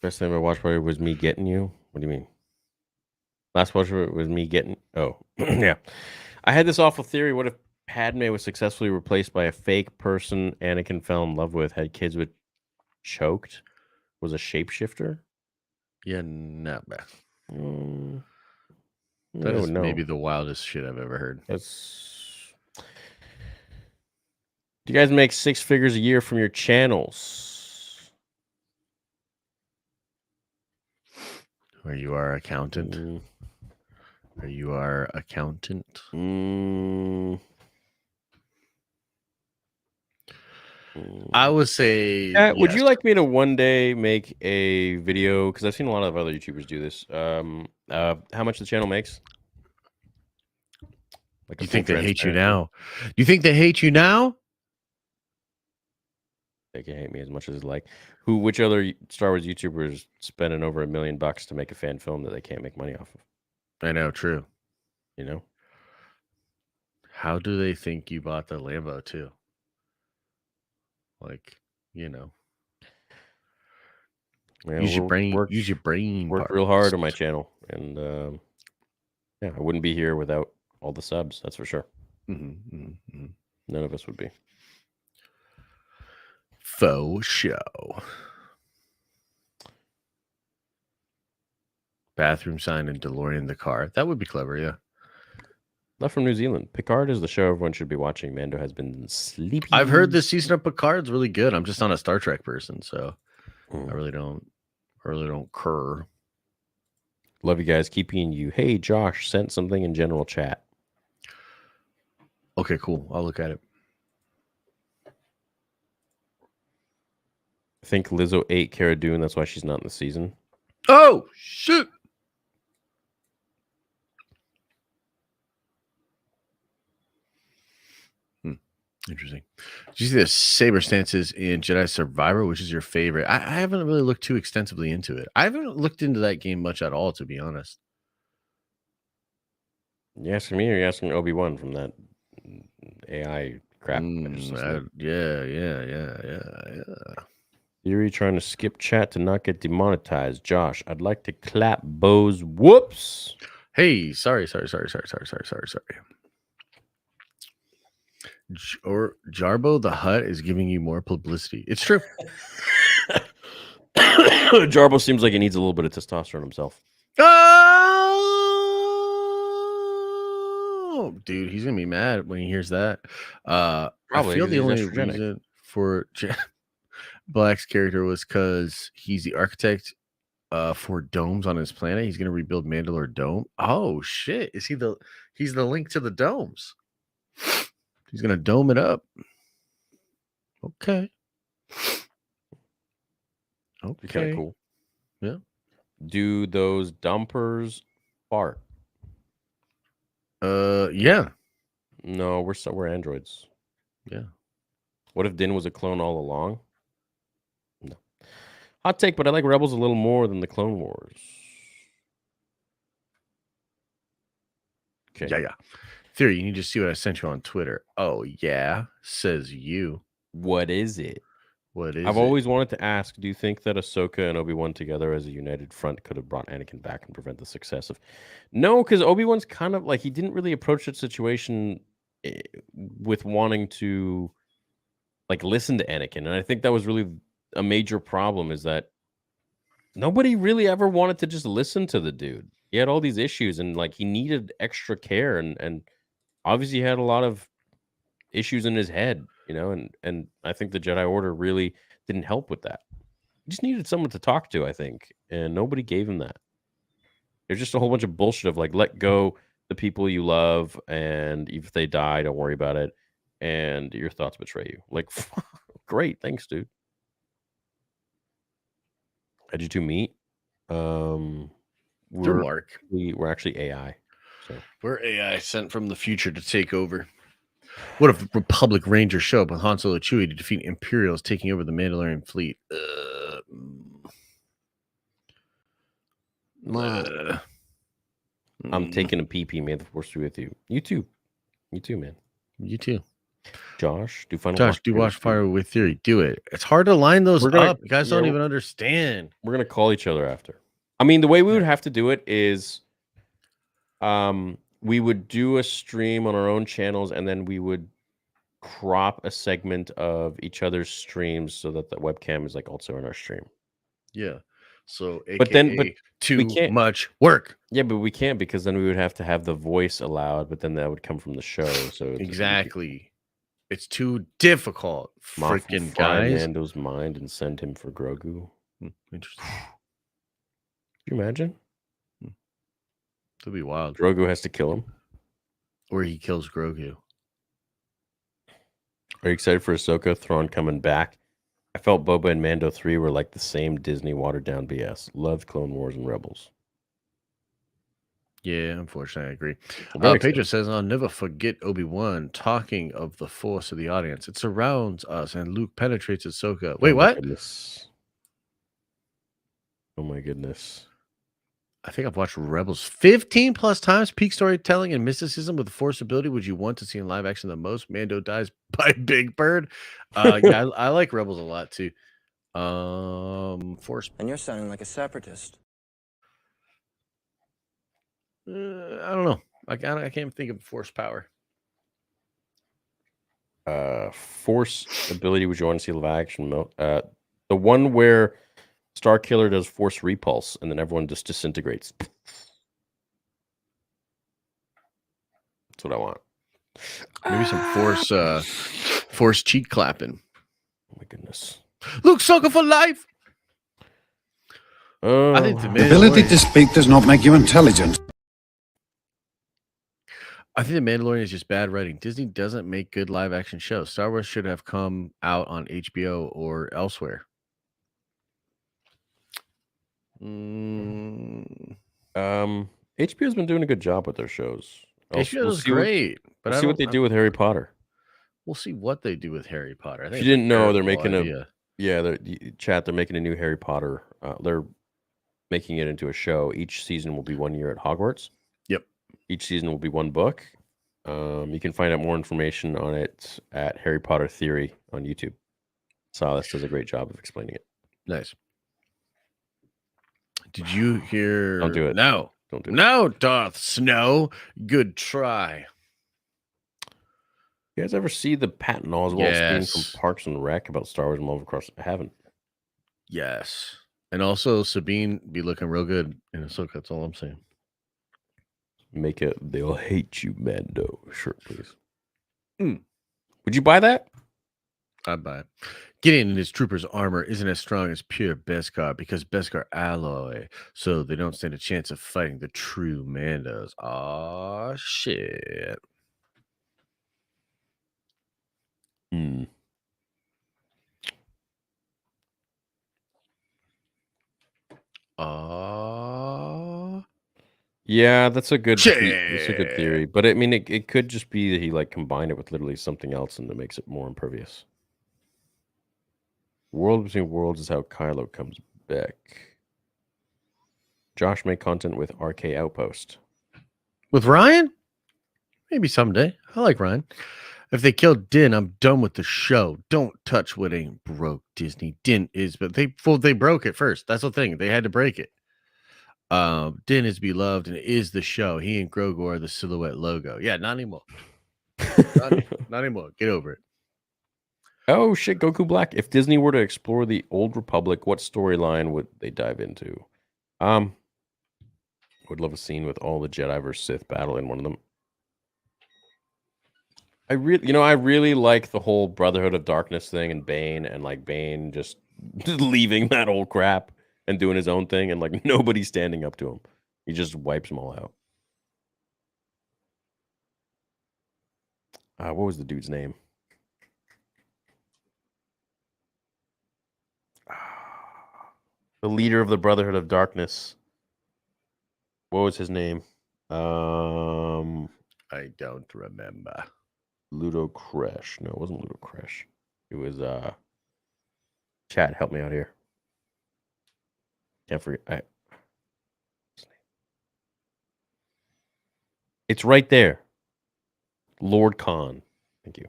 Best thing I watched was me getting you. What do you mean? Last watch was me getting. Oh, yeah. I had this awful theory. What if Padme was successfully replaced by a fake person Anakin fell in love with, had kids with, choked, was a shapeshifter? Yeah, not bad. That is maybe the wildest shit I've ever heard. That's. Do you guys make 6 figures a year from your channels? Or you are accountant? Or you are accountant? I would say. Would you like me to one day make a video? Because I've seen a lot of other YouTubers do this. How much the channel makes? Like, you think they hate you now? You think they hate you now? They can hate me as much as they like. Which other Star Wars YouTubers spending over $1 million to make a fan film that they can't make money off of? I know, true. You know, how do they think you bought the Lambo too? Like, you know, use your brain. Use your brain. Work real hard on my channel, and yeah, I wouldn't be here without all the subs. That's for sure. None of us would be. Faux show. Bathroom sign and DeLorean the car. That would be clever, yeah. Not from New Zealand. Picard is the show everyone should be watching. Mando has been sleepy. I've heard this season of Picard's really good. I'm just not a Star Trek person, so I really don't cur. Love you guys. Keeping you. Hey, Josh sent something in general chat. Okay, cool. I'll look at it. I think Lizzo ate Cara Dune. That's why she's not in the season. Oh, shit. Interesting. Did you see the saber stances in Jedi Survivor? Which is your favorite? I haven't really looked too extensively into it. I haven't looked into that game much at all, to be honest. You asking me or you asking Obi-Wan from that AI crap? Yeah. Theory trying to skip chat to not get demonetized. Josh, I'd like to clap Bo's whoops. Hey, sorry. Or Jarbo the Hutt is giving you more publicity. It's true. Jarbo seems like he needs a little bit of testosterone himself. Oh, Oh, dude, he's gonna be mad when he hears that. I Probably, feel 'cause the he's only estrogenic. reason for Black's character was because he's the architect for domes on his planet. He's gonna rebuild Mandalore Dome. Oh shit! He's the link to the domes. He's gonna dome it up. Okay. Be kind of Okay. cool. Yeah. Do those dumpers fart? Yeah. No, we're androids. Yeah. What if Din was a clone all along? No. Hot take, but I like Rebels a little more than the Clone Wars. Okay. Yeah. Theory, you need to see what I sent you on Twitter. Oh yeah, says you. What is it? What is I've it? always wanted to ask, do you think that Ahsoka and Obi-Wan together as a united front could have brought Anakin back and prevent the success of... No, because Obi-Wan's kind of like, he didn't really approach that situation with wanting to like listen to Anakin. And I think that was really a major problem, is that nobody really ever wanted to just listen to the dude. He had all these issues and like he needed extra care, and obviously he had a lot of issues in his head, you know, and I think the Jedi Order really didn't help with that. He just needed someone to talk to, I think, and nobody gave him that. There's just a whole bunch of bullshit of like, let go the people you love, and if they die, don't worry about it, and your thoughts betray you. Like, great, thanks, dude. How'd you two meet? Through Mark. We're actually AI. So We're AI sent from the future to take over. What if Republic Rangers show up with Han Solo Chewie to defeat Imperials taking over the Mandalorian fleet? I'm taking a pee. May the force be with you. You too, man. You too. Josh, do watch Fire with Theory. Do it. It's hard to line those up. You guys don't even understand. We're gonna call each other after. I mean, the way we would have to do it is, we would do a stream on our own channels, and then we would crop a segment of each other's streams so that the webcam is like also in our stream. Yeah. So, but too much work. Yeah, but we can't, because then we would have to have the voice allowed, but then that would come from the show. So exactly, it's too difficult. Freaking guys, Mando's mind and send him for Grogu. Interesting. Can you imagine? That'd be wild. Grogu has to kill him, or he kills Grogu. Are you excited for Ahsoka? Thrawn coming back? I felt Boba and Mando 3 were like the same Disney watered down BS. Loved Clone Wars and Rebels. Yeah, unfortunately, I agree. Well, Pedro says, I'll never forget Obi-Wan talking of the Force to the audience. It surrounds us, and Luke penetrates Ahsoka. Wait, what? Goodness. Oh my goodness. I think I've watched Rebels 15 plus times. Peak storytelling and mysticism with the Force ability. Would you want to see in live action the most? Mando dies by Big Bird. Yeah, I like Rebels a lot too. Force. And you're sounding like a separatist. I don't know. I can't think of Force power. Force ability. Would you want to see live action? The one where Star Killer does Force repulse, and then everyone just disintegrates. That's what I want. Maybe some Force cheek clapping. Oh my goodness. Luke Soccer for life. I think the ability to speak does not make you intelligent. I think The Mandalorian is just bad writing. Disney doesn't make good live action shows. Star Wars should have come out on HBO or elsewhere. HBO's been doing a good job with their shows. HBO's great, but we'll see what they do with Harry Potter. We'll see what they do with Harry Potter. I think if you didn't know, they're making idea. they're making a new Harry Potter. They're making it into a show. Each season will be 1 year at Hogwarts. Yep. Each season will be one book. You can find out more information on it at Harry Potter Theory on YouTube. Silas does a great job of explaining it. Nice. Did you hear? Don't do it. No. Don't do it. No, Darth Snow. Good try. You guys ever see the Patton Oswalt scene from Parks and Rec about Star Wars and Love Across? I haven't. Yes. And also Sabine be looking real good in Ahsoka. That's all I'm saying. Make a "They'll Hate You" Mando shirt, please. Mm. Would you buy that? I'd buy it. Gideon and his troopers' armor isn't as strong as pure Beskar because Beskar alloy, so they don't stand a chance of fighting the true Mandos. Aw, shit. Hmm. Yeah, that's a good theory. But I mean, it could just be that he like combined it with literally something else and it makes it more impervious. World Between Worlds is how Kylo comes back. Josh made content with RK Outpost. With Ryan? Maybe someday. I like Ryan. If they killed Din, I'm done with the show. Don't touch what ain't broke, Disney. Din is, but they broke it first. That's the thing. They had to break it. Din is beloved and is the show. He and Grogu are the silhouette logo. Yeah, not anymore. not anymore. Get over it. Oh shit, Goku Black. If Disney were to explore the Old Republic, what storyline would they dive into? Would love a scene with all the Jedi versus Sith battle in one of them. I really like the whole Brotherhood of Darkness thing and Bane just leaving that old crap and doing his own thing and like nobody standing up to him. He just wipes them all out. What was the dude's name? The leader of the Brotherhood of Darkness. What was his name? I don't remember. Ludo Kresh. No, it wasn't Ludo Kresh. It was Chad, help me out here. Can't forget. It's right there. Lord Khan. Thank you.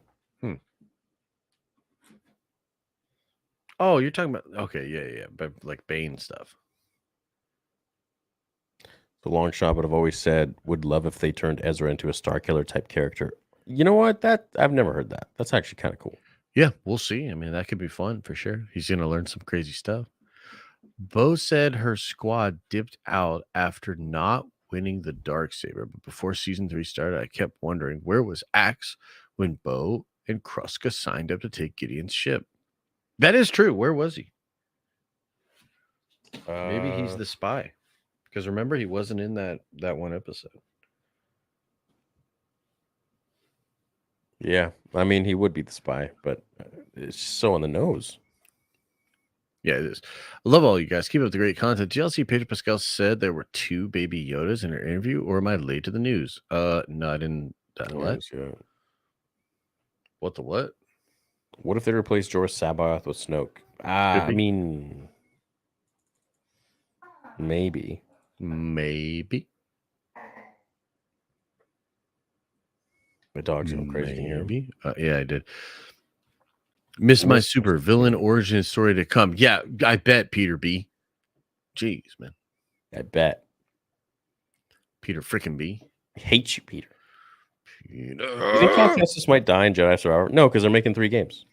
Oh, you're talking about yeah, but like Bane stuff. The long shot, but I've always said would love if they turned Ezra into a Star Killer type character. You know what? That I've never heard that. That's actually kind of cool. Yeah, we'll see. I mean, that could be fun for sure. He's gonna learn some crazy stuff. Bo said her squad dipped out after not winning the Darksaber, but before season 3 started, I kept wondering where was Axe when Bo and Kruska signed up to take Gideon's ship. That is true. Where was he? Maybe he's the spy. Because remember, he wasn't in that one episode. Yeah, I mean, he would be the spy, but it's so on the nose. Yeah, it is. I love all you guys. Keep up the great content. Did y'all see Pedro Pascal said there were 2 baby Yodas in her interview, or am I late to the news? No, I didn't. What? What the what? What if they replaced Jorah Sabaoth with Snoke? I mean, maybe. Maybe. My dog's going crazy here. Maybe. Yeah, I did. Miss my super villain origin story to come. Yeah, I bet, Peter B. Jeez, man. I bet. Peter frickin' B. I hate you, Peter. You think Cal Kestis might die in Jedi Survivor? No, because they're making 3 games.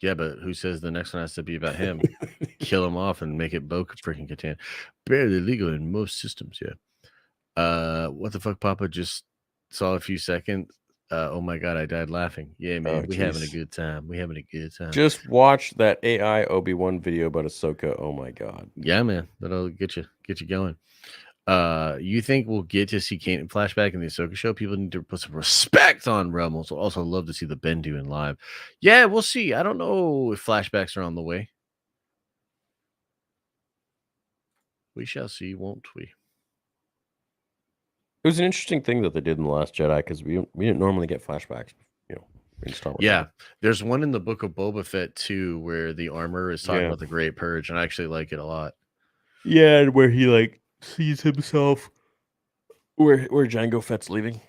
Yeah, but who says the next one has to be about him? Kill him off and make it Bo freaking Katan. Barely legal in most systems, yeah. What the fuck, Papa? Just saw a few seconds. Oh my god, I died laughing. Yeah, man, we having a good time. We having a good time. Just watch that AI Obi-Wan video about Ahsoka. Oh my god. Yeah, man, that'll get you going. You think we'll get to see Kanan flashback in the Ahsoka show? People need to put some respect on Rebels. We'll also love to see the Bendu in live. Yeah, we'll see. I don't know if flashbacks are on the way. We shall see, won't we? It was an interesting thing that they did in The Last Jedi because we didn't normally get flashbacks, in Star Wars. Yeah, there's one in the Book of Boba Fett too, where the armor is talking about the Great Purge, and I actually like it a lot. Yeah, and where he like sees himself, where Jango Fett's leaving.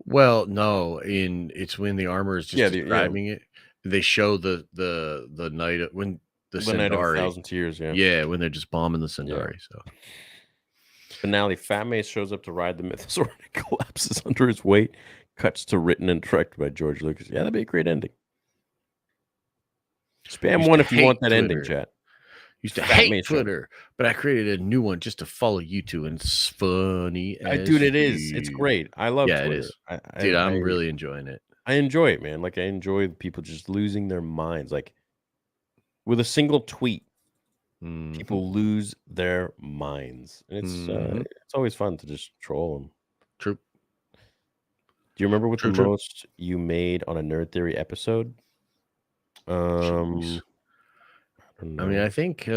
Well, no, it's when the armor is just describing it. They show the night when the Sendari, night of 1,000 years, yeah, when they're just bombing the Sendari. So. Finale, Fatme shows up to ride the Mythosaur and collapses under his weight. Cuts to written and directed by George Lucas. Yeah, that'd be a great ending. Spam 1 if you want that ending, chat. Used to Fat hate matron. Twitter, but I created a new one just to follow you two, and it's funny as Dude, it is. It's you. great. I love Yeah, Twitter. it is. Dude, I'm really enjoying it. I enjoy it, man. Like I enjoy people just losing their minds. Like with a single tweet, people lose their minds, and it's always fun to just troll them. True. Do you remember what True, the true. most you made on a Nerd Theory episode? Jeez. I mean, I think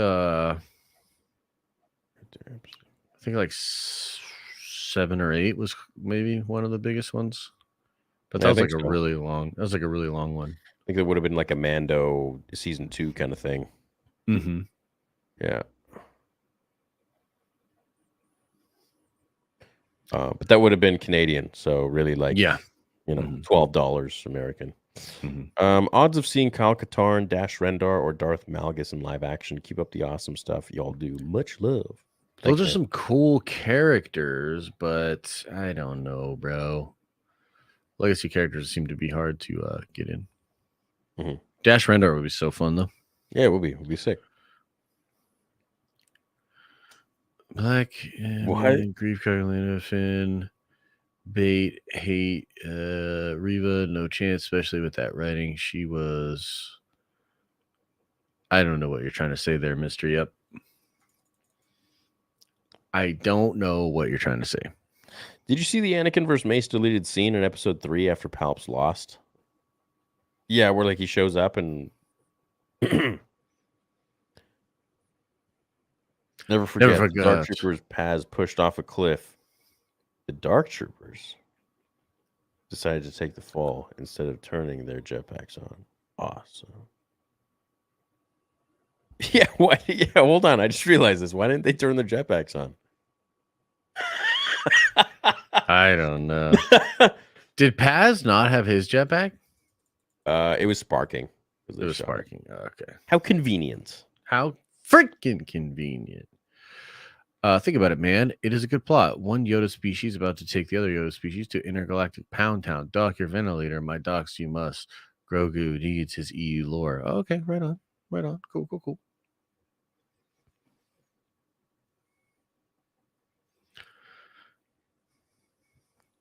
like 7 or 8 was maybe one of the biggest ones. But that was like a really long. That was like a really long one. I think it would have been like a Mando season 2 kind of thing. Mm-hmm. Yeah. But that would have been Canadian, so really like $12 American. Odds of seeing Kyle Katarn, Dash Rendar, or Darth Malgus in live action. Keep up the awesome stuff y'all do. Much love. Those are some cool characters, but I don't know, bro. Legacy characters seem to be hard to get in. Dash Rendar would be so fun, though. Yeah, it would be. It would be sick. Black, Grief, Carolina, Finn, Bait, Hate, Reva, no chance, especially with that writing. She was. I don't know what you're trying to say there, Mystery Up. I don't know what you're trying to say. Did you see the Anakin vs. Mace deleted scene in episode 3 after Palp's lost? Yeah, where like he shows up and Never forget. The Dark Troopers Paz pushed off a cliff. The Dark Troopers decided to take the fall instead of turning their jetpacks on. Awesome. Yeah, what? Yeah, hold on. I just realized this. Why didn't they turn their jetpacks on? I don't know. Did Paz not have his jetpack? It was sparking. It was sparking. Okay. How convenient. How freaking convenient. Think about it, man. It is a good plot. One Yoda species about to take the other Yoda species to intergalactic Pound Town. Dock your ventilator. My docks you must. Grogu needs his EU lore. Oh, okay, right on. Right on. Cool, cool, cool.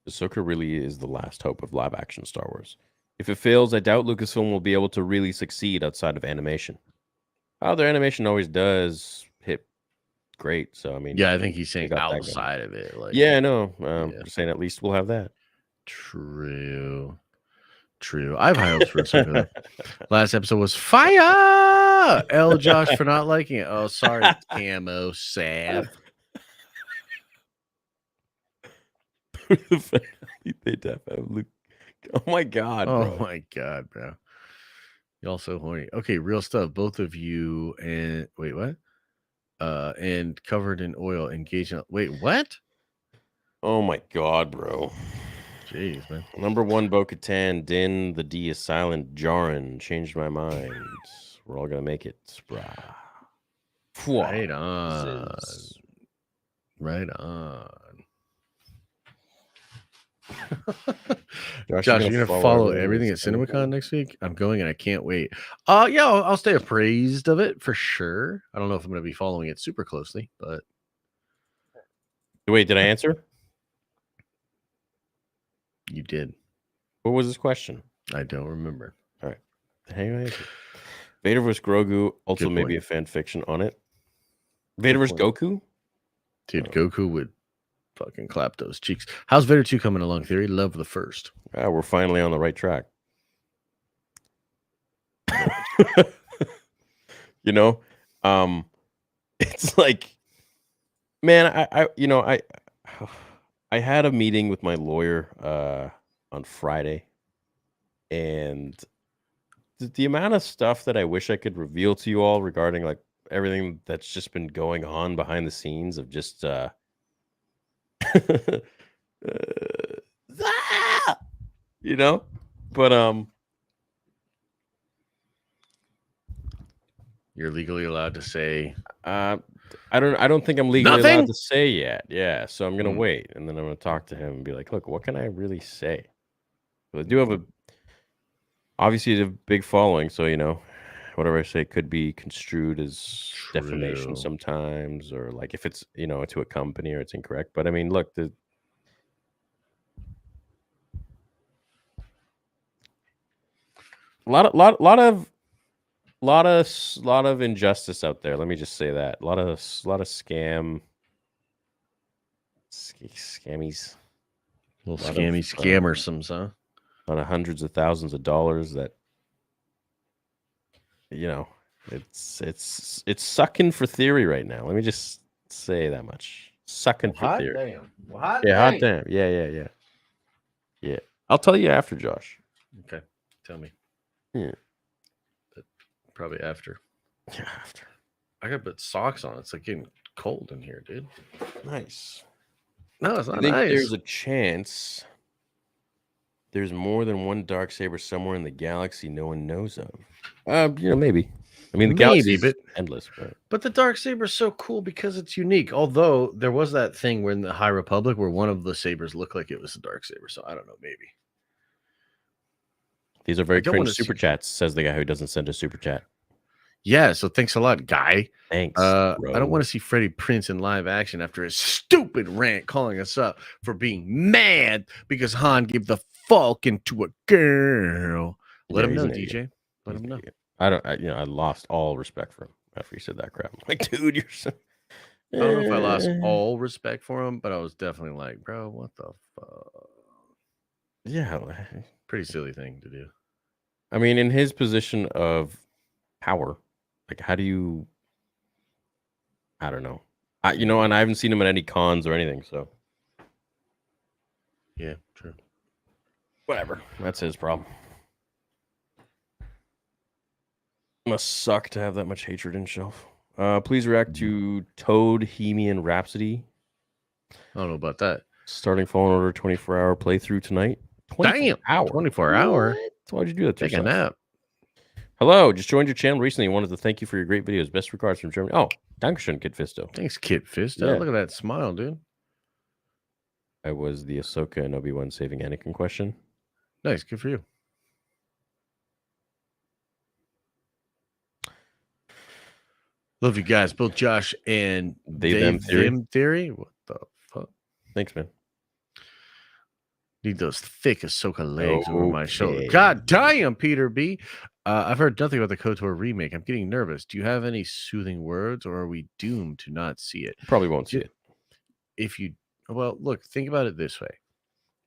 Ahsoka really is the last hope of live-action Star Wars. If it fails, I doubt Lucasfilm will be able to really succeed outside of animation. Their animation always does hit great. So I mean, yeah, I think he's saying outside of it. Like, yeah, I know. Just saying, at least we'll have that. True. I have high hopes for Ahsoka. Last episode was fire. L. Josh for not liking it. Oh, sorry, Camo Sav. They def have Luke. Oh my god! Oh bro. my god, bro! Y'all so horny. Okay, real stuff. Both of you and wait, what? And covered in oil, engaged in. Wait, what? Oh my god, bro! Jeez, man. Number 1, Bo-Katan, Din, the D is silent, Djarin. Changed my mind. We're all gonna make it, brah. Right on. Right on. Josh, you're gonna follow everything at CinemaCon next week? I'm going and I can't wait. Yeah, I'll stay appraised of it for sure. I don't know if I'm gonna be following it super closely, but wait, did I answer? You did. What was his question? I don't remember. All right. Hang on. Vader vs. Grogu, also maybe a fan fiction on it. Vader vs. Goku? Dude, Goku would fucking clap those cheeks. How's Vader 2 coming along, Theory? Love the first. We're finally on the right track. You know? It's like, man, I had a meeting with my lawyer on Friday, and the amount of stuff that I wish I could reveal to you all regarding like everything that's just been going on behind the scenes of just you know, but you're legally allowed to say I don't think I'm legally nothing? allowed to say yet. Yeah, so I'm gonna wait, and then I'm gonna talk to him and be like, look, what can I really say? But I do have obviously a big following, so you know, whatever I say could be construed as defamation True. sometimes, or like if it's to a company or it's incorrect. But I mean, look, a lot of injustice out there. Let me just say that a lot of scammies, Little lot scammy of, scammersome, huh? a lot of hundreds of thousands of dollars that it's sucking for theory right now. Let me just say that much. Sucking for theory. Damn. Well, hot Hot damn. Yeah. I'll tell you after, Josh. Okay, tell me. Yeah. Probably after. Yeah, after. I gotta put socks on. It's like getting cold in here, dude. Nice. No, it's I not think nice. there's a chance there's more than one Darksaber somewhere in the galaxy no one knows of. Maybe. I mean, the galaxy is endless, but the Darksaber is so cool because it's unique. Although there was that thing when the High Republic where one of the sabers looked like it was a Darksaber. So I don't know, maybe. These are very cringe super chats, says the guy who doesn't send a super chat. Yeah, so thanks a lot, guy. Thanks. I don't want to see Freddie Prinze in live action after his stupid rant calling us up for being mad because Han gave the Falcon to a girl. Let him know, DJ. Let him know. I lost all respect for him after he said that crap. I'm like, dude, you're so... I don't know if I lost all respect for him, but I was definitely like, bro, what the fuck? Yeah. Pretty silly thing to do. I mean, in his position of power, like, how do you... I don't know. And I haven't seen him at any cons or anything, so... Yeah, true. Whatever. That's his problem. Must suck to have that much hatred in shelf. Please react to Toad-Hemian Rhapsody. I don't know about that. Starting Fallen Order 24-hour playthrough tonight. 24 hour. 24 hour. What? Why'd you do that to Take a yourself? nap. Hello, just joined your channel recently. Wanted to thank you for your great videos. Best regards from Germany. Oh, Dankeschön, Kid Fisto. Thanks, Kid Fisto. Yeah. Look at that smile, dude. I was the Ahsoka and Obi-Wan saving Anakin question. Nice, good for you. Love you guys, both Josh and Them Theory. What the fuck? Thanks, man. Need those thick Ahsoka legs over my shoulder. God damn, Peter B. I've heard nothing about the KOTOR remake. I'm getting nervous. Do you have any soothing words, or are we doomed to not see it? Probably won't see it. Well, look, think about it this way.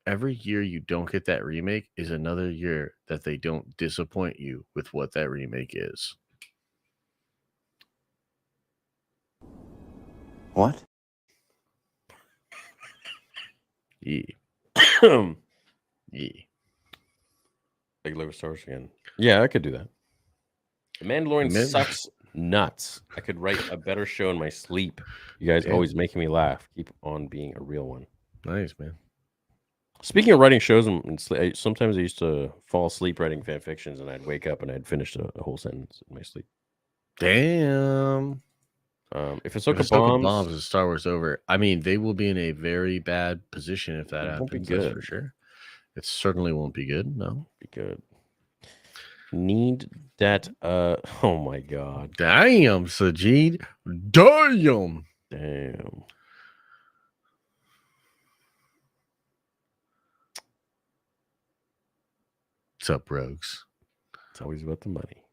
Every year you don't get that remake is another year that they don't disappoint you with what that remake is. What? Yeah. Yeah. Big Lego Star Wars again. Yeah, I could do that. The Mandalorian sucks nuts. I could write a better show in my sleep. You guys always making me laugh. Keep on being a real one. Nice, man. Speaking of writing shows, sometimes I used to fall asleep writing fan fictions, and I'd wake up and I'd finish a whole sentence in my sleep. Damn. If Ahsoka bombs is Star Wars over, I mean, they will be in a very bad position if that happens. Won't be good. That's for sure. It certainly won't be good. No, be good. Need that. Oh my god. Damn, Sajid. Damn. Damn. What's up, rogues? It's always about the money.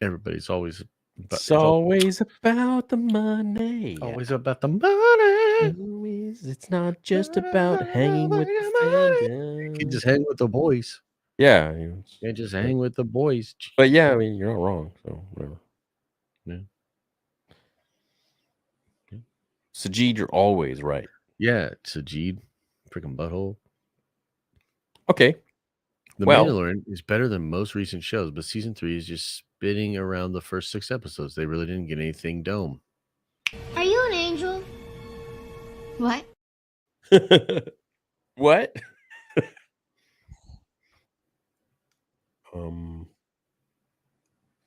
Everybody's always. It's always about the money. Always about the money. It's not just about hanging with the fandom. You can just hang with the boys. Yeah. You can just hang with the boys. But yeah, I mean, you're not wrong. So whatever. Yeah. Sajid, you're always right. Yeah, Sajid. Freaking butthole. Okay. The Mandalorian is better than most recent shows, but season 3 is just spinning around the first 6 episodes. They really didn't get anything dome. Are you an angel? What? What?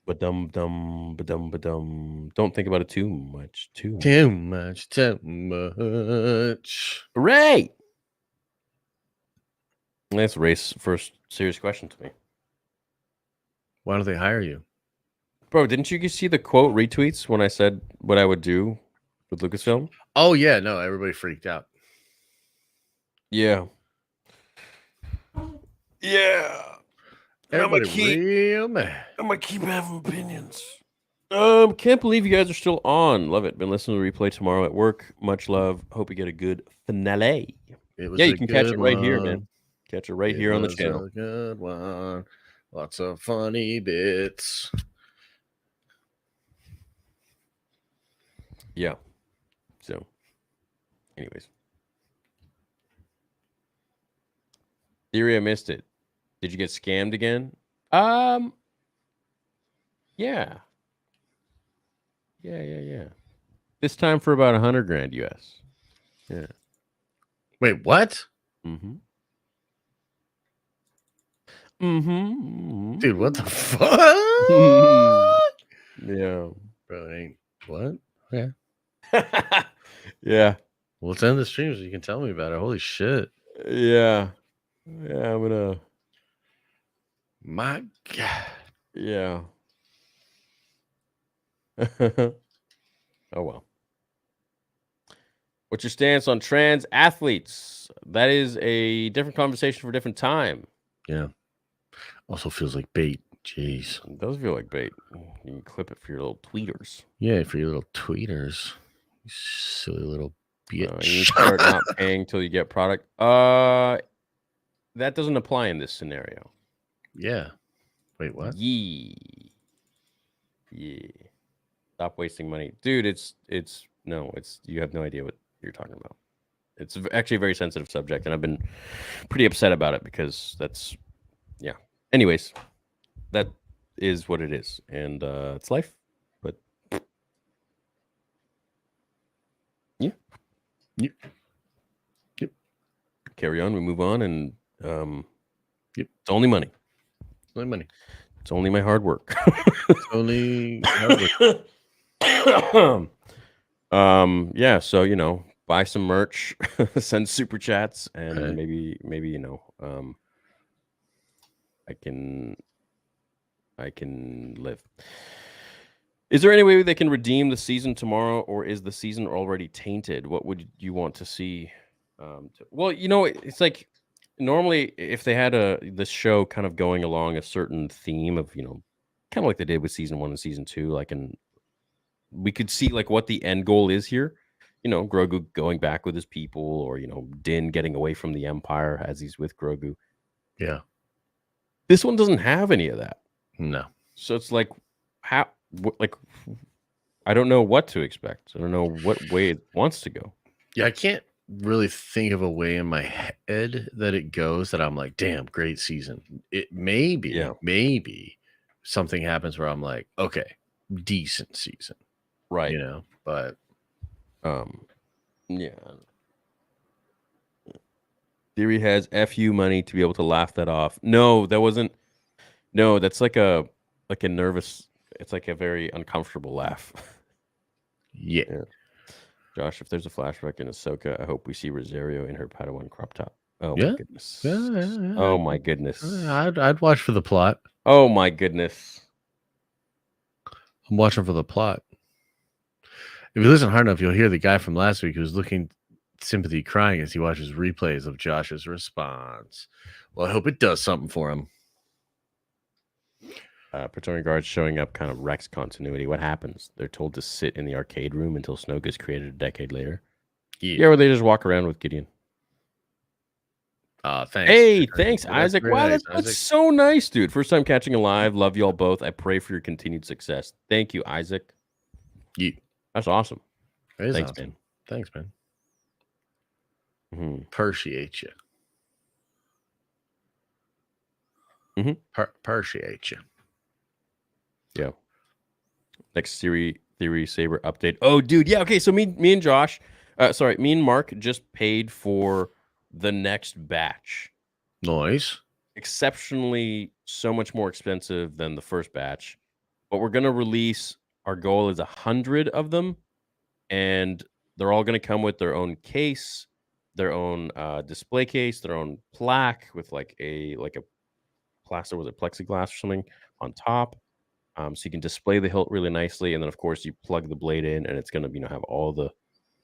Ba-dum. Don't think about it too much. Too much. Hooray! That's Ray's first serious question to me. Why don't they hire you? Bro, didn't you see the quote retweets when I said what I would do with Lucasfilm? Oh yeah, no, everybody freaked out. Yeah. Yeah. Everybody real mad. I'm gonna keep having opinions. Can't believe you guys are still on. Love it. Been listening to the replay tomorrow at work. Much love. Hope you get a good finale. Yeah, you can catch it right here, man. Catch it right here on the channel. A good one. Lots of funny bits. Yeah. So, anyways. Theory, I missed it. Did you get scammed again? Yeah. Yeah. This time for about 100 grand US. Yeah. Wait, what? Mm-hmm. Dude, what the fuck? Yeah. Bro, it ain't what? Yeah. Yeah. Well, let's end the stream so you can tell me about it. Holy shit. Yeah. Yeah, I'm gonna. My God. Yeah. Oh well. What's your stance on trans athletes? That is a different conversation for a different time. Yeah. Also feels like bait. Jeez. It does feel like bait. You can clip it for your little tweeters. Yeah, for your little tweeters. You silly little bitch. You start not paying till you get product. That doesn't apply in this scenario. Yeah. Wait, what? Yeah. Stop wasting money. Dude, it's you have no idea what you're talking about. It's actually a very sensitive subject, and I've been pretty upset about it because that's, yeah. Anyways, that is what it is, and it's life. But yeah. Yep. Carry on. We move on, and Yep. It's only money. Only money. It's only my hard work. It's only hard work. Yeah, so buy some merch, send super chats, and Okay. maybe I can live. Is there any way they can redeem the season tomorrow, or is the season already tainted? What would you want to see? Well, it's like normally if they had this show kind of going along a certain theme of kind of like they did with season 1 and season 2, we could see like what the end goal is here. Grogu going back with his people, or Din getting away from the Empire as he's with Grogu. Yeah. This one doesn't have any of that. No. So it's like I don't know what to expect. I don't know what way it wants to go. Yeah, I can't really think of a way in my head that it goes that I'm like, damn, great season. It maybe something happens where I'm like, okay, decent season. Right. But yeah. Theory has FU money to be able to laugh that off. No, that wasn't. No, that's like a nervous. It's like a very uncomfortable laugh. Yeah. Josh, if there's a flashback in Ahsoka, I hope we see Rosario in her Padawan crop top. Oh Yeah. my goodness. Yeah. Oh my goodness. I'd watch for the plot. Oh my goodness. I'm watching for the plot. If you listen hard enough, you'll hear the guy from last week who's looking sympathy crying as he watches replays of Josh's response. Well, I hope it does something for him. Praetorian Guards showing up kind of wrecks continuity. What happens? They're told to sit in the arcade room until Snoke is created a decade later. Yeah, or they just walk around with Gideon. Thanks. Hey, thanks, Isaac. Wow, nice, that's so nice, dude. First time catching a live. Love y'all both. I pray for your continued success. Thank you, Isaac. Yeah. That's awesome. Thanks, awesome. man. Thanks, man. Mm-hmm. Appreciate you. Appreciate you. Yeah. Next Theory Saber update. Oh, dude. Yeah. Okay. So me and Josh, me and Mark just paid for the next batch. Nice. Exceptionally so much more expensive than the first batch. But we're going to release, our goal is 100 of them. And they're all going to come with their own case, their own display case, their own plaque with like a plaster, was it plexiglass or something on top. So you can display the hilt really nicely, and then of course you plug the blade in, and it's going to have all the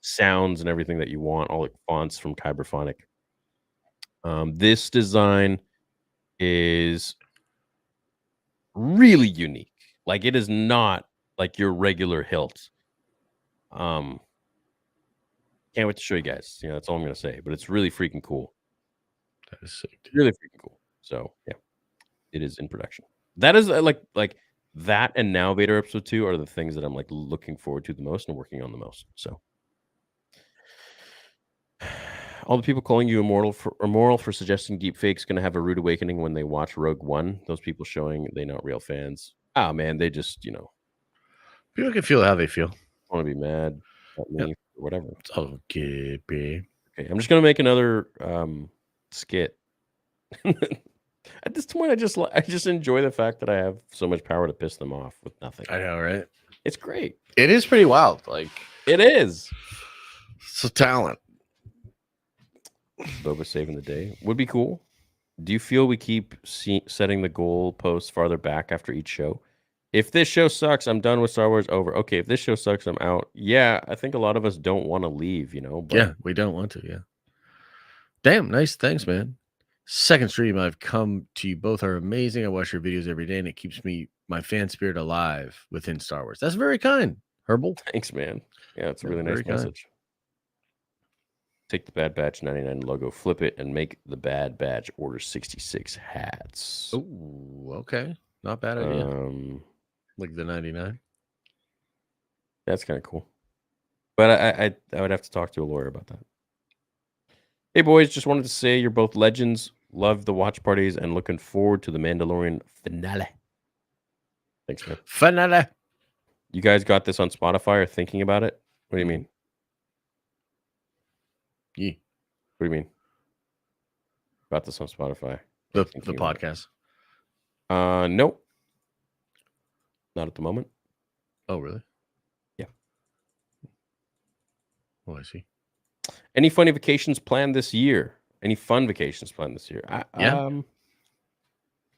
sounds and everything that you want, all the fonts from Kyberphonic. This design is really unique. Like, it is not like your regular hilt. Can't wait to show you guys. That's all I'm gonna say. But it's really freaking cool. That is sick, dude. Really freaking cool. So yeah, it is in production. That is like that, and now Vader Episode 2 are the things that I'm like looking forward to the most and working on the most. So all the people calling you immoral for suggesting deepfake's gonna have a rude awakening when they watch Rogue One. Those people showing they're not real fans. Ah, man, they just People can feel how they feel. want to be mad at me or whatever. It's okay, babe. Okay, I'm just gonna make another skit. At this point, I just enjoy the fact that I have so much power to piss them off with nothing. I know, right? It's great. It is pretty wild. Like, it is. It's a talent. Boba saving the day would be cool. Do you feel we keep setting the goal posts farther back after each show? If this show sucks, I'm done with Star Wars. Over. Okay, if this show sucks, I'm out. Yeah, I think a lot of us don't want to leave. But yeah, we don't want to. Yeah. Damn, nice. Thanks, man. Second stream I've come to. You both are amazing. I watch your videos every day, and it keeps my fan spirit alive within Star Wars. That's very kind, Herbal. Thanks, man. Yeah, it's a really nice message. Take the Bad Batch 99 logo, flip it, and make the Bad Batch Order 66 hats. Oh, okay. Not bad idea. Like the 99. That's kind of cool. But I would have to talk to a lawyer about that. Hey, boys, just wanted to say you're both legends. Love the watch parties and looking forward to the Mandalorian finale. Thanks, man. Finale. You guys got this on Spotify or thinking about it? What do you mean? Yeah. What do you mean? Got this on Spotify. The podcast. Nope. Not at the moment. Oh, really? Yeah. Oh, I see. Any funny vacations planned this year? Any fun vacations planned this year?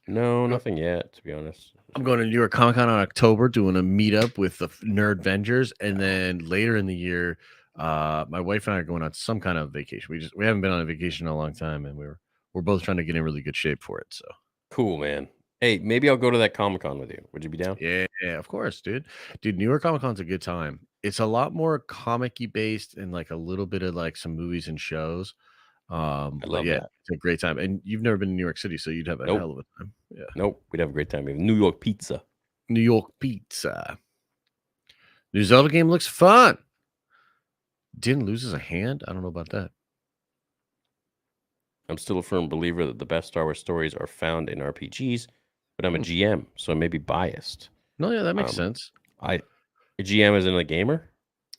No, nothing yet, to be honest. I'm going to New York Comic Con in October, doing a meetup with the Nerd Vengers, and then later in the year, my wife and I are going on some kind of vacation. We haven't been on a vacation in a long time, and we're both trying to get in really good shape for it. So cool, man. Hey, maybe I'll go to that Comic Con with you. Would you be down? Yeah, of course, dude. New York Comic Con's a good time. It's a lot more comic-y based and like a little bit of like some movies and shows. I love that. It's a great time. And you've never been to New York City, so you'd have a hell of a time. Yeah. Nope. We'd have a great time. We have New York pizza. New York pizza. New Zelda game looks fun. Din loses a hand? I don't know about that. I'm still a firm believer that the best Star Wars stories are found in RPGs, but I'm a GM, so I may be biased. No, yeah, that makes sense. A GM is in a gamer?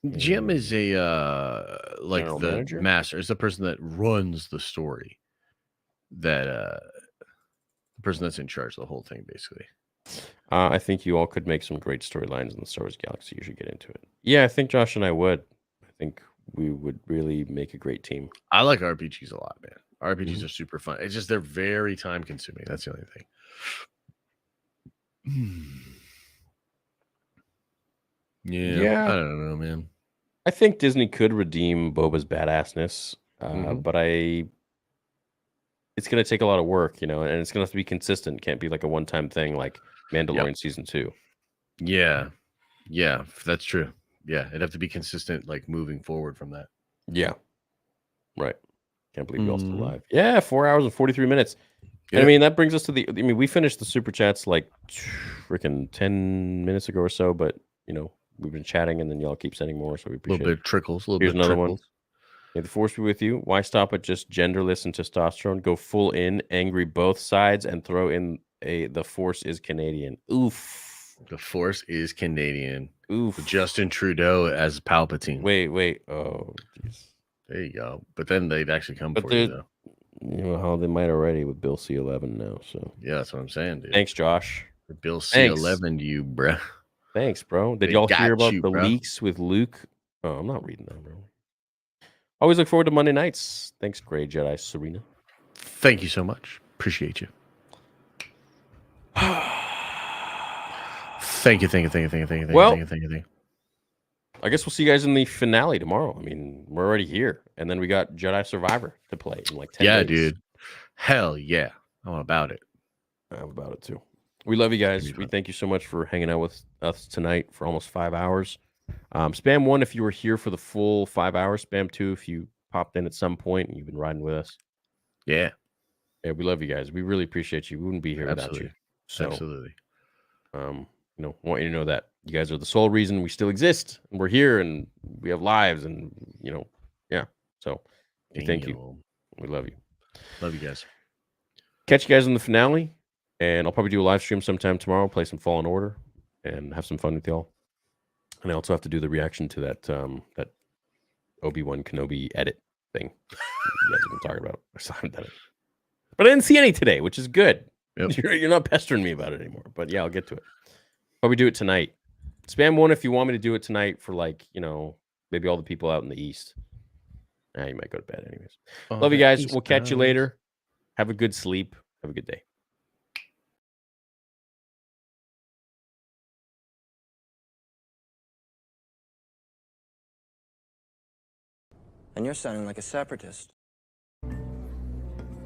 GM is a like General the manager? master. It's the person that runs the story. That the person that's in charge of the whole thing, basically. I think you all could make some great storylines in the Star Wars galaxy. You should get into it. Yeah, I think Josh and I would. I think we would really make a great team. I like RPGs a lot, man. RPGs are super fun. It's just they're very time consuming. That's the only thing. Yeah, I don't know, man. I think Disney could redeem Boba's badassness, but it's going to take a lot of work, and it's going to have to be consistent. Can't be like a one-time thing like Mandalorian season 2. Yeah, that's true. Yeah, it'd have to be consistent, like moving forward from that. Yeah, right. Can't believe you're all still alive. Yeah, 4 hours and 43 minutes. Yeah. And I mean, that brings us to we finished the super chats like freaking 10 minutes ago or so, but we've been chatting and then y'all keep sending more, so we appreciate it. A little bit trickles. Here's another one. May the force be with you. Why stop at just genderless and testosterone? Go full in, angry both sides, and throw in the force is Canadian. Oof. The force is Canadian. Oof. With Justin Trudeau as Palpatine. Wait. Oh, jeez. There you go. But then they'd actually come for you, though. You know how they might already with Bill C-11 now. So yeah, that's what I'm saying, dude. Thanks, Josh. Bill C-11, you, bruh. Thanks, bro. Did y'all hear about the leaks with Luke? Oh, I'm not reading that, bro. Always look forward to Monday nights. Thanks, Grey Jedi Serena. Thank you so much. Appreciate you. Thank you. Well, Thank you. I guess we'll see you guys in the finale tomorrow. I mean, we're already here, and then we got Jedi Survivor to play in like 10 days. Yeah, dude. Hell yeah, I'm about it. I'm about it too. We love you guys. We thank you so much for hanging out with us tonight for almost 5 hours. Spam 1 if you were here for the full 5 hours. Spam 2 if you popped in at some point and you've been riding with us. Yeah, we love you guys. We really appreciate you. We wouldn't be here without you. So, absolutely. Want you to know that you guys are the sole reason we still exist, and we're here, and we have lives, and yeah. So, thank you. We love you. Love you guys. Catch you guys in the finale, and I'll probably do a live stream sometime tomorrow. Play some Fallen Order, and have some fun with y'all. And I also have to do the reaction to that Obi-Wan Kenobi edit thing you guys have been talking about. I still haven't done it, but I didn't see any today, which is good. Yep. You're not pestering me about it anymore. But yeah, I'll get to it. Probably do it tonight. Spam 1 if you want me to do it tonight for maybe all the people out in the East. You might go to bed anyways. Love you guys. We'll catch you later. Have a good sleep. Have a good day. And you're sounding like a separatist.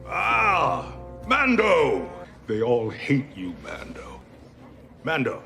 Ah, Mando! They all hate you, Mando. Mando,